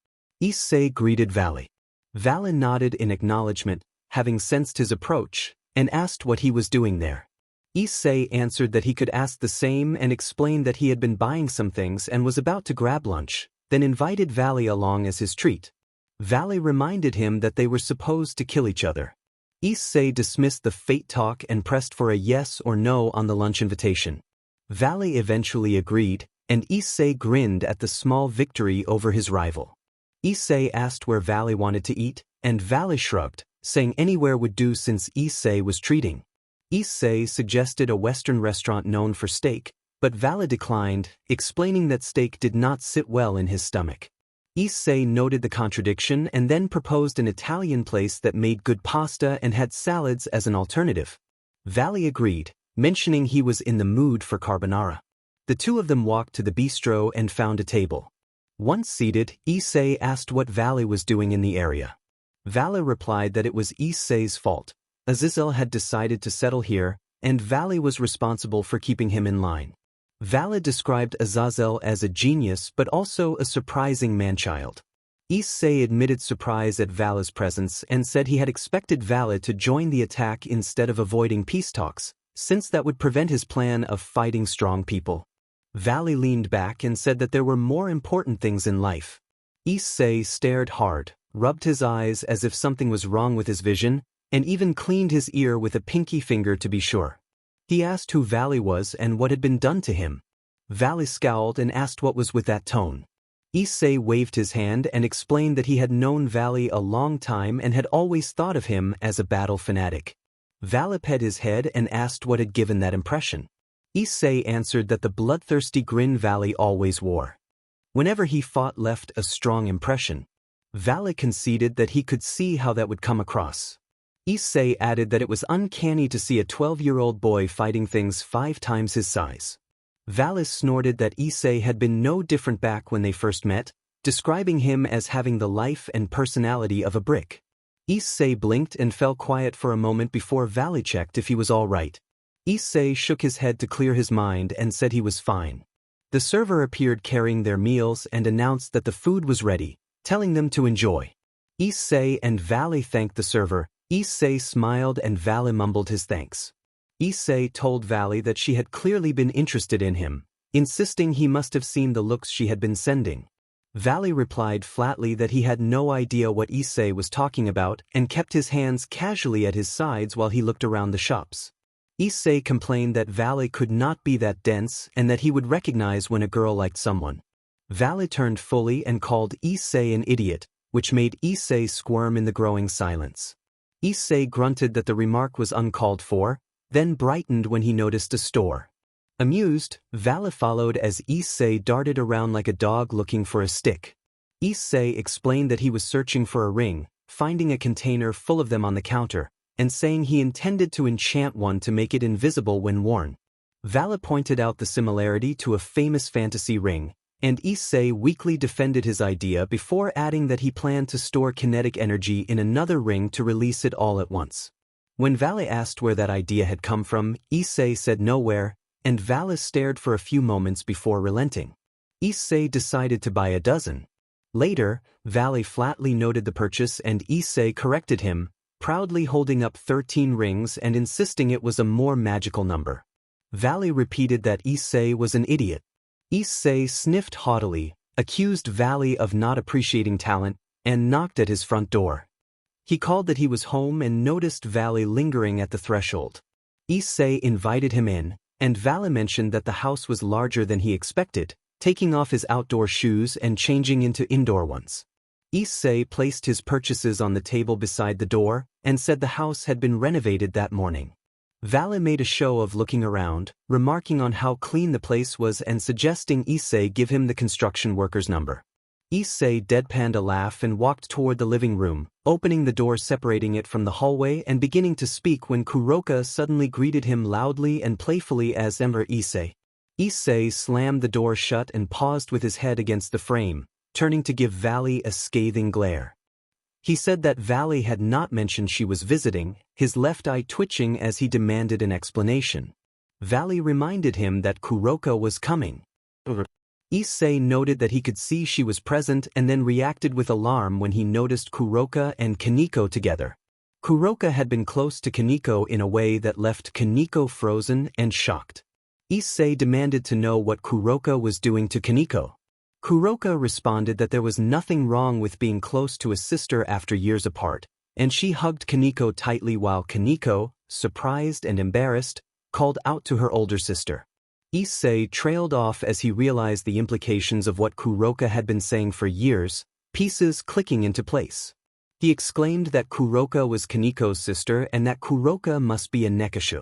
[SPEAKER 1] Issei greeted Vala. Vala nodded in acknowledgement, having sensed his approach, and asked what he was doing there. Issei answered that he could ask the same and explained that he had been buying some things and was about to grab lunch, then invited Vala along as his treat. Vala reminded him that they were supposed to kill each other. Issei dismissed the fate talk and pressed for a yes or no on the lunch invitation. Vala eventually agreed, and Issei grinned at the small victory over his rival. Issei asked where Vala wanted to eat, and Vala shrugged, saying anywhere would do since Issei was treating. Issei suggested a Western restaurant known for steak, but Vala declined, explaining that steak did not sit well in his stomach. Issei noted the contradiction and then proposed an Italian place that made good pasta and had salads as an alternative. Vala agreed, mentioning he was in the mood for carbonara. The two of them walked to the bistro and found a table. Once seated, Issei asked what Vala was doing in the area. Vala replied that it was Issei's fault. Azazel had decided to settle here, and Vala was responsible for keeping him in line. Vala described Azazel as a genius but also a surprising man-child. Issei admitted surprise at Vala's presence and said he had expected Vala to join the attack instead of avoiding peace talks, since that would prevent his plan of fighting strong people. Vala leaned back and said that there were more important things in life. Issei stared hard, rubbed his eyes as if something was wrong with his vision, and even cleaned his ear with a pinky finger to be sure. He asked who Valley was and what had been done to him. Valley scowled and asked what was with that tone. Issei waved his hand and explained that he had known Valley a long time and had always thought of him as a battle fanatic. Valley pet his head and asked what had given that impression. Issei answered that the bloodthirsty grin Valley always wore whenever he fought left a strong impression. Valley conceded that he could see how that would come across. Issei added that it was uncanny to see a 12-year-old boy fighting things 5 times his size. Valley snorted that Issei had been no different back when they first met, describing him as having the life and personality of a brick. Issei blinked and fell quiet for a moment before Valley checked if he was all right. Issei shook his head to clear his mind and said he was fine. The server appeared carrying their meals and announced that the food was ready, telling them to enjoy. Issei and Valley thanked the server. Issei smiled and Valley mumbled his thanks. Issei told Valley that she had clearly been interested in him, insisting he must have seen the looks she had been sending. Valley replied flatly that he had no idea what Issei was talking about and kept his hands casually at his sides while he looked around the shops. Issei complained that Valley could not be that dense and that he would recognize when a girl liked someone. Valley turned fully and called Issei an idiot, which made Issei squirm in the growing silence. Issei grunted that the remark was uncalled for, then brightened when he noticed a store. Amused, Valley followed as Issei darted around like a dog looking for a stick. Issei explained that he was searching for a ring, finding a container full of them on the counter, and saying he intended to enchant one to make it invisible when worn. Valley pointed out the similarity to a famous fantasy ring, and Issei weakly defended his idea before adding that he planned to store kinetic energy in another ring to release it all at once. When Valley asked where that idea had come from, Issei said nowhere, and Valley stared for a few moments before relenting. Issei decided to buy a dozen. Later, Valley flatly noted the purchase and Issei corrected him, proudly holding up 13 rings and insisting it was a more magical number. Valley repeated that Issei was an idiot. Issei sniffed haughtily, accused Valley of not appreciating talent, and knocked at his front door. He called that he was home and noticed Valley lingering at the threshold. Issei invited him in, and Valley mentioned that the house was larger than he expected, taking off his outdoor shoes and changing into indoor ones. Issei placed his purchases on the table beside the door and said the house had been renovated that morning. Valley made a show of looking around, remarking on how clean the place was and suggesting Issei give him the construction worker's number. Issei deadpanned a laugh and walked toward the living room, opening the door separating it from the hallway and beginning to speak when Kuroka suddenly greeted him loudly and playfully as Ember Issei. Issei slammed the door shut and paused with his head against the frame, turning to give Valley a scathing glare. He said that Valley had not mentioned she was visiting, his left eye twitching as he demanded an explanation. Valley reminded him that Kuroka was coming. Issei noted that he could see she was present and then reacted with alarm when he noticed Kuroka and Kaneko together. Kuroka had been close to Kaneko in a way that left Kaneko frozen and shocked. Issei demanded to know what Kuroka was doing to Kaneko. Kuroka responded that there was nothing wrong with being close to a sister after years apart, and she hugged Kaneko tightly while Kaneko, surprised and embarrassed, called out to her older sister. Issei trailed off as he realized the implications of what Kuroka had been saying for years, pieces clicking into place. He exclaimed that Kuroka was Kaneko's sister and that Kuroka must be a Nekashu.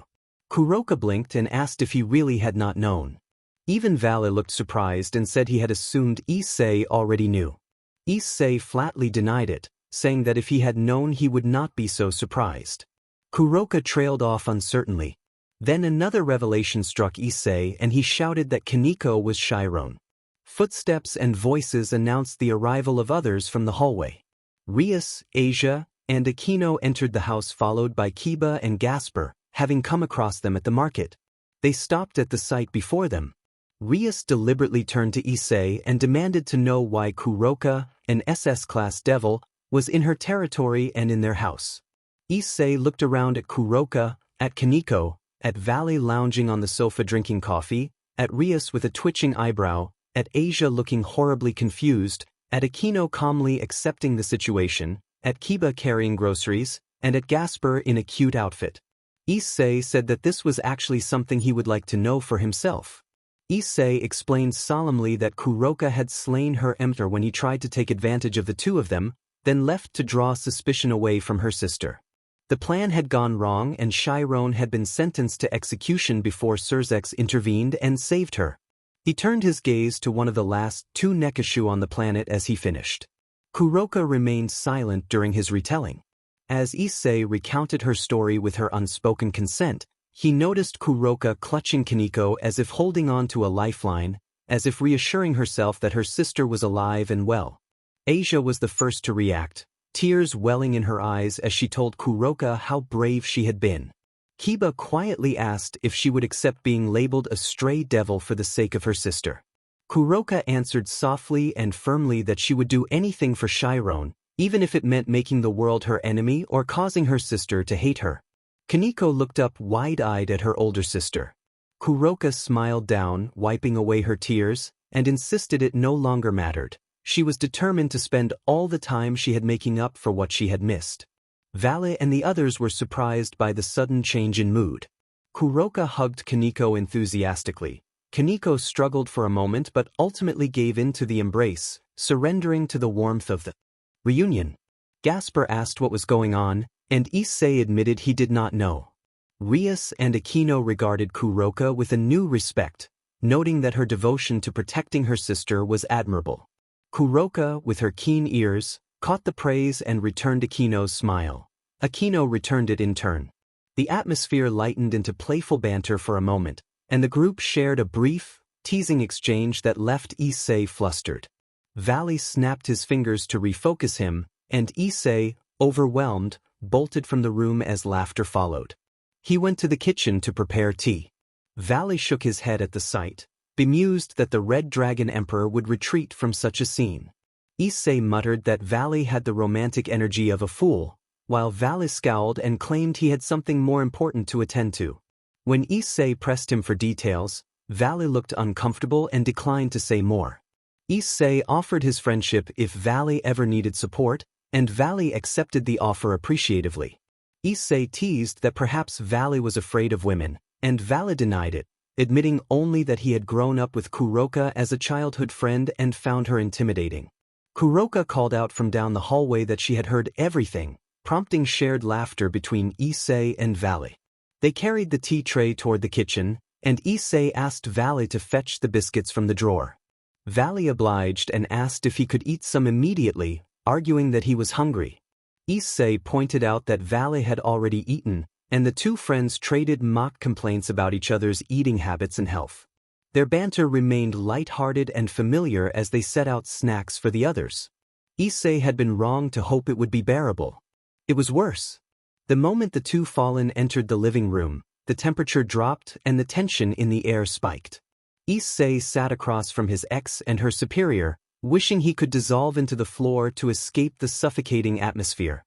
[SPEAKER 1] Kuroka blinked and asked if he really had not known. Even Valley looked surprised and said he had assumed Issei already knew. Issei flatly denied it, saying that if he had known he would not be so surprised. Kuroka trailed off uncertainly. Then another revelation struck Issei and he shouted that Kaneko was Chiron. Footsteps and voices announced the arrival of others from the hallway. Rias, Asia, and Aquino entered the house followed by Kiba and Gasper, having come across them at the market. They stopped at the site before them. Rias deliberately turned to Issei and demanded to know why Kuroka, an SS-class devil, was in her territory and in their house. Issei looked around at Kuroka, at Kaneko, at Valley lounging on the sofa drinking coffee, at Rias with a twitching eyebrow, at Asia looking horribly confused, at Aquino calmly accepting the situation, at Kiba carrying groceries, and at Gasper in a cute outfit. Issei said that this was actually something he would like to know for himself. Issei explained solemnly that Kuroka had slain her emperor when he tried to take advantage of the two of them, then left to draw suspicion away from her sister. The plan had gone wrong and Chiron had been sentenced to execution before Surzex intervened and saved her. He turned his gaze to one of the last two Nekashu on the planet as he finished. Kuroka remained silent during his retelling. As Issei recounted her story with her unspoken consent, he noticed Kuroka clutching Kaneko as if holding on to a lifeline, as if reassuring herself that her sister was alive and well. Asia was the first to react, tears welling in her eyes as she told Kuroka how brave she had been. Kiba quietly asked if she would accept being labeled a stray devil for the sake of her sister. Kuroka answered softly and firmly that she would do anything for Chiron, even if it meant making the world her enemy or causing her sister to hate her. Kaneko looked up wide-eyed at her older sister. Kuroka smiled down, wiping away her tears, and insisted it no longer mattered. She was determined to spend all the time she had making up for what she had missed. Vale and the others were surprised by the sudden change in mood. Kuroka hugged Kaneko enthusiastically. Kaneko struggled for a moment but ultimately gave in to the embrace, surrendering to the warmth of the reunion. Gasper asked what was going on, and Issei admitted he did not know. Rias and Aquino regarded Kuroka with a new respect, noting that her devotion to protecting her sister was admirable. Kuroka, with her keen ears, caught the praise and returned Aquino's smile. Aquino returned it in turn. The atmosphere lightened into playful banter for a moment, and the group shared a brief, teasing exchange that left Issei flustered. Valley snapped his fingers to refocus him, and Issei, overwhelmed, bolted from the room as laughter followed. He went to the kitchen to prepare tea. Valley shook his head at the sight, bemused that the Red Dragon Emperor would retreat from such a scene. Issei muttered that Valley had the romantic energy of a fool, while Valley scowled and claimed he had something more important to attend to. When Issei pressed him for details, Valley looked uncomfortable and declined to say more. Issei offered his friendship if Valley ever needed support, and Valley accepted the offer appreciatively. Issei teased that perhaps Valley was afraid of women, and Valley denied it, admitting only that he had grown up with Kuroka as a childhood friend and found her intimidating. Kuroka called out from down the hallway that she had heard everything, prompting shared laughter between Issei and Valley. They carried the tea tray toward the kitchen, and Issei asked Valley to fetch the biscuits from the drawer. Valley obliged and asked if he could eat some immediately, arguing that he was hungry. Issei pointed out that Valley had already eaten, and the two friends traded mock complaints about each other's eating habits and health. Their banter remained light-hearted and familiar as they set out snacks for the others. Issei had been wrong to hope it would be bearable. It was worse. The moment the two fallen entered the living room, the temperature dropped and the tension in the air spiked. Issei sat across from his ex and her superior, wishing he could dissolve into the floor to escape the suffocating atmosphere.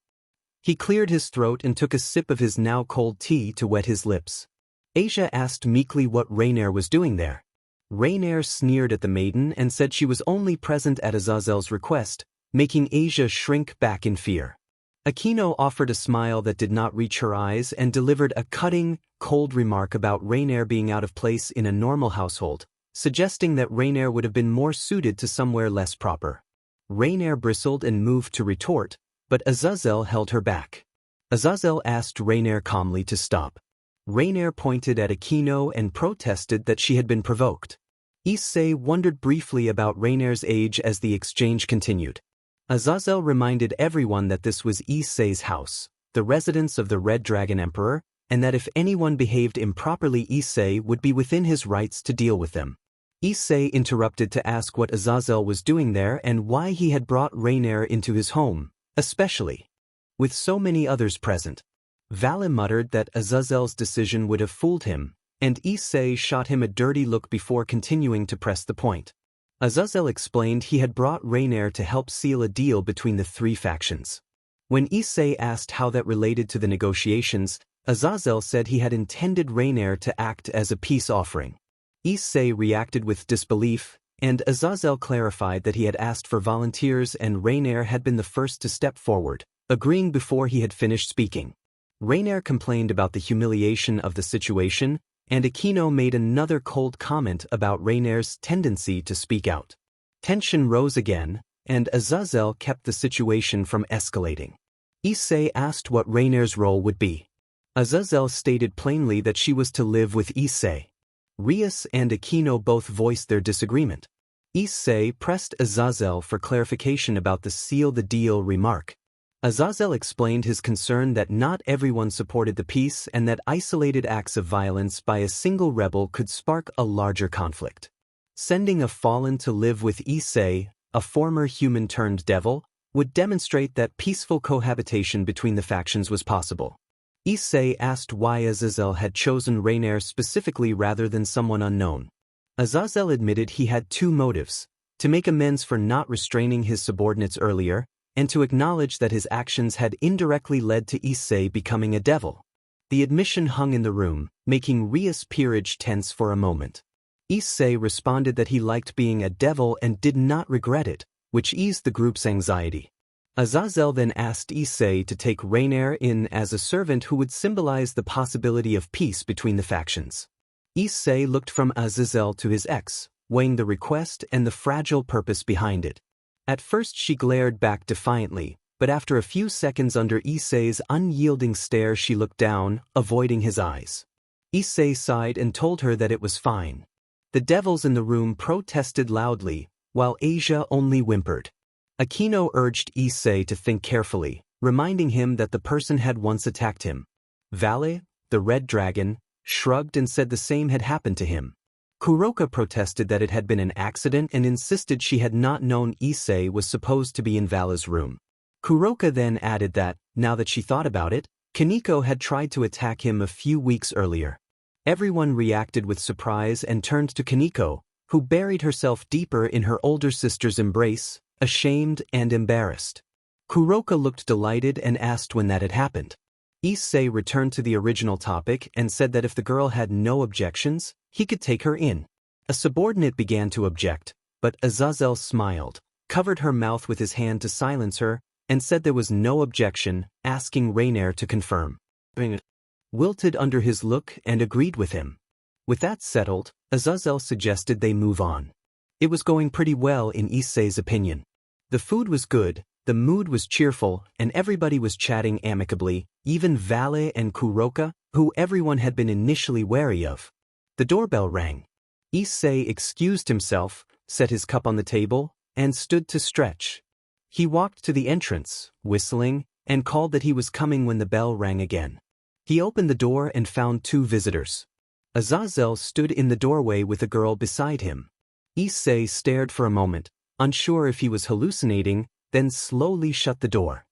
[SPEAKER 1] He cleared his throat and took a sip of his now cold tea to wet his lips. Asia asked meekly what Rainier was doing there. Rainier sneered at the maiden and said she was only present at Azazel's request, making Asia shrink back in fear. Aquino offered a smile that did not reach her eyes and delivered a cutting, cold remark about Rainier being out of place in a normal household, suggesting that Rainier would have been more suited to somewhere less proper. Rainier bristled and moved to retort, but Azazel held her back. Azazel asked Rainier calmly to stop. Rainier pointed at Aquino and protested that she had been provoked. Issei wondered briefly about Rainier's age as the exchange continued. Azazel reminded everyone that this was Issei's house, the residence of the Red Dragon Emperor, and that if anyone behaved improperly, Issei would be within his rights to deal with them. Issei interrupted to ask what Azazel was doing there and why he had brought Rainier into his home, especially with so many others present. Vale muttered that Azazel's decision would have fooled him, and Issei shot him a dirty look before continuing to press the point. Azazel explained he had brought Rainier to help seal a deal between the three factions. When Issei asked how that related to the negotiations, Azazel said he had intended Rainier to act as a peace offering. Issei reacted with disbelief, and Azazel clarified that he had asked for volunteers and Rainier had been the first to step forward, agreeing before he had finished speaking. Rainier complained about the humiliation of the situation, and Aquino made another cold comment about Rainier's tendency to speak out. Tension rose again, and Azazel kept the situation from escalating. Issei asked what Rainier's role would be. Azazel stated plainly that she was to live with Issei. Rias and Aquino both voiced their disagreement. Issei pressed Azazel for clarification about the seal the deal remark. Azazel explained his concern that not everyone supported the peace and that isolated acts of violence by a single rebel could spark a larger conflict. Sending a fallen to live with Issei, a former human-turned-devil, would demonstrate that peaceful cohabitation between the factions was possible. Issei asked why Azazel had chosen Rainier specifically rather than someone unknown. Azazel admitted he had two motives: to make amends for not restraining his subordinates earlier, and to acknowledge that his actions had indirectly led to Issei becoming a devil. The admission hung in the room, making Rias' peerage tense for a moment. Issei responded that he liked being a devil and did not regret it, which eased the group's anxiety. Azazel then asked Issei to take Rainier in as a servant who would symbolize the possibility of peace between the factions. Issei looked from Azazel to his ex, weighing the request and the fragile purpose behind it. At first she glared back defiantly, but after a few seconds under Issei's unyielding stare she looked down, avoiding his eyes. Issei sighed and told her that it was fine. The devils in the room protested loudly, while Asia only whimpered. Aquino urged Issei to think carefully, reminding him that the person had once attacked him. Vale, the red dragon, shrugged and said the same had happened to him. Kuroka protested that it had been an accident and insisted she had not known Issei was supposed to be in Vale's room. Kuroka then added that, now that she thought about it, Kaneko had tried to attack him a few weeks earlier. Everyone reacted with surprise and turned to Kaneko, who buried herself deeper in her older sister's embrace, ashamed and embarrassed. Kuroka looked delighted and asked when that had happened. Issei returned to the original topic and said that if the girl had no objections, he could take her in. A subordinate began to object, but Azazel smiled, covered her mouth with his hand to silence her, and said there was no objection, asking Rainier to confirm. Wilted under his look and agreed with him. With that settled, Azazel suggested they move on. It was going pretty well in Issei's opinion. The food was good, the mood was cheerful, and everybody was chatting amicably, even Vale and Kuroka, who everyone had been initially wary of. The doorbell rang. Issei excused himself, set his cup on the table, and stood to stretch. He walked to the entrance, whistling, and called that he was coming when the bell rang again. He opened the door and found two visitors. Azazel stood in the doorway with a girl beside him. Issei stared for a moment, unsure if he was hallucinating, then slowly shut the door.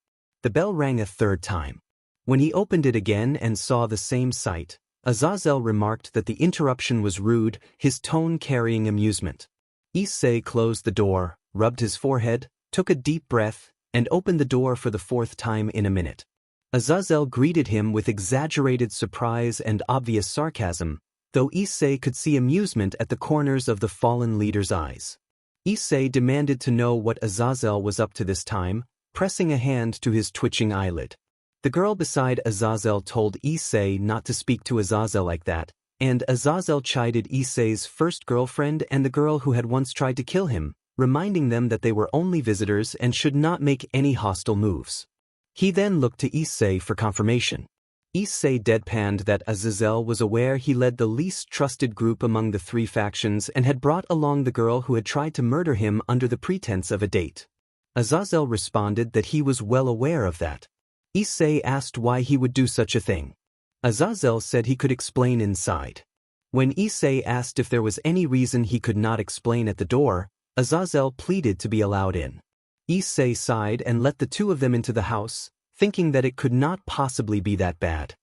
[SPEAKER 1] The bell rang a third time. When he opened it again and saw the same sight, Azazel remarked that the interruption was rude, his tone carrying amusement. Issei closed the door, rubbed his forehead, took a deep breath, and opened the door for the fourth time in a minute. Azazel greeted him with exaggerated surprise and obvious sarcasm, though Issei could see amusement at the corners of the fallen leader's eyes. Issei demanded to know what Azazel was up to this time, pressing a hand to his twitching eyelid. The girl beside Azazel told Issei not to speak to Azazel like that, and Azazel chided Issei's first girlfriend and the girl who had once tried to kill him, reminding them that they were only visitors and should not make any hostile moves. He then looked to Issei for confirmation. Issei deadpanned that Azazel was aware he led the least trusted group among the three factions and had brought along the girl who had tried to murder him under the pretense of a date. Azazel responded that he was well aware of that. Issei asked why he would do such a thing. Azazel said he could explain inside. When Issei asked if there was any reason he could not explain at the door, Azazel pleaded to be allowed in. Issei sighed and let the two of them into the house, thinking that it could not possibly be that bad.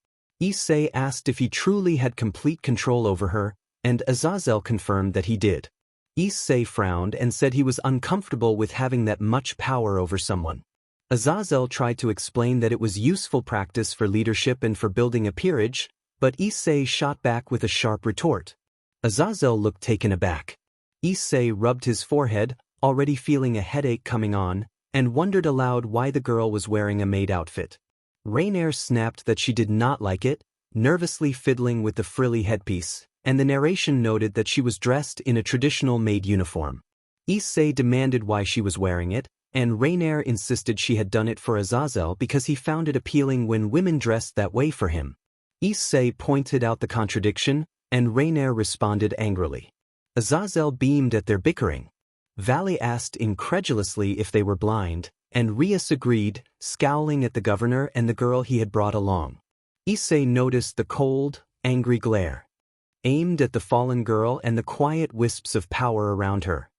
[SPEAKER 1] Issei asked if he truly had complete control over her, and Azazel confirmed that he did. Issei frowned and said he was uncomfortable with having that much power over someone. Azazel tried to explain that it was useful practice for leadership and for building a peerage, but Issei shot back with a sharp retort. Azazel looked taken aback. Issei rubbed his forehead, already feeling a headache coming on, and wondered aloud why the girl was wearing a maid outfit. Rainier snapped that she did not like it, nervously fiddling with the frilly headpiece, and the narration noted that she was dressed in a traditional maid uniform. Issei demanded why she was wearing it, and Rainier insisted she had done it for Azazel because he found it appealing when women dressed that way for him. Issei pointed out the contradiction, and Rainier responded angrily. Azazel beamed at their bickering. Valley asked incredulously if they were blind, and Rias agreed, scowling at the governor and the girl he had brought along. Issei noticed the cold, angry glare, aimed at the fallen girl and the quiet wisps of power around her.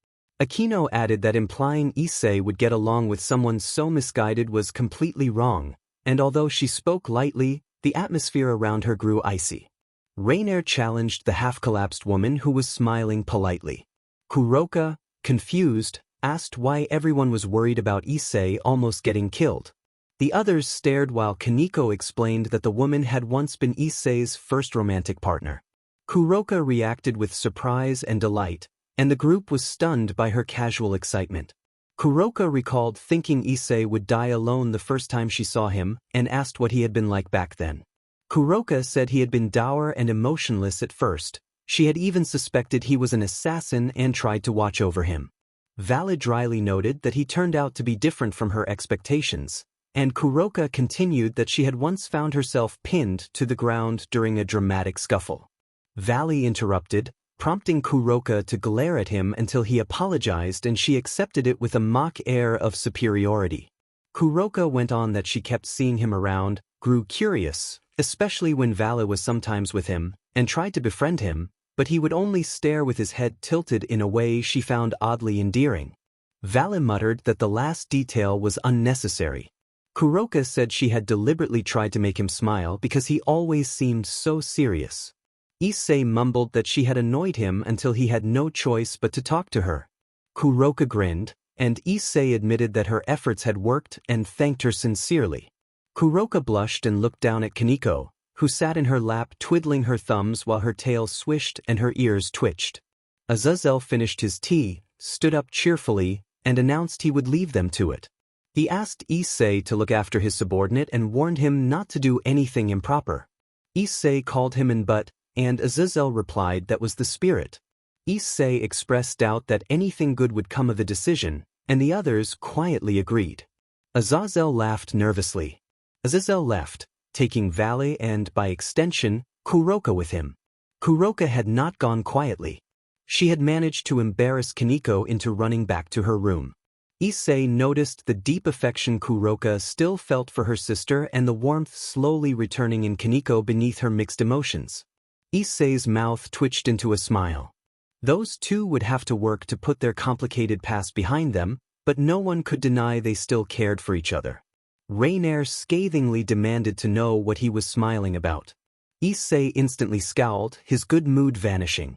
[SPEAKER 1] Aquino added that implying Issei would get along with someone so misguided was completely wrong, and although she spoke lightly, the atmosphere around her grew icy. Rainier challenged the half-collapsed woman who was smiling politely. Kuroka, confused, asked why everyone was worried about Issei almost getting killed. The others stared while Kaneko explained that the woman had once been Issei's first romantic partner. Kuroka reacted with surprise and delight, and the group was stunned by her casual excitement. Kuroka recalled thinking Issei would die alone the first time she saw him, and asked what he had been like back then. Kuroka said he had been dour and emotionless at first. She had even suspected he was an assassin and tried to watch over him. Vala dryly noted that he turned out to be different from her expectations, and Kuroka continued that she had once found herself pinned to the ground during a dramatic scuffle. Valley interrupted, prompting Kuroka to glare at him until he apologized, and she accepted it with a mock air of superiority. Kuroka went on that she kept seeing him around, grew curious, especially when Vala was sometimes with him, and tried to befriend him, but he would only stare with his head tilted in a way she found oddly endearing. Vala muttered that the last detail was unnecessary. Kuroka said she had deliberately tried to make him smile because he always seemed so serious. Issei mumbled that she had annoyed him until he had no choice but to talk to her. Kuroka grinned, and Issei admitted that her efforts had worked and thanked her sincerely. Kuroka blushed and looked down at Kaneko, who sat in her lap twiddling her thumbs while her tail swished and her ears twitched. Azazel finished his tea, stood up cheerfully, and announced he would leave them to it. He asked Issei to look after his subordinate and warned him not to do anything improper. Issei called him an but, and Azazel replied that was the spirit. Issei expressed doubt that anything good would come of the decision, and the others quietly agreed. Azazel laughed nervously. Azazel left, taking Valley and, by extension, Kuroka with him. Kuroka had not gone quietly. She had managed to embarrass Kaneko into running back to her room. Issei noticed the deep affection Kuroka still felt for her sister and the warmth slowly returning in Kaneko beneath her mixed emotions. Issei's mouth twitched into a smile. Those two would have to work to put their complicated past behind them, but no one could deny they still cared for each other. Rainier scathingly demanded to know what he was smiling about. Issei instantly scowled, his good mood vanishing.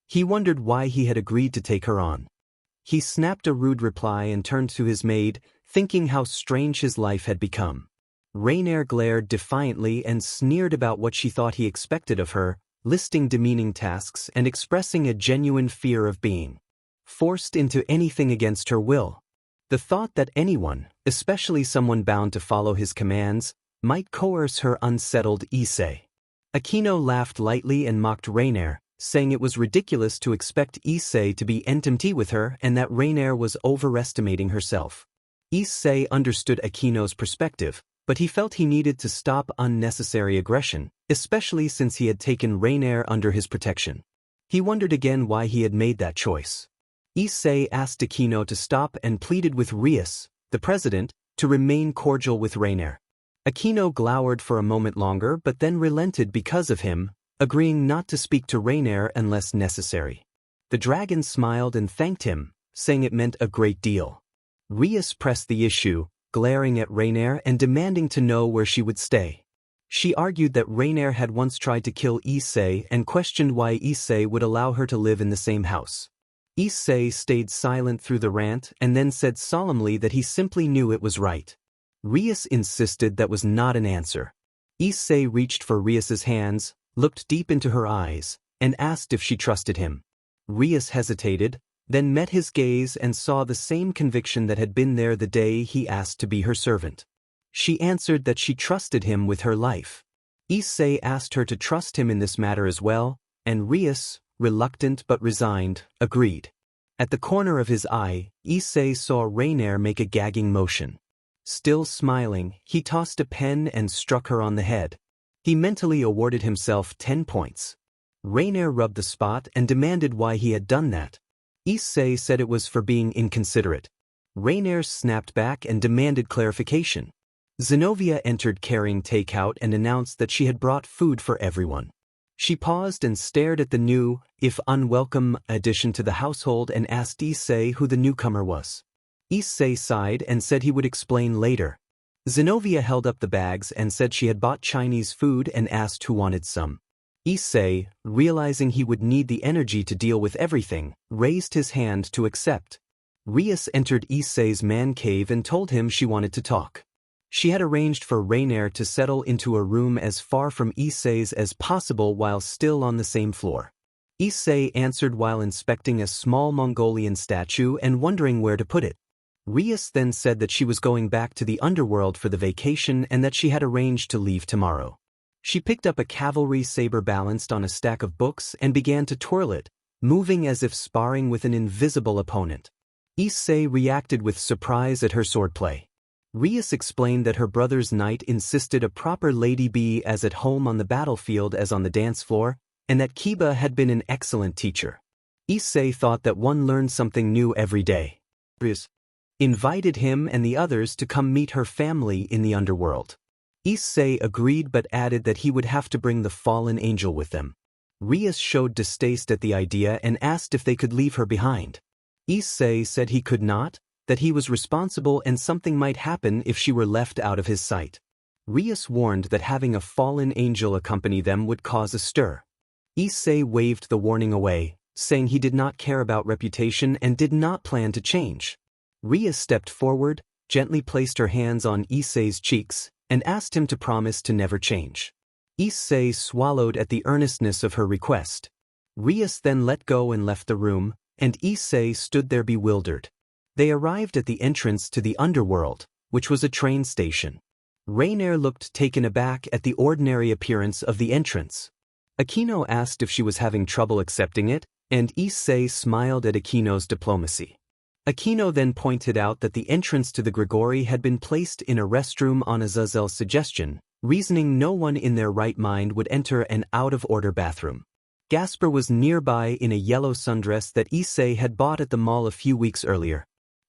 [SPEAKER 1] He wondered why he had agreed to take her on. He snapped a rude reply and turned to his maid, thinking how strange his life had become. Rainier glared defiantly and sneered about what she thought he expected of her, listing demeaning tasks and expressing a genuine fear of being forced into anything against her will. The thought that anyone, especially someone bound to follow his commands, might coerce her unsettled Issei. Aquino laughed lightly and mocked Rainier, saying it was ridiculous to expect Issei to be enmity with her and that Rainier was overestimating herself. Issei understood Aquino's perspective, but he felt he needed to stop unnecessary aggression, especially since he had taken Rainier under his protection. He wondered again why he had made that choice. Issei asked Aquino to stop and pleaded with Rias, the president, to remain cordial with Rainier. Aquino glowered for a moment longer but then relented because of him, agreeing not to speak to Rainier unless necessary. The dragon smiled and thanked him, saying it meant a great deal. Rias pressed the issue, glaring at Rainier and demanding to know where she would stay. She argued that Rainier had once tried to kill Issei and questioned why Issei would allow her to live in the same house. Issei stayed silent through the rant and then said solemnly that he simply knew it was right. Rias insisted that was not an answer. Issei reached for Rias's hands, looked deep into her eyes, and asked if she trusted him. Rias hesitated, then met his gaze and saw the same conviction that had been there the day he asked to be her servant. She answered that she trusted him with her life. Issei asked her to trust him in this matter as well, and Rias, reluctant but resigned, agreed. At the corner of his eye, Issei saw Rainier make a gagging motion. Still smiling, he tossed a pen and struck her on the head. He mentally awarded himself 10 points. Rainier rubbed the spot and demanded why he had done that. Issei said it was for being inconsiderate. Rainier snapped back and demanded clarification. Zenobia entered carrying takeout and announced that she had brought food for everyone. She paused and stared at the new, if unwelcome, addition to the household and asked Issei who the newcomer was. Issei sighed and said he would explain later. Zenobia held up the bags and said she had bought Chinese food and asked who wanted some. Issei, realizing he would need the energy to deal with everything, raised his hand to accept. Rias entered Issei's man cave and told him she wanted to talk. She had arranged for Rainier to settle into a room as far from Issei's as possible while still on the same floor. Issei answered while inspecting a small Mongolian statue and wondering where to put it. Rias then said that she was going back to the underworld for the vacation and that she had arranged to leave tomorrow. She picked up a cavalry saber balanced on a stack of books and began to twirl it, moving as if sparring with an invisible opponent. Issei reacted with surprise at her swordplay. Rias explained that her brother's knight insisted a proper lady be as at home on the battlefield as on the dance floor, and that Kiba had been an excellent teacher. Issei thought that one learned something new every day. Rias invited him and the others to come meet her family in the underworld. Issei agreed but added that he would have to bring the fallen angel with them. Rias showed distaste at the idea and asked if they could leave her behind. Issei said he could not, that he was responsible and something might happen if she were left out of his sight. Rias warned that having a fallen angel accompany them would cause a stir. Issei waved the warning away, saying he did not care about reputation and did not plan to change. Rias stepped forward, gently placed her hands on Issei's cheeks, and asked him to promise to never change. Issei swallowed at the earnestness of her request. Rias then let go and left the room, and Issei stood there bewildered. They arrived at the entrance to the underworld, which was a train station. Rainier looked taken aback at the ordinary appearance of the entrance. Aquino asked if she was having trouble accepting it, and Issei smiled at Aquino's diplomacy. Aquino then pointed out that the entrance to the Grigori had been placed in a restroom on Azazel's suggestion, reasoning no one in their right mind would enter an out-of-order bathroom. Gasper was nearby in a yellow sundress that Issei had bought at the mall a few weeks earlier.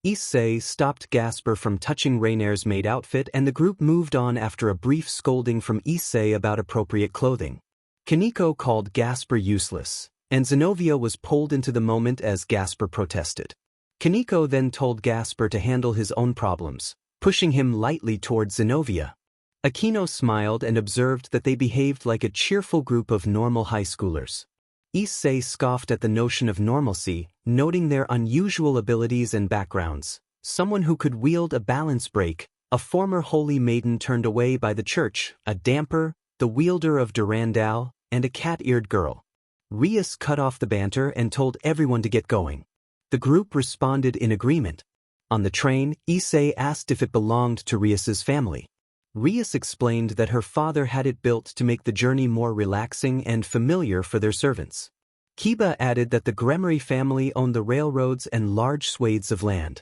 [SPEAKER 1] Issei stopped Gasper from touching Rainier's maid outfit and the group moved on after a brief scolding from Issei about appropriate clothing. Kaneko called Gasper useless, and Zenobia was pulled into the moment as Gasper protested. Kaneko then told Gasper to handle his own problems, pushing him lightly toward Zenobia. Aquino smiled and observed that they behaved like a cheerful group of normal high schoolers. Issei scoffed at the notion of normalcy, noting their unusual abilities and backgrounds. Someone who could wield a balance brake, a former holy maiden turned away by the church, a damper, the wielder of Durandal, and a cat-eared girl. Rias cut off the banter and told everyone to get going. The group responded in agreement. On the train, Issei asked if it belonged to Rias's family. Rias explained that her father had it built to make the journey more relaxing and familiar for their servants. Kiba added that the Gremory family owned the railroads and large swathes of land.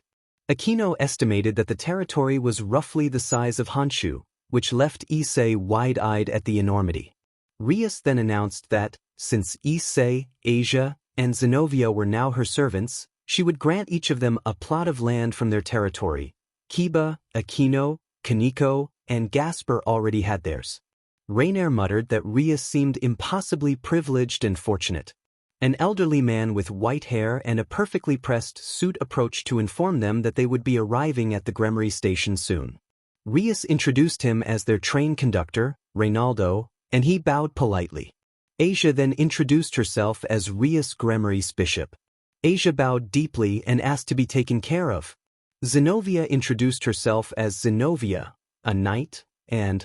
[SPEAKER 1] Aquino estimated that the territory was roughly the size of Honshu, which left Issei wide-eyed at the enormity. Rias then announced that, since Issei, Asia, and Zenobia were now her servants, she would grant each of them a plot of land from their territory. Kiba, Aquino, Kaneko, and Gasper already had theirs. Rainier muttered that Rias seemed impossibly privileged and fortunate. An elderly man with white hair and a perfectly pressed suit approached to inform them that they would be arriving at the Gremory station soon. Rias introduced him as their train conductor, Reynaldo, and he bowed politely. Asia then introduced herself as Rias Gremory's bishop. Asia bowed deeply and asked to be taken care of. Zenobia introduced herself as Zenobia, a knight, and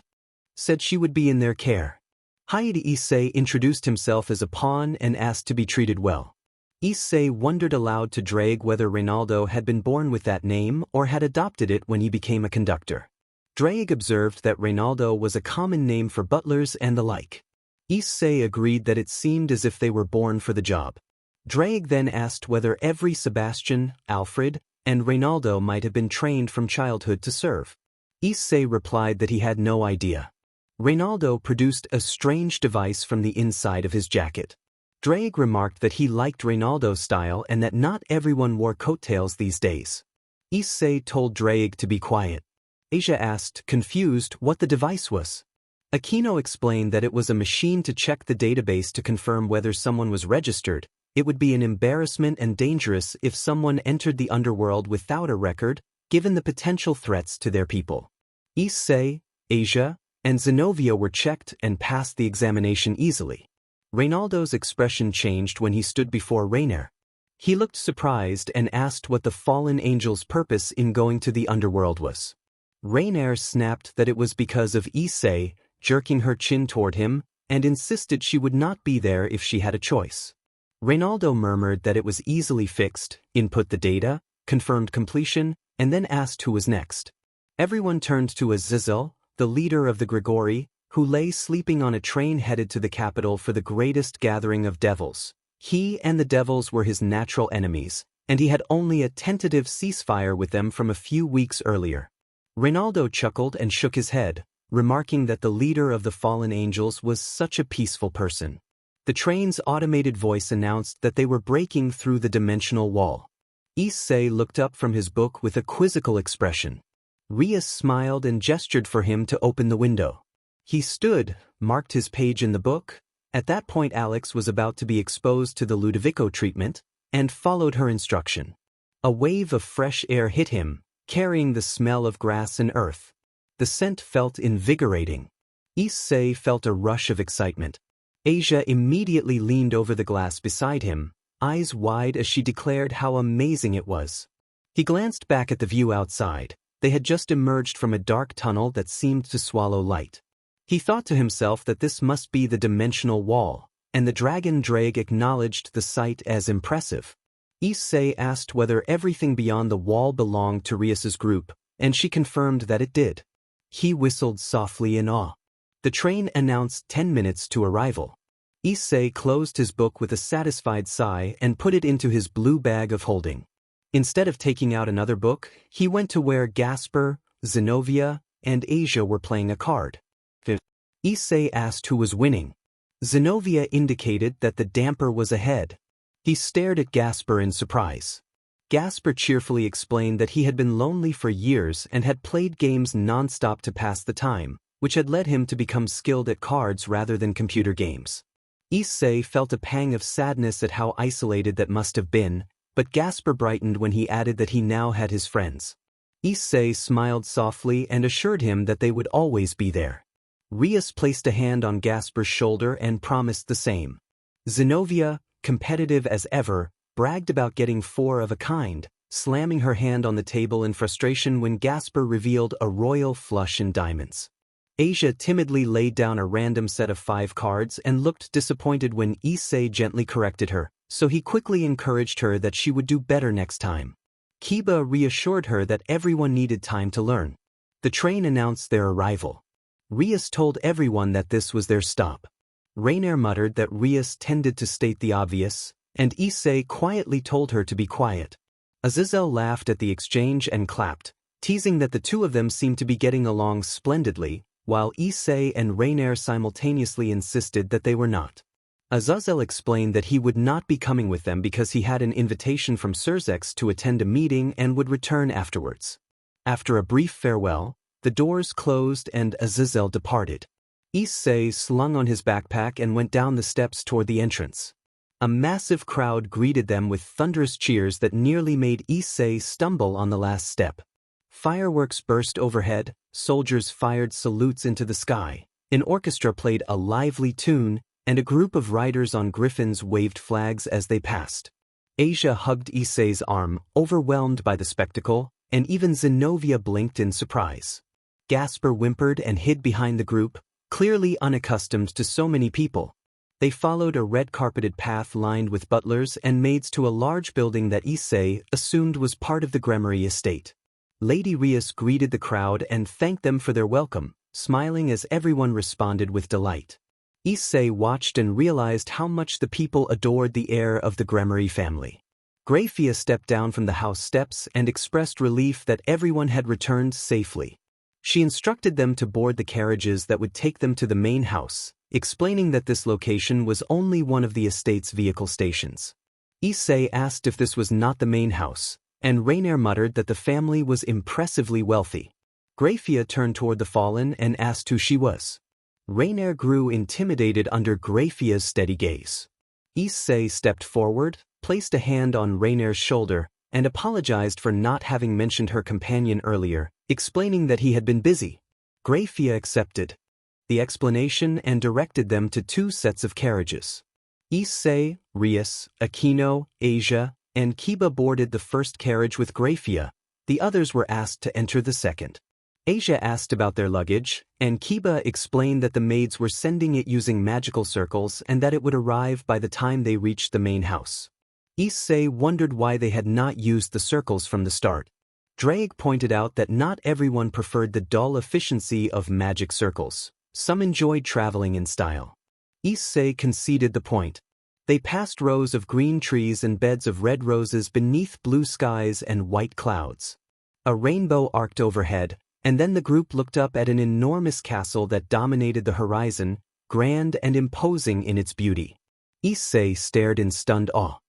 [SPEAKER 1] said she would be in their care. Hyoudou Issei introduced himself as a pawn and asked to be treated well. Issei wondered aloud to Drake whether Reynaldo had been born with that name or had adopted it when he became a conductor. Drake observed that Reynaldo was a common name for butlers and the like. Issei agreed that it seemed as if they were born for the job. Drake then asked whether every Sebastian, Alfred, and Reynaldo might have been trained from childhood to serve. Issei replied that he had no idea. Reynaldo produced a strange device from the inside of his jacket. Drake remarked that he liked Reynaldo's style and that not everyone wore coattails these days. Issei told Drake to be quiet. Asia asked, confused, what the device was. Aquino explained that it was a machine to check the database to confirm whether someone was registered. It would be an embarrassment and dangerous if someone entered the underworld without a record, given the potential threats to their people. Issei, Asia, and Zenobia were checked and passed the examination easily. Reynaldo's expression changed when he stood before Rainier. He looked surprised and asked what the fallen angel's purpose in going to the underworld was. Rainier snapped that it was because of Issei, jerking her chin toward him, and insisted she would not be there if she had a choice. Reynaldo murmured that it was easily fixed, input the data, confirmed completion, and then asked who was next. Everyone turned to Azazel, the leader of the Grigori, who lay sleeping on a train headed to the capital for the greatest gathering of devils. He and the devils were his natural enemies, and he had only a tentative ceasefire with them from a few weeks earlier. Reynaldo chuckled and shook his head, remarking that the leader of the fallen angels was such a peaceful person. The train's automated voice announced that they were breaking through the dimensional wall. Issei looked up from his book with a quizzical expression. Rias smiled and gestured for him to open the window. He stood, marked his page in the book. At that point Alex was about to be exposed to the Ludovico treatment, and followed her instruction. A wave of fresh air hit him, carrying the smell of grass and earth. The scent felt invigorating. Issei felt a rush of excitement. Asia immediately leaned over the glass beside him, eyes wide as she declared how amazing it was. He glanced back at the view outside. They had just emerged from a dark tunnel that seemed to swallow light. He thought to himself that this must be the dimensional wall, and the dragon Drake acknowledged the sight as impressive. Issei asked whether everything beyond the wall belonged to Rias's group, and she confirmed that it did. He whistled softly in awe. The train announced 10 minutes to arrival. Issei closed his book with a satisfied sigh and put it into his blue bag of holding. Instead of taking out another book, he went to where Gasper, Zenobia, and Asia were playing a card. Issei asked who was winning. Zenobia indicated that the damper was ahead. He stared at Gasper in surprise. Gasper cheerfully explained that he had been lonely for years and had played games non-stop to pass the time, which had led him to become skilled at cards rather than computer games. Issei felt a pang of sadness at how isolated that must have been, but Gasper brightened when he added that he now had his friends. Issei smiled softly and assured him that they would always be there. Rias placed a hand on Gasper's shoulder and promised the same. Zenobia, competitive as ever, bragged about getting 4 of a kind, slamming her hand on the table in frustration when Gasper revealed a royal flush in diamonds. Asia timidly laid down a random set of 5 cards and looked disappointed when Issei gently corrected her, so he quickly encouraged her that she would do better next time. Kiba reassured her that everyone needed time to learn. The train announced their arrival. Rias told everyone that this was their stop. Rainier muttered that Rias tended to state the obvious, and Issei quietly told her to be quiet. Azazel laughed at the exchange and clapped, teasing that the two of them seemed to be getting along splendidly, while Issei and Rainier simultaneously insisted that they were not. Azazel explained that he would not be coming with them because he had an invitation from Surzex to attend a meeting and would return afterwards. After a brief farewell, the doors closed and Azazel departed. Issei slung on his backpack and went down the steps toward the entrance. A massive crowd greeted them with thunderous cheers that nearly made Issei stumble on the last step. Fireworks burst overhead, soldiers fired salutes into the sky, an orchestra played a lively tune, and a group of riders on griffins waved flags as they passed. Asia hugged Issei's arm, overwhelmed by the spectacle, and even Zenobia blinked in surprise. Gasper whimpered and hid behind the group, clearly unaccustomed to so many people. They followed a red-carpeted path lined with butlers and maids to a large building that Issei assumed was part of the Gremory estate. Lady Rias greeted the crowd and thanked them for their welcome, smiling as everyone responded with delight. Issei watched and realized how much the people adored the heir of the Gremory family. Grafia stepped down from the house steps and expressed relief that everyone had returned safely. She instructed them to board the carriages that would take them to the main house, explaining that this location was only one of the estate's vehicle stations. Issei asked if this was not the main house, and Rainier muttered that the family was impressively wealthy. Grafia turned toward the fallen and asked who she was. Rainier grew intimidated under Grafia's steady gaze. Issei stepped forward, placed a hand on Rainier's shoulder, and apologized for not having mentioned her companion earlier, explaining that he had been busy. Grafia accepted the explanation and directed them to 2 sets of carriages. Issei, Rias, Aquino, Asia, and Kiba boarded the first carriage with Grafia. The others were asked to enter the second. Asia asked about their luggage, and Kiba explained that the maids were sending it using magical circles and that it would arrive by the time they reached the main house. Issei wondered why they had not used the circles from the start. Drake pointed out that not everyone preferred the dull efficiency of magic circles. Some enjoyed traveling in style. Issei conceded the point. They passed rows of green trees and beds of red roses beneath blue skies and white clouds. A rainbow arced overhead, and then the group looked up at an enormous castle that dominated the horizon, grand and imposing in its beauty. Issei stared in stunned awe.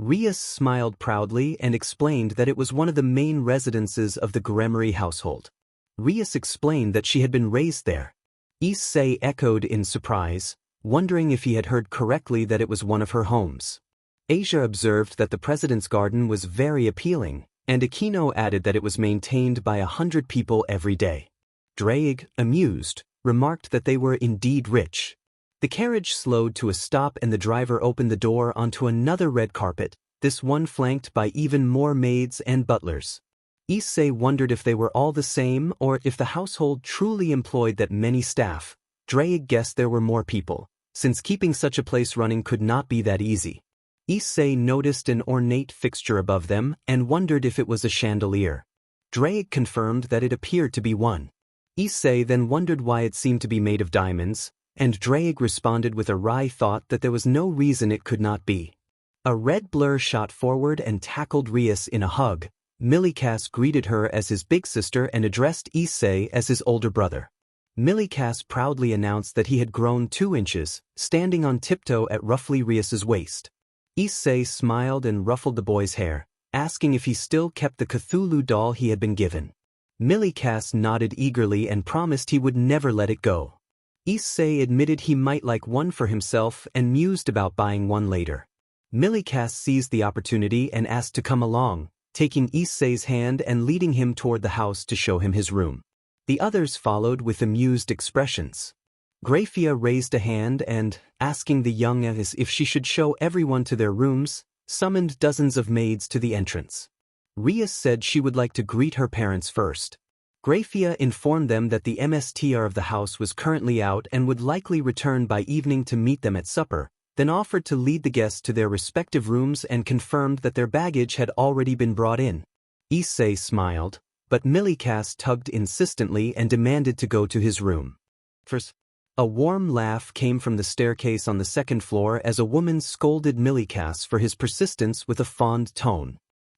[SPEAKER 1] Rias smiled proudly and explained that it was one of the main residences of the Gremory household. Rias explained that she had been raised there. Issei echoed in surprise, wondering if he had heard correctly that it was one of her homes. Asia observed that the president's garden was very appealing, and Aquino added that it was maintained by 100 people every day. Drake, amused, remarked that they were indeed rich. The carriage slowed to a stop and the driver opened the door onto another red carpet, this one flanked by even more maids and butlers. Issei wondered if they were all the same or if the household truly employed that many staff. Drake guessed there were more people, since keeping such a place running could not be that easy. Issei noticed an ornate fixture above them and wondered if it was a chandelier. Drake confirmed that it appeared to be one. Issei then wondered why it seemed to be made of diamonds, and Drake responded with a wry thought that there was no reason it could not be. A red blur shot forward and tackled Rias in a hug. Millikas greeted her as his big sister and addressed Issei as his older brother. Millikas proudly announced that he had grown 2 inches, standing on tiptoe at roughly Rias's waist. Issei smiled and ruffled the boy's hair, asking if he still kept the Cthulhu doll he had been given. Millikas nodded eagerly and promised he would never let it go. Issei admitted he might like one for himself and mused about buying one later. Millikas seized the opportunity and asked to come along, taking Issei's hand and leading him toward the house to show him his room. The others followed with amused expressions. Grafia raised a hand and, asking the young Evis if she should show everyone to their rooms, summoned dozens of maids to the entrance. Rias said she would like to greet her parents first. Grafia informed them that the MSTR of the house was currently out and would likely return by evening to meet them at supper, then offered to lead the guests to their respective rooms and confirmed that their baggage had already been brought in. Issei smiled, but Millikas tugged insistently and demanded to go to his room. First, a warm laugh came from the staircase on the 2nd floor as a woman scolded Millikas for his persistence with a fond tone.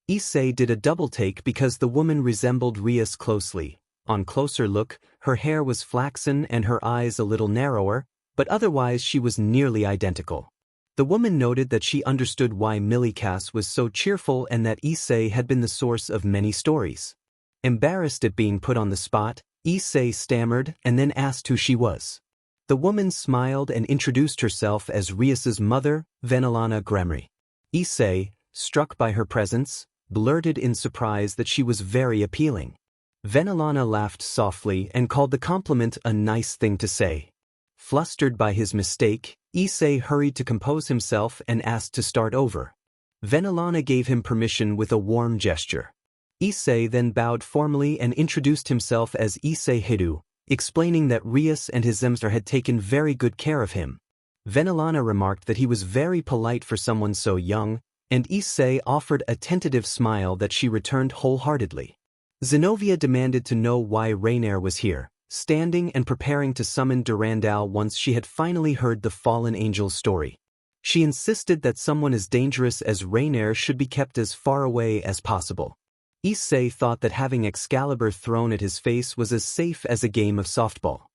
[SPEAKER 1] Issei did a double take because the woman resembled Rias closely. On closer look, her hair was flaxen and her eyes a little narrower, but otherwise she was nearly identical. The woman noted that she understood why Millikas was so cheerful and that Issei had been the source of many stories. Embarrassed at being put on the spot, Issei stammered and then asked who she was. The woman smiled and introduced herself as Rias's mother, Venelana Gremory. Issei, struck by her presence, blurted in surprise that she was very appealing. Venelana laughed softly and called the compliment a nice thing to say. Flustered by his mistake, Issei hurried to compose himself and asked to start over. Venelana gave him permission with a warm gesture. Issei then bowed formally and introduced himself as Issei Hyoudou, explaining that Rias and his Zemster had taken very good care of him. Venelana remarked that he was very polite for someone so young, and Issei offered a tentative smile that she returned wholeheartedly. Zenobia demanded to know why Rainier was here, standing and preparing to summon Durandal once she had finally heard the fallen angel's story. She insisted that someone as dangerous as Rainier should be kept as far away as possible. Issei thought that having Excalibur thrown at his face was as safe as a game of softball.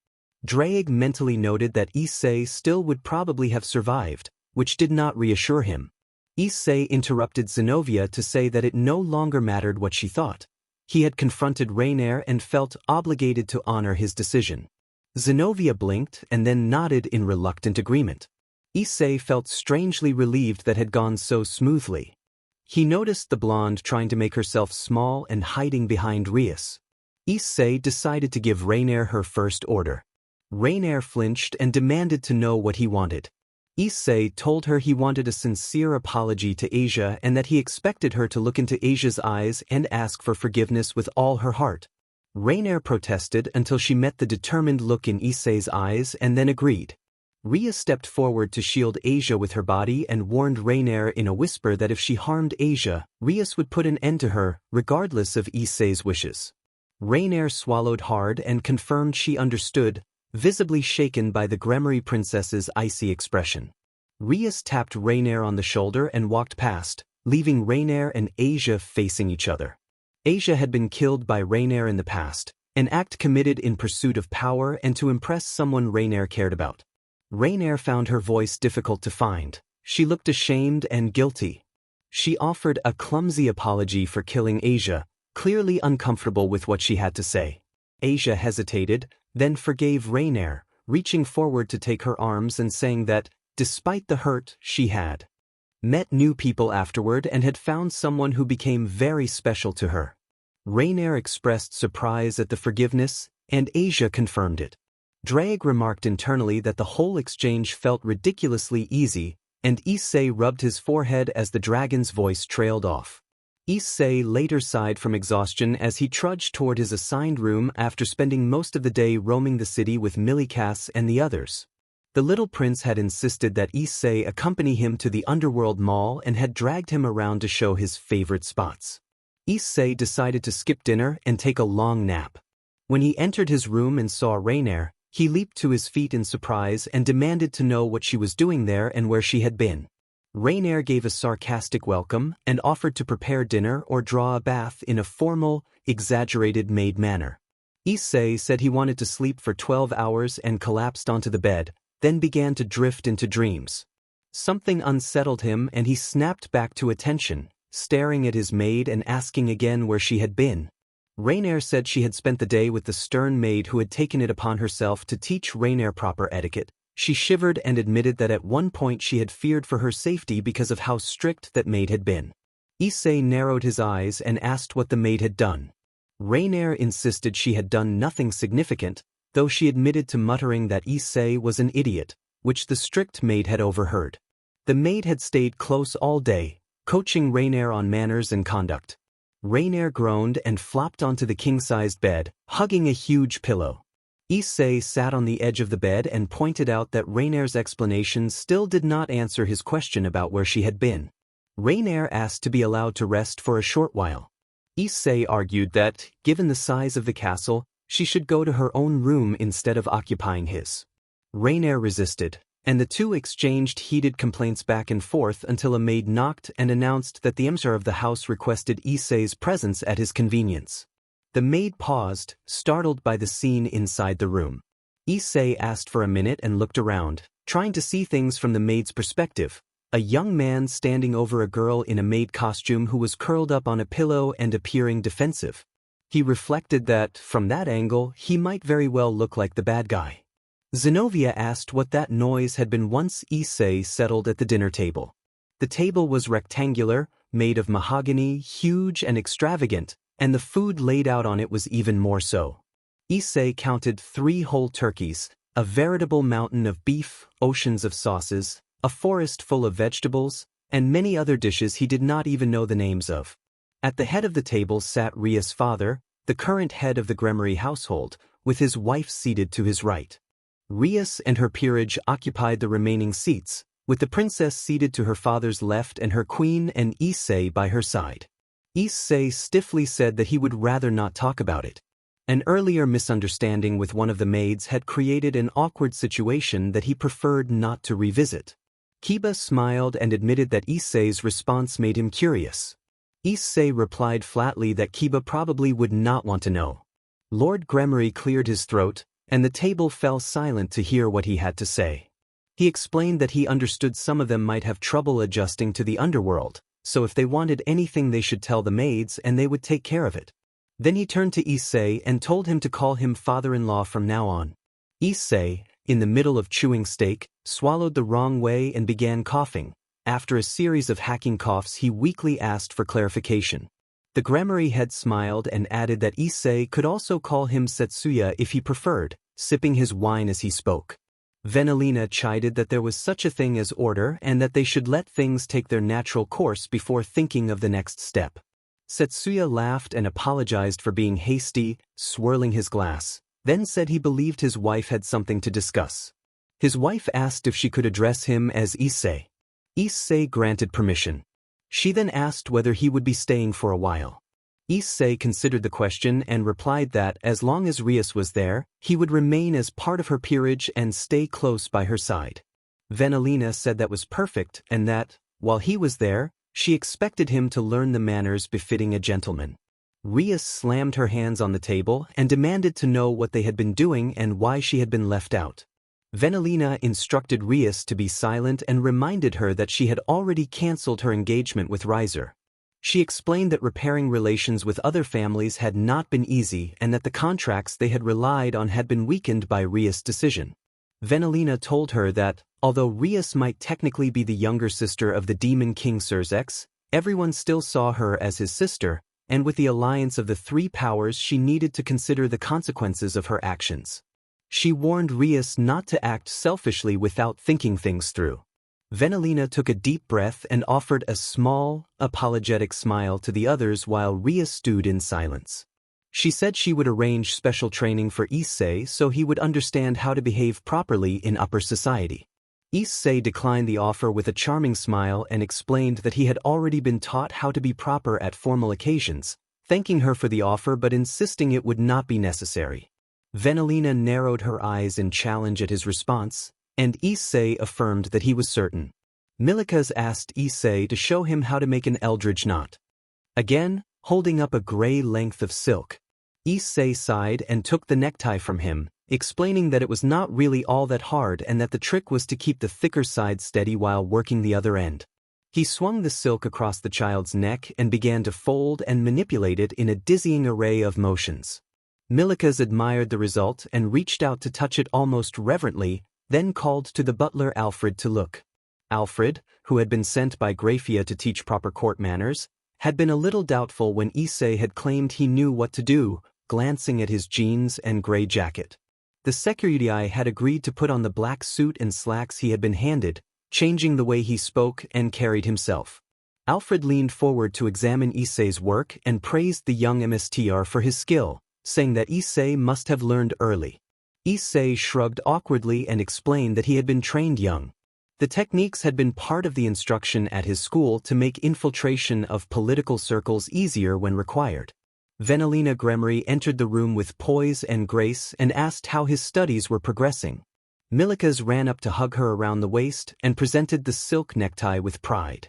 [SPEAKER 1] Drake mentally noted that Issei still would probably have survived, which did not reassure him. Issei interrupted Zenobia to say that it no longer mattered what she thought. He had confronted Rainier and felt obligated to honor his decision. Zenobia blinked and then nodded in reluctant agreement. Issei felt strangely relieved that had gone so smoothly. He noticed the blonde trying to make herself small and hiding behind Rias. Issei decided to give Rainier her first order. Rainier flinched and demanded to know what he wanted. Issei told her he wanted a sincere apology to Asia and that he expected her to look into Asia's eyes and ask for forgiveness with all her heart. Rainier protested until she met the determined look in Issei's eyes and then agreed. Ria stepped forward to shield Asia with her body and warned Rainier in a whisper that if she harmed Asia, Rias would put an end to her, regardless of Issei's wishes. Rainier swallowed hard and confirmed she understood, visibly shaken by the Gremory princess's icy expression. Rias tapped Rainier on the shoulder and walked past, leaving Rainier and Asia facing each other. Asia had been killed by Rainier in the past, an act committed in pursuit of power and to impress someone Rainier cared about. Rainier found her voice difficult to find. She looked ashamed and guilty. She offered a clumsy apology for killing Asia, clearly uncomfortable with what she had to say. Asia hesitated, then forgave Rainier, reaching forward to take her arms and saying that, despite the hurt she had met new people afterward and had found someone who became very special to her. Rainier expressed surprise at the forgiveness, and Asia confirmed it. Drake remarked internally that the whole exchange felt ridiculously easy, and Issei rubbed his forehead as the dragon's voice trailed off. Issei later sighed from exhaustion as he trudged toward his assigned room after spending most of the day roaming the city with Millikas and the others. The little prince had insisted that Issei accompany him to the underworld mall and had dragged him around to show his favorite spots. Issei decided to skip dinner and take a long nap. When he entered his room and saw Rainier, he leaped to his feet in surprise and demanded to know what she was doing there and where she had been. Rainier gave a sarcastic welcome and offered to prepare dinner or draw a bath in a formal, exaggerated maid manner. Issei said he wanted to sleep for 12 hours and collapsed onto the bed, then began to drift into dreams. Something unsettled him and he snapped back to attention, staring at his maid and asking again where she had been. Rainier said she had spent the day with the stern maid who had taken it upon herself to teach Rainier proper etiquette. She shivered and admitted that at one point she had feared for her safety because of how strict that maid had been. Issei narrowed his eyes and asked what the maid had done. Rainier insisted she had done nothing significant, though she admitted to muttering that Issei was an idiot, which the strict maid had overheard. The maid had stayed close all day, coaching Rainier on manners and conduct. Rainier groaned and flopped onto the king-sized bed, hugging a huge pillow. Issei sat on the edge of the bed and pointed out that Rainier's explanations still did not answer his question about where she had been. Rainier asked to be allowed to rest for a short while. Issei argued that, given the size of the castle, she should go to her own room instead of occupying his. Rainier resisted, and the two exchanged heated complaints back and forth until a maid knocked and announced that the emir of the house requested Issei's presence at his convenience. The maid paused, startled by the scene inside the room. Issei asked for a minute and looked around, trying to see things from the maid's perspective. A young man standing over a girl in a maid costume who was curled up on a pillow and appearing defensive. He reflected that, from that angle, he might very well look like the bad guy. Zenobia asked what that noise had been once Issei settled at the dinner table. The table was rectangular, made of mahogany, huge and extravagant, and the food laid out on it was even more so. Issei counted 3 whole turkeys, a veritable mountain of beef, oceans of sauces, a forest full of vegetables, and many other dishes he did not even know the names of. At the head of the table sat Ria's father, the current head of the Gremory household, with his wife seated to his right. Rias and her peerage occupied the remaining seats, with the princess seated to her father's left and her queen and Issei by her side. Issei stiffly said that he would rather not talk about it. An earlier misunderstanding with one of the maids had created an awkward situation that he preferred not to revisit. Kiba smiled and admitted that Issei's response made him curious. Issei replied flatly that Kiba probably would not want to know. Lord Gremory cleared his throat, and the table fell silent to hear what he had to say. He explained that he understood some of them might have trouble adjusting to the underworld, so if they wanted anything they should tell the maids and they would take care of it. Then he turned to Issei and told him to call him father-in-law from now on. Issei, in the middle of chewing steak, swallowed the wrong way and began coughing. After a series of hacking coughs, he weakly asked for clarification. The Gremory head smiled and added that Issei could also call him Setsuya if he preferred, sipping his wine as he spoke. Venelina chided that there was such a thing as order and that they should let things take their natural course before thinking of the next step. Setsuya laughed and apologized for being hasty, swirling his glass, then said he believed his wife had something to discuss. His wife asked if she could address him as Issei. Issei granted permission. She then asked whether he would be staying for a while. Issei considered the question and replied that as long as Rias was there, he would remain as part of her peerage and stay close by her side. Venelina said that was perfect and that, while he was there, she expected him to learn the manners befitting a gentleman. Rias slammed her hands on the table and demanded to know what they had been doing and why she had been left out. Venelina instructed Rias to be silent and reminded her that she had already cancelled her engagement with Riser. She explained that repairing relations with other families had not been easy and that the contracts they had relied on had been weakened by Rias' decision. Venelina told her that, although Rias might technically be the younger sister of the Demon King Surzex, everyone still saw her as his sister, and with the alliance of the three powers she needed to consider the consequences of her actions. She warned Rias not to act selfishly without thinking things through. Venelina took a deep breath and offered a small, apologetic smile to the others while Rias stood in silence. She said she would arrange special training for Issei so he would understand how to behave properly in upper society. Issei declined the offer with a charming smile and explained that he had already been taught how to be proper at formal occasions, thanking her for the offer but insisting it would not be necessary. Venelina narrowed her eyes in challenge at his response, and Issei affirmed that he was certain. Milikas asked Issei to show him how to make an eldridge knot. Again, holding up a gray length of silk. Issei sighed and took the necktie from him, explaining that it was not really all that hard and that the trick was to keep the thicker side steady while working the other end. He swung the silk across the child's neck and began to fold and manipulate it in a dizzying array of motions. Milikas admired the result and reached out to touch it almost reverently, then called to the butler Alfred to look. Alfred, who had been sent by Grafia to teach proper court manners, had been a little doubtful when Issei had claimed he knew what to do, glancing at his jeans and gray jacket. The security had agreed to put on the black suit and slacks he had been handed, changing the way he spoke and carried himself. Alfred leaned forward to examine Issei's work and praised the young MSTR for his skill, saying that Issei must have learned early. Issei shrugged awkwardly and explained that he had been trained young. The techniques had been part of the instruction at his school to make infiltration of political circles easier when required. Venelina Gremory entered the room with poise and grace and asked how his studies were progressing. Milikas ran up to hug her around the waist and presented the silk necktie with pride.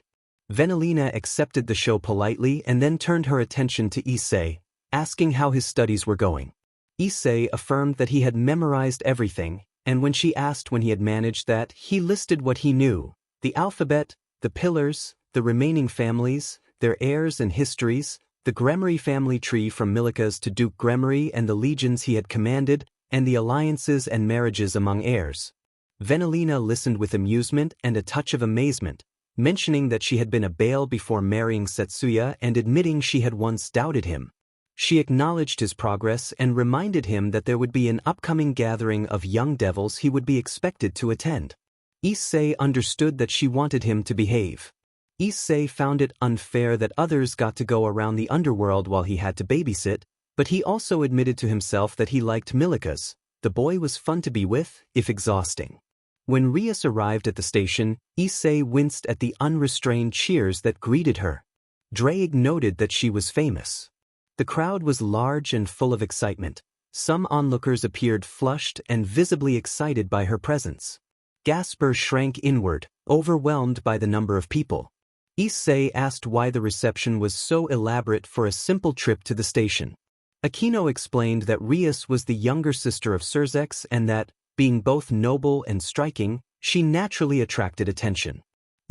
[SPEAKER 1] Venelina accepted the show politely and then turned her attention to Issei, asking how his studies were going. Issei affirmed that he had memorized everything, and when she asked when he had managed that, he listed what he knew: the alphabet, the pillars, the remaining families, their heirs and histories, the Gremory family tree from Milikas to Duke Gremory and the legions he had commanded, and the alliances and marriages among heirs. Venelina listened with amusement and a touch of amazement, mentioning that she had been a Baal before marrying Setsuya and admitting she had once doubted him. She acknowledged his progress and reminded him that there would be an upcoming gathering of young devils he would be expected to attend. Issei understood that she wanted him to behave. Issei found it unfair that others got to go around the underworld while he had to babysit, but he also admitted to himself that he liked Milikas, The boy was fun to be with, if exhausting. When Rias arrived at the station, Issei winced at the unrestrained cheers that greeted her. Drake noted that she was famous. The crowd was large and full of excitement. Some onlookers appeared flushed and visibly excited by her presence. Gasper shrank inward, overwhelmed by the number of people. Issei asked why the reception was so elaborate for a simple trip to the station. Akino explained that Rias was the younger sister of Surzex and that, being both noble and striking, she naturally attracted attention.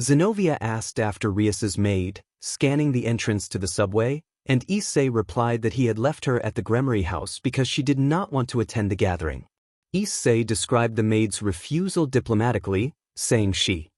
[SPEAKER 1] Zenobia asked after Rias's maid, scanning the entrance to the subway, and Issei replied that he had left her at the Gremory house because she did not want to attend the gathering. Issei described the maid's refusal diplomatically, saying she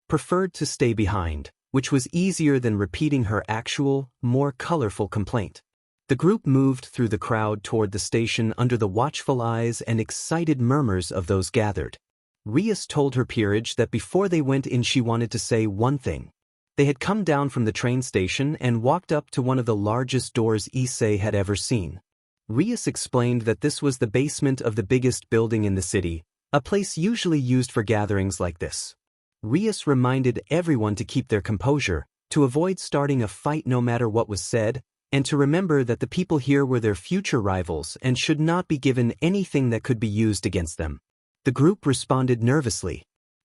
[SPEAKER 1] preferred to stay behind, which was easier than repeating her actual, more colorful complaint. The group moved through the crowd toward the station under the watchful eyes and excited murmurs of those gathered. Rias told her peerage that before they went in she wanted to say one thing. They had come down from the train station and walked up to one of the largest doors Issei had ever seen. Rias explained that this was the basement of the biggest building in the city, a place usually used for gatherings like this. Rias reminded everyone to keep their composure, to avoid starting a fight no matter what was said, and to remember that the people here were their future rivals and should not be given anything that could be used against them. The group responded nervously.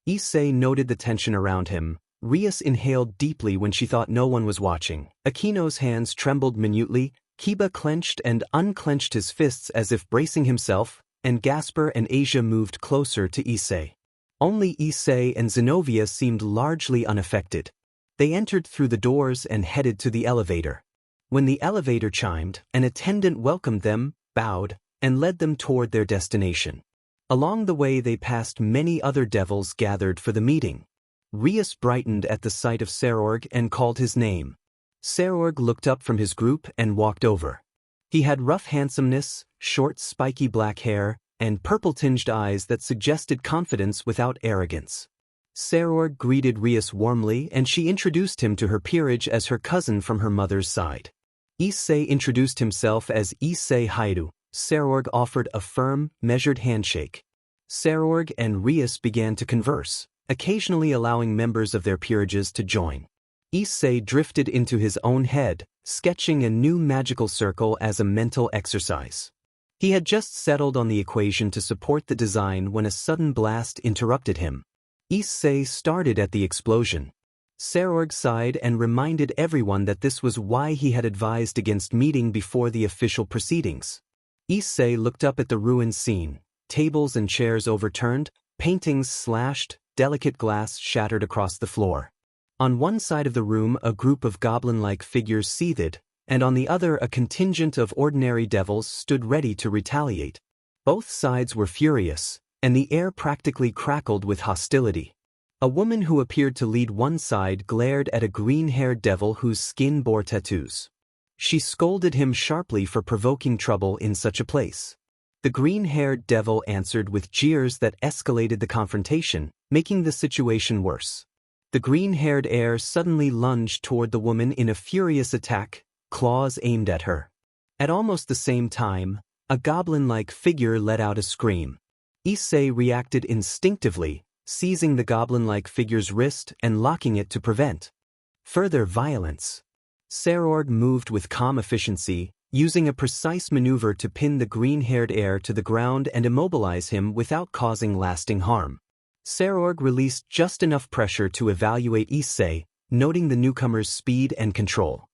[SPEAKER 1] Issei noted the tension around him. Rias inhaled deeply when she thought no one was watching. Akino's hands trembled minutely, Kiba clenched and unclenched his fists as if bracing himself, and Gasper and Asia moved closer to Issei. Only Issei and Zenobia seemed largely unaffected. They entered through the doors and headed to the elevator. When the elevator chimed, an attendant welcomed them, bowed, and led them toward their destination. Along the way they passed many other devils gathered for the meeting. Rias brightened at the sight of Serorg and called his name. Serorg looked up from his group and walked over. He had rough handsomeness, short spiky black hair, and purple-tinged eyes that suggested confidence without arrogance. Serorg greeted Rias warmly and she introduced him to her peerage as her cousin from her mother's side. Issei introduced himself as Issei Hyoudou. Serorg offered a firm, measured handshake. Serorg and Rias began to converse, occasionally allowing members of their peerages to join. Issei drifted into his own head, sketching a new magical circle as a mental exercise. He had just settled on the equation to support the design when a sudden blast interrupted him. Issei started at the explosion. Serorg sighed and reminded everyone that this was why he had advised against meeting before the official proceedings. Issei looked up at the ruined scene, tables and chairs overturned, paintings slashed, delicate glass shattered across the floor. On one side of the room a group of goblin-like figures seethed, and on the other a contingent of ordinary devils stood ready to retaliate. Both sides were furious, and the air practically crackled with hostility. A woman who appeared to lead one side glared at a green-haired devil whose skin bore tattoos. She scolded him sharply for provoking trouble in such a place. The green-haired devil answered with jeers that escalated the confrontation, making the situation worse. The green-haired heir suddenly lunged toward the woman in a furious attack, claws aimed at her. At almost the same time, a goblin-like figure let out a scream. Issei reacted instinctively, seizing the goblin-like figure's wrist and locking it to prevent further violence. Serorg moved with calm efficiency, using a precise maneuver to pin the green-haired heir to the ground and immobilize him without causing lasting harm. Serorg released just enough pressure to evaluate Issei, noting the newcomer's speed and control.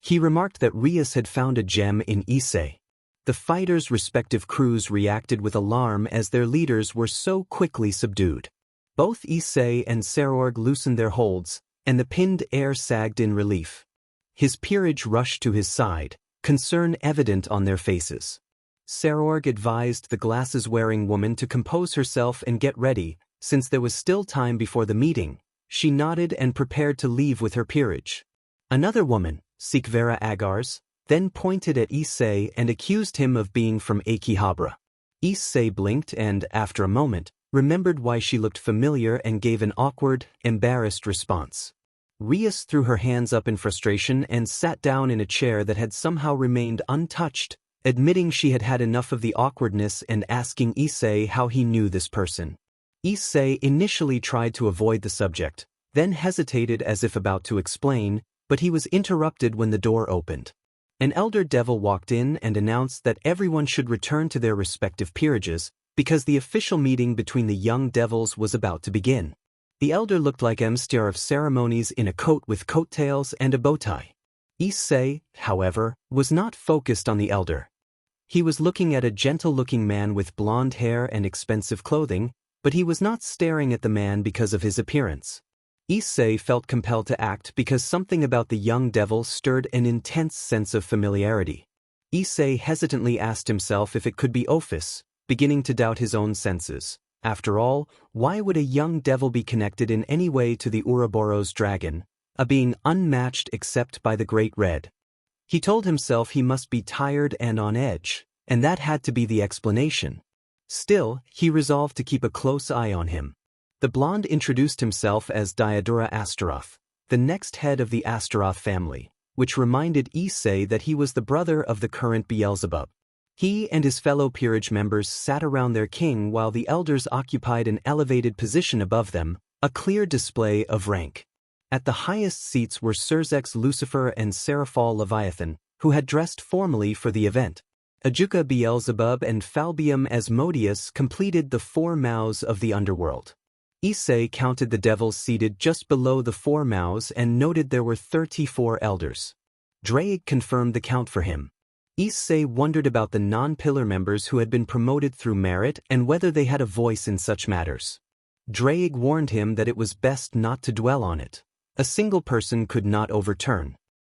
[SPEAKER 1] He remarked that Rias had found a gem in Issei. The fighters' respective crews reacted with alarm as their leaders were so quickly subdued. Both Issei and Serorg loosened their holds, and the pinned heir sagged in relief. His peerage rushed to his side, concern evident on their faces. Serorg advised the glasses-wearing woman to compose herself and get ready, since there was still time before the meeting. She nodded and prepared to leave with her peerage. Another woman, Sikvera Agars, then pointed at Issei and accused him of being from Akihabara. Issei blinked and, after a moment, remembered why she looked familiar and gave an awkward, embarrassed response. Rias threw her hands up in frustration and sat down in a chair that had somehow remained untouched, admitting she had had enough of the awkwardness and asking Issei how he knew this person. Issei initially tried to avoid the subject, then hesitated as if about to explain, but he was interrupted when the door opened. An elder devil walked in and announced that everyone should return to their respective peerages, because the official meeting between the young devils was about to begin. The elder looked like a master of ceremonies in a coat with coattails and a bow tie. Issei, however, was not focused on the elder. He was looking at a gentle-looking man with blonde hair and expensive clothing, but he was not staring at the man because of his appearance. Issei felt compelled to act because something about the young devil stirred an intense sense of familiarity. Issei hesitantly asked himself if it could be Ophis, beginning to doubt his own senses. After all, why would a young devil be connected in any way to the Ouroboros dragon, a being unmatched except by the Great Red? He told himself he must be tired and on edge, and that had to be the explanation. Still, he resolved to keep a close eye on him. The blonde introduced himself as Diodora Astaroth, the next head of the Astaroth family, which reminded Issei that he was the brother of the current Beelzebub. He and his fellow peerage members sat around their king while the elders occupied an elevated position above them, a clear display of rank. At the highest seats were Surzex Lucifer and Seraphal Leviathan, who had dressed formally for the event. Ajuka Beelzebub and Falbium Asmodeus completed the four mouths of the underworld. Issei counted the devils seated just below the four mouths and noted there were 34 elders. Draig confirmed the count for him. Issei wondered about the non-pillar members who had been promoted through merit and whether they had a voice in such matters. Draig warned him that it was best not to dwell on it. A single person could not overturn